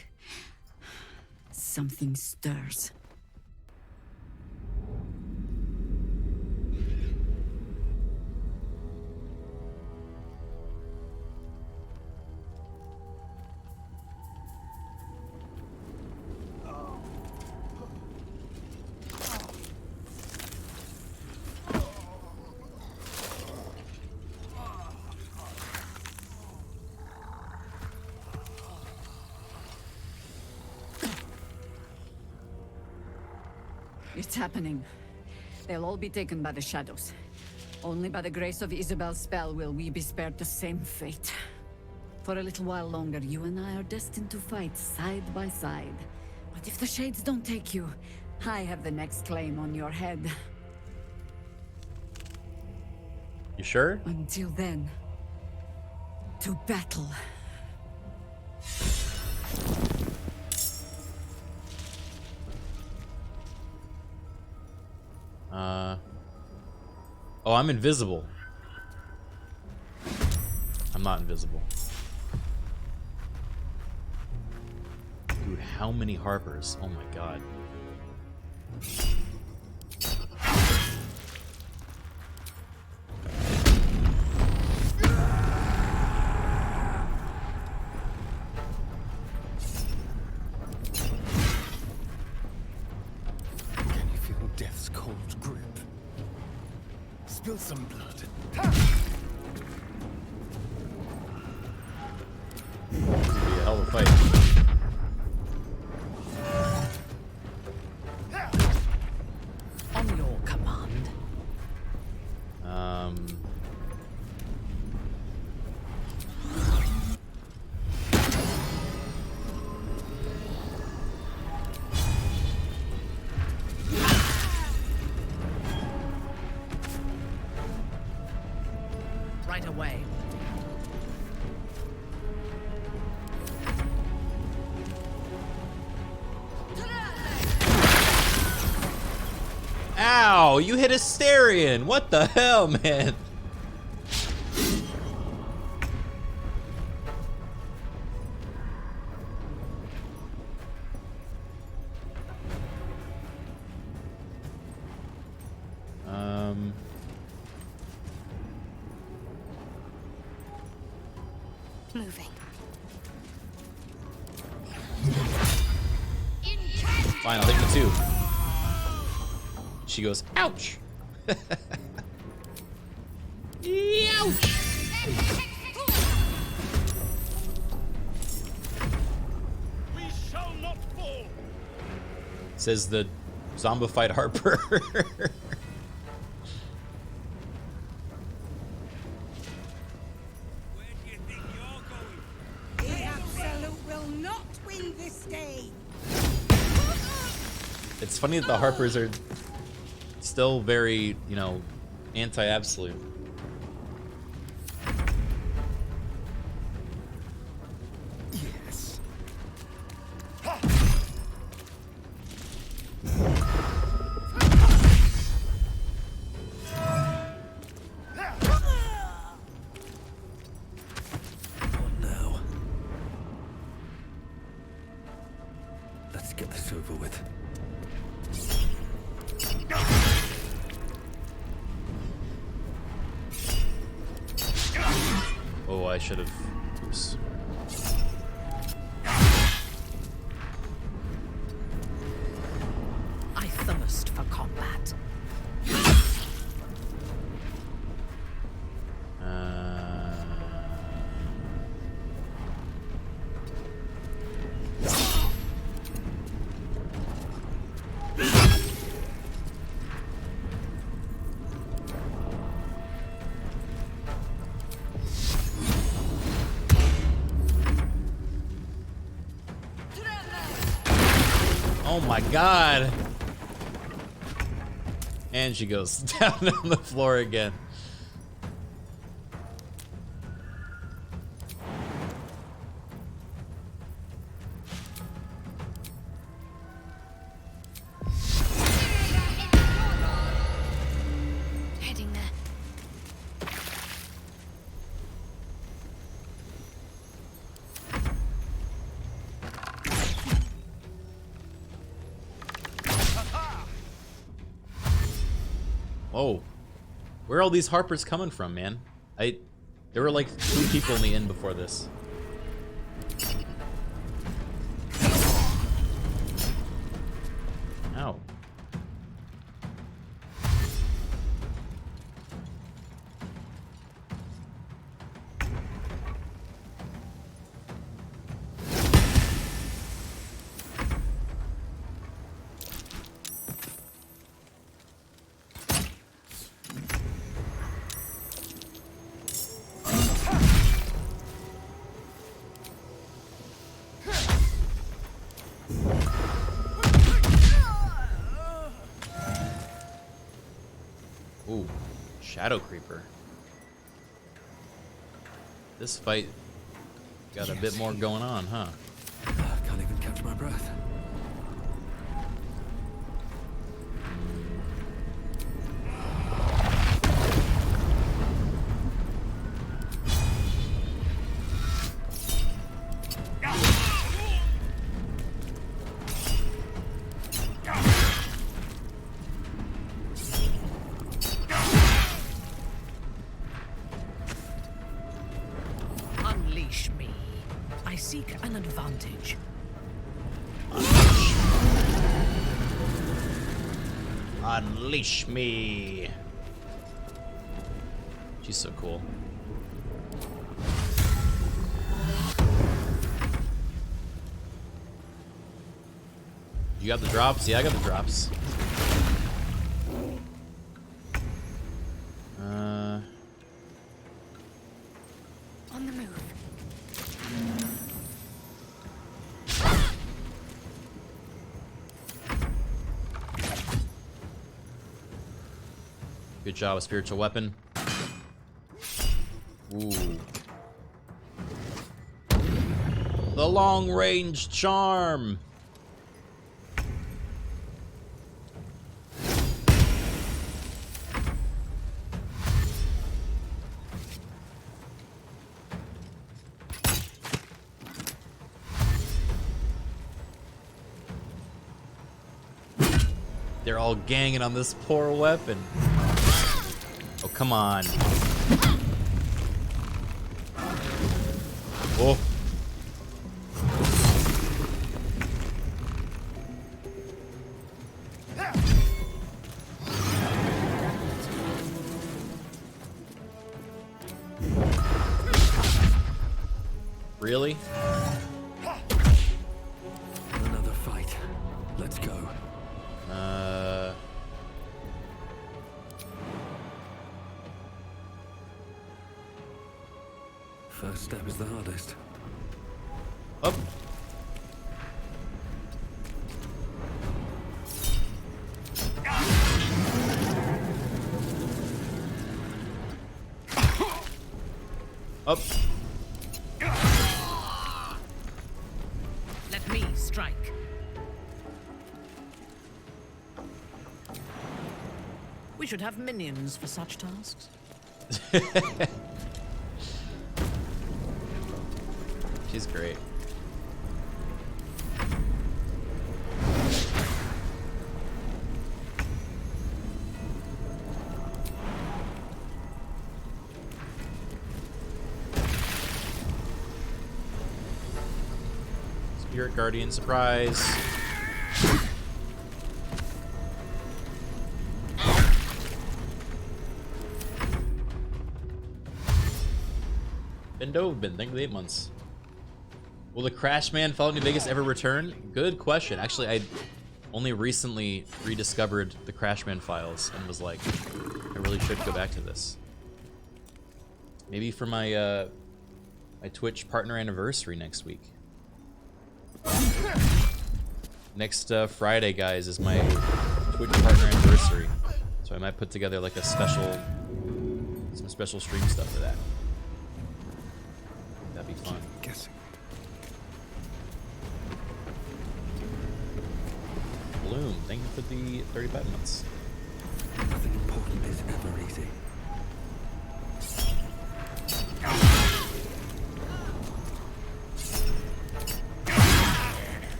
Something stirs. It's happening. They'll all be taken by the shadows. Only by the grace of Isabel's spell will we be spared the same fate. For a little while longer, you and I are destined to fight side by side. But if the Shades don't take you, I have the next claim on your head. You sure? Until then, to battle. Oh, I'm invisible. I'm not invisible. Dude, how many Harpers? Oh my god. Can you feel death's cold grip? Spill some blood. It's gonna be a hell of a fight. On your command. Right away. Ow! You hit Asterion! What the hell, man? Moving. Fine, I'll take the 2. She goes, ouch. Ouch. We shall not fall. Says the zombified Harper. The Absolute will not win this day. It's funny that the Harpers are still very, you know, anti-absolute. Yes. Now. Let's get this over with. Oh, I should have. Oops. I thirst for combat. Oh my god. And she goes down on the floor again. Heading there. Oh, where are all these Harpers coming from, man? There were like 2 people in the inn before this. Ow. Ooh, Shadow Creeper. This fight got a bit more going on, huh? Can't even catch my breath. Unleash me. I seek an advantage. Unleash me. She's so cool. You got the drops? Yeah, I got the drops. On the move. Good job, a spiritual weapon. Ooh. The long-range charm. They're all ganging on this poor weapon. Oh, come on. Oh. Really? Another fight. Let's go. First step is the hardest. Up. Up. Let me strike. We should have minions for such tasks. She's great. Spirit Guardian surprise. Been thank you for the 8 months. Will the Crash Man Fallout New Vegas ever return? Good question. Actually, I only recently rediscovered the Crash Man files and was like, I really should go back to this. Maybe for my my Twitch partner anniversary next week. Next Friday, guys, is my Twitch partner anniversary, so I might put together like a some special stream stuff for that. That'd be fun. Guessing. Bloom, thank you for the 35 months. Nothing important is ever easy.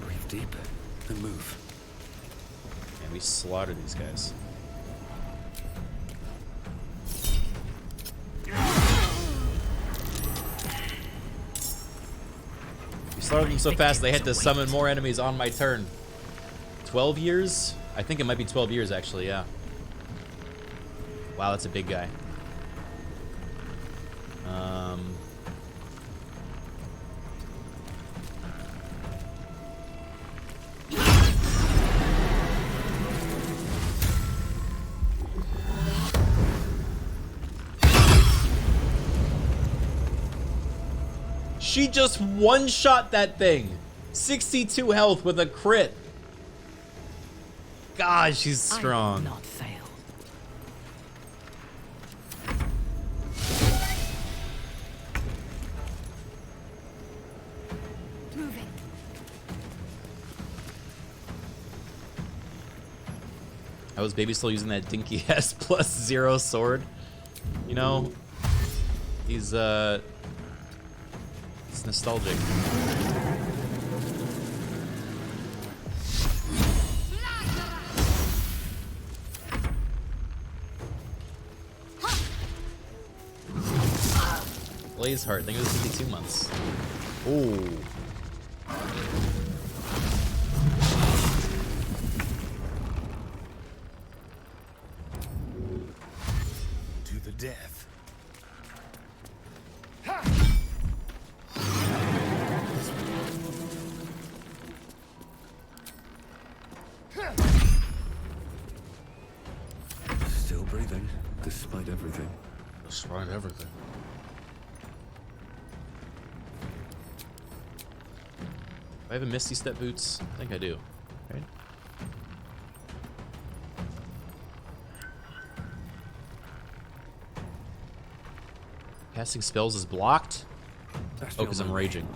Breathe deep and move. Man, we slaughtered these guys. We slaughtered them so fast they had to summon more enemies on my turn. 12 years? I think it might be 12 years actually, yeah. Wow, that's a big guy. She just one-shot that thing. 62 health with a crit. God, she's strong. I will not fail. Moving. I was Baby still using that dinky S +0 sword. You know, he's nostalgic. Blazeheart, thank you for 52 months. Ooh. To the death. Still breathing, despite everything. Despite everything. Do I have a Misty Step boots? I think I do. Right? Casting spells is blocked? Oh, because I'm raging.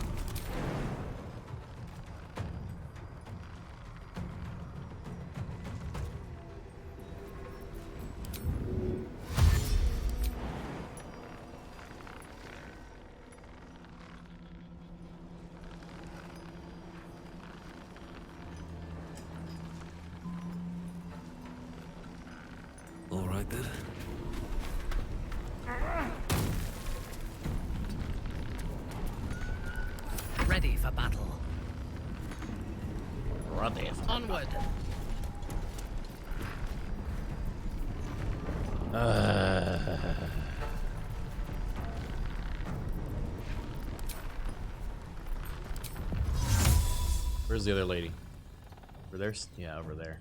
All right then. Ready for battle. Ready for Onward. Where's the other lady? Over there? Yeah, over there.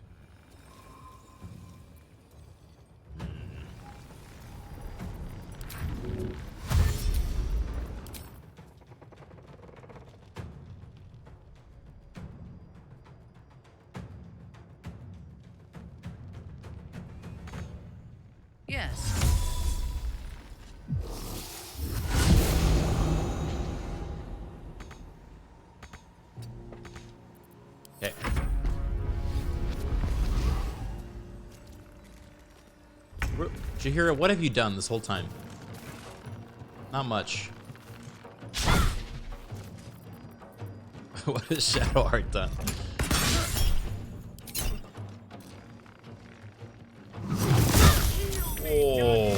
Yes. Okay. Jahira, what have you done this whole time? Not much. What has Shadow Art done? Oh.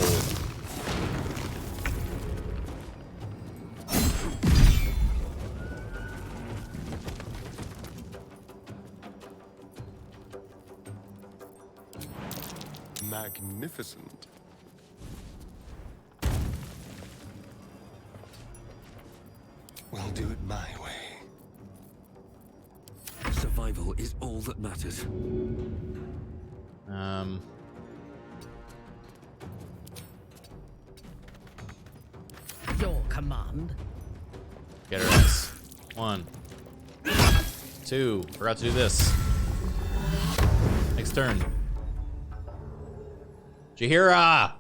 Magnificent. We'll do it my way. Survival is all that matters. Your command. Get her ass. 1, 2. Forgot to do this. Next turn. Jahira!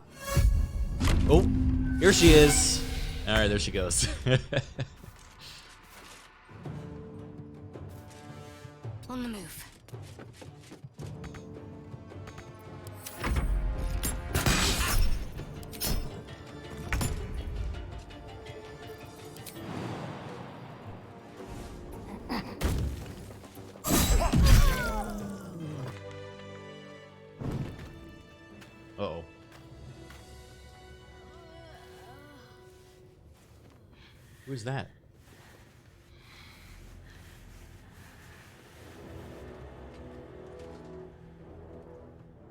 Oh, here she is. All right, there she goes. On the move. Uh-oh. Who's that?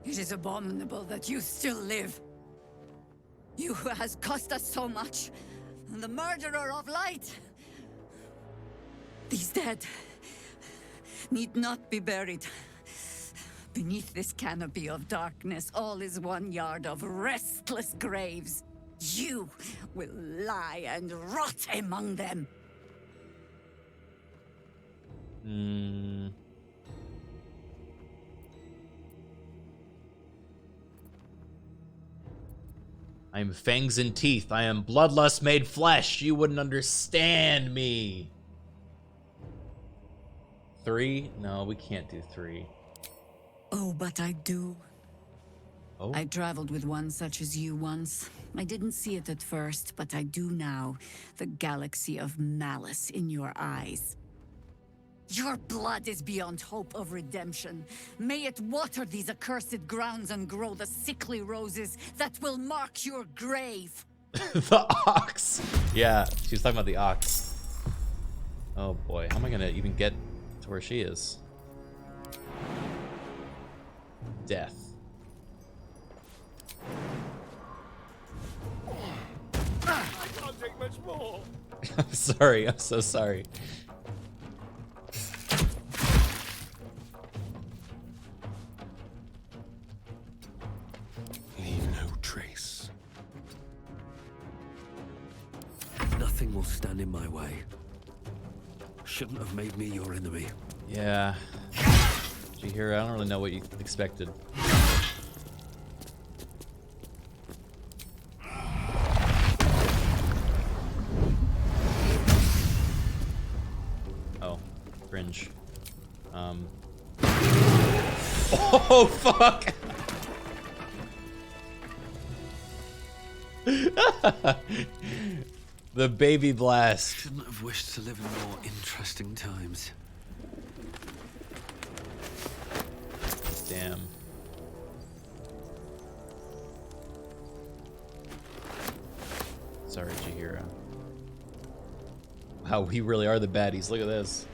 It is abominable that you still live. You who has cost us so much, and the murderer of light. These dead need not be buried. Beneath this canopy of darkness, all is 1 yard of restless graves. You will lie and rot among them. I am fangs and teeth. I am bloodlust made flesh. You wouldn't understand me. 3? No, we can't do 3. Oh, but I do. Oh? I traveled with one such as you once. I didn't see it at first, but I do now. The galaxy of malice in your eyes. Your blood is beyond hope of redemption. May it water these accursed grounds and grow the sickly roses that will mark your grave. The ox. Yeah, she was talking about the ox. Oh boy, how am I gonna even get to where she is? Death. I can't take much more. I'm sorry, I'm so sorry. Leave no trace. Nothing will stand in my way. Shouldn't have made me your enemy. Yeah. Jahira, I don't really know what you expected. Oh, cringe. Oh, fuck! The baby blast. Shouldn't have wished to live in more interesting times. Damn. Sorry, Jahira. Wow, we really are the baddies. Look at this.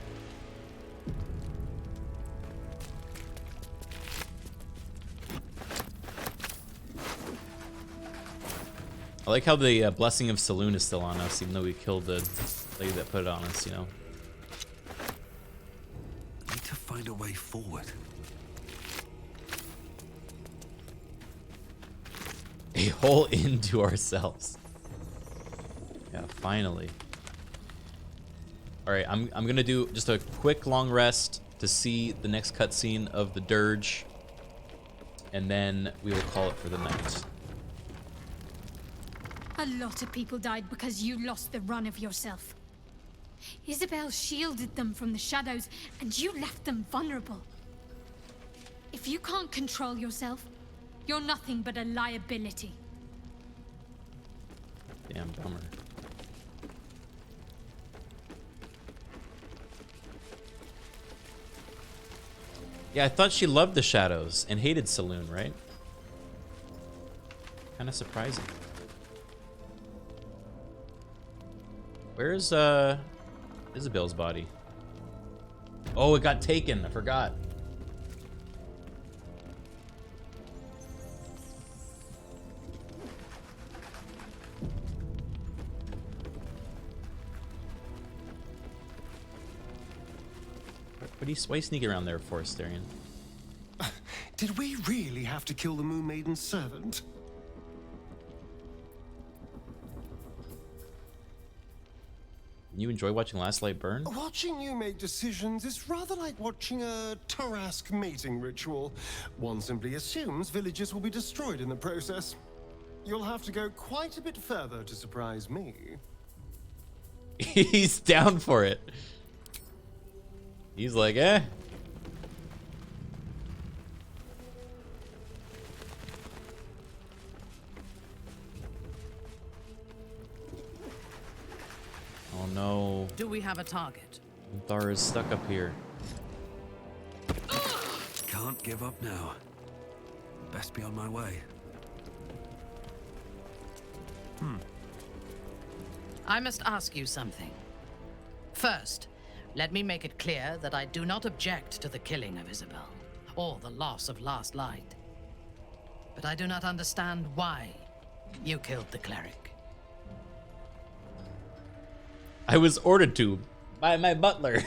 I like how the Blessing of Saloon is still on us, even though we killed the lady that put it on us, you know? find a way forward. A hole into ourselves. Yeah, finally. All right, I'm gonna do just a quick long rest to see the next cutscene of the dirge, and then we will call it for the night. A lot of people died because you lost the run of yourself. Isabel shielded them from the shadows, and you left them vulnerable. If you can't control yourself, you're nothing but a liability. Damn bummer. Yeah, I thought she loved the shadows and hated Saloon, right? Kind of surprising. Where's Isabel's body? Oh, it got taken. I forgot. What are you sneaking around there for, Astarion? Did we really have to kill the Moon Maiden's servant? You enjoy watching Last Light burn? Watching you make decisions is rather like watching a Tarask mating ritual. One simply assumes villages will be destroyed in the process. You'll have to go quite a bit further to surprise me. He's down for it. He's like, eh. Oh no. Do we have a target? Thar is stuck up here. Can't give up now. Best be on my way. I must ask you something. First, let me make it clear that I do not object to the killing of Isabel, or the loss of Last Light. But I do not understand why you killed the cleric. I was ordered to by my butler.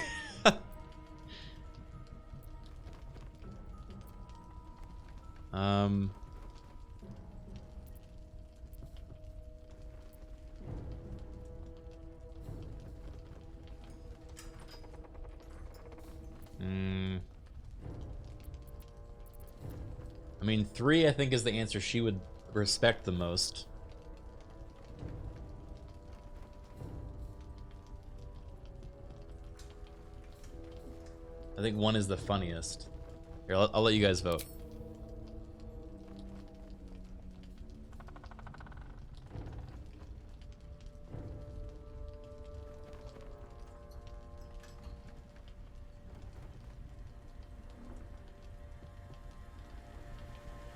I mean, 3, I think, is the answer she would respect the most. I think 1 is the funniest. Here, I'll let you guys vote.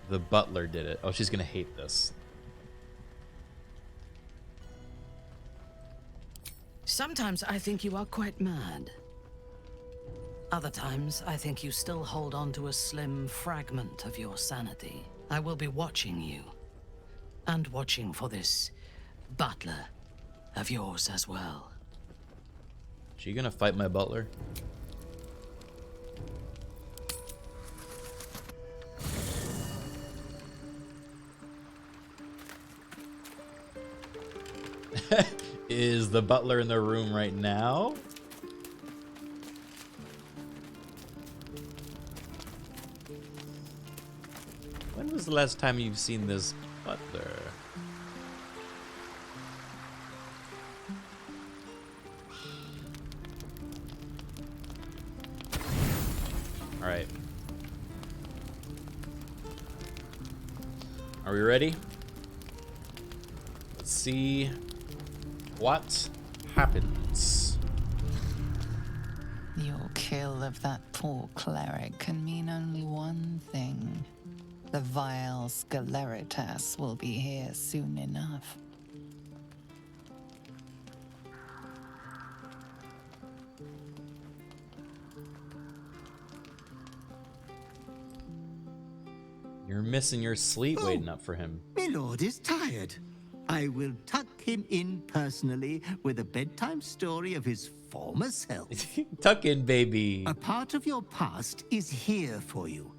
The butler did it. Oh, she's gonna hate this. Sometimes I think you are quite mad. Other times, I think you still hold on to a slim fragment of your sanity. I will be watching you. And watching for this butler of yours as well. She gonna fight my butler? Is the butler in the room right now? When was the last time you've seen this butler? All right. Are we ready? Let's see what happens. Your kill of that poor cleric can mean only one thing. The vile Sceleritas will be here soon enough. You're missing your sleep waiting up for him. My lord is tired. I will tuck him in personally with a bedtime story of his former self. Tuck in, baby. A part of your past is here for you.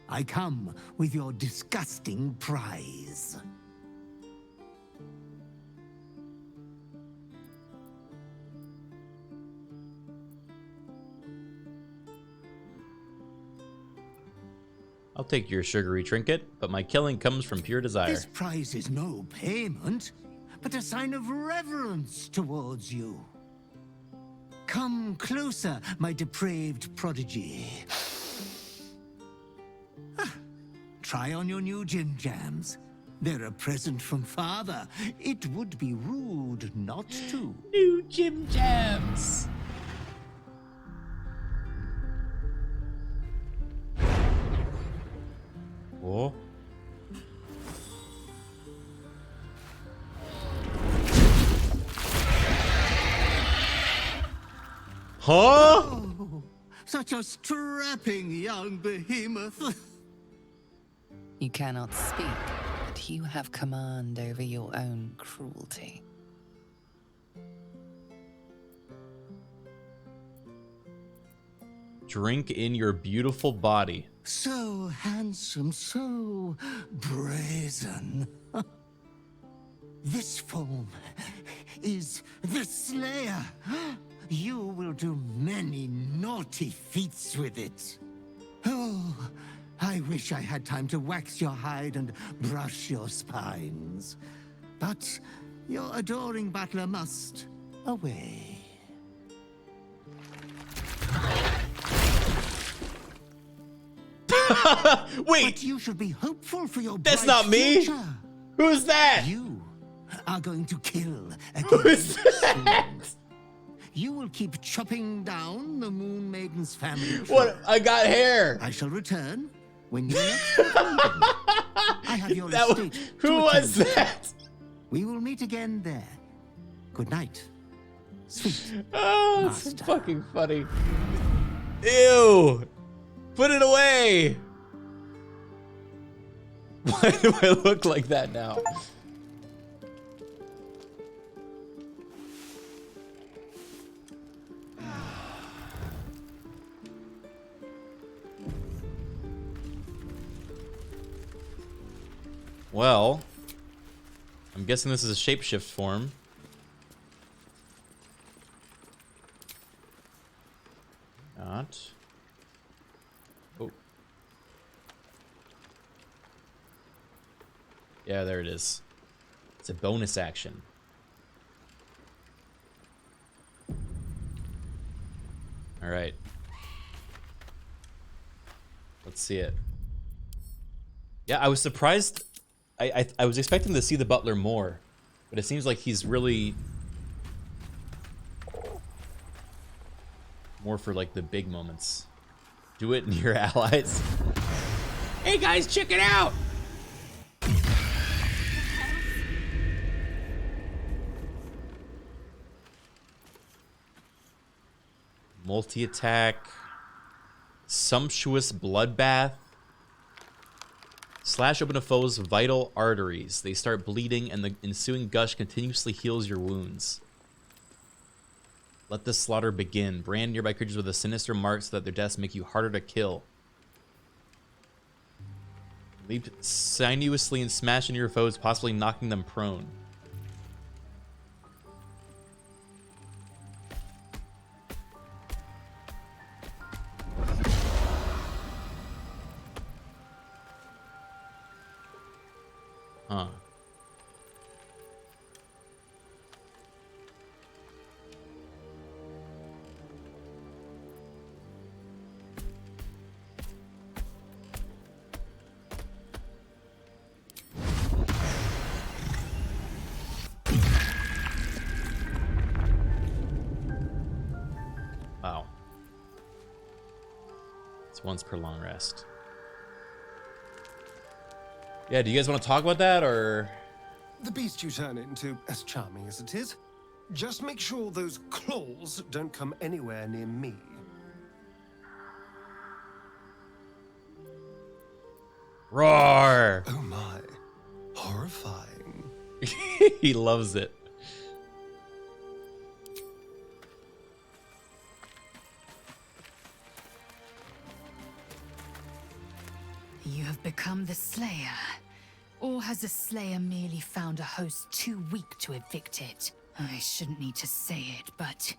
I come with your disgusting prize. I'll take your sugary trinket, but my killing comes from pure desire. This prize is no payment, but a sign of reverence towards you. Come closer, my depraved prodigy. Try on your new gym jams. They're a present from father. It would be rude not to. New gym jams. Oh. Huh? Oh, such a strapping young behemoth. You cannot speak, but you have command over your own cruelty. Drink in your beautiful body. So handsome, so brazen. This form is the Slayer. You will do many naughty feats with it. Oh, I wish I had time to wax your hide and brush your spines. But your adoring butler must away. Wait! But you should be hopeful for your That's bright not me! future. Who's that? You are going to kill again. Who's that? You will keep chopping down the Moon Maiden's family tree. What? I got hair. I shall return when you next come. I have your estate. Who was that? We will meet again there. Good night. Sweet. Oh, master. it's fucking funny. Ew. Put it away. Why do I look like that now? Well, I'm guessing this is a shapeshift form. Not. Oh. Yeah, there it is. It's a bonus action. All right. Let's see it. Yeah, I was surprised. I was expecting to see the butler more, but it seems like he's really more for like the big moments. Do it near allies. Hey guys, check it out! Multi-attack. Sumptuous bloodbath. Slash open a foe's vital arteries. They start bleeding and the ensuing gush continuously heals your wounds. Let the slaughter begin. Brand nearby creatures with a sinister mark so that their deaths make you harder to kill. Leap sinuously and smash into your foes, possibly knocking them prone. Huh. Wow. It's once per long rest. Yeah, do you guys want to talk about that, or? The beast you turn into, as charming as it is, just make sure those claws don't come anywhere near me. Roar! Oh my. Horrifying. He loves it. You have become the Slayer. Or has the Slayer merely found a host too weak to evict it? I shouldn't need to say it, but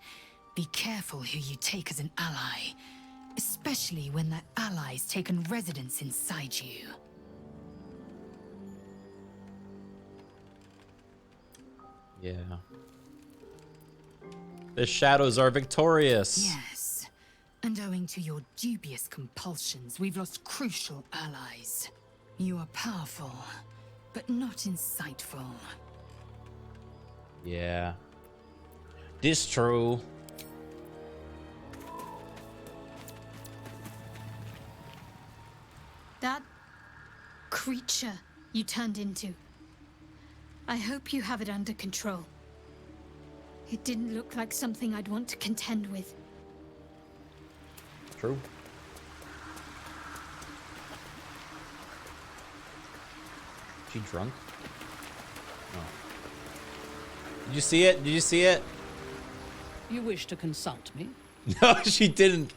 be careful who you take as an ally. Especially when that ally's taken residence inside you. Yeah. The shadows are victorious. Yes. And owing to your dubious compulsions, we've lost crucial allies. You are powerful, but not insightful. Yeah. This true. That creature you turned into. I hope you have it under control. It didn't look like something I'd want to contend with. True. She drunk? Oh. Did you see it? Did you see it? You wish to consult me? No, she didn't.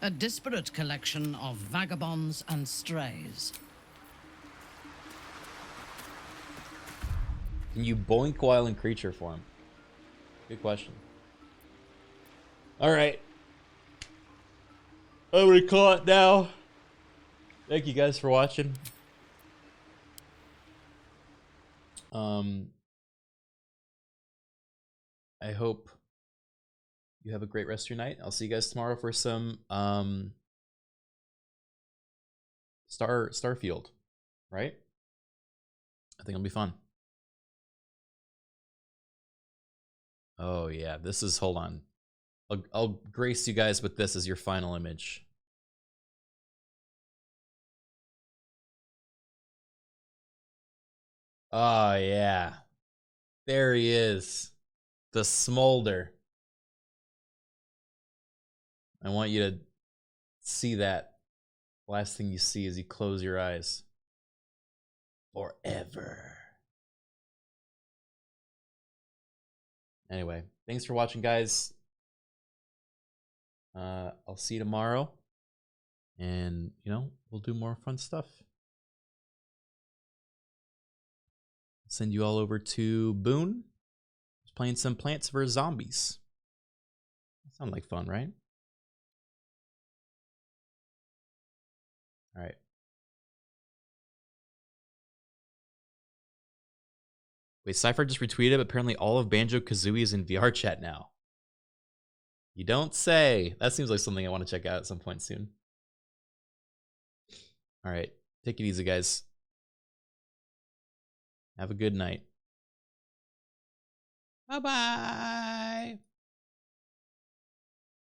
A disparate collection of vagabonds and strays. Can you boink while in creature form? Good question. Alright. I'm gonna call it now. Thank you guys for watching. I hope you have a great rest of your night. I'll see you guys tomorrow for some Starfield, right? I think it'll be fun. Oh yeah, this is, hold on. I'll grace you guys with this as your final image. Oh yeah. There he is. The smolder. I want you to see that. Last thing you see as you close your eyes. Forever. Anyway, thanks for watching, guys. I'll see you tomorrow. And, you know, we'll do more fun stuff. Send you all over to Boone. Just playing some Plants vs. Zombies. That sounds like fun, right? All right. Wait, Cypher just retweeted, but apparently all of Banjo-Kazooie is in VR chat now. You don't say. That seems like something I want to check out at some point soon. All right. Take it easy, guys. Have a good night. Bye-bye.